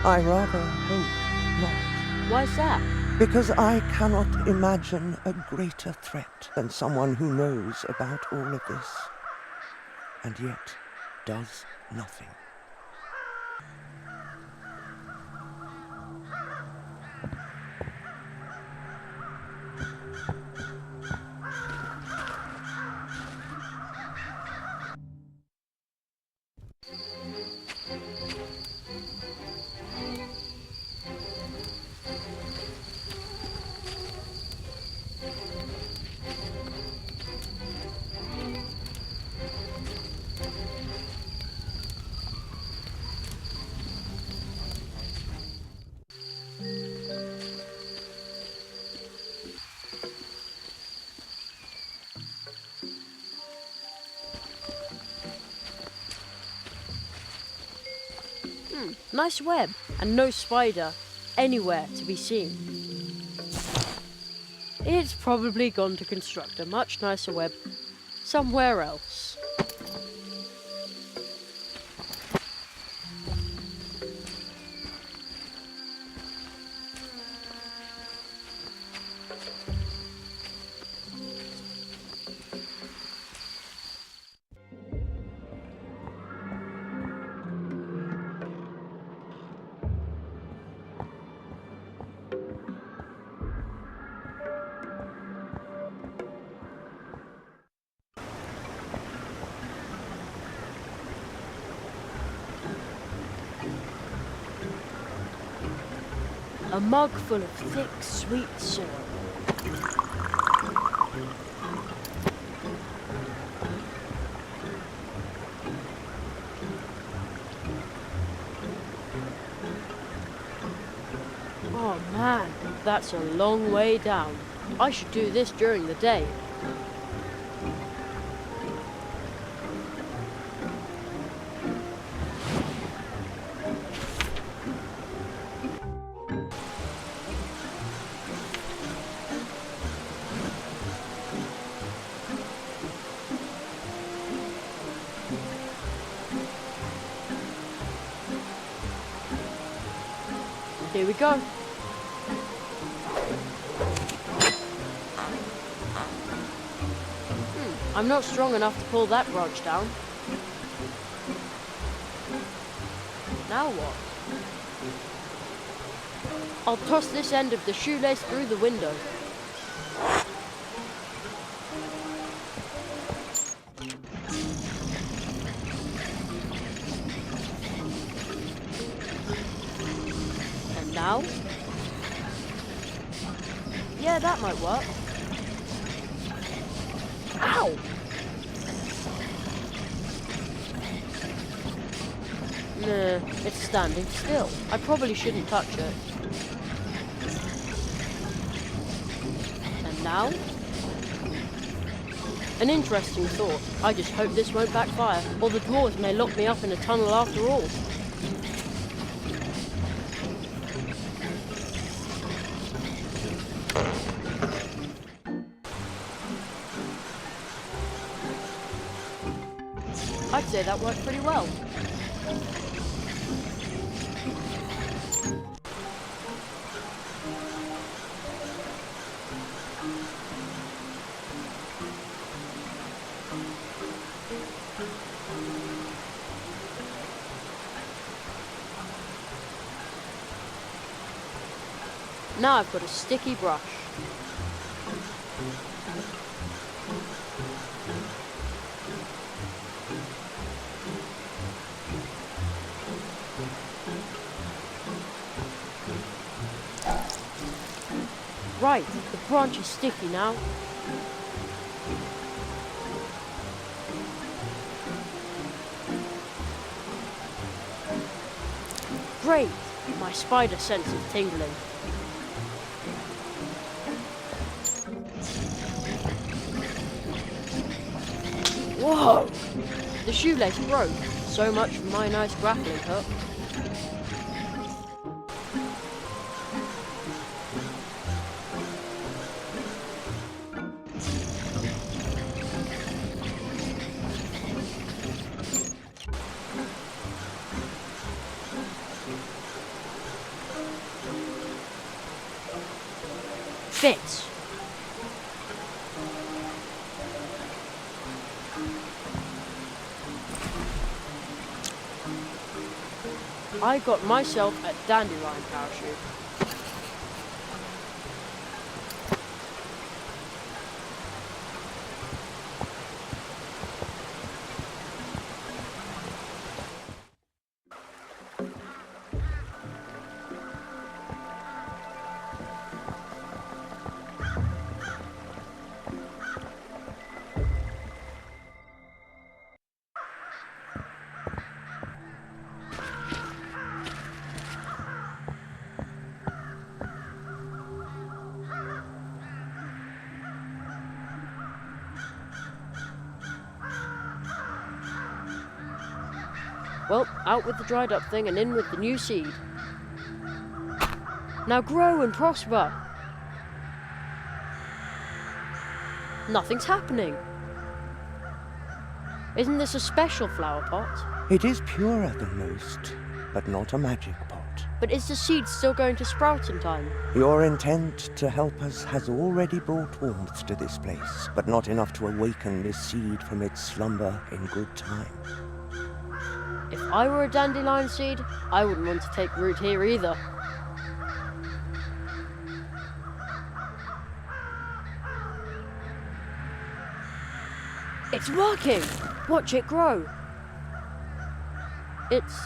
I rather hope not. Why's that? Because I cannot imagine a greater threat than someone who knows about all of this, and yet does nothing. Nice web, and no spider anywhere to be seen. It's probably gone to construct a much nicer web somewhere else. A mug full of thick, sweet syrup. Oh man, that's a long way down. I should do this during the day. Here we go. I'm not strong enough to pull that branch down. Now what? I'll toss this end of the shoelace through the window. Now? Yeah, that might work. Ow! Nah, it's standing still. I probably shouldn't touch it. And now? An interesting thought. I just hope this won't backfire, or the dwarves may lock me up in a tunnel after all. I'd say that worked pretty well. Now I've got a sticky brush. Right, the branch is sticky now. Great! My spider sense is tingling. Whoa! The shoelace broke, So much for my nice grappling hook. Fits. I got myself a dandelion parachute. Well, out with the dried up thing and in with the new seed. Now grow and prosper. Nothing's happening. Isn't this a special flower pot? It is purer than most, but not a magic pot. But is the seed still going to sprout in time? Your intent to help us has already brought warmth to this place, but not enough to awaken this seed from its slumber in good time. If I were a dandelion seed, I wouldn't want to take root here either. It's working! Watch it grow. It's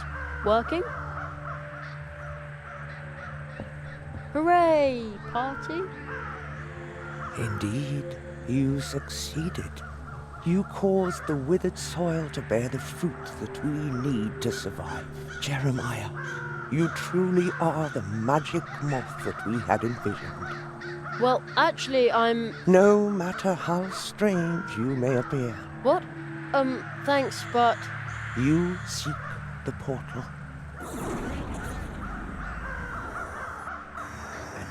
working? Hooray! Party? Indeed, you succeeded. You caused the withered soil to bear the fruit that we need to survive. Jeremiah, you truly are the magic moth that we had envisioned. Well, actually, I'm... No matter how strange you may appear. What? Thanks, but... You seek the portal. And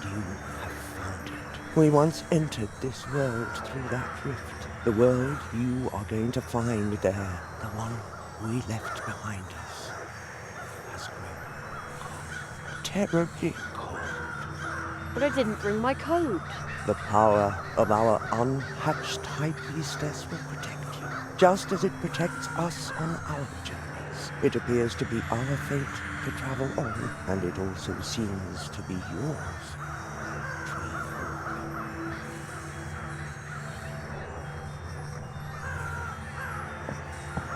you have found it. We once entered this world through that rift. The world you are going to find there, the one we left behind us, has grown cold. Terribly cold. But I didn't bring my coat. The power of our unhatched high priestess will protect you, just as it protects us on our journeys. It appears to be our fate to travel on, and it also seems to be yours.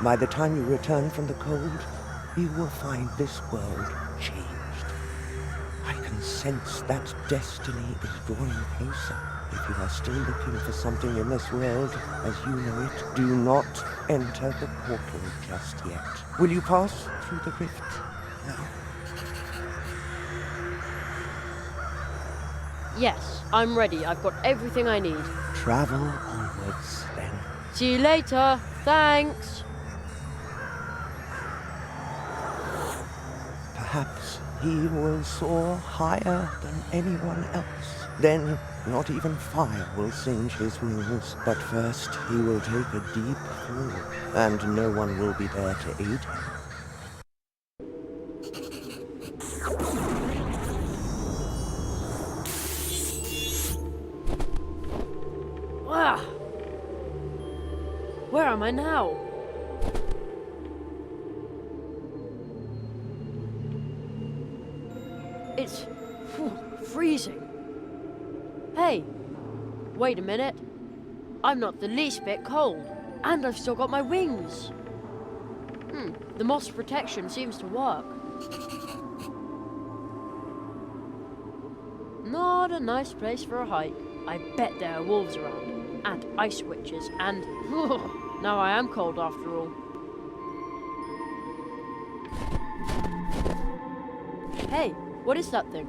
By the time you return from the cold, you will find this world changed. I can sense that destiny is drawing closer. If you are still looking for something in this world, as you know it, do not enter the portal just yet. Will you pass through the rift now? Yes, I'm ready. I've got everything I need. Travel onwards, then. See you later. Thanks. Perhaps he will soar higher than anyone else. Then, not even fire will singe his wings. But first, he will take a deep fall, and no one will be there to aid him. Ah! Where am I now? It's freezing. Hey, wait a minute. I'm not the least bit cold, and I've still got my wings. The moss protection seems to work. Not a nice place for a hike. I bet there are wolves around, and ice witches, and... now I am cold after all. Hey, what is that thing?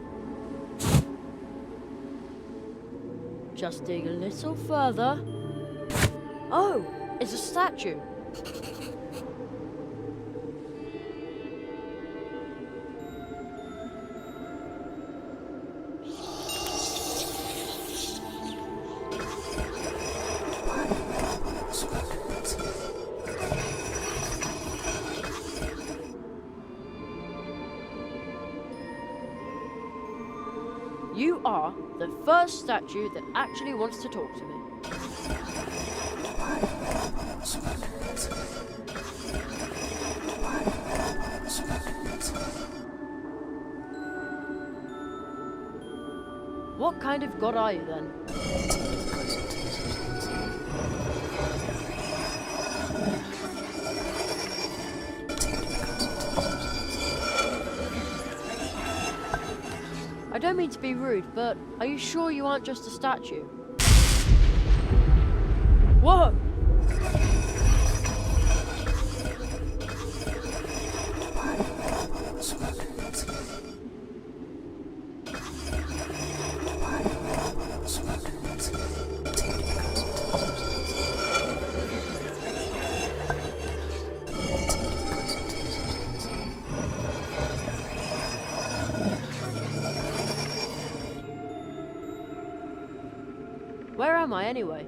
Just dig a little further. Oh, it's a statue. You are the first statue that actually wants to talk to me. What kind of god are you then? I don't mean to be rude, but are you sure you aren't just a statue? Whoa! Where am I anyway?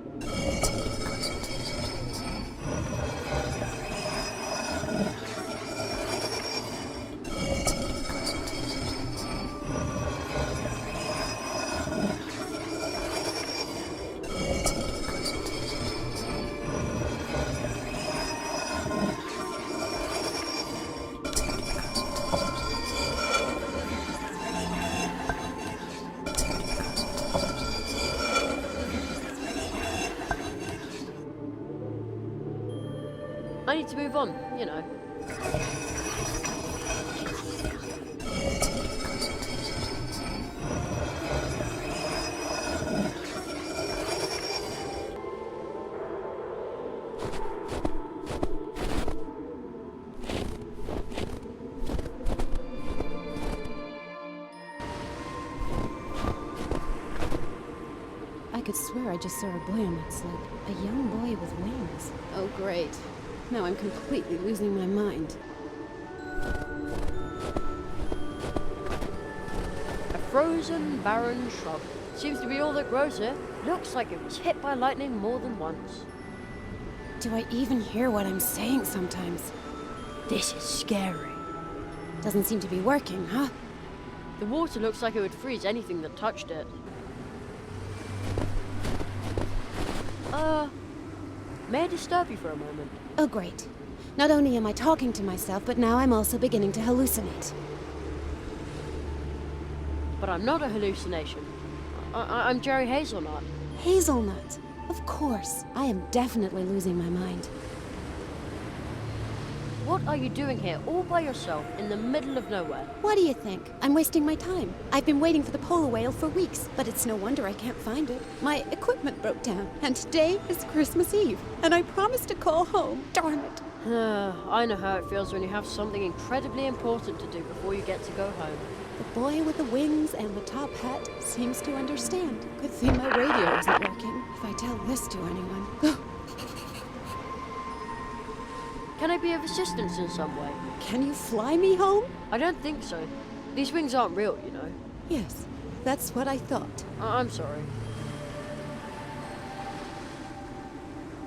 I need to move on, you know. I could swear I just saw a boy on that slope. A young boy with wings. Oh, great. Now I'm completely losing my mind. A frozen, barren shrub. Seems to be all that grows here. Looks like it was hit by lightning more than once. Do I even hear what I'm saying sometimes? This is scary. Doesn't seem to be working, huh? The water looks like it would freeze anything that touched it. May I disturb you for a moment? Oh, great. Not only am I talking to myself, but now I'm also beginning to hallucinate. But I'm not a hallucination. I'm Jerry Hazelnut. Hazelnut? Of course. I am definitely losing my mind. What are you doing here, all by yourself, in the middle of nowhere? What do you think? I'm wasting my time. I've been waiting for the polar whale for weeks, but it's no wonder I can't find it. My equipment broke down, and today is Christmas Eve, and I promised to call home. Darn it. I know how it feels when you have something incredibly important to do before you get to go home. The boy with the wings and the top hat seems to understand. Good thing my radio isn't working. If I tell this to anyone... Can I be of assistance in some way? Can you fly me home? I don't think so. These wings aren't real, you know. Yes, that's what I thought. I'm sorry.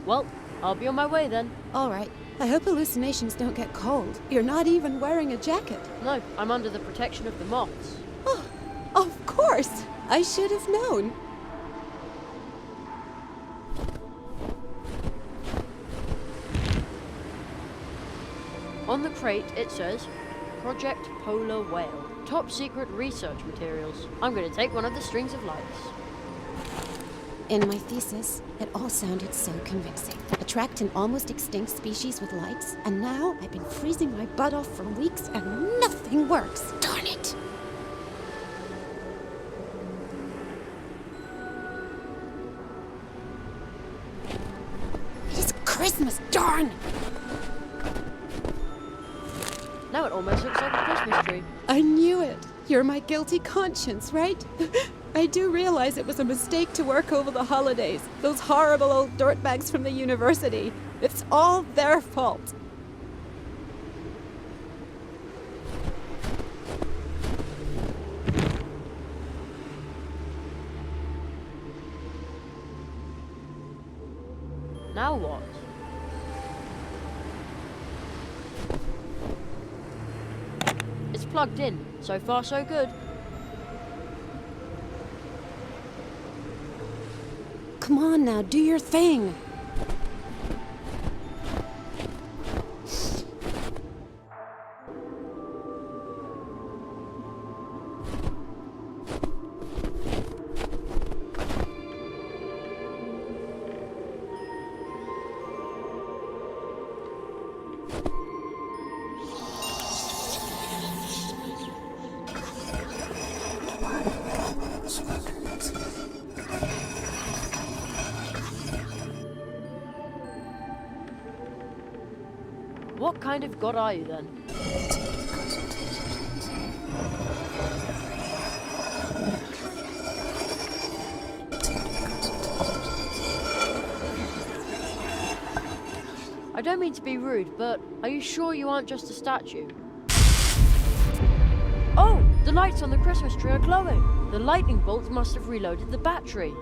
Well, I'll be on my way then. All right. I hope hallucinations don't get cold. You're not even wearing a jacket. No, I'm under the protection of the moths. Oh, of course! I should have known. On the crate, it says, Project Polar Whale. Top secret research materials. I'm going to take one of the strings of lights. In my thesis, it all sounded so convincing. Attract an almost extinct species with lights, and now I've been freezing my butt off for weeks and nothing works. Darn it! It is Christmas, darn! Now it almost looks like a Christmas tree. I knew it. You're my guilty conscience, right? I do realize it was a mistake to work over the holidays. Those horrible old dirtbags from the university. It's all their fault. Now what? It's plugged in. So far, so good. Come on now, do your thing. What kind of god are you then? I don't mean to be rude, but are you sure you aren't just a statue? Oh! The lights on the Christmas tree are glowing! The lightning bolts must have reloaded the battery.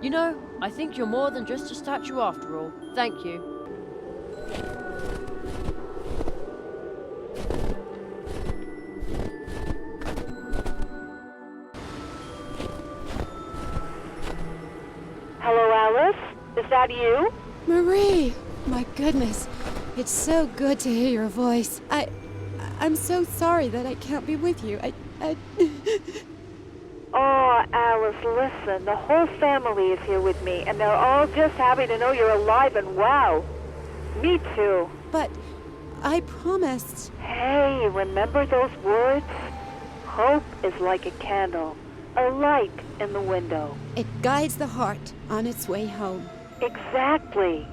You know, I think you're more than just a statue after all. Thank you. Hello, Alice? Is that you? Marie! My goodness. It's so good to hear your voice. I'm so sorry that I can't be with you. Oh, Alice, listen. The whole family is here with me, and they're all just happy to know you're alive and well. Me too. But I promised. Hey, remember those words? Hope is like a candle, a light in the window. It guides the heart on its way home. Exactly.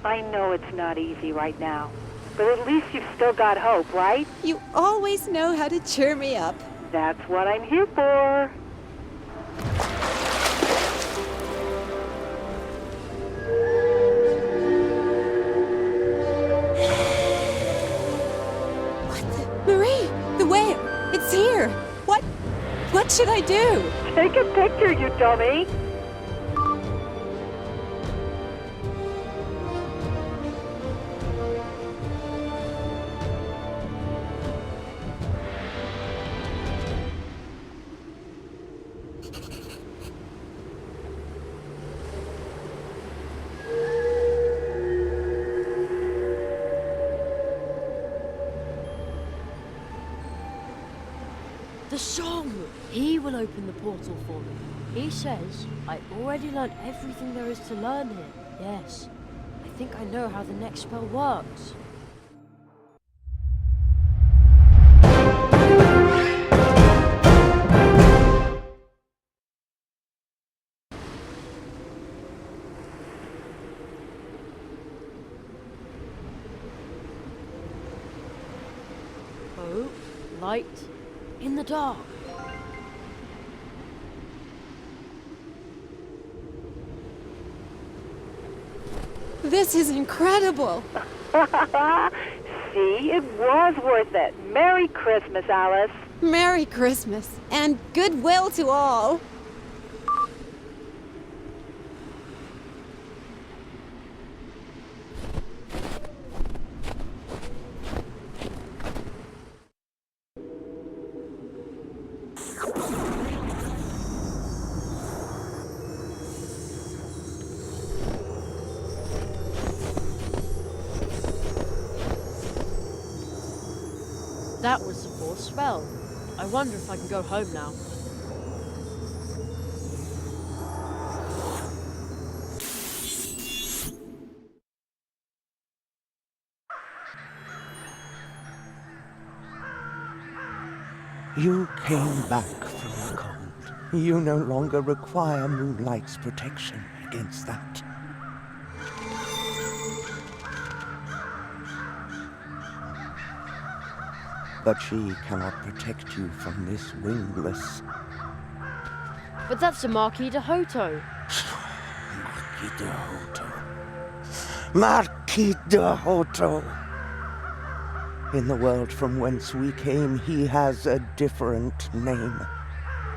I know it's not easy right now, but at least you've still got hope, right? You always know how to cheer me up. That's what I'm here for. Marie, the whale! It's here! What should I do? Take a picture, you dummy! The song! He will open the portal for me. He says, I already learned everything there is to learn here. Yes, I think I know how the next spell works. Oh, light in the dark. This is incredible. See, it was worth it. Merry Christmas, Alice. Merry Christmas, and goodwill to all. That was the fourth spell. I wonder if I can go home now. You came back from the cold. You no longer require Moonlight's protection against that. But she cannot protect you from this wingless. But that's the Marquis de Hoto. Marquis de Hoto. Marquis de Hoto. In the world from whence we came, he has a different name.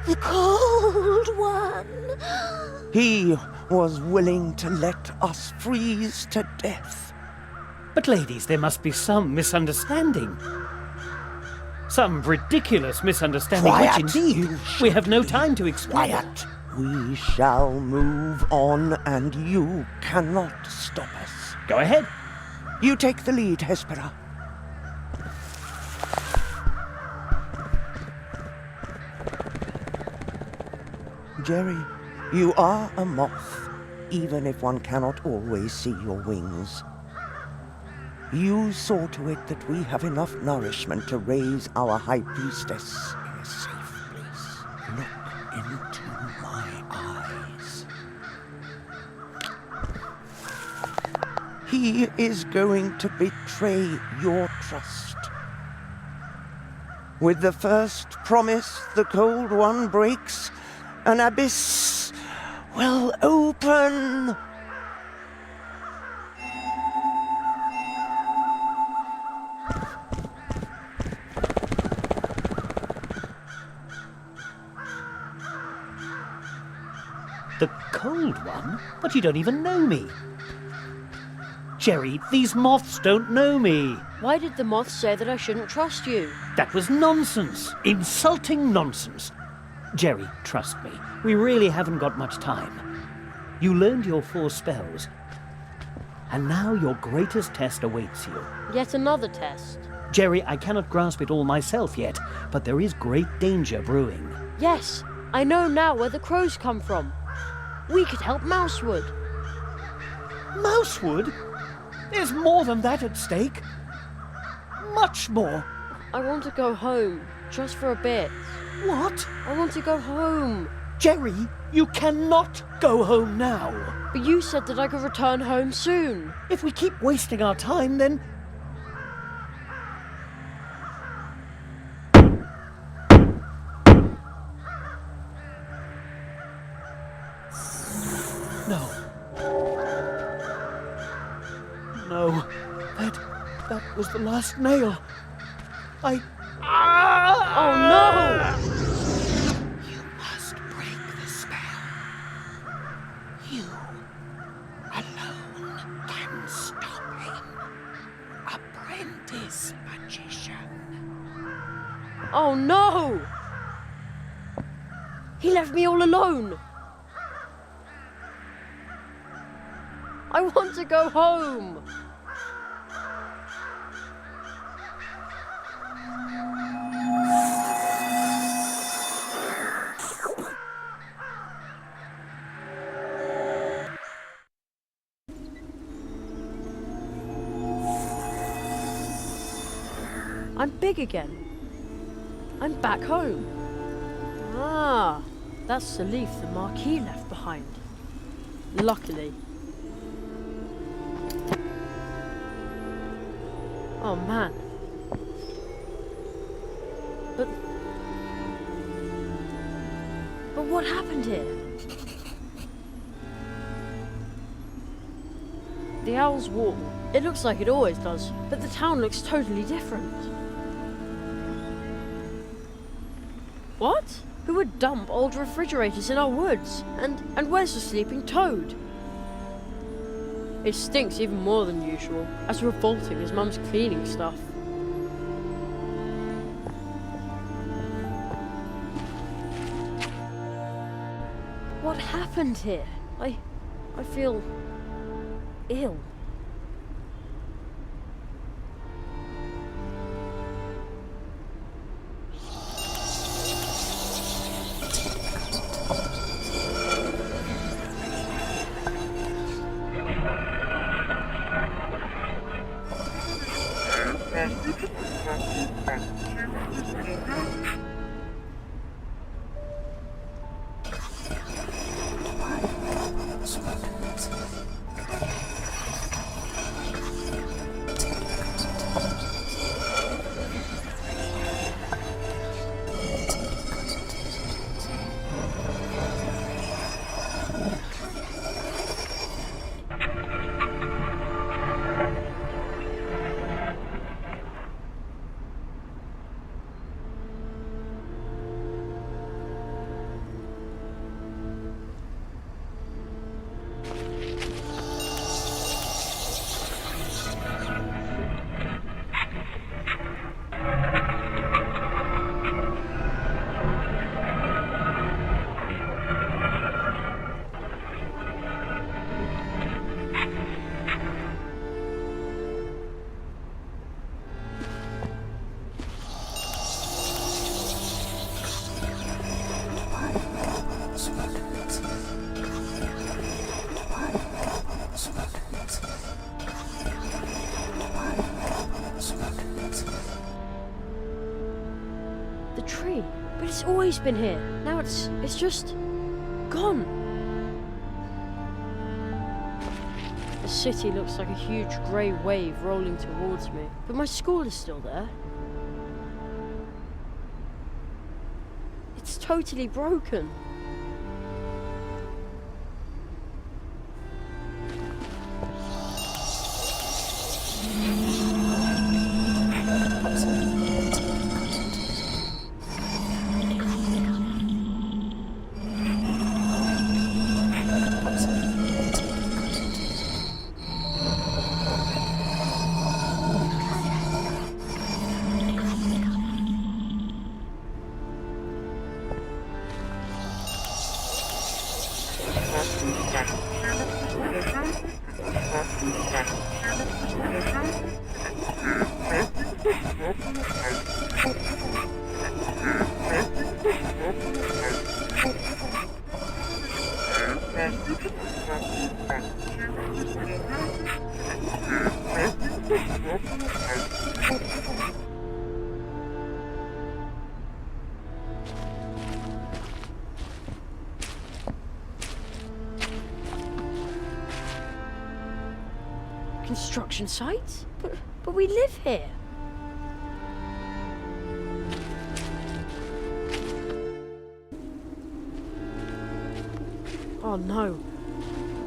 The Cold One. He was willing to let us freeze to death. But ladies, there must be some misunderstanding. Some ridiculous misunderstanding, Quiet! which indeed we have no time to explain. Quiet! We shall move on, and you cannot stop us. Go ahead. You take the lead, Hespera. Jerry, you are a moth, even if one cannot always see your wings. You saw to it that we have enough nourishment to raise our High Priestess in a safe place. Look into my eyes. He is going to betray your trust. With the first promise the Cold One breaks, an abyss will open. The Cold One? But you don't even know me. Jerry, these moths don't know me. Why did the moth say that I shouldn't trust you? That was nonsense. Insulting nonsense. Jerry, trust me. We really haven't got much time. You learned your 4 spells. And now your greatest test awaits you. Yet another test. Jerry, I cannot grasp it all myself yet, but there is great danger brewing. Yes, I know now where the crows come from. We could help Mousewood. Mousewood? There's more than that at stake. Much more. I want to go home, just for a bit. What? I want to go home. Jerry, you cannot go home now. But you said that I could return home soon. If we keep wasting our time, then... No. No. That was the last nail. I... Oh no! You must break the spell. You alone can stop him. Apprentice magician. Oh no! He left me all alone. I want to go home. I'm big again. I'm back home. Ah, that's the leaf the Marquis left behind. Luckily. Oh man. But what happened here? The Owl's Wall. It looks like it always does, but the town looks totally different. What? Who would dump old refrigerators in our woods? And where's the sleeping toad? It stinks even more than usual, as revolting as Mum's cleaning stuff. What happened here? I feel ill. always been here. Now it's just gone. The city looks like a huge grey wave rolling towards me, but my school is still there. It's totally broken. Construction site? But we live here. Oh no.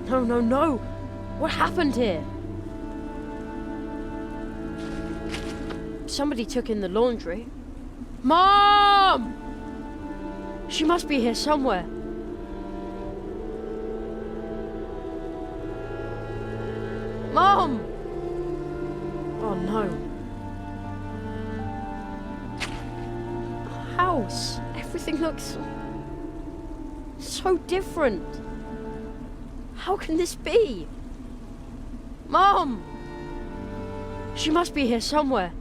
No, no, no! What happened here? Somebody took in the laundry. Mom! She must be here somewhere. Mom! Oh no. House. Everything looks so different. How can this be? Mom! She must be here somewhere.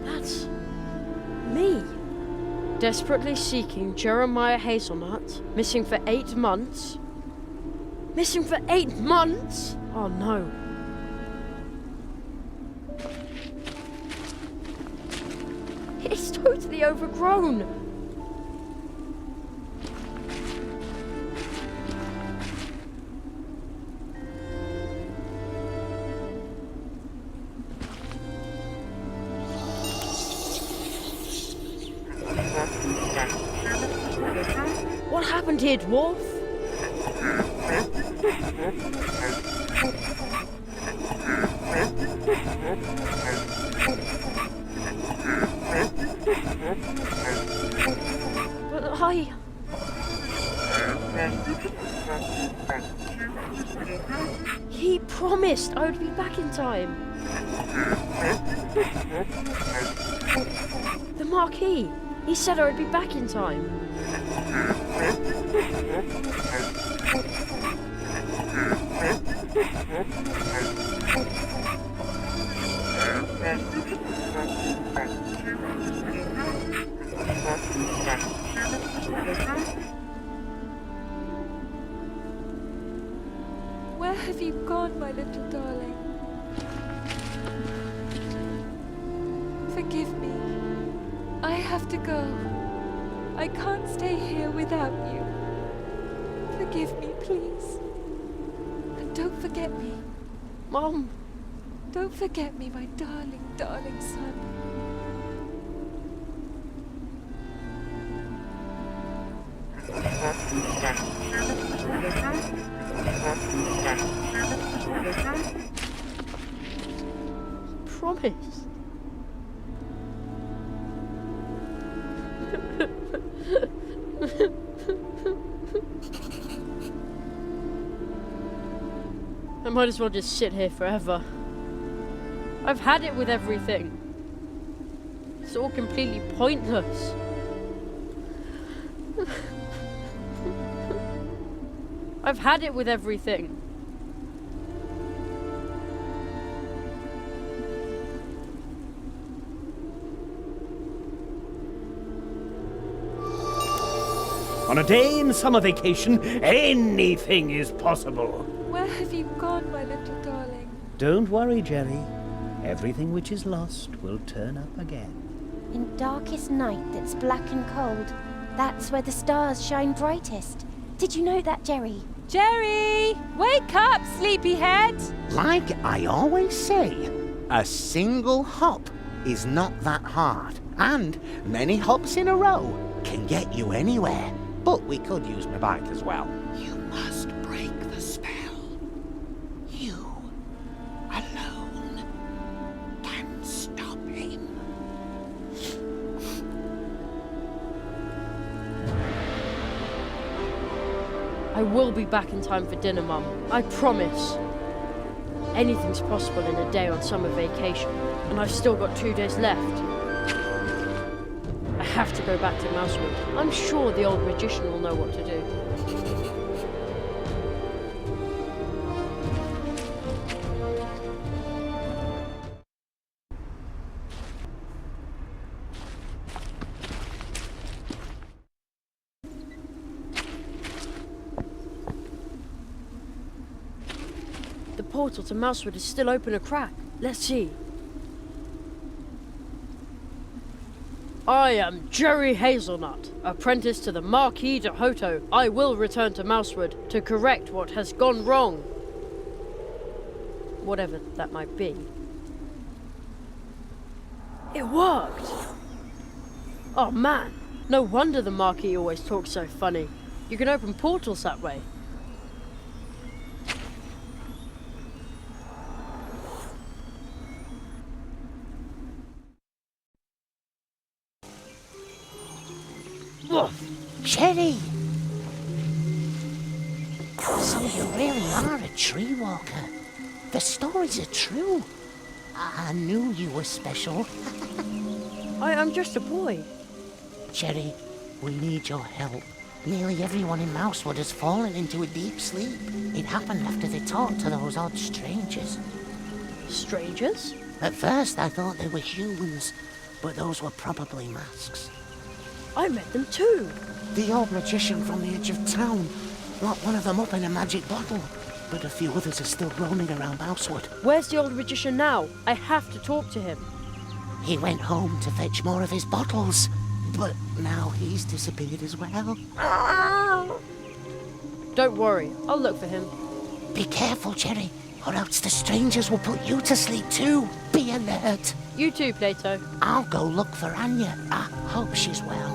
That's me. Desperately seeking Jeremiah Hazelnut. Missing for 8 months. Missing for 8 months? Oh no. It's totally overgrown. What happened here, dwarf? But He promised I would be back in time. The Marquis. He said I would be back in time. Where have you gone, my little darling? Forgive me. I have to go. I can't stay here without you. Forgive me, please. And don't forget me. Mom! Don't forget me, my darling, darling son. Promise. I might as well just sit here forever. I've had it with everything. It's all completely pointless. I've had it with everything. On a day in summer vacation, anything is possible. Where have you gone, my little darling? Don't worry, Jerry. Everything which is lost will turn up again. In darkest night that's black and cold, that's where the stars shine brightest. Did you know that, Jerry? Jerry! Wake up, sleepyhead! Like I always say, a single hop is not that hard. And many hops in a row can get you anywhere. But we could use my bike as well. You must break the spell. You, alone, can stop him. I will be back in time for dinner, Mum. I promise. Anything's possible in a day on summer vacation, and I've still got 2 days left. I have to go back to Mousewood. I'm sure the old magician will know what to do. The portal to Mousewood is still open a crack. Let's see. I am Jerry Hazelnut, apprentice to the Marquis de Hoto. I will return to Mousewood to correct what has gone wrong. Whatever that might be. It worked! Oh man, no wonder the Marquis always talks so funny. You can open portals that way. Jerry! So you really are a tree walker. The stories are true. I knew you were special. I'm just a boy. Jerry, we need your help. Nearly everyone in Mousewood has fallen into a deep sleep. It happened after they talked to those odd strangers. Strangers? At first I thought they were humans, but those were probably masks. I met them too. The old magician from the edge of town locked one of them up in a magic bottle, but a few others are still roaming around Mousewood. Where's the old magician now? I have to talk to him. He went home to fetch more of his bottles, but now he's disappeared as well. Don't worry, I'll look for him. Be careful, Jerry, or else the strangers will put you to sleep too. Be alert. You too, Plato. I'll go look for Anya. I hope she's well.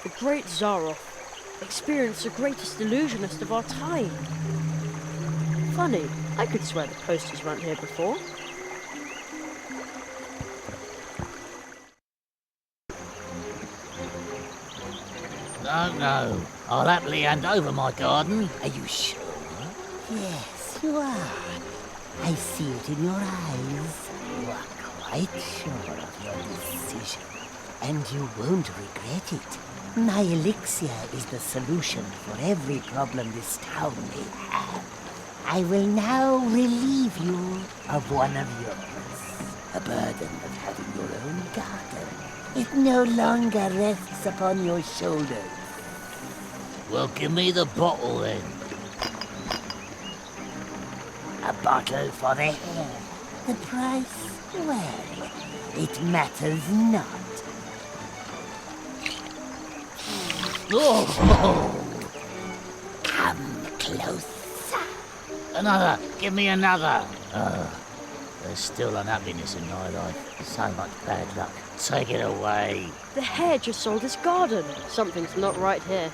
The great Zaroff experienced the greatest illusionist of our time. Funny, I could swear the posters weren't here before. No. I'll happily hand over my garden. Are you sure? Yes, you are. I see it in your eyes. You are quite sure of your decision, and you won't regret it. My elixir is the solution for every problem this town may have. I will now relieve you of one of yours. A burden of having your own garden. It no longer rests upon your shoulders. Well, give me the bottle then. A bottle for the hair. The price? Well, it matters not. Oh! Come closer. Another. Give me another. There's still unhappiness in my life. So much bad luck. Take it away. The hare just sold his garden. Something's not right here.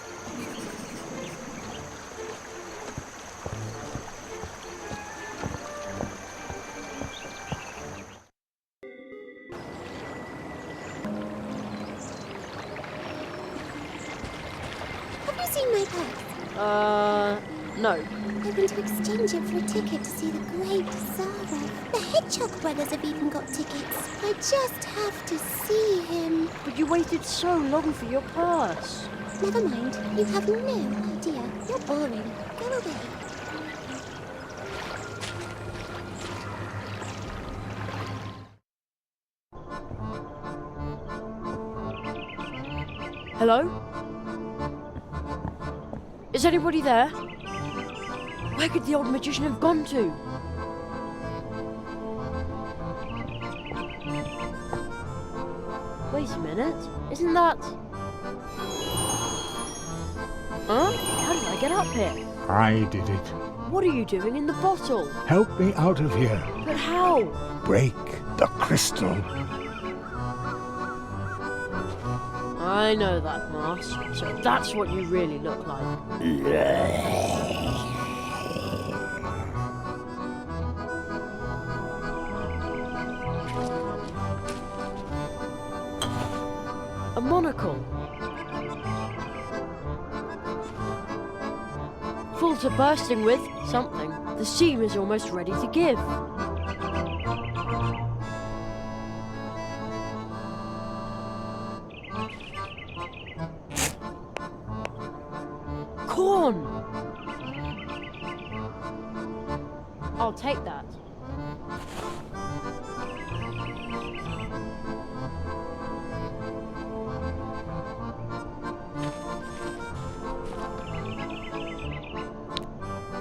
Have you seen my purse? I'm No. going to exchange it for a ticket to see the great Zara. The Hedgehog brothers have even got tickets. I just have to see him. But you waited so long for your purse. Never mind. You have no idea. You're boring. Go away. Hello? Is anybody there? Where could the old magician have gone to? Wait a minute. Isn't that... Huh? How did I get up here? I did it. What are you doing in the bottle? Help me out of here. But how? Break the crystal. I know that mask. So that's what you really look like. A monocle. Full to bursting with something. The seam is almost ready to give. Corn! I'll take that.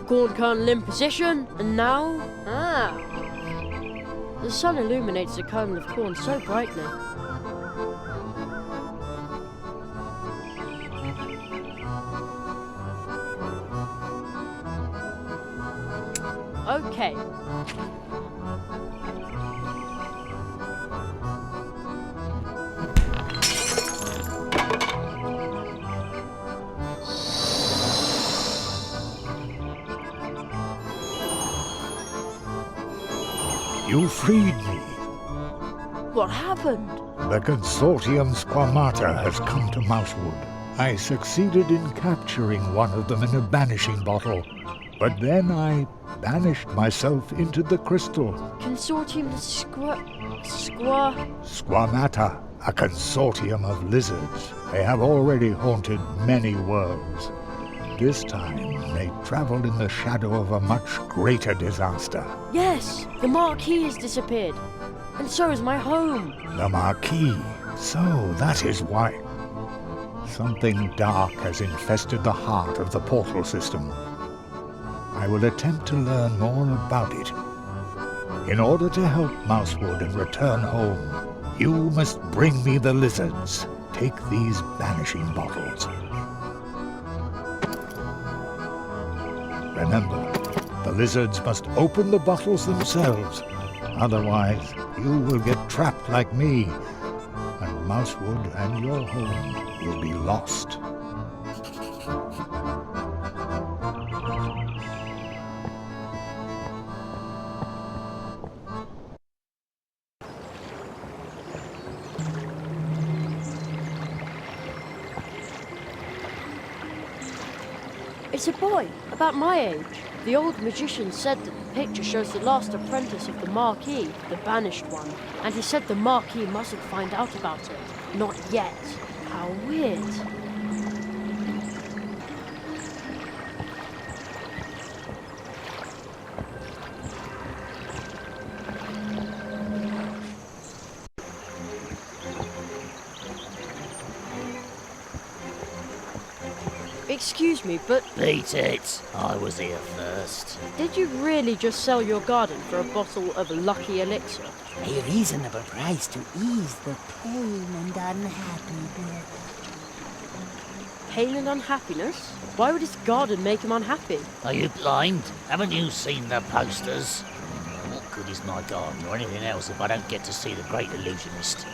Corn kernel in position, and now... The sun illuminates the kernel of corn so brightly. Okay. You freed me. What happened? The consortium Squamata has come to Mousewood. I succeeded in capturing one of them in a banishing bottle, but then I banished myself into the crystal. Consortium Squamata, a consortium of lizards. They have already haunted many worlds. This time, they traveled in the shadow of a much greater disaster. Yes, the marquee has disappeared. And so has my home. The marquee. So that is why. Something dark has infested the heart of the portal system. I will attempt to learn more about it. In order to help Mousewood and return home, you must bring me the lizards. Take these banishing bottles. Remember, the lizards must open the bottles themselves. Otherwise, you will get trapped like me, and Mousewood and your home will be lost. It's a boy, about my age. The old magician said that the picture shows the last apprentice of the Marquis, the banished one. And he said the Marquis mustn't find out about it. Not yet. How weird. Excuse me, but... Beat it. I was here first. Did you really just sell your garden for a bottle of lucky elixir? A reasonable price to ease the pain and unhappy bit. Pain and unhappiness? Why would his garden make him unhappy? Are you blind? Haven't you seen the posters? What good is my garden or anything else if I don't get to see the great illusionist?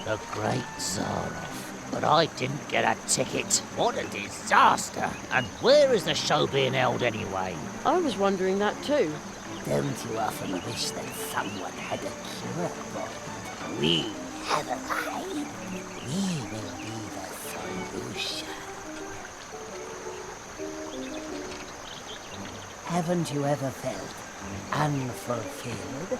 The great Zara. But I didn't get a ticket. What a disaster! And where is the show being held anyway? I was wondering that too. Don't you often wish that someone had a cure for it? We have a lie. We will be the solution. Haven't you ever felt unfulfilled?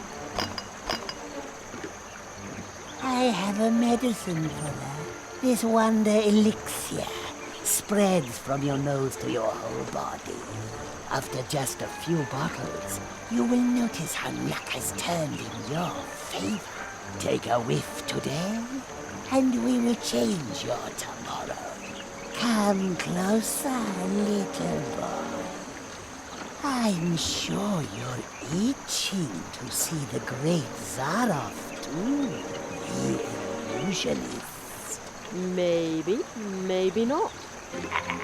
I have a medicine for that. This wonder elixir spreads from your nose to your whole body. After just a few bottles, you will notice how luck has turned in your favor. Take a whiff today, and we will change your tomorrow. Come closer, little boy. I'm sure you're itching to see the great Zaroff too, the illusionist. Maybe, maybe not.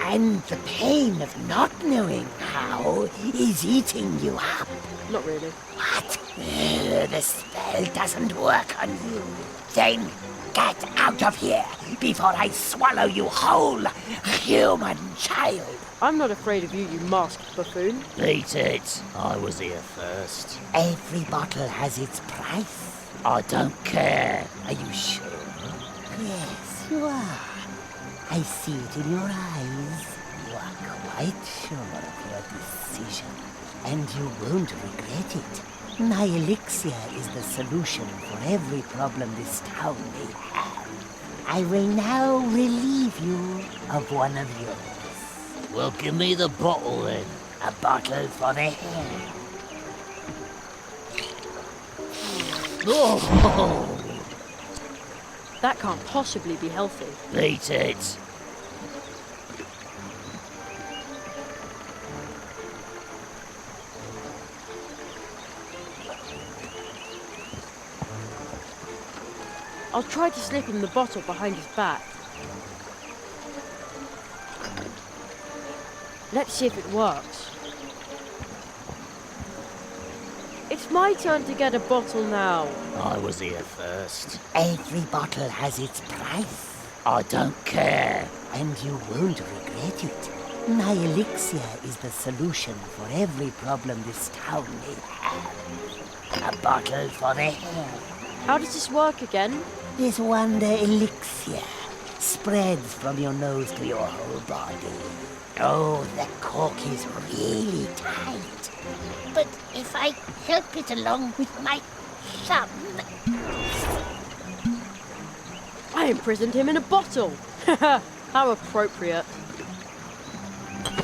And the pain of not knowing how is eating you up. Not really. What? The spell doesn't work on you. Then get out of here before I swallow you whole, human child. I'm not afraid of you, you masked buffoon. Beat it. I was here first. Every bottle has its price. I don't care. Are you sure? Yes, you are. I see it in your eyes. You are quite sure of your decision, and you won't regret it. My elixir is the solution for every problem this town may have. I will now relieve you of one of yours. Well, give me the bottle then. A bottle for the hair. Oh! That can't possibly be healthy. Beat it. I'll try to slip him the bottle behind his back. Let's see if it works. It's my turn to get a bottle now. I was here first. Every bottle has its price. I don't care. And you won't regret it. My elixir is the solution for every problem this town may have. A bottle for the hair. How does this work again? This wonder elixir spreads from your nose to your whole body. Oh, the cork is really tight. But if I help it along with my thumb... I imprisoned him in a bottle. How appropriate.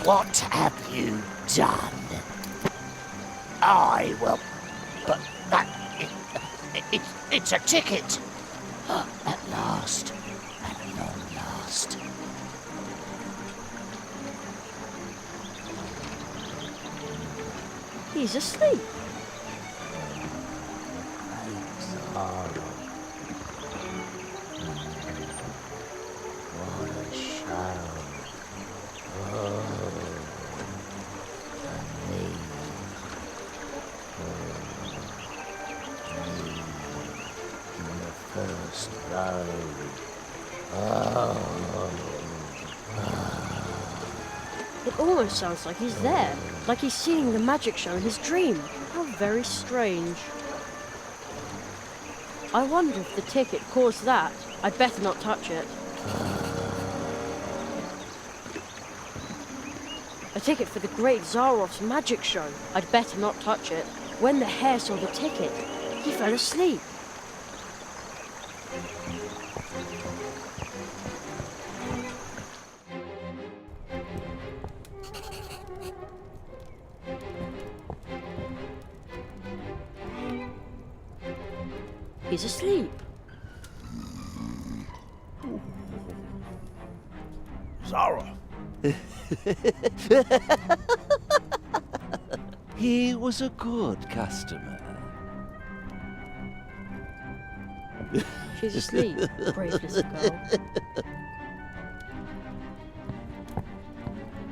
What have you done? I will... But that... It's a ticket. At last. At long last. He's asleep. What a shadow. Oh. And me. In the first row. It almost sounds like he's there. Like he's seeing the magic show in his dream. How very strange. I wonder if the ticket caused that. I'd better not touch it. A ticket for the great Zaroff's magic show. I'd better not touch it. When the hare saw the ticket, he fell asleep. He's asleep. Zara. He was a good customer. She's asleep, brave little girl.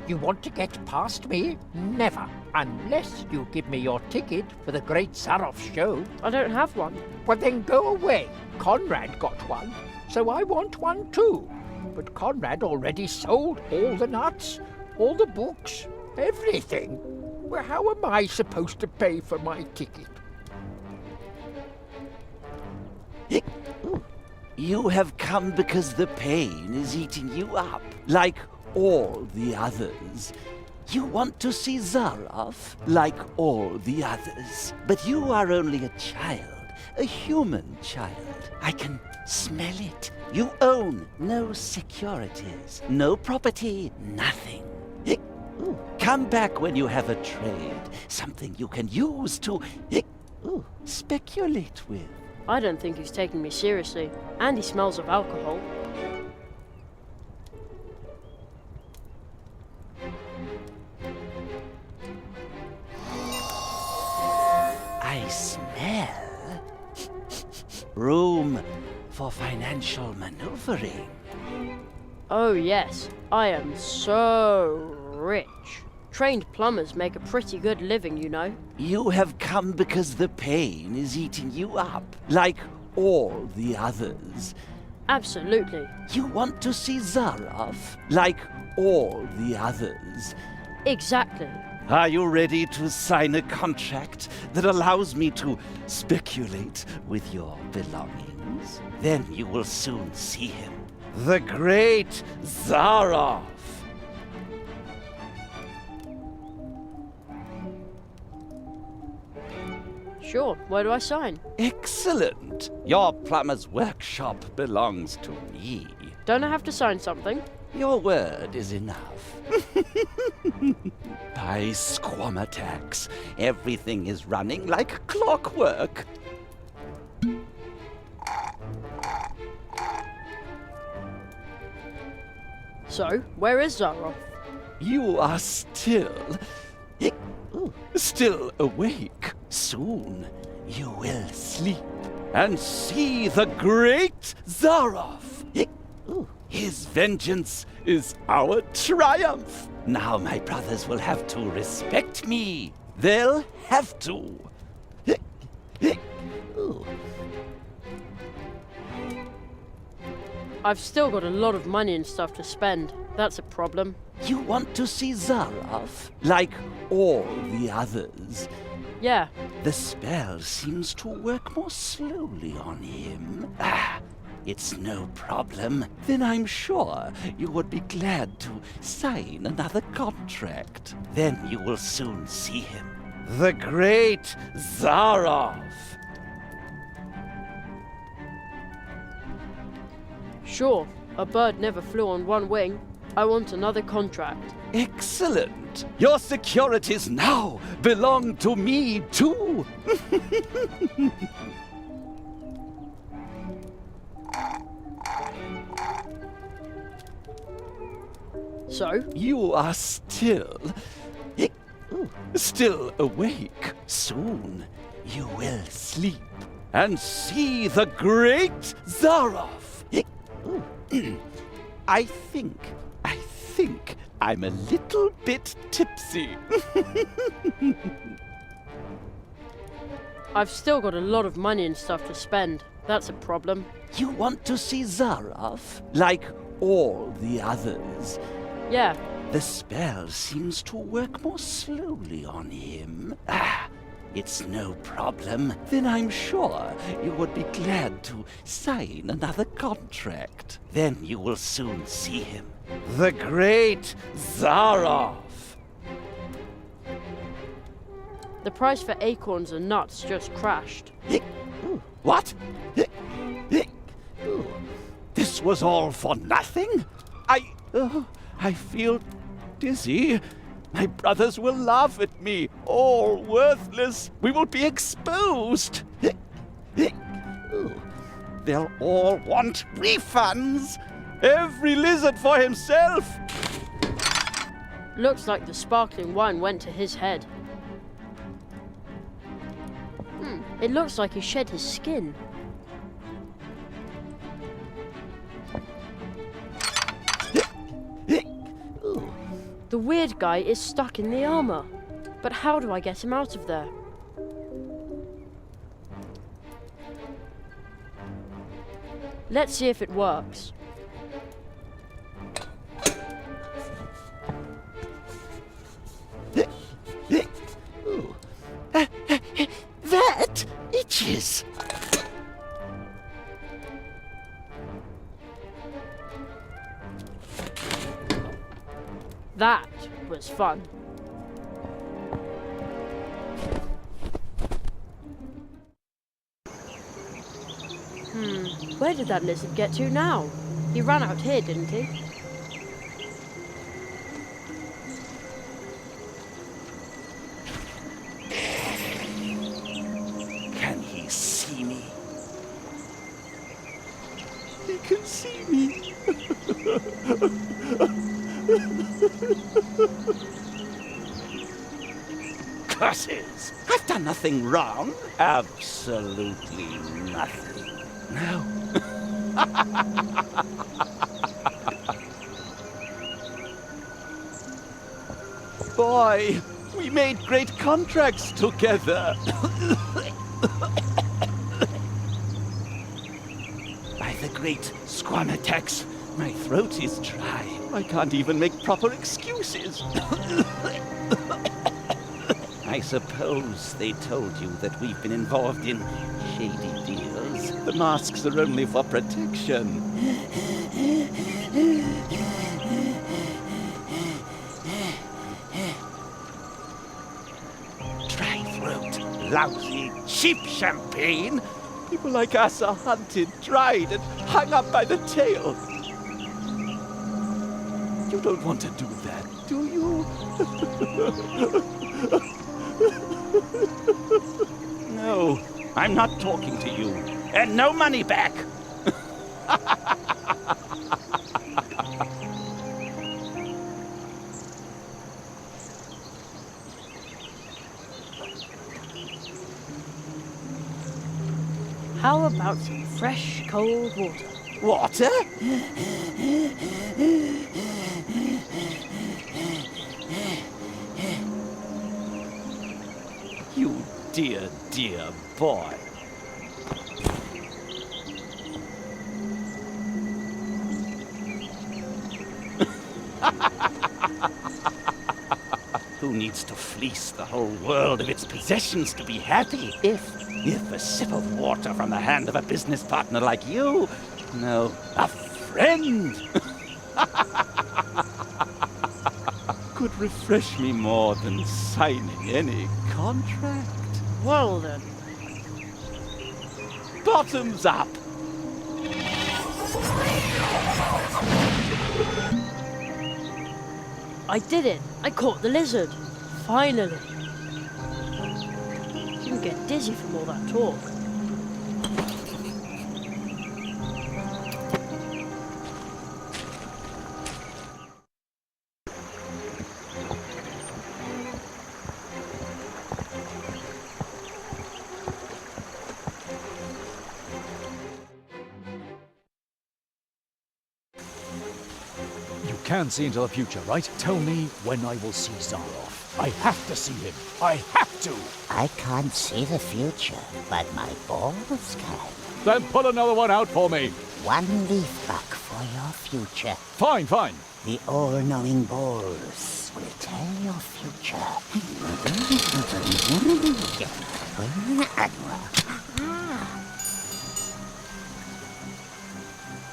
You want to get past me? Never. Unless you give me your ticket for the Great Zaroff show. I don't have one. Well, then go away. Conrad got one, so I want one too. But Conrad already sold all the nuts, all the books, everything. Well, how am I supposed to pay for my ticket? You have come because the pain is eating you up, like all the others. You want to see Zaroff like all the others. But you are only a child, a human child. I can smell it. You own no securities, no property, nothing. Come back when you have a trade, something you can use to speculate with. I don't think he's taking me seriously, and he smells of alcohol. I smell room for financial maneuvering. Oh yes, I am so rich. Trained plumbers make a pretty good living, you know. You have come because the pain is eating you up, like all the others. Absolutely. You want to see Zaroff, like all the others. Exactly. Are you ready to sign a contract that allows me to speculate with your belongings? Then you will soon see him. The great Zaroff! Sure, where do I sign? Excellent! Your plumber's workshop belongs to me. Don't I have to sign something? Your word is enough. By Squamatax, everything is running like clockwork. So, where is Zaroff? You are still awake. Soon you will sleep and see the great Zaroff. His vengeance is our triumph. Now my brothers will have to respect me. They'll have to. I've still got a lot of money and stuff to spend. That's a problem. You want to see Zaroff like all the others? Yeah. The spell seems to work more slowly on him. It's no problem. Then I'm sure you would be glad to sign another contract. Then you will soon see him. The great Zaroff! Sure, a bird never flew on one wing. I want another contract. Excellent! Your securities now belong to me too! So? You are still awake. Soon you will sleep and see the great Zaroff. I think I'm a little bit tipsy. I've still got a lot of money and stuff to spend. That's a problem. You want to see Zaroff like all the others? Yeah. The spell seems to work more slowly on him. It's no problem. Then I'm sure you would be glad to sign another contract. Then you will soon see him. The great Zaroff! The price for acorns and nuts just crashed. What? This was all for nothing? I feel dizzy. My brothers will laugh at me. All worthless. We will be exposed. They'll all want refunds. Every lizard for himself. Looks like the sparkling wine went to his head. It looks like he shed his skin. The weird guy is stuck in the armor. But how do I get him out of there? Let's see if it works. That itches. That was fun. Where did that lizard get to now? He ran out here, didn't he? Can he see me? He can see me. Curses! I've done nothing wrong. Absolutely nothing. No. Boy, we made great contracts together. By the great Squamatex, my throat is dry. I can't even make proper excuses. I suppose they told you that we've been involved in shady deals. The masks are only for protection. Dry throat, lousy, cheap champagne. People like us are hunted, dried, and hung up by the tail. You don't want to do that, do you? No, I'm not talking to you. And no money back. How about some fresh, cold water? Water? You dear, dear boy. Who needs to fleece the whole world of its possessions to be happy? If a sip of water from the hand of a business partner like you, no, a friend, could refresh me more than signing any contract. Well then. Bottoms up! I did it! I caught the lizard! Finally! Didn't get dizzy from all that talk. Can see into the future, right? Tell me when I will see Zaroff. I have to see him. I have to! I can't see the future, but my balls can. Then pull another one out for me. One leaf back for your future. Fine, fine. The all-knowing balls will tell your future.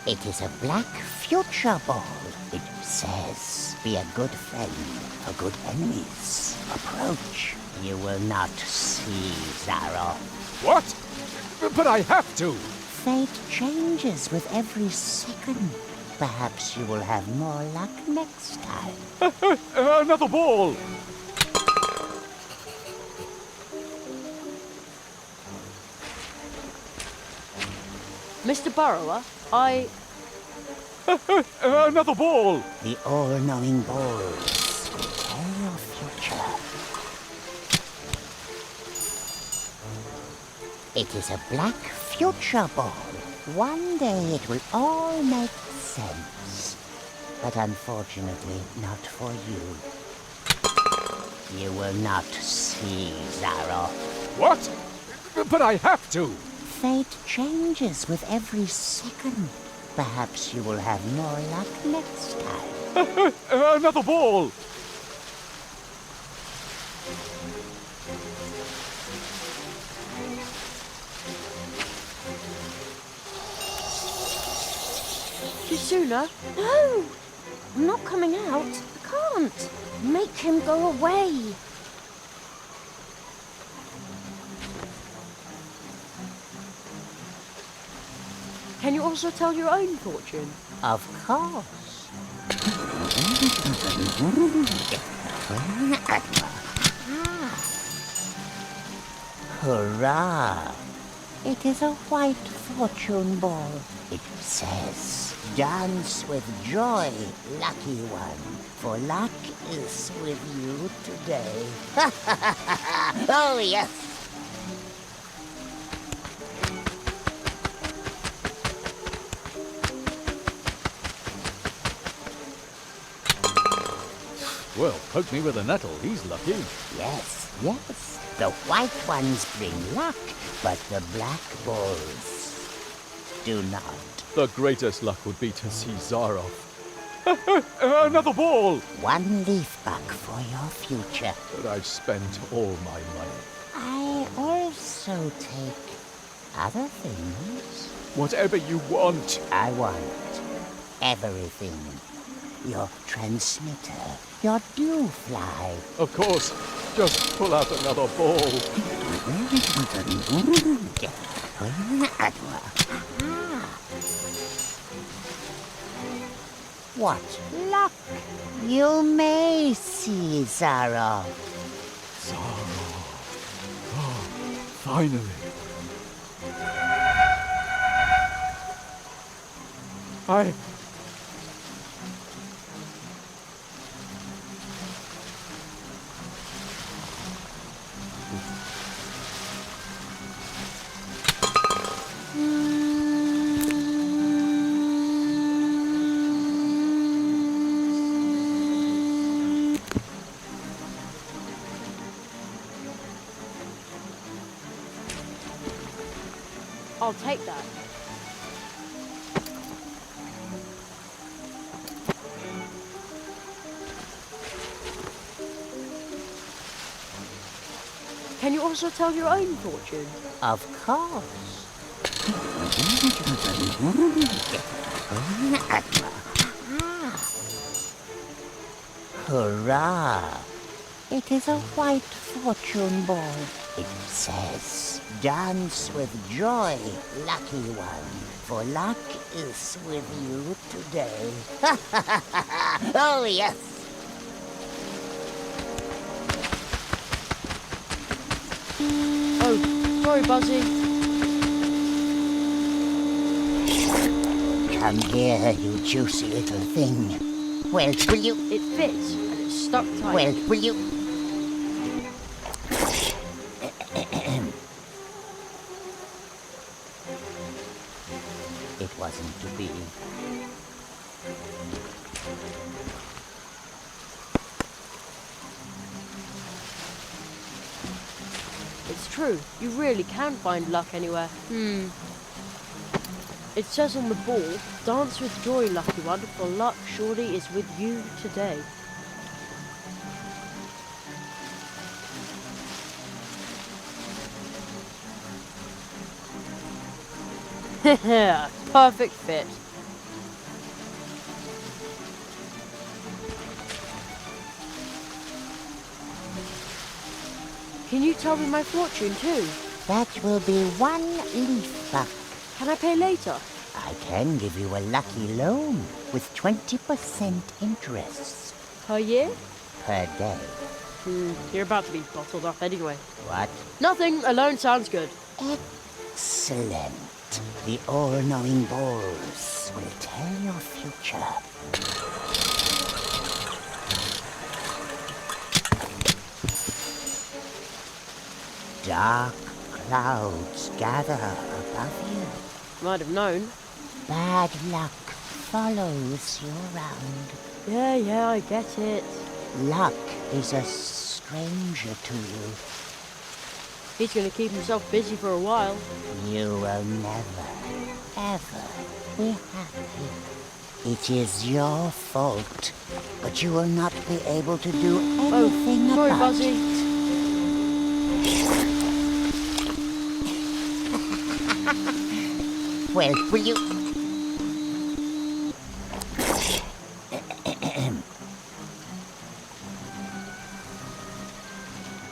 It is a black future ball. It says, be a good friend for good enemies. Approach. You will not see Zaroff. What? But I have to. Fate changes with every second. Perhaps you will have more luck next time. Another ball. Mr. Burrower, Another ball! The all-knowing balls will tell your future. It is a black future ball. One day it will all make sense. But unfortunately, not for you. You will not see Zaroff. What? But I have to. Fate changes with every second. Perhaps you will have more luck next time. Another ball! Kisuna? No! I'm not coming out. I can't. Make him go away. Can you also tell your own fortune? Of course. Hurrah! It is a white fortune ball. It says, "Dance with joy, lucky one, for luck is with you today." Oh, yes! Well, poke me with a nettle, he's lucky. Yes, yes. The white ones bring luck, but the black balls do not. The greatest luck would be to see Zara. Another ball! One leaf buck for your future. But I've spent all my money. I also take other things. Whatever you want. I want everything. Your transmitter, your dew fly. Of course. Just pull out another ball. What luck! You may see Zara. Zara. Oh, finally. I'll take that. Can you also tell your own fortune? Of course. Hurrah! It is a white fortune ball. It says, "Dance with joy, lucky one, for luck is with you today." Oh, yes! Oh, sorry, Buzzy. Come here, you juicy little thing. Well, will you... It fits, and it's stuck tight. Well, will you... It wasn't to be. It's true. You really can find luck anywhere. It says on the ball, "Dance with joy, lucky one, for luck surely is with you today." Perfect fit. Can you tell me my fortune too? That will be one leaf buck. Can I pay later? I can give you a lucky loan with 20% interest. Per year? Per day. You're about to be bottled up anyway. What? Nothing. A loan sounds good. Excellent. The all-knowing balls will tell your future. Dark clouds gather above you. Might have known. Bad luck follows you around. Yeah, I get it. Luck is a stranger to you. He's gonna keep himself busy for a while. You will never, ever be happy. It is your fault, but you will not be able to do anything sorry, about Buzzy. it. Well, will you...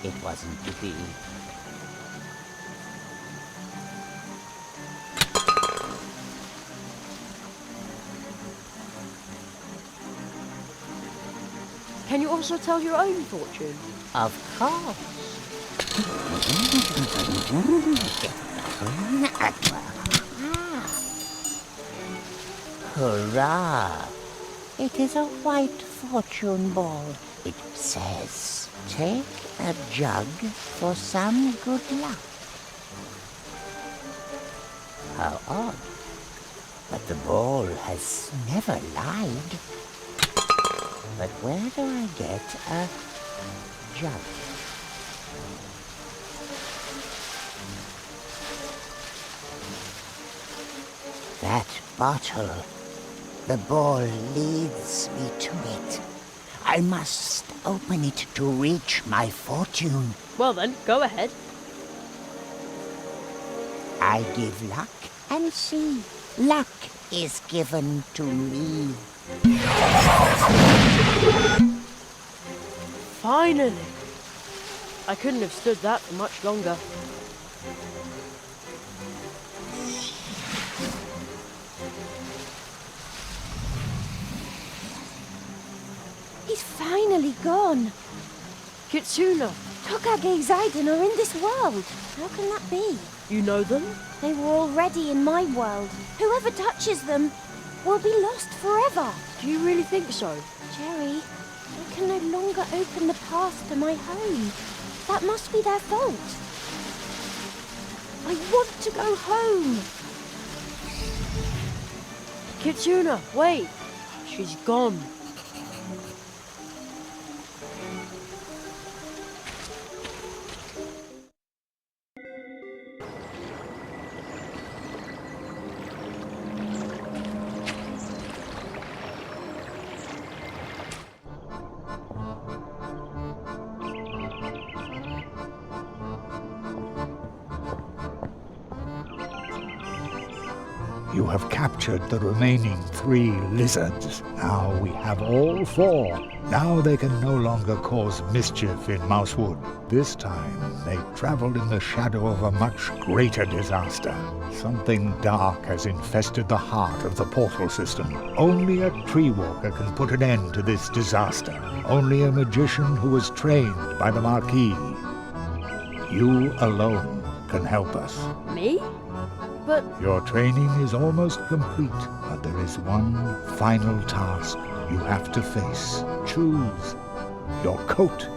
It wasn't to be. Can you also tell your own fortune? Of course. Hurrah! It is a white fortune ball. It says, take a jug for some good luck. How odd. But the ball has never lied. But where do I get a jug? That bottle. The ball leads me to it. I must open it to reach my fortune. Well then, go ahead. I give luck and see. Luck is given to me. Finally! I couldn't have stood that for much longer. He's finally gone. Kitsuna! Tokage Zaiden are in this world. How can that be? You know them? They were already in my world. Whoever touches them will be lost forever. Do you really think so? Jerry, I can no longer open the path to my home. That must be their fault. I want to go home. Kitsuna, wait! She's gone. You have captured the remaining 3 lizards. Now we have all 4. Now they can no longer cause mischief in Mousewood. This time they traveled in the shadow of a much greater disaster. Something dark has infested the heart of the portal system. Only a tree walker can put an end to this disaster. Only a magician who was trained by the Marquis. You alone can help us. Me? But... Your training is almost complete, but there is one final task you have to face. Choose your coat.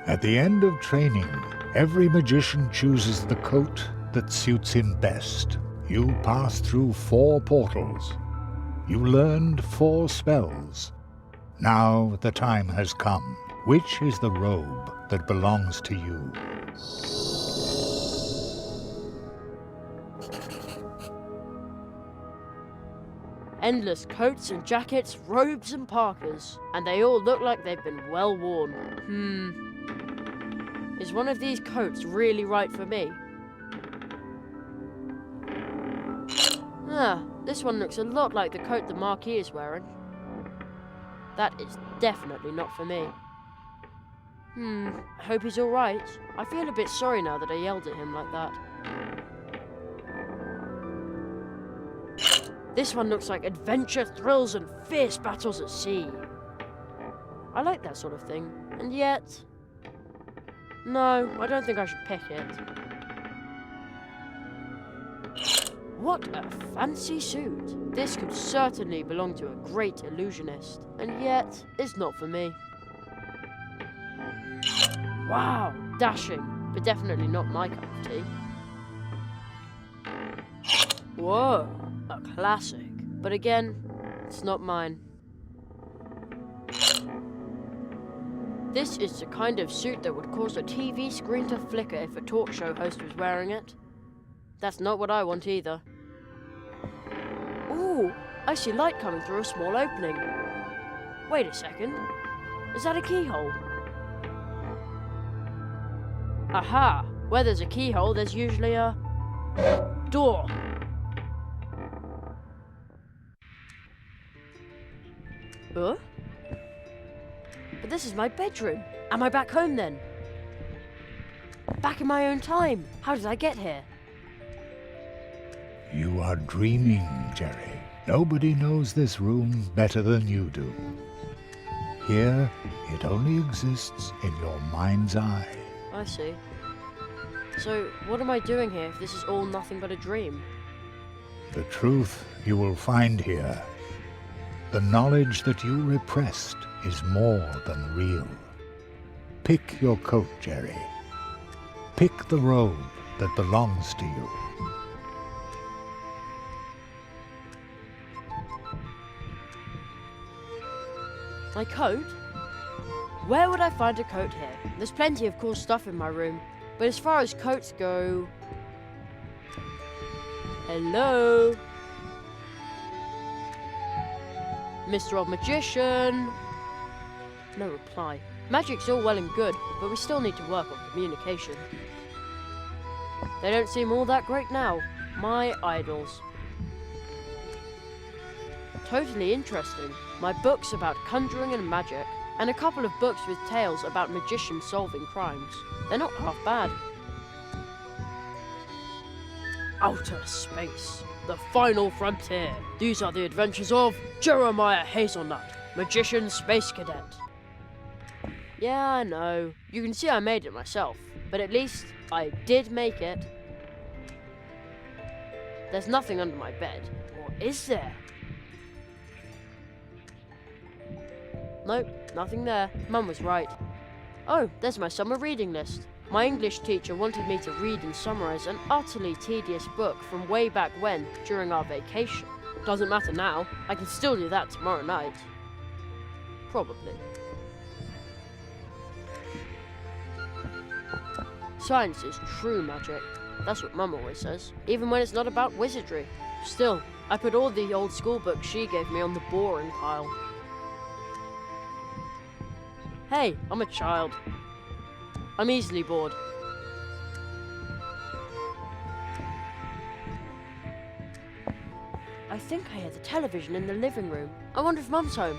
At the end of training, every magician chooses the coat that suits him best. You pass through 4 portals. You learned 4 spells. Now the time has come. Which is the robe that belongs to you? Endless coats and jackets, robes and parkas. And they all look like they've been well worn. Is one of these coats really right for me? This one looks a lot like the coat the Marquis is wearing. That is definitely not for me. I hope he's alright. I feel a bit sorry now that I yelled at him like that. This one looks like adventure, thrills, and fierce battles at sea. I like that sort of thing, and yet... No, I don't think I should pick it. What a fancy suit. This could certainly belong to a great illusionist, and yet it's not for me. Wow, dashing, but definitely not my cup of tea. Whoa, a classic. But again, it's not mine. This is the kind of suit that would cause a TV screen to flicker if a talk show host was wearing it. That's not what I want either. Ooh, I see light coming through a small opening. Wait a second. Is that a keyhole? Aha! Where there's a keyhole, there's usually a... door. Huh? But this is my bedroom. Am I back home then? Back in my own time. How did I get here? You are dreaming, Jerry. Nobody knows this room better than you do. Here, it only exists in your mind's eye. I see. So, what am I doing here if this is all nothing but a dream? The truth you will find here. The knowledge that you repressed is more than real. Pick your coat, Jerry. Pick the robe that belongs to you. My coat? Where would I find a coat here? There's plenty of cool stuff in my room, but as far as coats go... Hello? Mr. Old Magician? No reply. Magic's all well and good, but we still need to work on communication. They don't seem all that great now. My idols. Totally interesting. My books about conjuring and magic, and a couple of books with tales about magicians solving crimes. They're not half bad. Outer space. The final frontier. These are the adventures of Jeremiah Hazelnut, Magician Space Cadet. Yeah, I know. You can see I made it myself, but at least I did make it. There's nothing under my bed, or is there? Nope, nothing there. Mum was right. Oh, there's my summer reading list. My English teacher wanted me to read and summarize an utterly tedious book from way back when, during our vacation. Doesn't matter now. I can still do that tomorrow night. Probably. Science is true magic. That's what Mum always says, even when it's not about wizardry. Still, I put all the old school books she gave me on the boring pile. Hey, I'm a child. I'm easily bored. I think I hear the television in the living room. I wonder if Mum's home.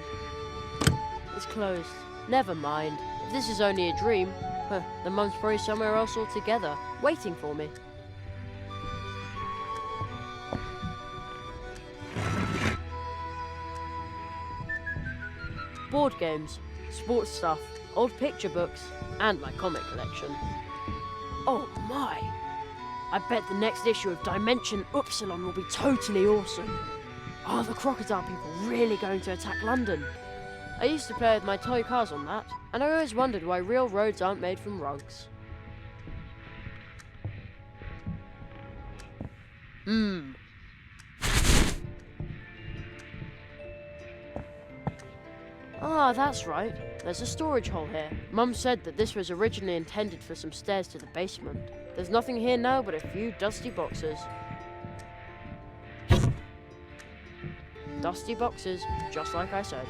It's closed. Never mind. If this is only a dream, then Mum's probably somewhere else altogether, waiting for me. Board games, sports stuff, old picture books, and my comic collection. Oh my! I bet the next issue of Dimension Upsilon will be totally awesome. Are the crocodile people really going to attack London? I used to play with my toy cars on that, and I always wondered why real roads aren't made from rugs. Ah, that's right. There's a storage hole here. Mum said that this was originally intended for some stairs to the basement. There's nothing here now but a few dusty boxes. Dusty boxes, just like I said.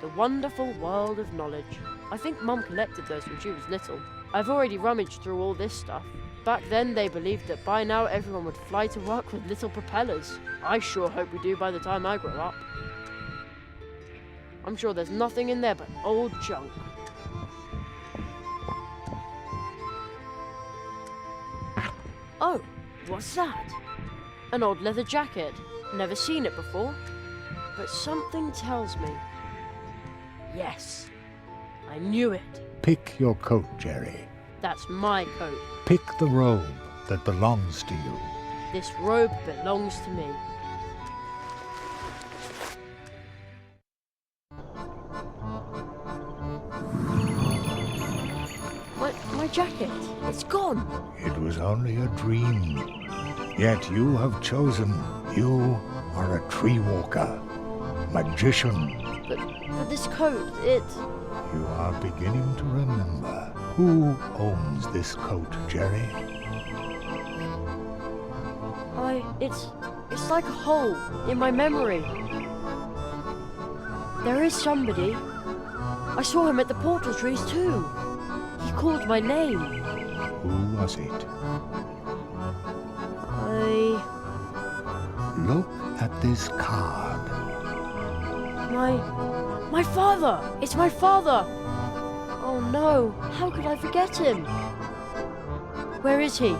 The wonderful world of knowledge. I think Mum collected those when she was little. I've already rummaged through all this stuff. Back then they believed that by now everyone would fly to work with little propellers. I sure hope we do by the time I grow up. I'm sure there's nothing in there but old junk. Oh, what's that? An old leather jacket. Never seen it before. But something tells me. Yes, I knew it. Pick your coat, Jerry. That's my coat. Pick the robe that belongs to you. This robe belongs to me. My jacket, it's gone. It was only a dream. Yet you have chosen. You are a tree walker, magician. But this coat, it... You are beginning to remember. Who owns this coat, Jerry? It's like a hole in my memory. There is somebody. I saw him at the portal trees too. He called my name. Who was it? Look at this card. My father! It's my father! Oh no, how could I forget him? Where is he?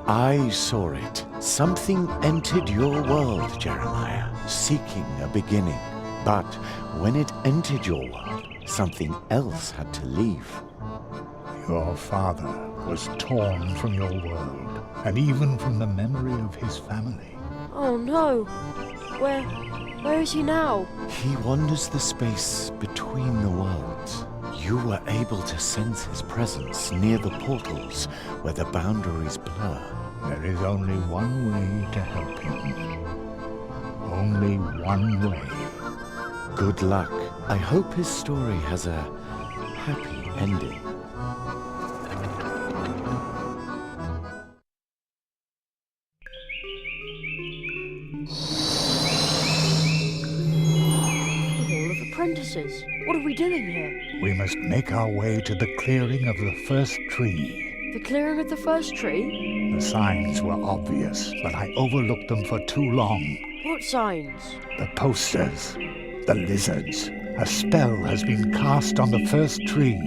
I saw it. Something entered your world, Jeremiah, seeking a beginning. But when it entered your world, something else had to leave. Your father was torn from your world, and even from the memory of his family. Oh no. Where is he now? He wanders the space between the worlds. You were able to sense his presence near the portals where the boundaries blur. There is only one way to help him. Only one way. Good luck. I hope his story has a happy ending. Apprentices, what are we doing here? We must make our way to the clearing of the first tree. The clearing of the first tree? The signs were obvious, but I overlooked them for too long. What signs? The posters. The lizards. A spell has been cast on the first tree.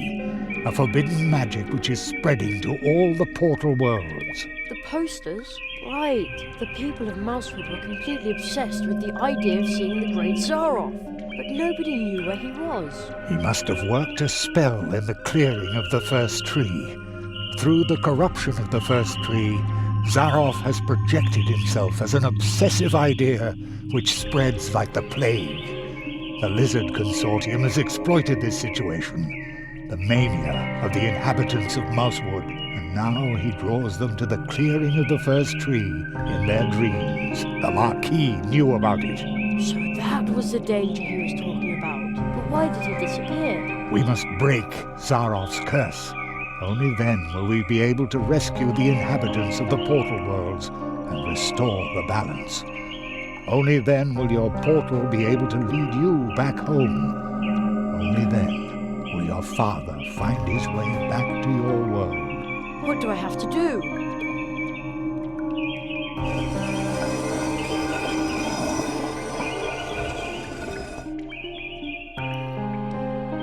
A forbidden magic which is spreading to all the portal worlds. The posters? Right. The people of Mousewood were completely obsessed with the idea of seeing the great Zaroff. But nobody knew where he was. He must have worked a spell in the clearing of the first tree. Through the corruption of the first tree, Zaroff has projected himself as an obsessive idea which spreads like the plague. The Lizard Consortium has exploited this situation, the mania of the inhabitants of Mousewood, and now he draws them to the clearing of the first tree in their dreams. The Marquis knew about it. So that was the danger he was talking about. But why did he disappear? We must break Zaroff's curse. Only then will we be able to rescue the inhabitants of the portal worlds and restore the balance. Only then will your portal be able to lead you back home. Only then will your father find his way back to your world. What do I have to do?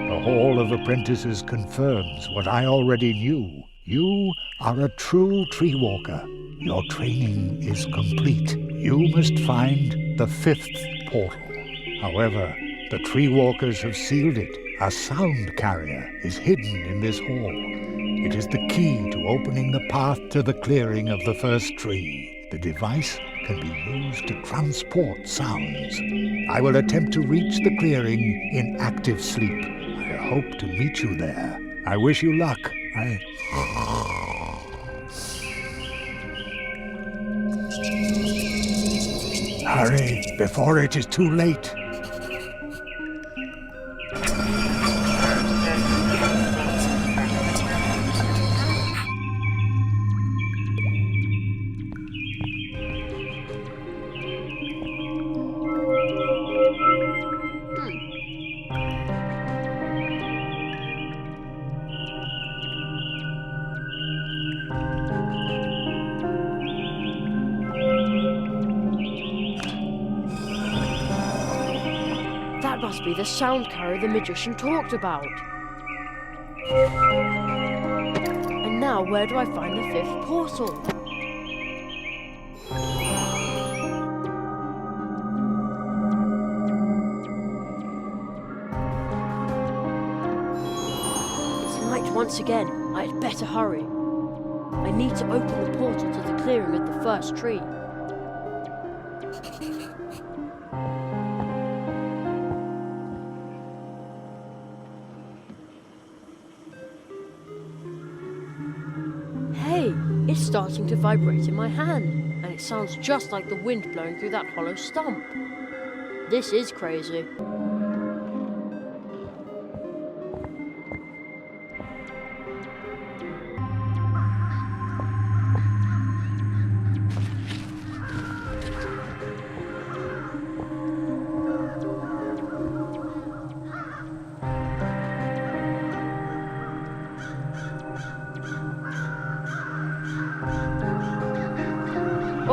The Hall of Apprentices confirms what I already knew. You are a true tree walker. Your training is complete. You must find the 5th portal. However, the tree walkers have sealed it. A sound carrier is hidden in this hall. It is the key to opening the path to the clearing of the first tree. The device can be used to transport sounds. I will attempt to reach the clearing in active sleep. I hope to meet you there. I wish you luck. Hurry, before it is too late. Must be the sound carrier the magician talked about. And now where do I find the 5th portal? It's night once again. I'd better hurry. I need to open the portal to the clearing of the first tree. It's starting to vibrate in my hand, and it sounds just like the wind blowing through that hollow stump. This is crazy.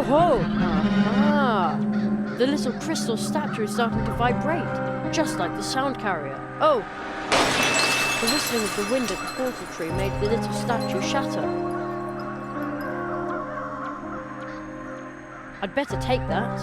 Oh! Ah! the little crystal statue is starting to vibrate, just like the sound carrier. Oh! The whistling of the wind at the portal tree made the little statue shatter. I'd better take that.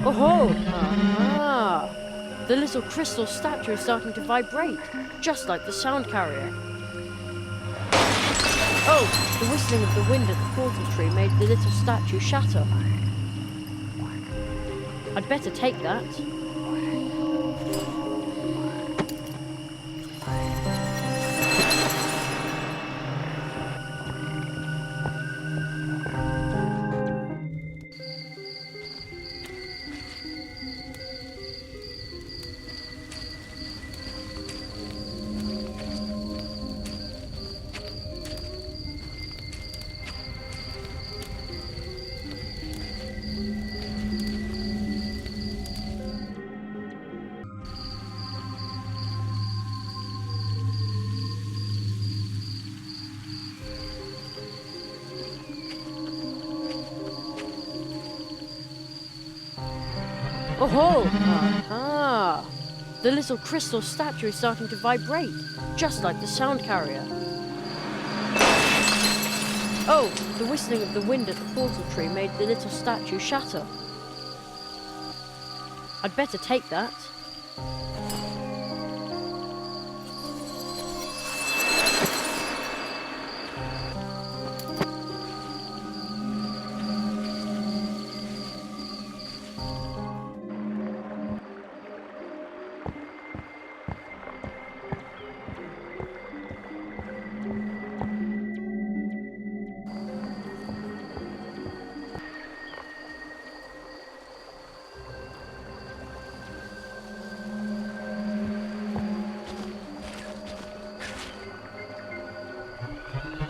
Oh! Ah! The little crystal statue is starting to vibrate, just like the sound carrier. Oh! The whistling of the wind at the portal tree made the little statue shatter. I'd better take that. Oh! Aha! The little crystal statue is starting to vibrate, just like the sound carrier. Oh! The whistling of the wind at the portal tree made the little statue shatter. I'd better take that.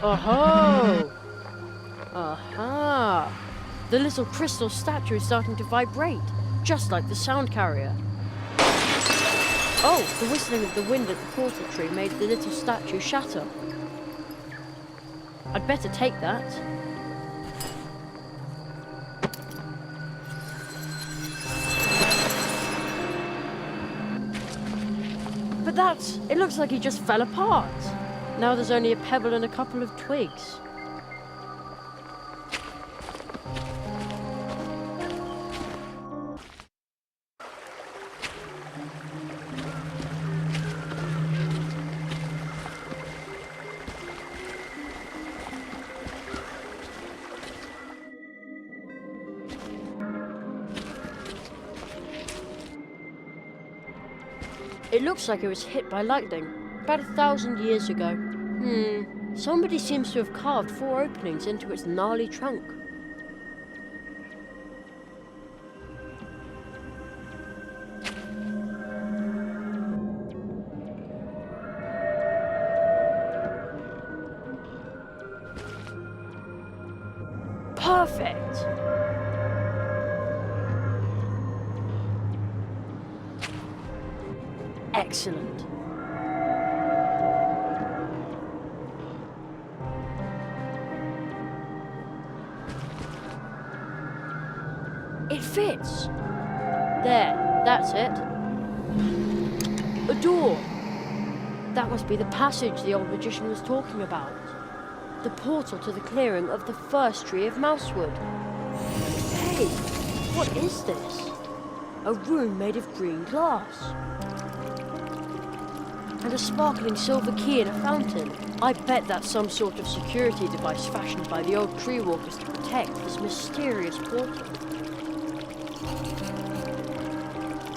Oh-ho! Aha! The little crystal statue is starting to vibrate, just like the sound carrier. Oh! The whistling of the wind at the portal tree made the little statue shatter. I'd better take that. But it looks like he just fell apart. Now there's only a pebble and a couple of twigs. It looks like it was hit by lightning, about 1,000 years ago. Somebody seems to have carved 4 openings into its gnarly trunk. Perfect! Excellent. It fits. There, that's it. A door. That must be the passage the old magician was talking about. The portal to the clearing of the first tree of Mousewood. Hey, what is this? A room made of green glass. And a sparkling silver key in a fountain. I bet that's some sort of security device fashioned by the old tree walkers to protect this mysterious portal.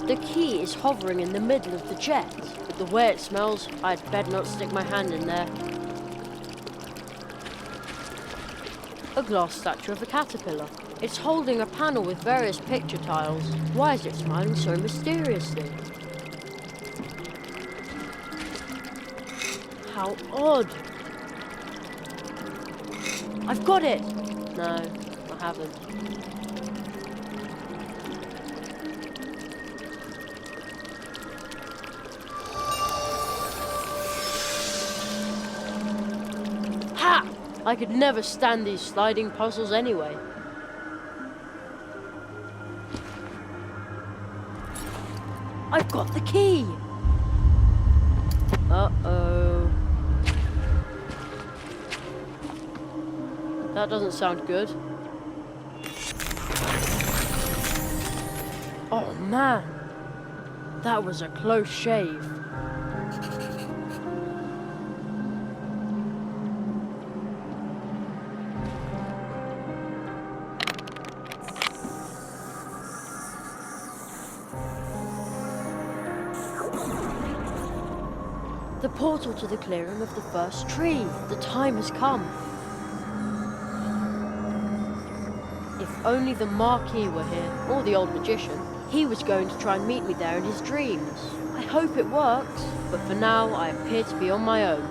The key is hovering in the middle of the jet. With the way it smells, I'd better not stick my hand in there. A glass statue of a caterpillar. It's holding a panel with various picture tiles. Why is it smiling so mysteriously? How odd. I've got it! No, I haven't. Ha! I could never stand these sliding puzzles anyway. I've got the key! Uh-oh. That doesn't sound good. Oh man, that was a close shave. The portal to the clearing of the first tree. The time has come. If only the Marquis were here, or the old magician. He was going to try and meet me there in his dreams. I hope it works, but for now I appear to be on my own.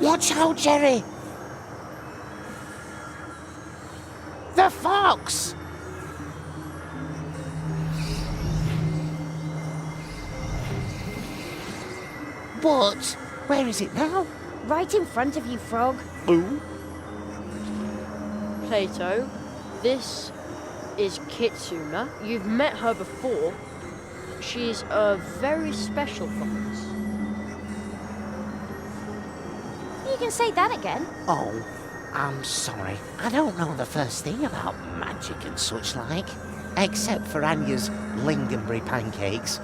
Watch out, Jerry! The fox! But where is it now? Right in front of you, Frog. Ooh. Plato, this is Kitsuna. You've met her before. She's a very special fox. You can say that again. Oh, I'm sorry. I don't know the first thing about magic and such like. Except for Anya's lingonberry pancakes.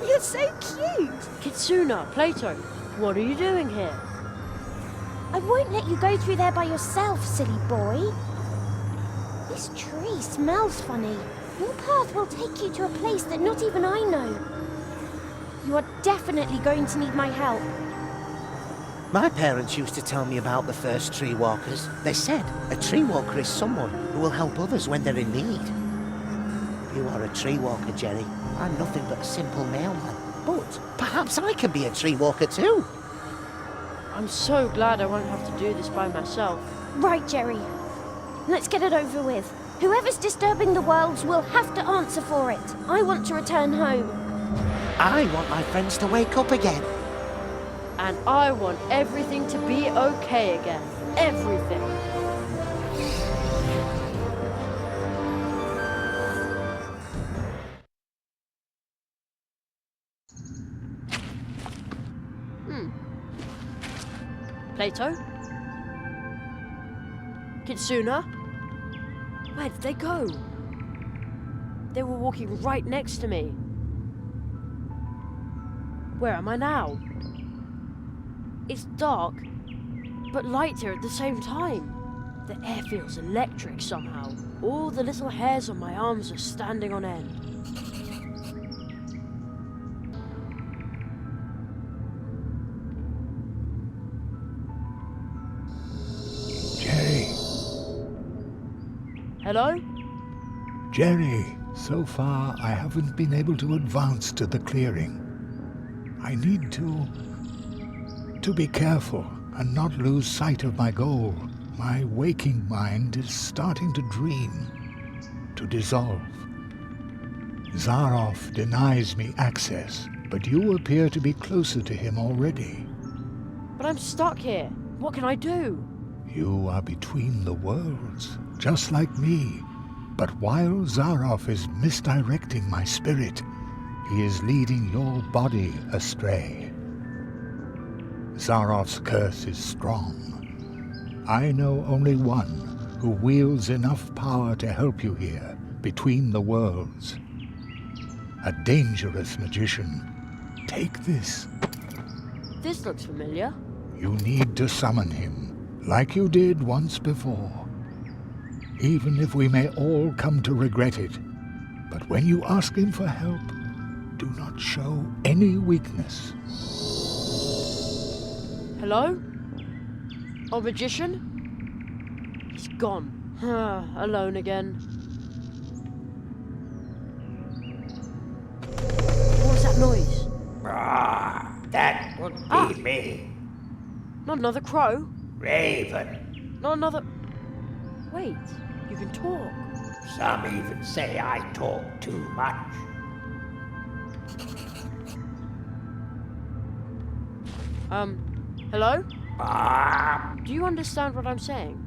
You're so cute. Kitsuna, Plato, what are you doing here? I won't let you go through there by yourself, silly boy. This tree smells funny. Your path will take you to a place that not even I know. You are definitely going to need my help. My parents used to tell me about the first tree walkers. They said a tree walker is someone who will help others when they're in need. You are a tree walker, Jerry. I'm nothing but a simple mailman. But perhaps I can be a tree walker too. I'm so glad I won't have to do this by myself. Right, Jerry. Let's get it over with. Whoever's disturbing the worlds will have to answer for it. I want to return home. I want my friends to wake up again. And I want everything to be okay again. Everything. Plato? Kitsuna? Where did they go? They were walking right next to me. Where am I now? It's dark, but light here at the same time. The air feels electric somehow. All the little hairs on my arms are standing on end. Jerry. Hello? Jerry, so far I haven't been able to advance to the clearing. I need to be careful and not lose sight of my goal. My waking mind is starting to dream, to dissolve. Zaroff denies me access, but you appear to be closer to him already. But I'm stuck here. What can I do? You are between the worlds, just like me. But while Zaroff is misdirecting my spirit, he is leading your body astray. Zaroff's curse is strong. I know only one who wields enough power to help you here, between the worlds. A dangerous magician. Take this. This looks familiar. You need to summon him, like you did once before. even if we may all come to regret it. But when you ask him for help, do not show any weakness. Hello? Oh, magician? He's gone. Alone again. What was that noise? That would be me. Not another crow? Raven. Not another... Wait, you can talk. Some even say I talk too much. Hello? Do you understand what I'm saying?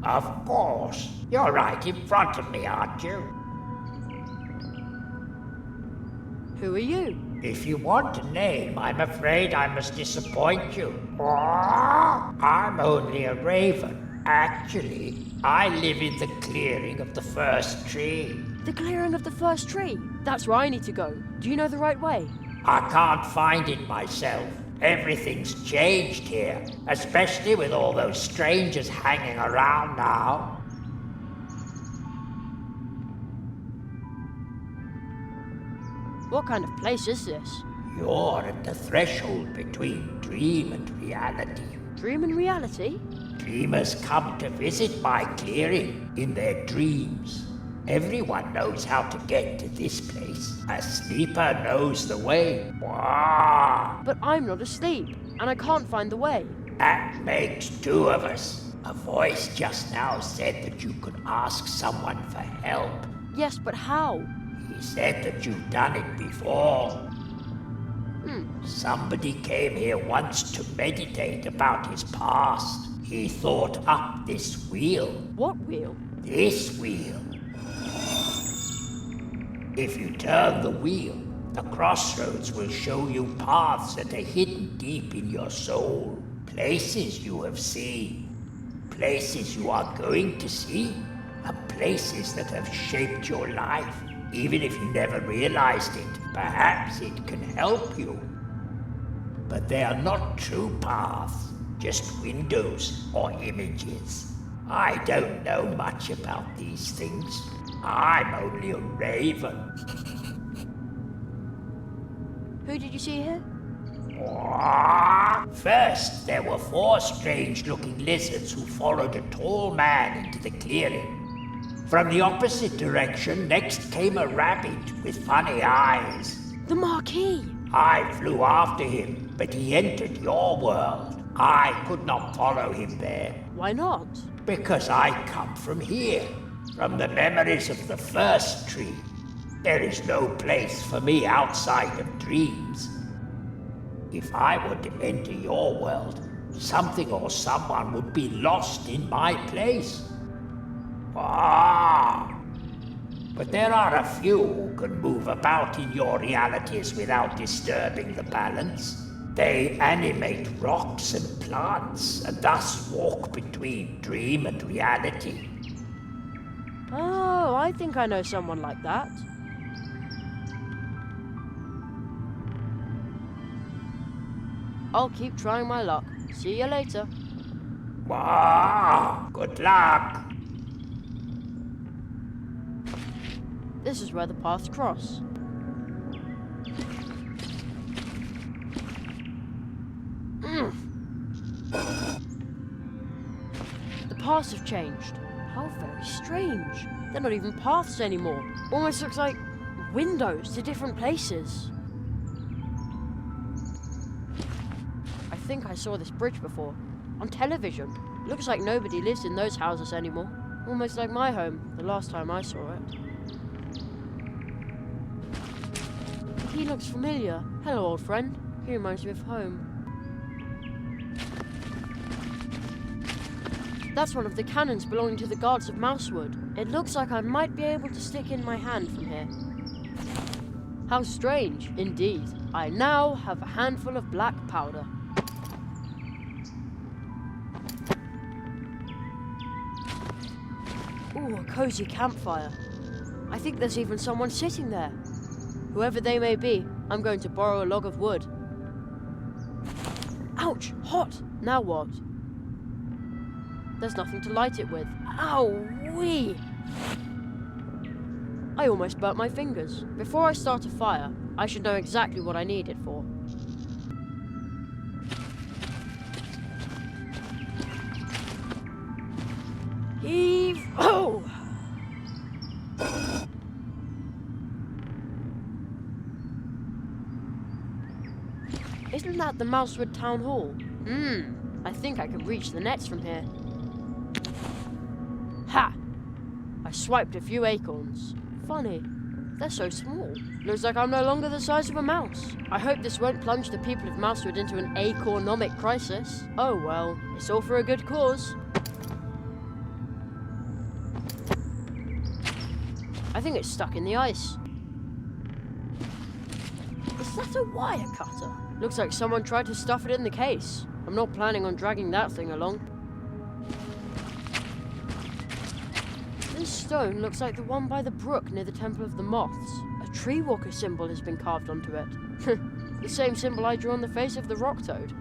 Of course. You're right in front of me, aren't you? Who are you? If you want a name, I'm afraid I must disappoint you. I'm only a raven. Actually, I live in the clearing of the first tree. The clearing of the first tree? That's where I need to go. Do you know the right way? I can't find it myself. Everything's changed here, especially with all those strangers hanging around now. What kind of place is this? You're at the threshold between dream and reality. Dream and reality? Dreamers come to visit my clearing in their dreams. Everyone knows how to get to this place. A sleeper knows the way. But I'm not asleep, and I can't find the way. That makes two of us. A voice just now said that you could ask someone for help. Yes, but how? He said that you've done it before. Somebody came here once to meditate about his past. He thought up this wheel. What wheel? This wheel. If you turn the wheel, the crossroads will show you paths that are hidden deep in your soul. Places you have seen. Places you are going to see. And places that have shaped your life. Even if you never realized it, perhaps it can help you. But they are not true paths, just windows or images. I don't know much about these things. I'm only a raven. Who did you see here? First, there were 4 strange-looking lizards who followed a tall man into the clearing. From the opposite direction, next came a rabbit with funny eyes. The Marquis! I flew after him, but he entered your world. I could not follow him there. Why not? Because I come from here, from the memories of the first tree. There is no place for me outside of dreams. If I were to enter your world, something or someone would be lost in my place. But there are a few who can move about in your realities without disturbing the balance. They animate rocks and plants, and thus walk between dream and reality. Oh, I think I know someone like that. I'll keep trying my luck. See you later. Good luck. This is where the paths cross. The paths have changed. How very strange. They're not even paths anymore. Almost looks like windows to different places. I think I saw this bridge before. On television. Looks like nobody lives in those houses anymore. Almost like my home, the last time I saw it. He looks familiar. Hello, old friend. He reminds me of home. That's one of the cannons belonging to the guards of Mousewood. It looks like I might be able to stick in my hand from here. How strange, indeed. I now have a handful of black powder. Ooh, a cozy campfire. I think there's even someone sitting there. Whoever they may be, I'm going to borrow a log of wood. Ouch! Hot! Now what? there's nothing to light it with. Ow-wee! I almost burnt my fingers. Before I start a fire, I should know exactly what I need it for. Heave! Oh! Isn't that the Mousewood Town Hall? I think I could reach the nets from here. Ha! I swiped a few acorns. Funny, they're so small. Looks like I'm no longer the size of a mouse. I hope this won't plunge the people of Mousewood into an acornomic crisis. Oh well, it's all for a good cause. I think it's stuck in the ice. Is that a wire cutter? Looks like someone tried to stuff it in the case. I'm not planning on dragging that thing along. This stone looks like the one by the brook near the Temple of the Moths. A tree walker symbol has been carved onto it. The same symbol I drew on the face of the rock toad.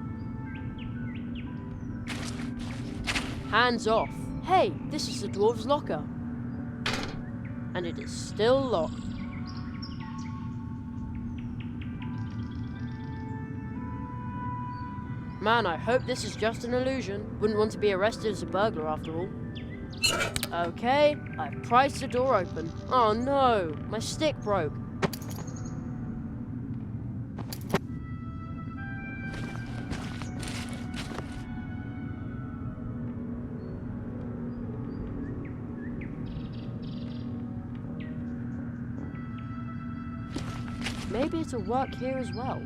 Hands off. Hey, this is the dwarves' locker. And it is still locked. Man, I hope this is just an illusion. Wouldn't want to be arrested as a burglar after all. Okay, I've prized the door open. Oh no, my stick broke. Maybe it'll work here as well.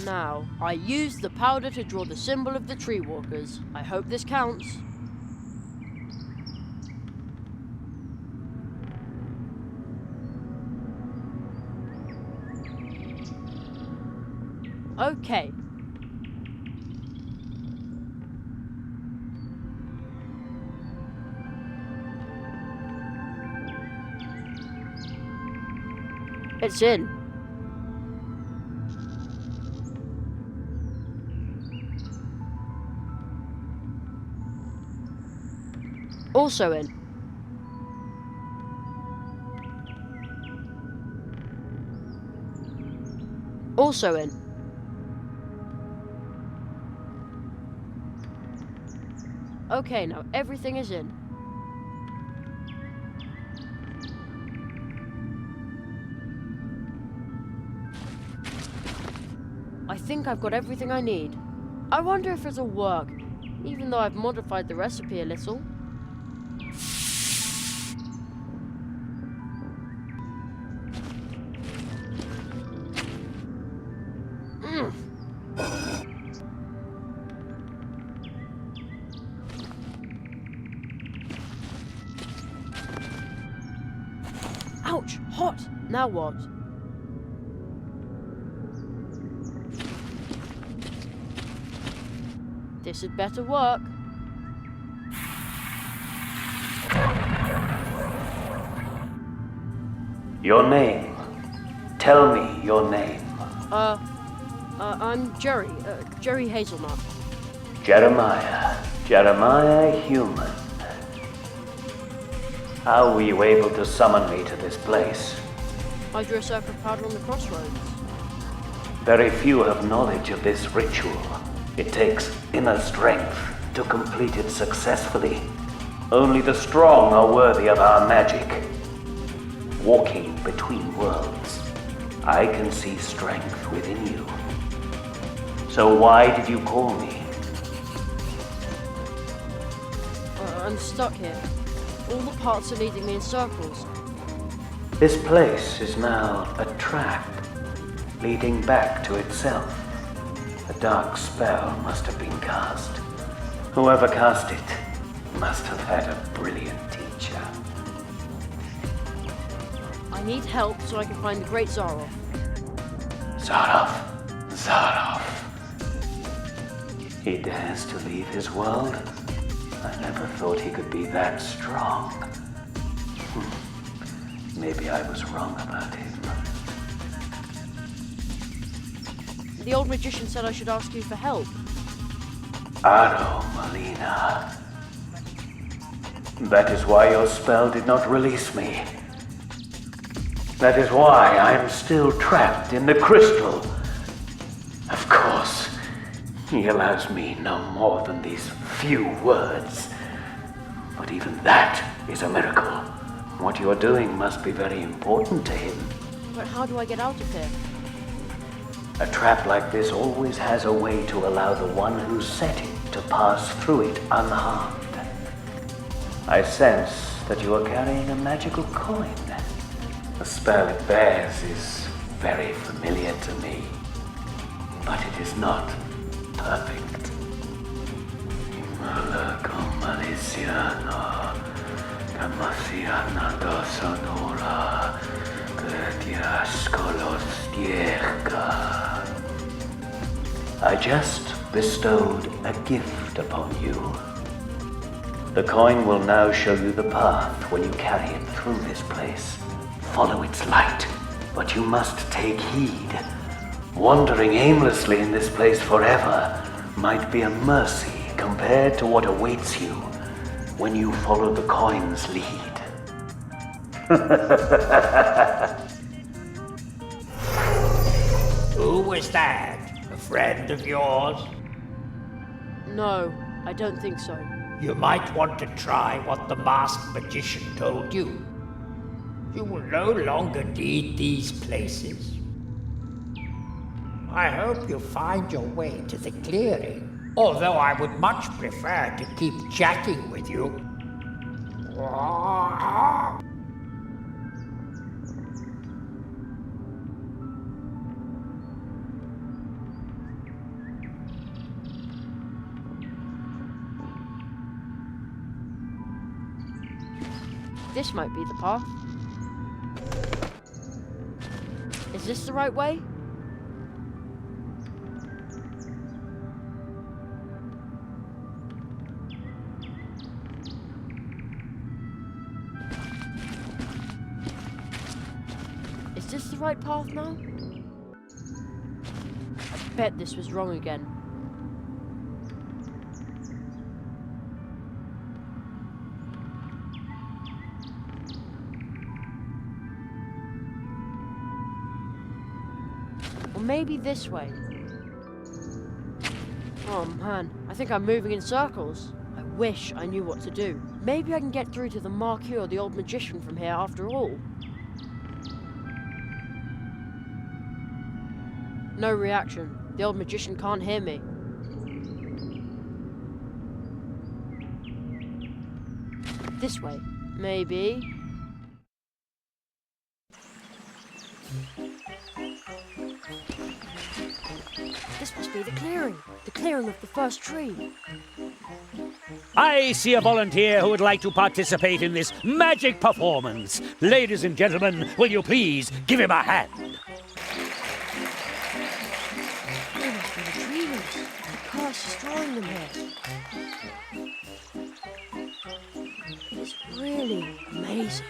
Now, I used the powder to draw the symbol of the tree walkers. I hope this counts. Okay. It's in. Also in. Also in. Okay, now everything is in. I think I've got everything I need. I wonder if it'll work, even though I've modified the recipe a little. Ouch! Hot! Now what? This had better work. Your name. Tell me your name. I'm Jerry. Jerry Hazelnut. Jeremiah Human. How were you able to summon me to this place? I drew a circle of powder on the crossroads. Very few have knowledge of this ritual. It takes inner strength to complete it successfully. Only the strong are worthy of our magic. Walking between worlds, I can see strength within you. So why did you call me? I'm stuck here. All the parts are leading me in circles. This place is now a trap, leading back to itself. A dark spell must have been cast. Whoever cast it must have had a brilliant teacher. I need help so I can find the Great Zaroff. Zaroff. He dares to leave his world? I never thought he could be that strong. Maybe I was wrong about him. The old magician said I should ask you for help. Aro, Melina. That is why your spell did not release me. That is why I am still trapped in the crystal. Of course, he allows me no more than these few words. But even that is a miracle. What you are doing must be very important to him. But how do I get out of here? A trap like this always has a way to allow the one who set it to pass through it unharmed. I sense that you are carrying a magical coin. The spell it bears is very familiar to me, but it is not perfect. I just bestowed a gift upon you. The coin will now show you the path when you carry it through this place. Follow its light, but you must take heed. Wandering aimlessly in this place forever might be a mercy compared to what awaits you when you follow the coin's lead. Who was that? A friend of yours? No, I don't think so. You might want to try what the masked magician told you. You will no longer need these places. I hope you find your way to the clearing, although I would much prefer to keep chatting with you. This might be the path. Is this the right way? Is this the right path now? I bet this was wrong again. Maybe this way. Oh man, I think I'm moving in circles. I wish I knew what to do. Maybe I can get through to the Marquis or the old magician from here after all. No reaction. The old magician can't hear me. This way, maybe. This must be the clearing of the first tree. I see a volunteer who would like to participate in this magic performance. Ladies and gentlemen, will you please give him a hand? They must be the dreamers. The curse is drawing them here. It's really amazing.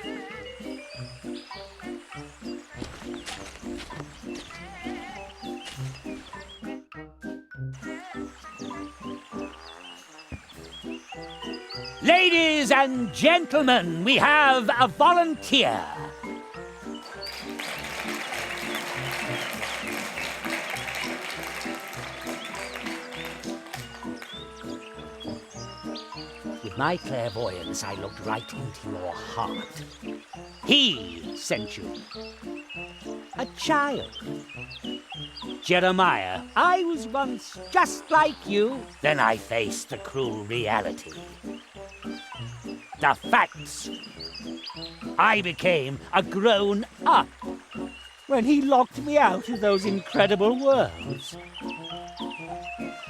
Ladies and gentlemen, we have a volunteer. With my clairvoyance, I looked right into your heart. He sent you. A child. Jeremiah, I was once just like you. Then I faced the cruel reality. The facts. I became a grown-up when he locked me out of those incredible worlds.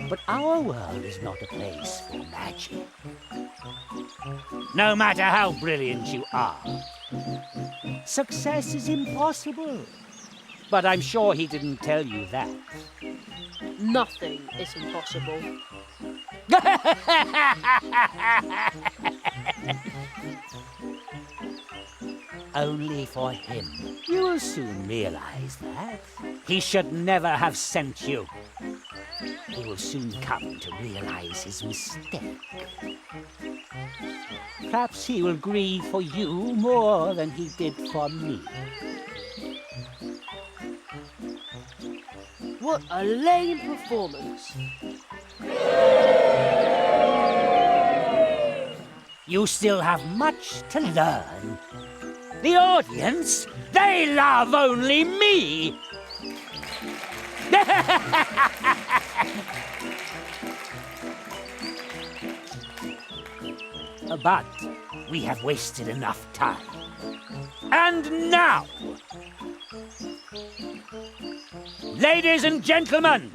But our world is not a place for magic. No matter how brilliant you are, success is impossible. But I'm sure he didn't tell you that. Nothing is impossible. only for him. You will soon realize that. He should never have sent you. He will soon come to realize his mistake. Perhaps he will grieve for you more than he did for me. What a lame performance. You still have much to learn. The audience, they love only me. But we have wasted enough time. And now, ladies and gentlemen,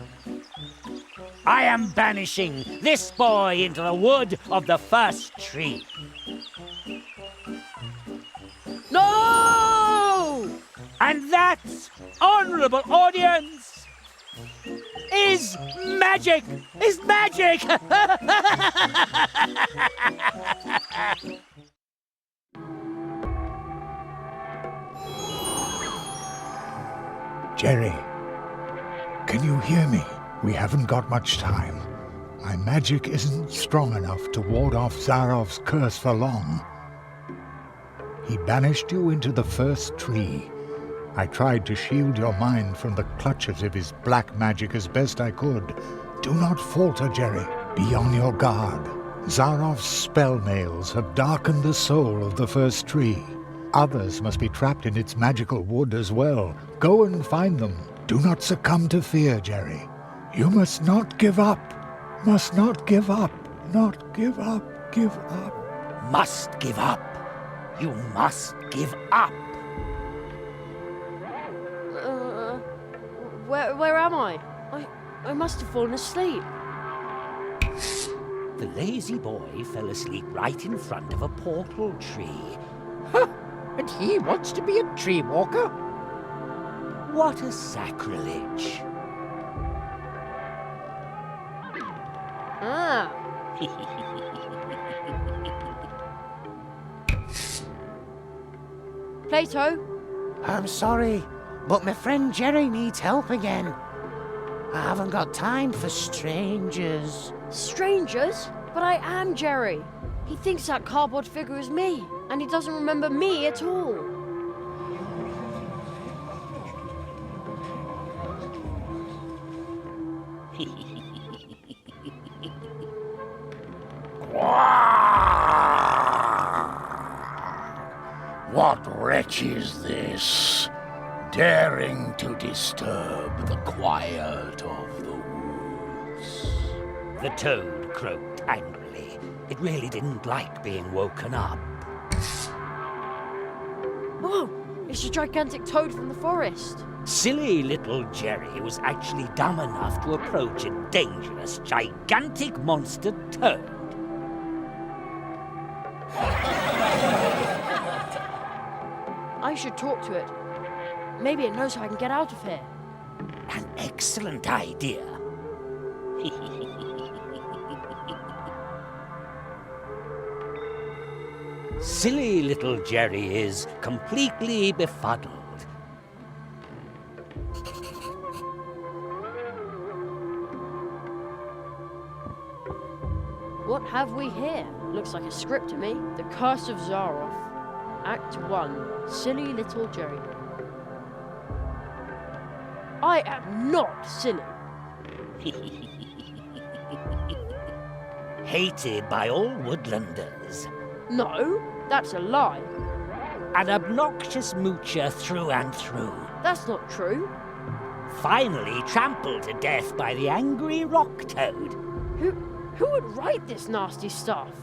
I am banishing this boy into the wood of the first tree. No! And that, honorable audience, is magic! Is magic! Jerry, can you hear me? We haven't got much time. My magic isn't strong enough to ward off Zarov's curse for long. He banished you into the first tree. I tried to shield your mind from the clutches of his black magic as best I could. Do not falter, Jerry. Be on your guard. Zarov's spell nails have darkened the soul of the first tree. Others must be trapped in its magical wood as well. Go and find them. Do not succumb to fear, Jerry. You must not give up. Must not give up. Not give up. Give up. Must give up. You must give up. Where am I? I must have fallen asleep. The lazy boy fell asleep right in front of a portal tree. Huh, and he wants to be a tree walker? What a sacrilege. Ah. Plato? I'm sorry, but my friend Jerry needs help again. I haven't got time for strangers. Strangers? But I am Jerry. He thinks that cardboard figure is me, and he doesn't remember me at all. What wretch is this, daring to disturb the quiet of the woods? The toad croaked angrily. It really didn't like being woken up. Whoa! It's a gigantic toad from the forest. Silly little Jerry was actually dumb enough to approach a dangerous, gigantic monster toad. I should talk to it. Maybe it knows how I can get out of here. An excellent idea. Silly little Jerry is completely befuddled. What have we here? Looks like a script to me. The Curse of Zaroff. Act 1. Silly little Jerry. I am not silly. Hated by all woodlanders. No, that's a lie. An obnoxious moocher through and through. That's not true. Finally trampled to death by the angry rock toad. Who would write this nasty stuff?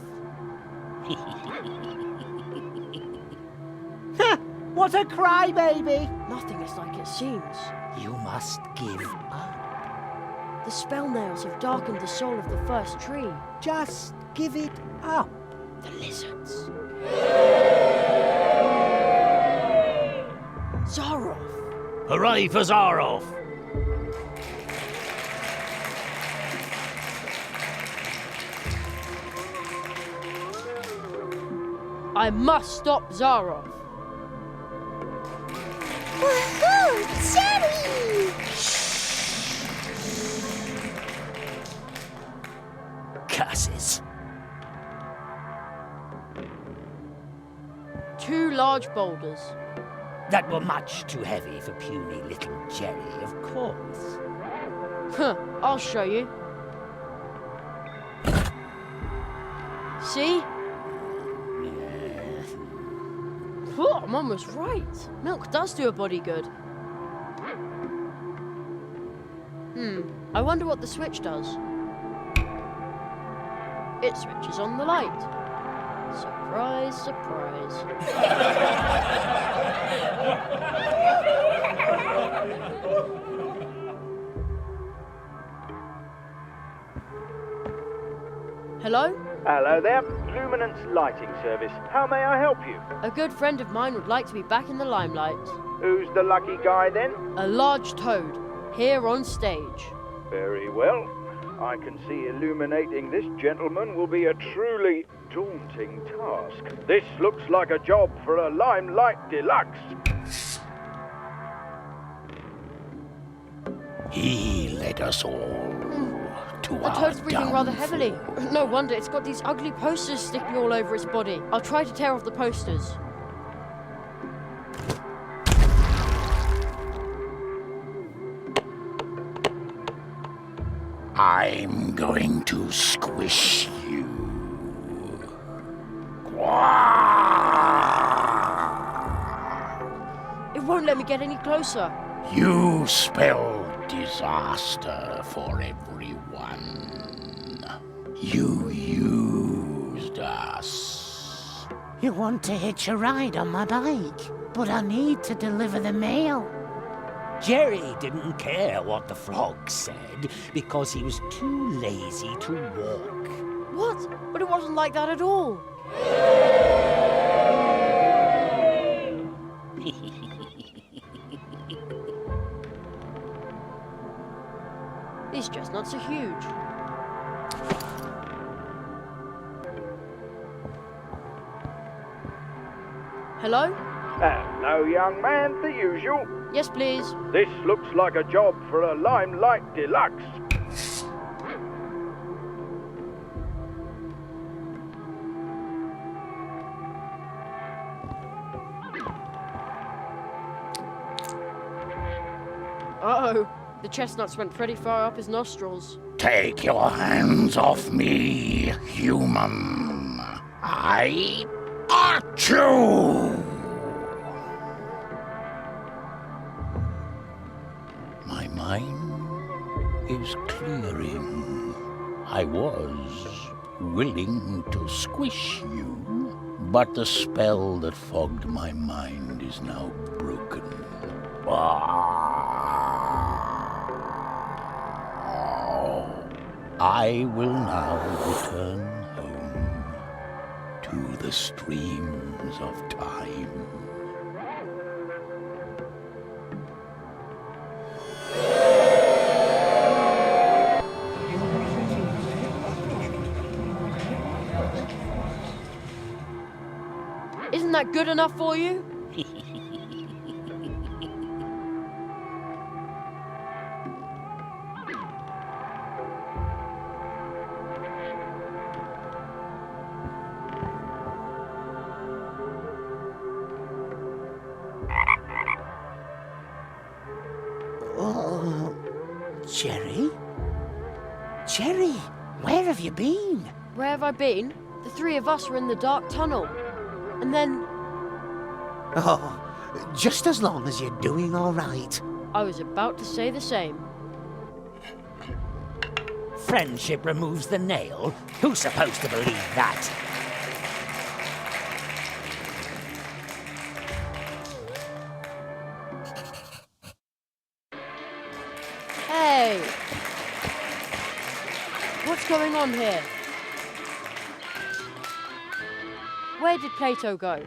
What a crybaby! Nothing is like it seems. You must give up. The spell nails have darkened the soul of the first tree. Just give it up. The lizards. Zaroff! Hooray for Zaroff! I must stop Zaroff. large boulders. That were much too heavy for puny little Jerry, of course. Huh, I'll show you. See? Oh, Mum was right. Milk does do a body good. I wonder what the switch does. It switches on the light. Surprise, surprise. Hello? Hello there, Luminance Lighting Service. How may I help you? A good friend of mine would like to be back in the limelight. Who's the lucky guy then? A large toad, here on stage. Very well. I can see illuminating this gentleman will be a truly daunting task. This looks like a job for a Limelight Deluxe. He led us all to The our toad's breathing rather downfall. heavily. No wonder, it's got these ugly posters sticking all over its body. I'll try to tear off the posters. I'm going to squish you. It won't let me get any closer. You spell disaster for everyone. You used us. You want to hitch a ride on my bike, but I need to deliver the mail. Jerry didn't care what the frog said because he was too lazy to walk. What? But it wasn't like that at all. These chestnuts are huge. Hello? Hello, young man, the usual. Yes, please. This looks like a job for a Limelight Deluxe. Uh-oh. The chestnuts went pretty far up his nostrils. Take your hands off me, human. I got you! My mind is clearing. I was willing to squish you, but the spell that fogged my mind is now broken. I will now return home to the streams of time. Isn't that good enough for you? Oh, Jerry? Jerry, where have you been? Where have I been? The three of us were in the dark tunnel. And then... Oh, just as long as you're doing all right. I was about to say the same. Friendship removes the nail? Who's supposed to believe that? Hey! What's going on here? Where did Plato go?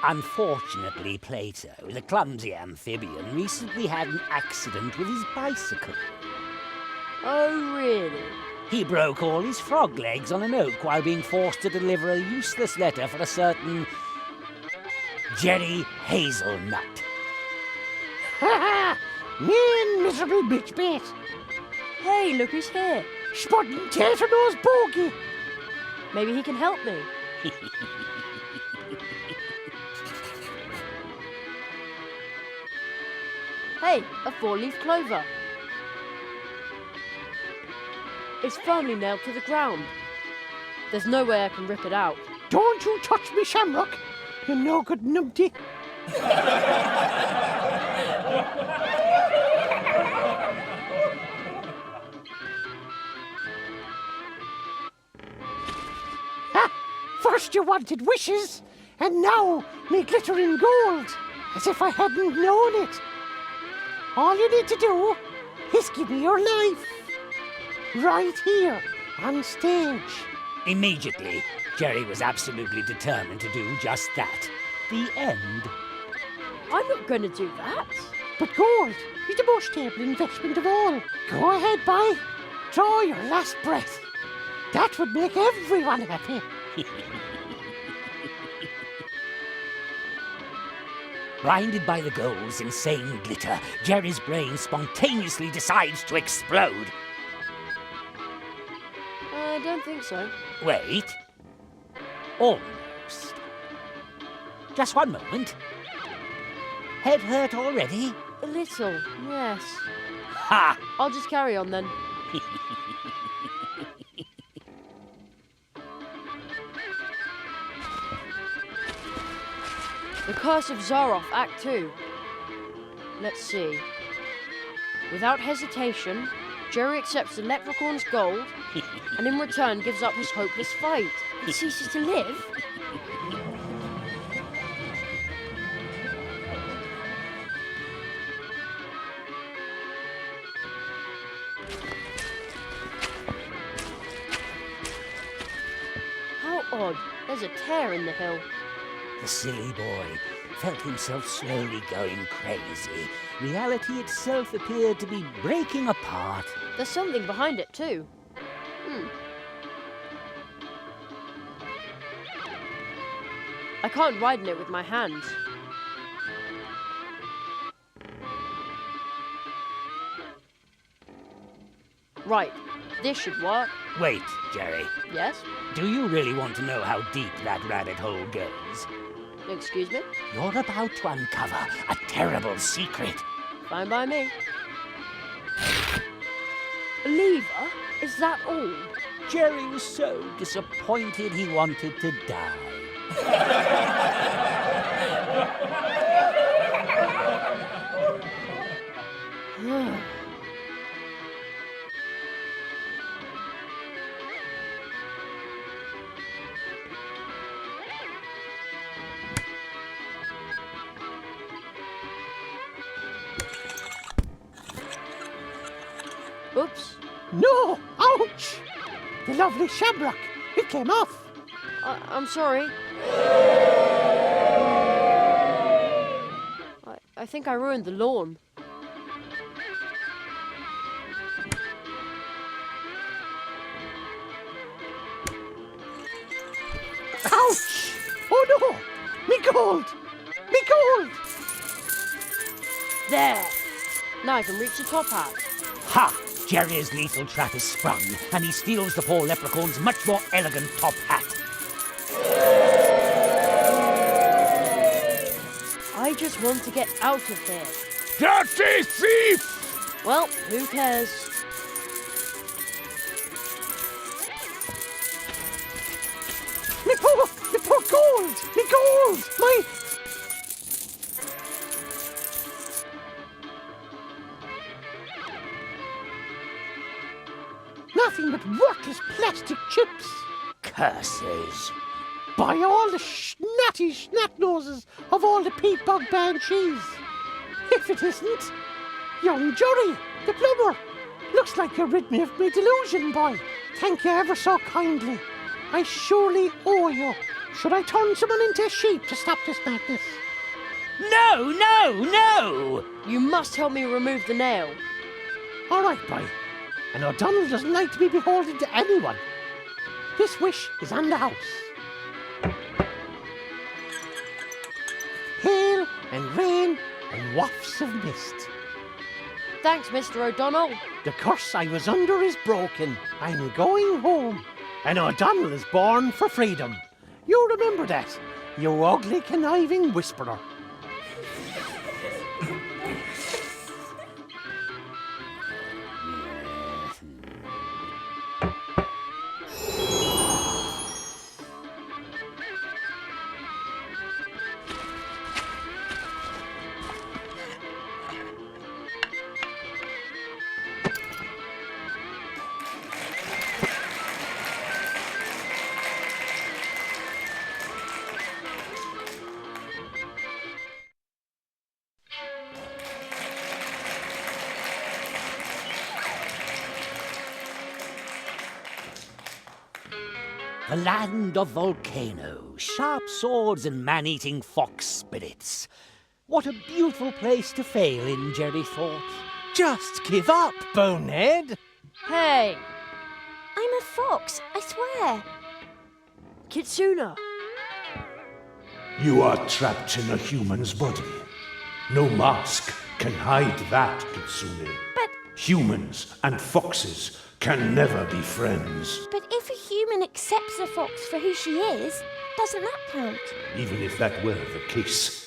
Unfortunately, Plato, the clumsy amphibian, recently had an accident with his bicycle. Oh, really? He broke all his frog legs on an oak while being forced to deliver a useless letter for a certain Jerry Hazelnut. Ha ha! Mean miserable bitch bit. Hey, look who's here. Spotting Tater-Nose Bogey. Maybe he can help me. Hey, a four-leaf clover. It's firmly nailed to the ground. There's no way I can rip it out. Don't you touch me, Shamrock. You no good numpty. Ha! First you wanted wishes, and now me glittering gold, as if I hadn't known it. All you need to do is give me your life. Right here, on stage. Immediately, Jerry was absolutely determined to do just that. The end. I'm not going to do that. But gold is the most stable investment of all. Go ahead, boy. Draw your last breath. That would make everyone happy. Blinded by the gold's insane glitter, Jerry's brain spontaneously decides to explode. I don't think so. Wait. Almost. Just one moment. Head hurt already? A little, yes. Ha! I'll just carry on then. The Curse of Zaroff, Act 2. Let's see. Without hesitation, Jerry accepts the leprechaun's gold and in return gives up his hopeless fight. He ceases to live? How odd. There's a tear in the hill. The silly boy felt himself slowly going crazy. Reality itself appeared to be breaking apart. There's something behind it, too. I can't ride in it with my hands. Right, this should work. Wait, Jerry. Yes? Do you really want to know how deep that rabbit hole goes? Excuse me? You're about to uncover a terrible secret. Fine by me. A lever? Is that all? Jerry was so disappointed he wanted to die. Oops. No! Ouch! The lovely shamrock. It came off. I'm sorry. I think I ruined the lawn. Ouch! Oh no! Me gold! Me gold! There! Now I can reach the top hat. Ha! Jerry's lethal trap is sprung, and he steals the poor leprechaun's much more elegant top hat. I just want to get out of here. Dirty thief! Well, who cares? Me poor gold! Me gold! My... Nothing but worthless plastic chips. Curses. By all the snatty snot-noses of all the peat bog banshees. If it isn't, young Jerry, the plumber. Looks like you rid me of my delusion, boy. Thank you ever so kindly. I surely owe you. Should I turn someone into a sheep to stop this madness? No, no, no! You must help me remove the nail. All right, boy. And O'Donnell doesn't like to be beholden to anyone. This wish is on the house. Hail and rain and wafts of mist. Thanks, Mr. O'Donnell. The curse I was under is broken. I'm going home. And O'Donnell is born for freedom. You remember that, you ugly, conniving whisperer. The land of volcanoes, sharp swords, and man-eating fox spirits. What a beautiful place to fail in, Jerry thought. Just give up, bonehead! Hey! I'm a fox, I swear. Kitsuna! You are trapped in a human's body. No mask can hide that, Kitsune. But... Humans and foxes can never be friends. But if a human accepts a fox for who she is, doesn't that count? Even if that were the case,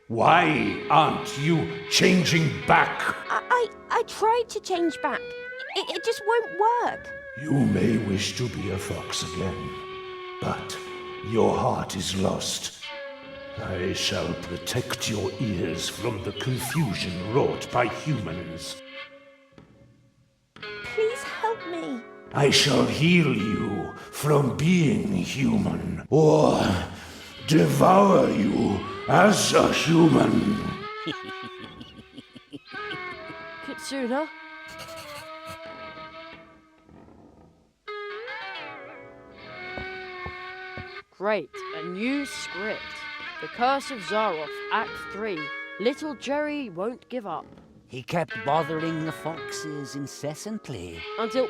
why aren't you changing back? I tried to change back. It just won't work. You may wish to be a fox again, but your heart is lost. I shall protect your ears from the confusion wrought by humans. Please help me. I shall heal you from being human, or devour you as a human. Kitsuna? Great, a new script. The Curse of Zaroff, Act 3. Little Jerry won't give up. He kept bothering the foxes incessantly. Until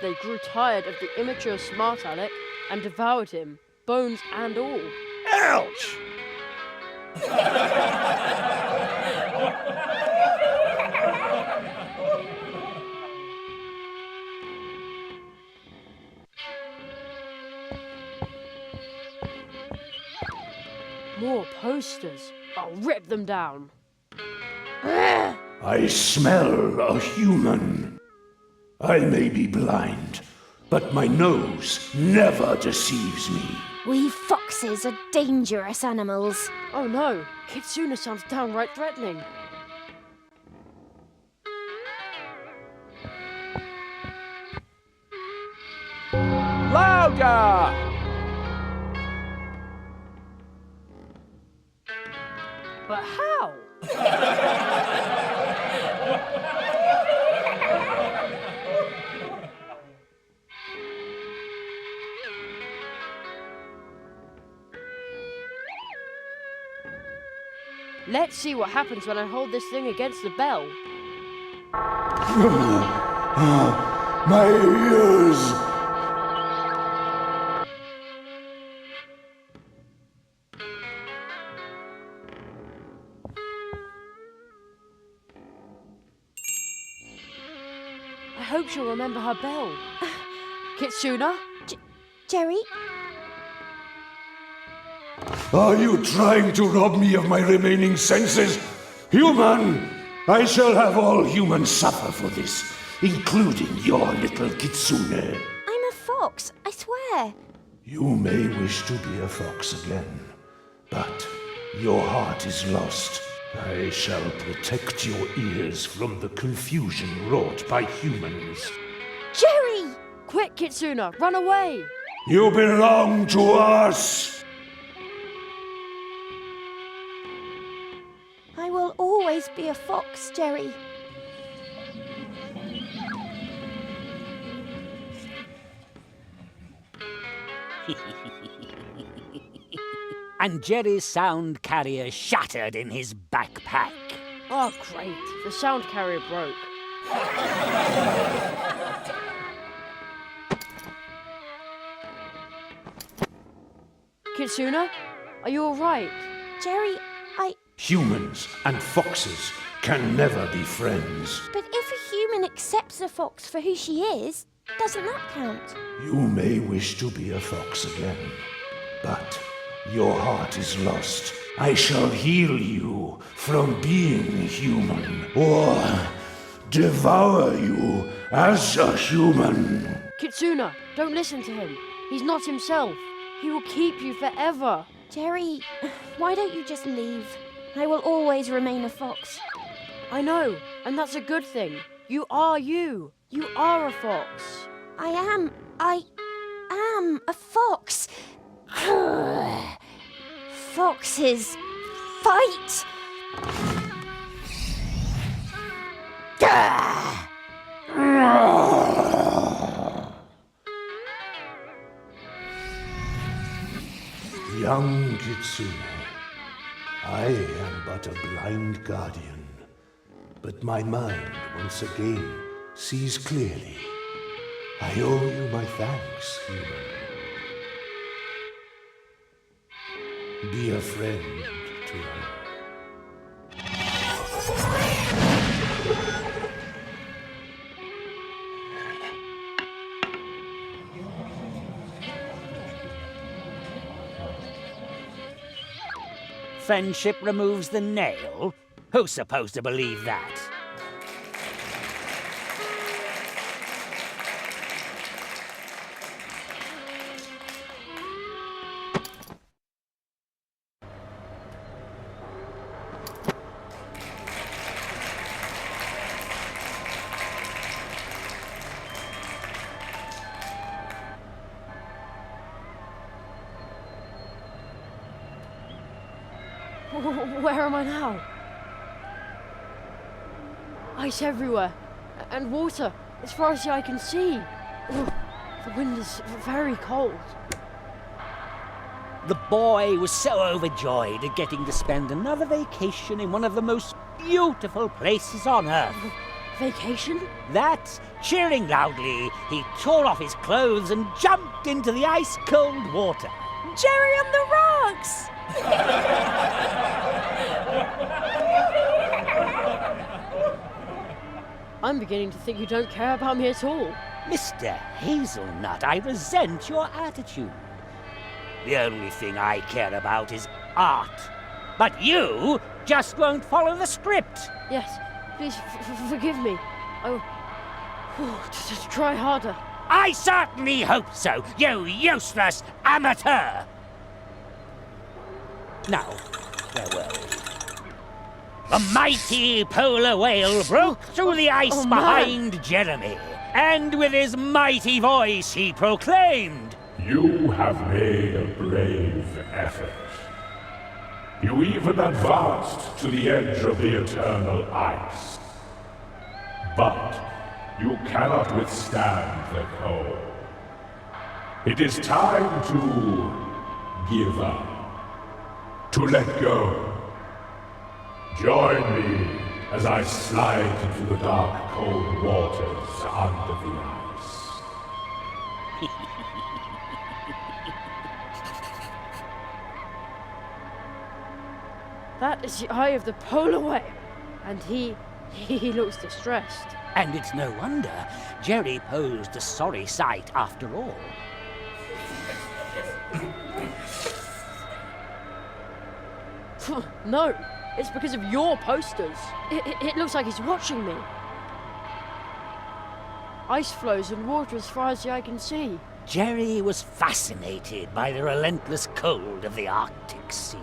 they grew tired of the immature smart aleck and devoured him, bones and all. Ouch! More posters. I'll rip them down. I smell a human. I may be blind, but my nose never deceives me. We foxes are dangerous animals. Oh no, Kitsuna sounds downright threatening. Louder! But how? Let's see what happens when I hold this thing against the bell. My ears! I hope she'll remember her bell. Kitsuna? Jerry? Are you trying to rob me of my remaining senses? Human! I shall have all humans suffer for this, including your little Kitsune. I'm a fox, I swear. You may wish to be a fox again, but your heart is lost. I shall protect your ears from the confusion wrought by humans. Jerry! Quick, Kitsuna, run away! You belong to us! I will always be a fox, Jerry. And Jerry's sound carrier shattered in his backpack. Oh, great. The sound carrier broke. Kitsuna, are you all right? Jerry, Humans and foxes can never be friends. But if a human accepts a fox for who she is, doesn't that count? You may wish to be a fox again, but your heart is lost. I shall heal you from being human, or devour you as a human. Kitsuna, don't listen to him. He's not himself. He will keep you forever. Jerry, why don't you just leave? I will always remain a fox. I know, and that's a good thing. You are you. You are a fox. I am a fox. Foxes fight! Young Kitsune, I am but a blind guardian, but my mind once again sees clearly. I owe you my thanks, human. Be a friend to her. Friendship removes the nail? Who's supposed to believe that? Where am I now? Ice everywhere, and water as far as the eye can see. Ugh, the wind is very cold. The boy was so overjoyed at getting to spend another vacation in one of the most beautiful places on Earth. Vacation? That, cheering loudly, he tore off his clothes and jumped into the ice-cold water. Jerry on the rocks! I'm beginning to think you don't care about me at all. Mr. Hazelnut, I resent your attitude. The only thing I care about is art. But you just won't follow the script. Yes, please forgive me. I will try harder. I certainly hope so, you useless amateur! Now, where were we? A mighty polar whale broke through the ice behind Jeremy, and with his mighty voice he proclaimed, You have made a brave effort. You even advanced to the edge of the eternal ice. But you cannot withstand the cold. It is time to give up. To let go. Join me as I slide into the dark, cold waters under the ice. That is the eye of the polar whale, and he looks distressed. And it's no wonder Jerry posed a sorry sight after all. No, it's because of your posters. It looks like he's watching me. Ice flows and water as far as the eye can see. Jerry was fascinated by the relentless cold of the Arctic Sea.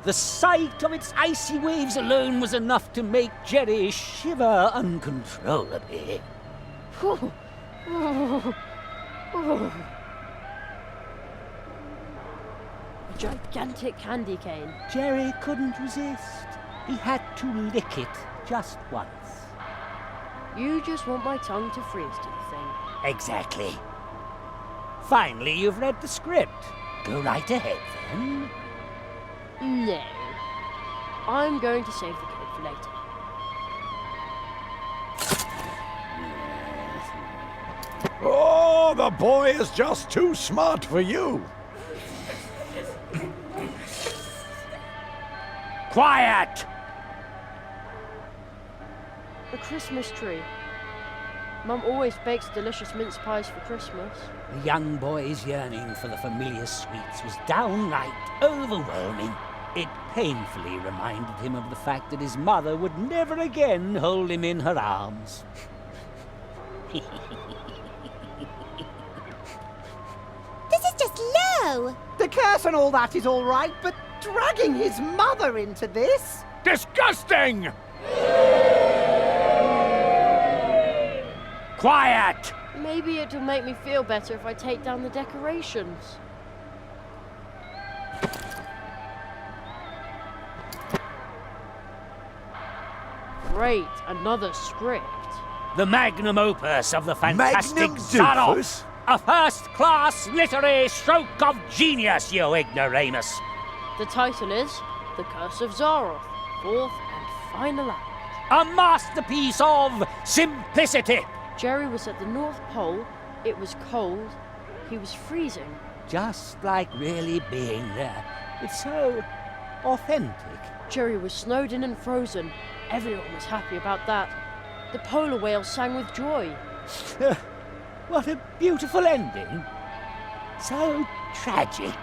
The sight of its icy waves alone was enough to make Jerry shiver uncontrollably. A gigantic candy cane. Jerry couldn't resist. He had to lick it just once. You just want my tongue to freeze, do you think? Exactly. Finally, you've read the script. Go right ahead, then. No. I'm going to save the cake for later. Oh, the boy is just too smart for you. Quiet! A Christmas tree. Mum always bakes delicious mince pies for Christmas. The young boy's yearning for the familiar sweets was downright overwhelming. It painfully reminded him of the fact that his mother would never again hold him in her arms. This is just low! The curse and all that is all right, but dragging his mother into this? Disgusting! Quiet! Maybe it'll make me feel better if I take down the decorations. Great, another script. The magnum opus of the fantastic Magnum Salon. doofus? A first-class literary stroke of genius, you ignoramus. The title is The Curse of Zaroth, fourth and final act. A masterpiece of simplicity. Jerry was at the North Pole. It was cold. He was freezing. Just like really being there. It's so authentic. Jerry was snowed in and frozen. Everyone was happy about that. The polar whale sang with joy. What a beautiful ending. So tragic.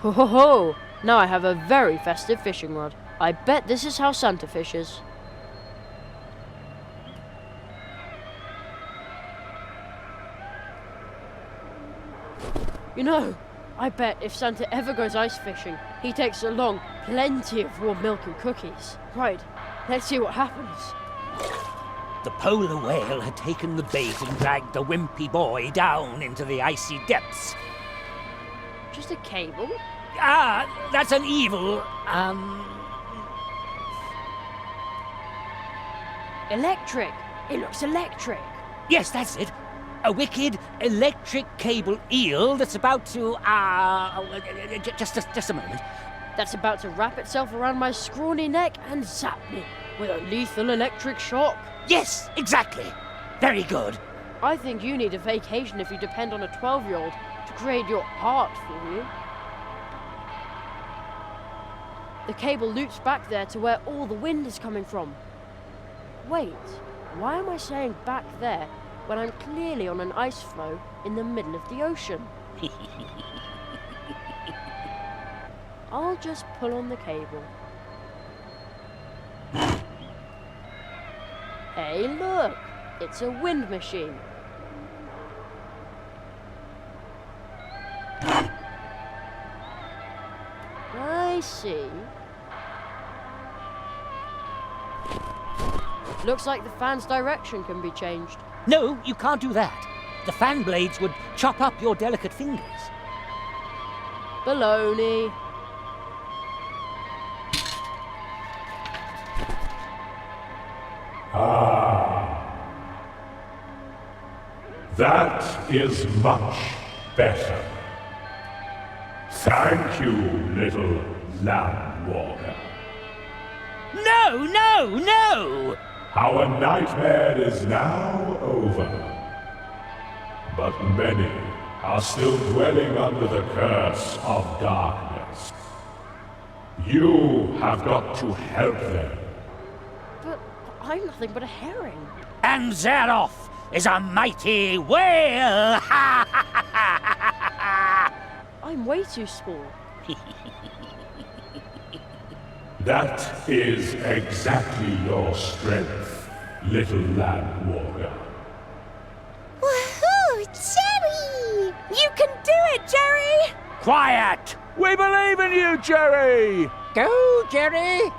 Ho ho ho! Now I have a very festive fishing rod. I bet this is how Santa fishes. You know, I bet if Santa ever goes ice fishing, he takes along plenty of warm milk and cookies. Right, let's see what happens. The polar whale had taken the bait and dragged the wimpy boy down into the icy depths. Just a cable? Ah, that's an evil, Electric! It looks electric! Yes, that's it. A wicked electric cable eel that's about to, just a moment. That's about to wrap itself around my scrawny neck and zap me with a lethal electric shock. Yes, exactly. Very good. I think you need a vacation if you depend on a 12-year-old to create your art for you. The cable loops back there to where all the wind is coming from. Wait, why am I saying back there when I'm clearly on an ice floe in the middle of the ocean? I'll just pull on the cable. Hey, look! It's a wind machine. I see. Looks like the fan's direction can be changed. No, you can't do that. The fan blades would chop up your delicate fingers. Baloney. That is much better. Thank you, little land walker. No, no, no! Our nightmare is now over. But many are still dwelling under the curse of darkness. You have got to help them. But I'm nothing but a herring. And Zaroth is a mighty whale! I'm way too small. That is exactly your strength, little land walker. Woohoo! Jerry! You can do it, Jerry! Quiet! We believe in you, Jerry! Go, Jerry!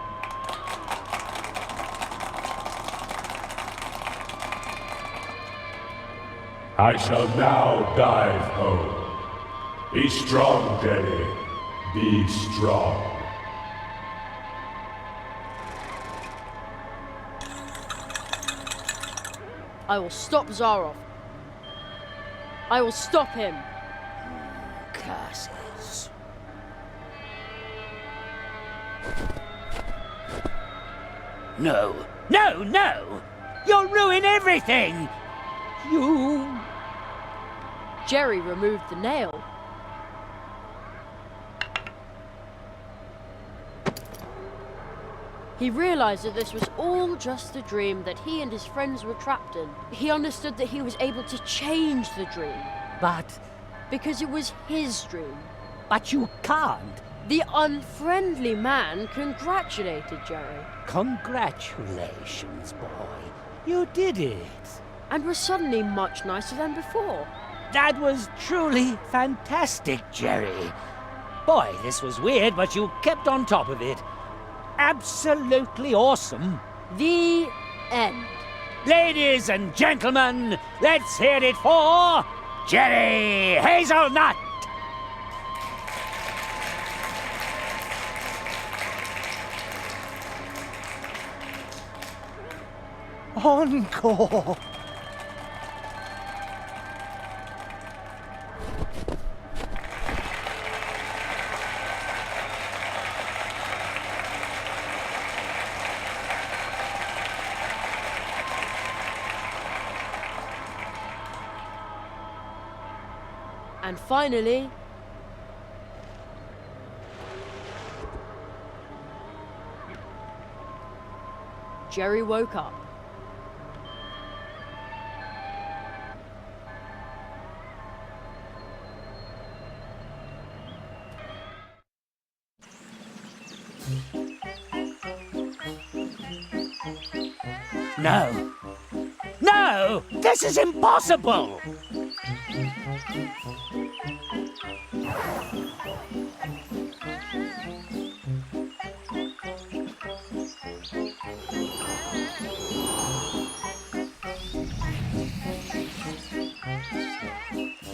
I shall now dive home. Be strong, Jerry. Be strong. I will stop Zaroth. I will stop him. Curses. No, no, no! You'll ruin everything! You... Jerry removed the nail. He realized that this was all just a dream that he and his friends were trapped in. He understood that he was able to change the dream. But... Because it was his dream. But you can't. The unfriendly man congratulated Jerry. Congratulations, boy. You did it. And was suddenly much nicer than before. That was truly fantastic, Jerry. Boy, this was weird, but you kept on top of it. Absolutely awesome. The end. Ladies and gentlemen, let's hear it for Jerry Hazelnut. Encore! And finally, Jerry woke up. No! No! This is impossible!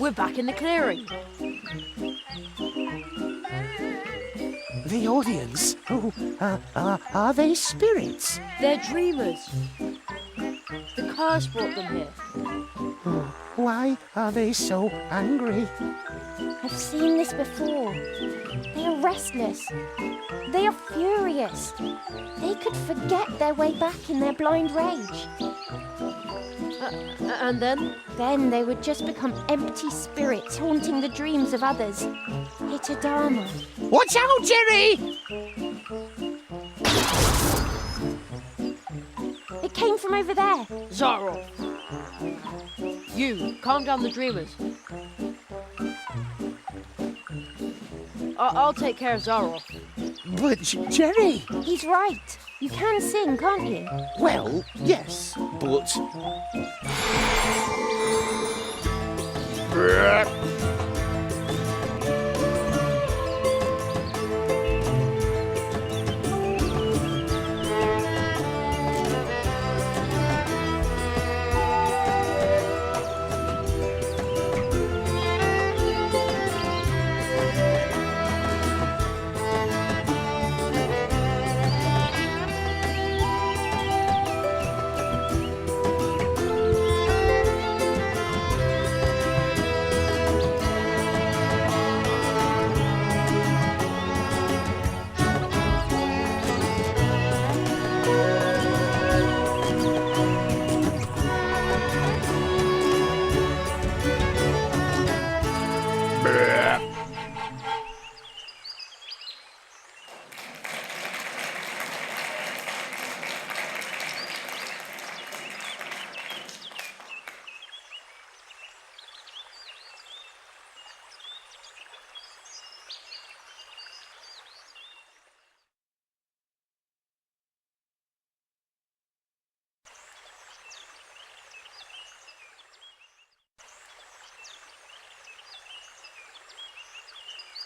We're back in the clearing. The audience? Oh, are they spirits? They're dreamers. The curse brought them here. Oh, why are they so angry? I've seen this before. They are restless. They are furious. They could forget their way back in their blind rage. And then? Then they would just become empty spirits haunting the dreams of others. Itadama. Watch out, Jerry! It came from over there. Zaroff. You, calm down the dreamers. I'll take care of Zaroff. But Jerry! He's right. You can sing, can't you? Well, yes, but...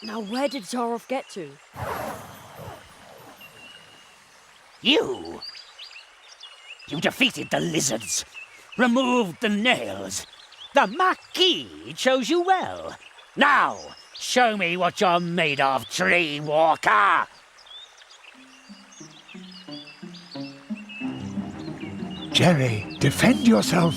Now where did Zaroff get to? You defeated the lizards, removed the nails. The Marquis chose you well. Now, show me what you're made of, Tree Walker! Jerry, defend yourself!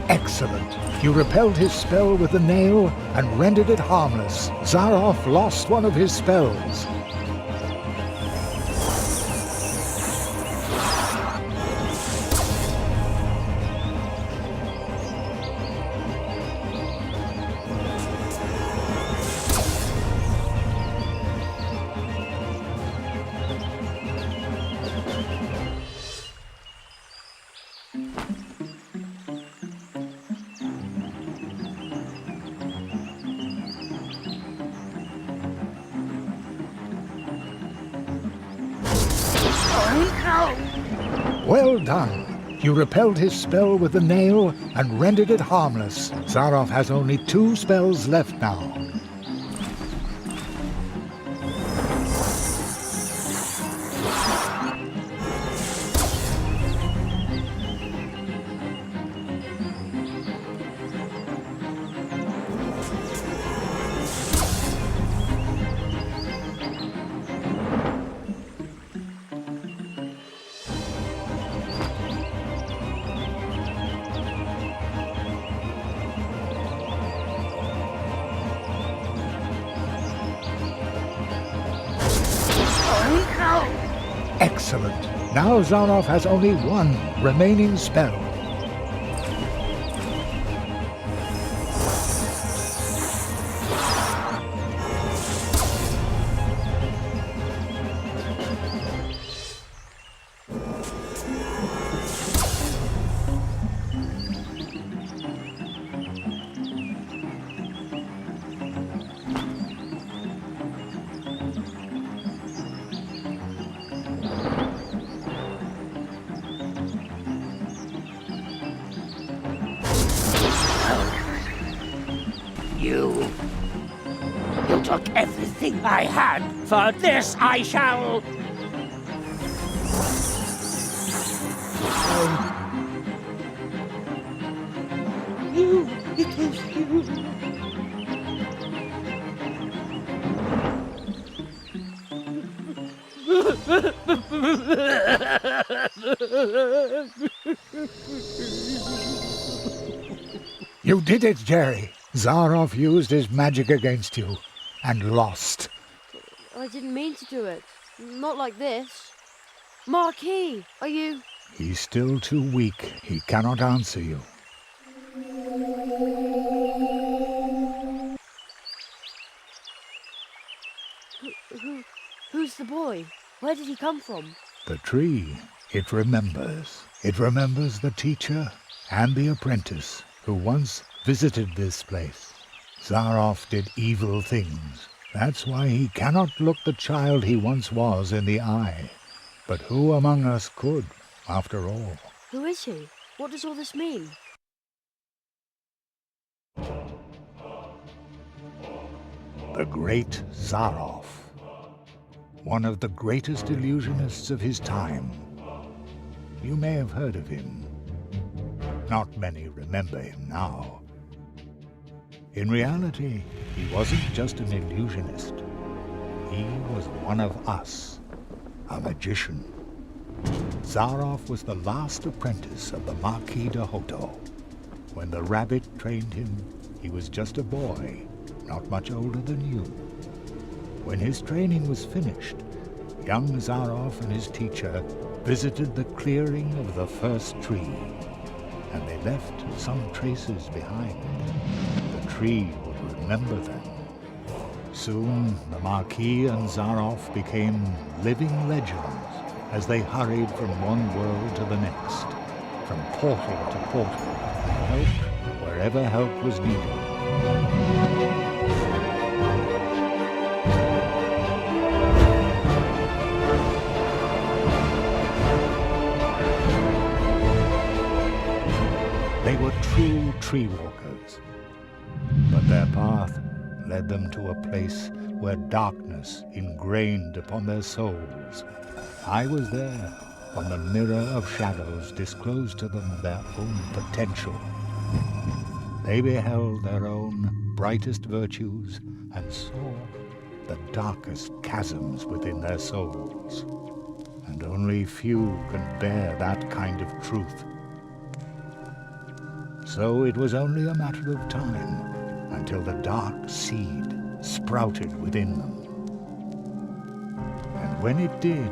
Excellent. You repelled his spell with the nail and rendered it harmless. Zaroff lost one of his spells. Well done. You repelled his spell with the nail and rendered it harmless. Zaroff has only 2 spells left now. Excellent. Now Zaroff has only 1 remaining spell. You took everything I had. For this I shall... You, it is you. You did it, Jerry. Zaroff used his magic against you and lost. I didn't mean to do it. Not like this. Marquis, are you... He's still too weak. He cannot answer you. Who's the boy? Where did he come from? The tree, it remembers. It remembers the teacher and the apprentice who once visited this place. Zaroff did evil things. That's why he cannot look the child he once was in the eye. But who among us could, after all? Who is he? What does all this mean? The great Zaroff. One of the greatest illusionists of his time. You may have heard of him. Not many remember him now. In reality, he wasn't just an illusionist. He was one of us, a magician. Zaroff was the last apprentice of the Marquis de Hoto. When the rabbit trained him, he was just a boy, not much older than you. When his training was finished, young Zaroff and his teacher visited the clearing of the first tree, and they left some traces behind. The tree would remember them. Soon, the Marquis and Zaroff became living legends as they hurried from one world to the next, from portal to portal, and helped wherever help was needed. They were true tree walkers, but their path led them to a place where darkness ingrained upon their souls. I was there when the mirror of shadows disclosed to them their own potential. They beheld their own brightest virtues and saw the darkest chasms within their souls. And only few can bear that kind of truth. So it was only a matter of time until the dark seed sprouted within them. And when it did,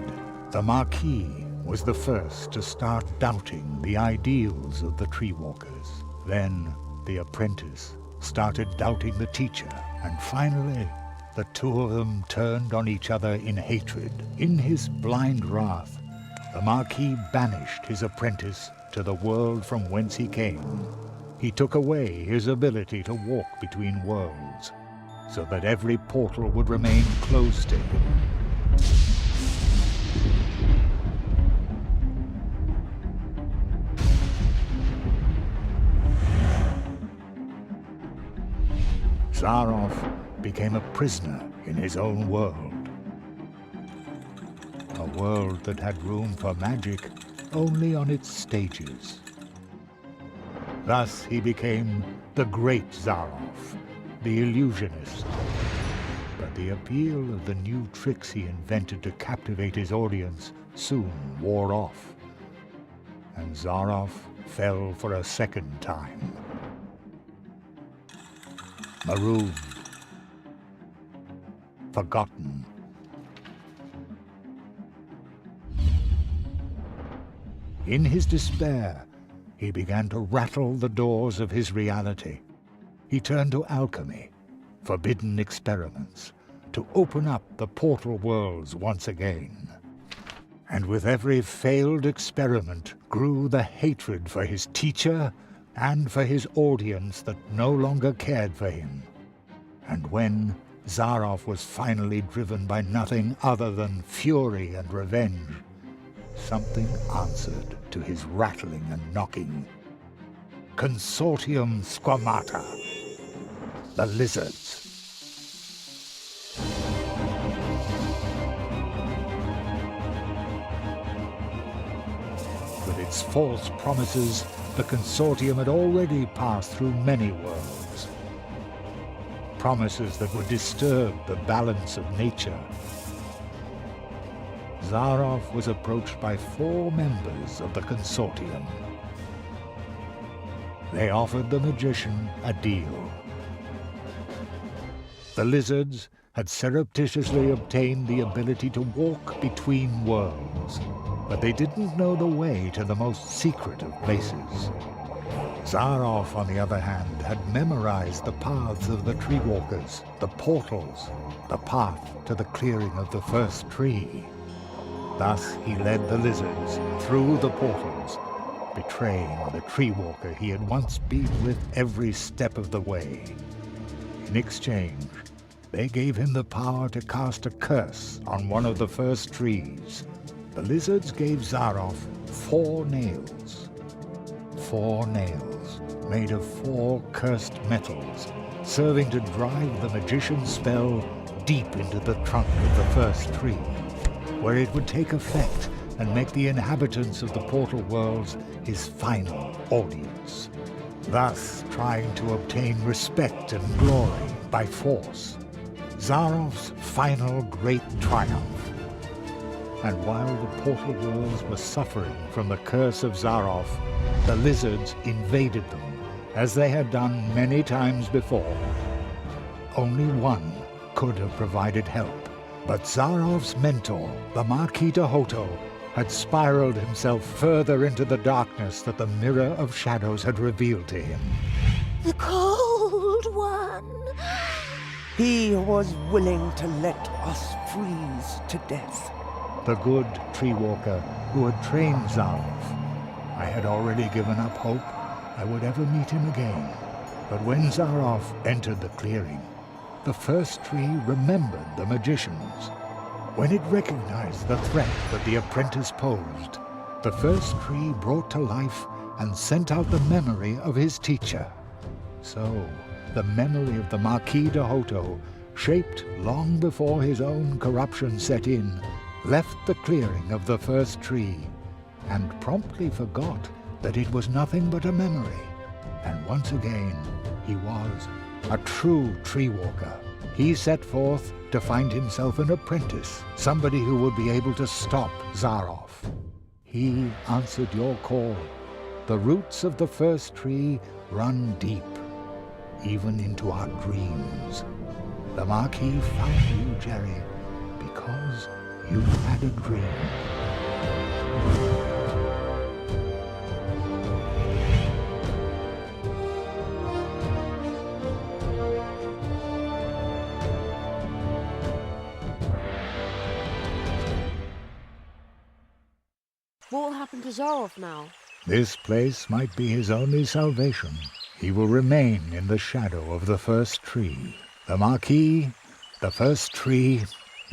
the Marquis was the first to start doubting the ideals of the tree walkers. Then the apprentice started doubting the teacher, and finally the two of them turned on each other in hatred. In his blind wrath, the Marquis banished his apprentice to the world from whence he came. He took away his ability to walk between worlds, so that every portal would remain closed to him. Zaroff became a prisoner in his own world. A world that had room for magic only on its stages. Thus he became the Great Zaroff, the illusionist. But the appeal of the new tricks he invented to captivate his audience soon wore off, and Zaroff fell for a second time. Marooned. Forgotten. In his despair, he began to rattle the doors of his reality. He turned to alchemy, forbidden experiments, to open up the portal worlds once again. And with every failed experiment grew the hatred for his teacher and for his audience that no longer cared for him. And when Zaroff was finally driven by nothing other than fury and revenge, something answered to his rattling and knocking. Consortium Squamata, the lizards. With its false promises, the Consortium had already passed through many worlds. Promises that would disturb the balance of nature. Zaroff was approached by 4 members of the Consortium. They offered the magician a deal. The lizards had surreptitiously obtained the ability to walk between worlds, but they didn't know the way to the most secret of places. Zaroff, on the other hand, had memorized the paths of the tree walkers, the portals, the path to the clearing of the first tree. Thus he led the lizards through the portals, betraying the tree walker he had once been with every step of the way. In exchange, they gave him the power to cast a curse on one of the first trees. The lizards gave Zaroff 4 nails. 4 nails made of 4 cursed metals, serving to drive the magician's spell deep into the trunk of the first tree, where it would take effect and make the inhabitants of the portal worlds his final audience, thus trying to obtain respect and glory by force. Zaroff's final great triumph. And while the portal worlds were suffering from the curse of Zaroff, the lizards invaded them, as they had done many times before. Only one could have provided help, but Zaroff's mentor, the Marquis de Hoto, had spiraled himself further into the darkness that the Mirror of Shadows had revealed to him. The Cold One! He was willing to let us freeze to death. The good tree walker who had trained Zaroff. I had already given up hope I would ever meet him again. But when Zaroff entered the clearing, the first tree remembered the magicians. When it recognized the threat that the apprentice posed, the first tree brought to life and sent out the memory of his teacher. So, the memory of the Marquis de Hoto, shaped long before his own corruption set in, left the clearing of the first tree, and promptly forgot that it was nothing but a memory. And once again, he was a true tree walker. He set forth to find himself an apprentice, somebody who would be able to stop Zaroff. He answered your call. The roots of the first tree run deep, even into our dreams. The Marquis found you, Jerry, because you had a dream. What will happen to Zaroff now? This place might be his only salvation. He will remain in the shadow of the first tree. The Marquis, the first tree,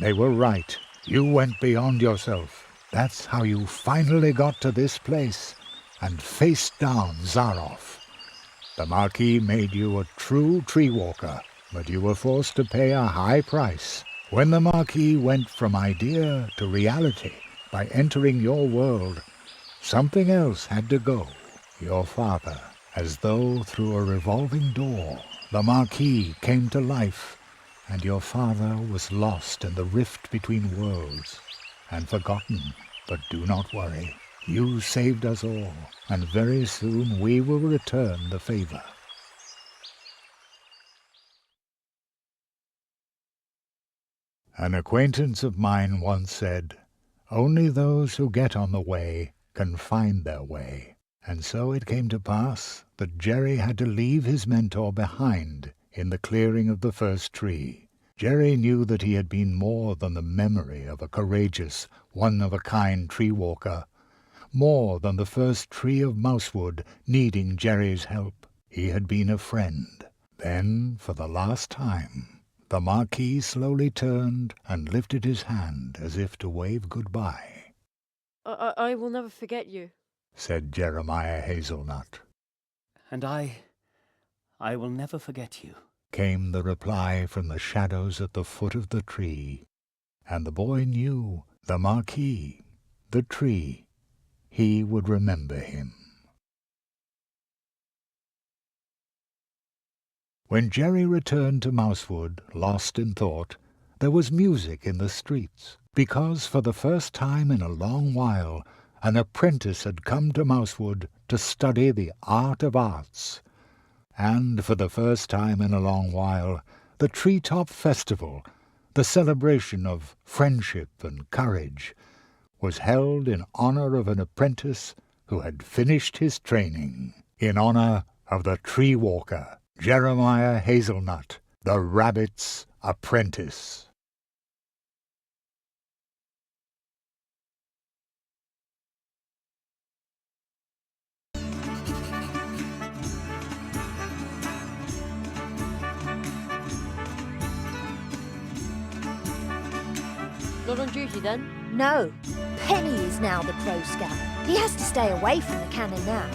they were right. You went beyond yourself. That's how you finally got to this place and faced down Zaroff. The Marquis made you a true tree walker, but you were forced to pay a high price when the Marquis went from idea to reality by entering your world. Something else had to go. Your father, as though through a revolving door, the Marquis came to life, and your father was lost in the rift between worlds and forgotten. But do not worry. You saved us all, and very soon we will return the favor. An acquaintance of mine once said, "Only those who get on the way can find their way." And so it came to pass that Jerry had to leave his mentor behind in the clearing of the first tree. Jerry knew that he had been more than the memory of a courageous, one-of-a-kind tree walker, more than the first tree of mousewood needing Jerry's help. He had been a friend. Then, for the last time, the Marquis slowly turned and lifted his hand as if to wave goodbye. I will never forget you, said Jeremiah Hazelnut. And I will never forget you, came the reply from the shadows at the foot of the tree. And the boy knew the Marquis, the tree. He would remember him. When Jerry returned to Mousewood, lost in thought, there was music in the streets, because for the first time in a long while an apprentice had come to Mousewood to study the art of arts. And for the first time in a long while, the Treetop Festival, the celebration of friendship and courage, was held in honor of an apprentice who had finished his training, in honor of the tree walker, Jeremiah Hazelnut, the rabbit's apprentice. Not on duty then? No. Penny is now the pro scout. He has to stay away from the cannon now.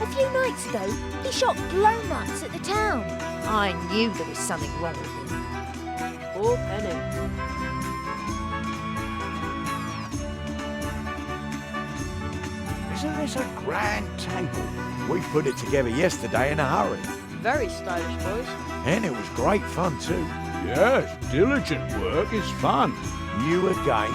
A few nights ago, he shot glownuts at the town. I knew there was something wrong with him. Poor Penny. Isn't this a grand table? We put it together yesterday in a hurry. Very stylish, boys. And it was great fun too. Yes, diligent work is fun. You again.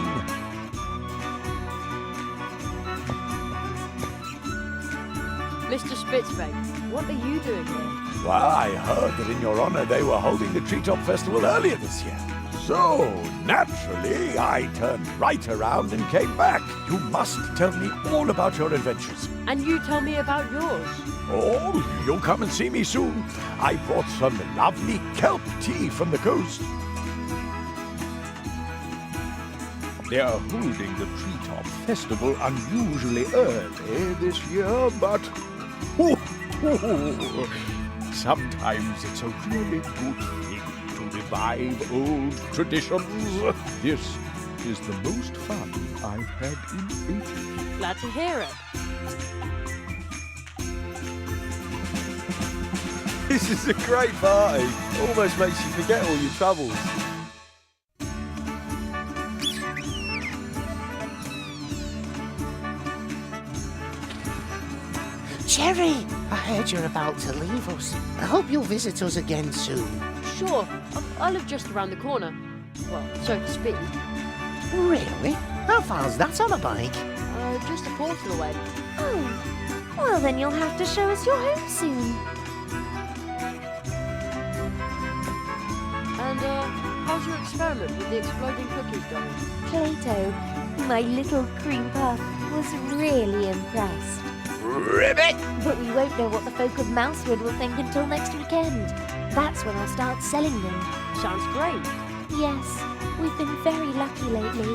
Mr. Spitzbait, what are you doing here? Well, I heard that in your honor they were holding the Treetop Festival earlier this year. So, naturally, I turned right around and came back. You must tell me all about your adventures. And you tell me about yours. Oh, you'll come and see me soon. I brought some lovely kelp tea from the coast. They are holding the Treetop Festival unusually early this year, but sometimes it's a really good thing to revive old traditions. This is the most fun I've had in ages. Glad to hear it. This is a great party. Almost makes you forget all your troubles. Jerry, I heard you're about to leave us. I hope you'll visit us again soon. Sure, I live just around the corner. Well, so to speak. Really? How far's that on a bike? Just a portal away. Oh, well then you'll have to show us your home soon. And, how's your experiment with the exploding cookies going? Plato, my little cream puff, was really impressed. Ribbit! But we won't know what the folk of Mousewood will think until next weekend. That's when I'll start selling them. Sounds great. Yes, we've been very lucky lately.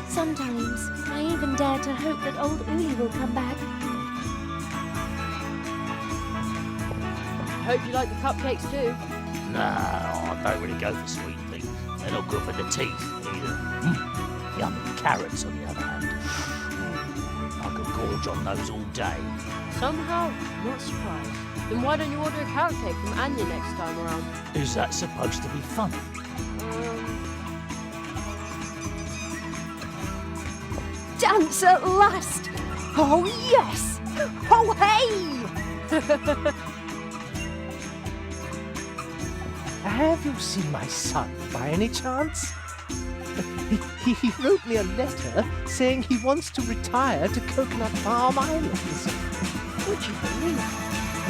Sometimes I even dare to hope that old Uli will come back. Hope you like the cupcakes too. No, I don't really go for sweet things. They're not good for the teeth either. Yummy carrots, on the other hand. I could gorge on those all day. Somehow, not surprised. Then why don't you order a carrot cake from Anya next time around? Is that supposed to be funny? Dance at last! Oh, yes! Oh, hey! Have you seen my son by any chance? He wrote me a letter saying he wants to retire to Coconut Palm Islands. Would you believe?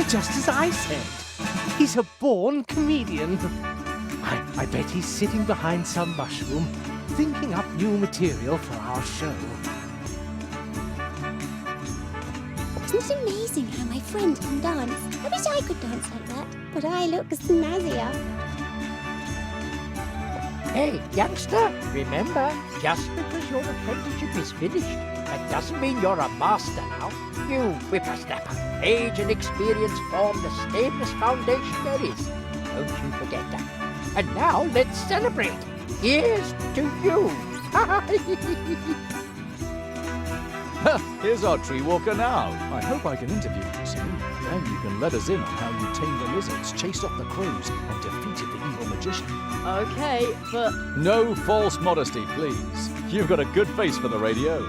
Just as I said. He's a born comedian. I bet he's sitting behind some mushroom, thinking up new material for our show. Isn't it amazing how my friend can dance? I wish I could dance like that, but I look snazzier. Hey, youngster, remember, just because your apprenticeship is finished, that doesn't mean you're a master now. You whippersnapper, age and experience form the stablest foundation there is. Don't you forget that. And now let's celebrate. Here's to you. Here's our tree walker now. I hope I can interview you soon. Then you can let us in on how you tamed the lizards, chased off the crows, and defeated the evil magician. Okay, but... No false modesty, please. You've got a good face for the radio.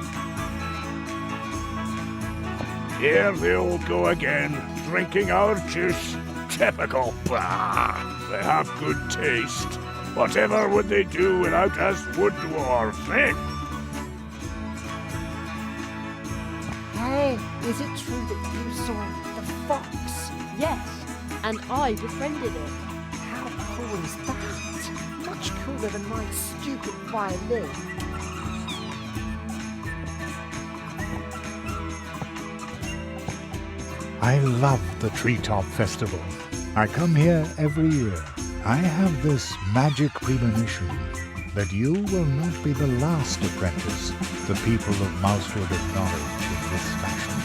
Here they all go again, drinking our juice. Typical. Bah! They have good taste. Whatever would they do without us wood dwarfs, eh? Hey, is it true that you saw the fox? Yes, and I befriended it. How cool is that? Much cooler than my stupid violin. I love the Treetop Festival. I come here every year. I have this magic premonition that you will not be the last apprentice the people of Mousewood acknowledge in this fashion.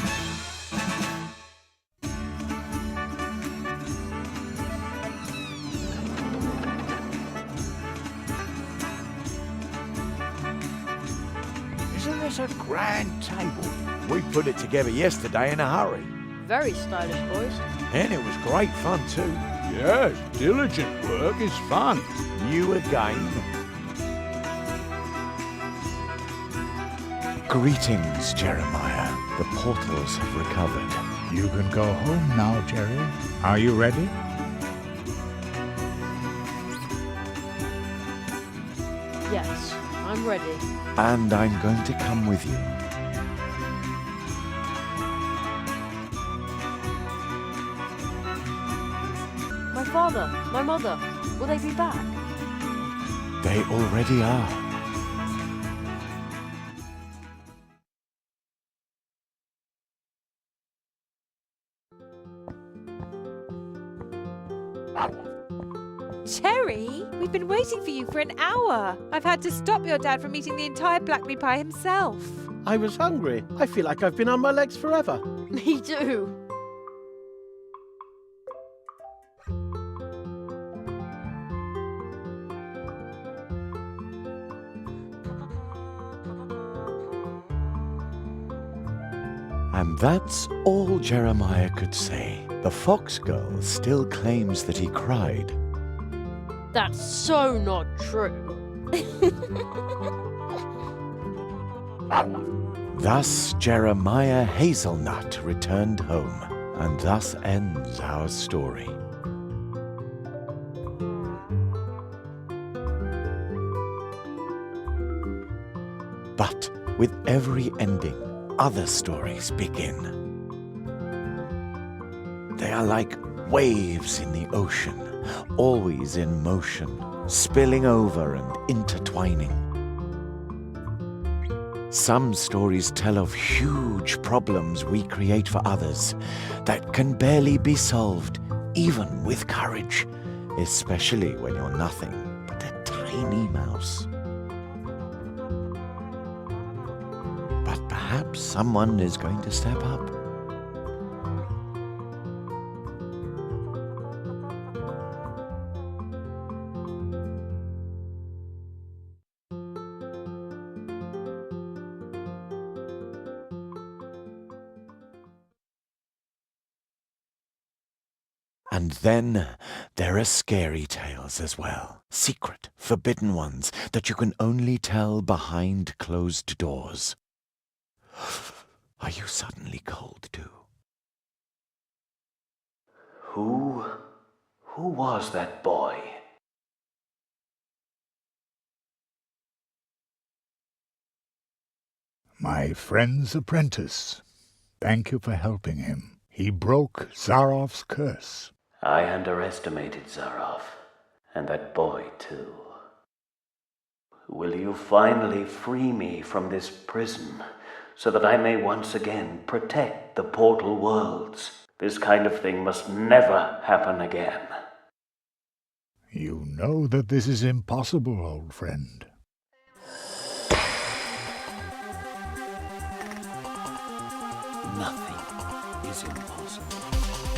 Isn't this a grand table? We put it together yesterday in a hurry. Very stylish, boys. And it was great fun too. Yes, diligent work is fun. You again. Greetings, Jeremiah. The portals have recovered. You can go home now, Jerry. Are you ready? Yes, I'm ready. And I'm going to come with you. My father, my mother, will they be back? They already are. Jerry, we've been waiting for you for an hour. I've had to stop your dad from eating the entire blackberry pie himself. I was hungry. I feel like I've been on my legs forever. Me too. And that's all Jeremiah could say. The fox girl still claims that he cried. That's so not true. Thus Jeremiah Hazelnut returned home, and thus ends our story. But with every ending, other stories begin. They are like waves in the ocean, always in motion, spilling over and intertwining. Some stories tell of huge problems we create for others that can barely be solved, even with courage, especially when you're nothing but a tiny mouse. But perhaps someone is going to step up. And then there are scary tales as well. Secret, forbidden ones that you can only tell behind closed doors. Are you suddenly cold too? Who was that boy? My friend's apprentice. Thank you for helping him. He broke Zarov's curse. I underestimated Zarov, and that boy too. Will you finally free me from this prison, so that I may once again protect the portal worlds? This kind of thing must never happen again. You know that this is impossible, old friend. Nothing is impossible.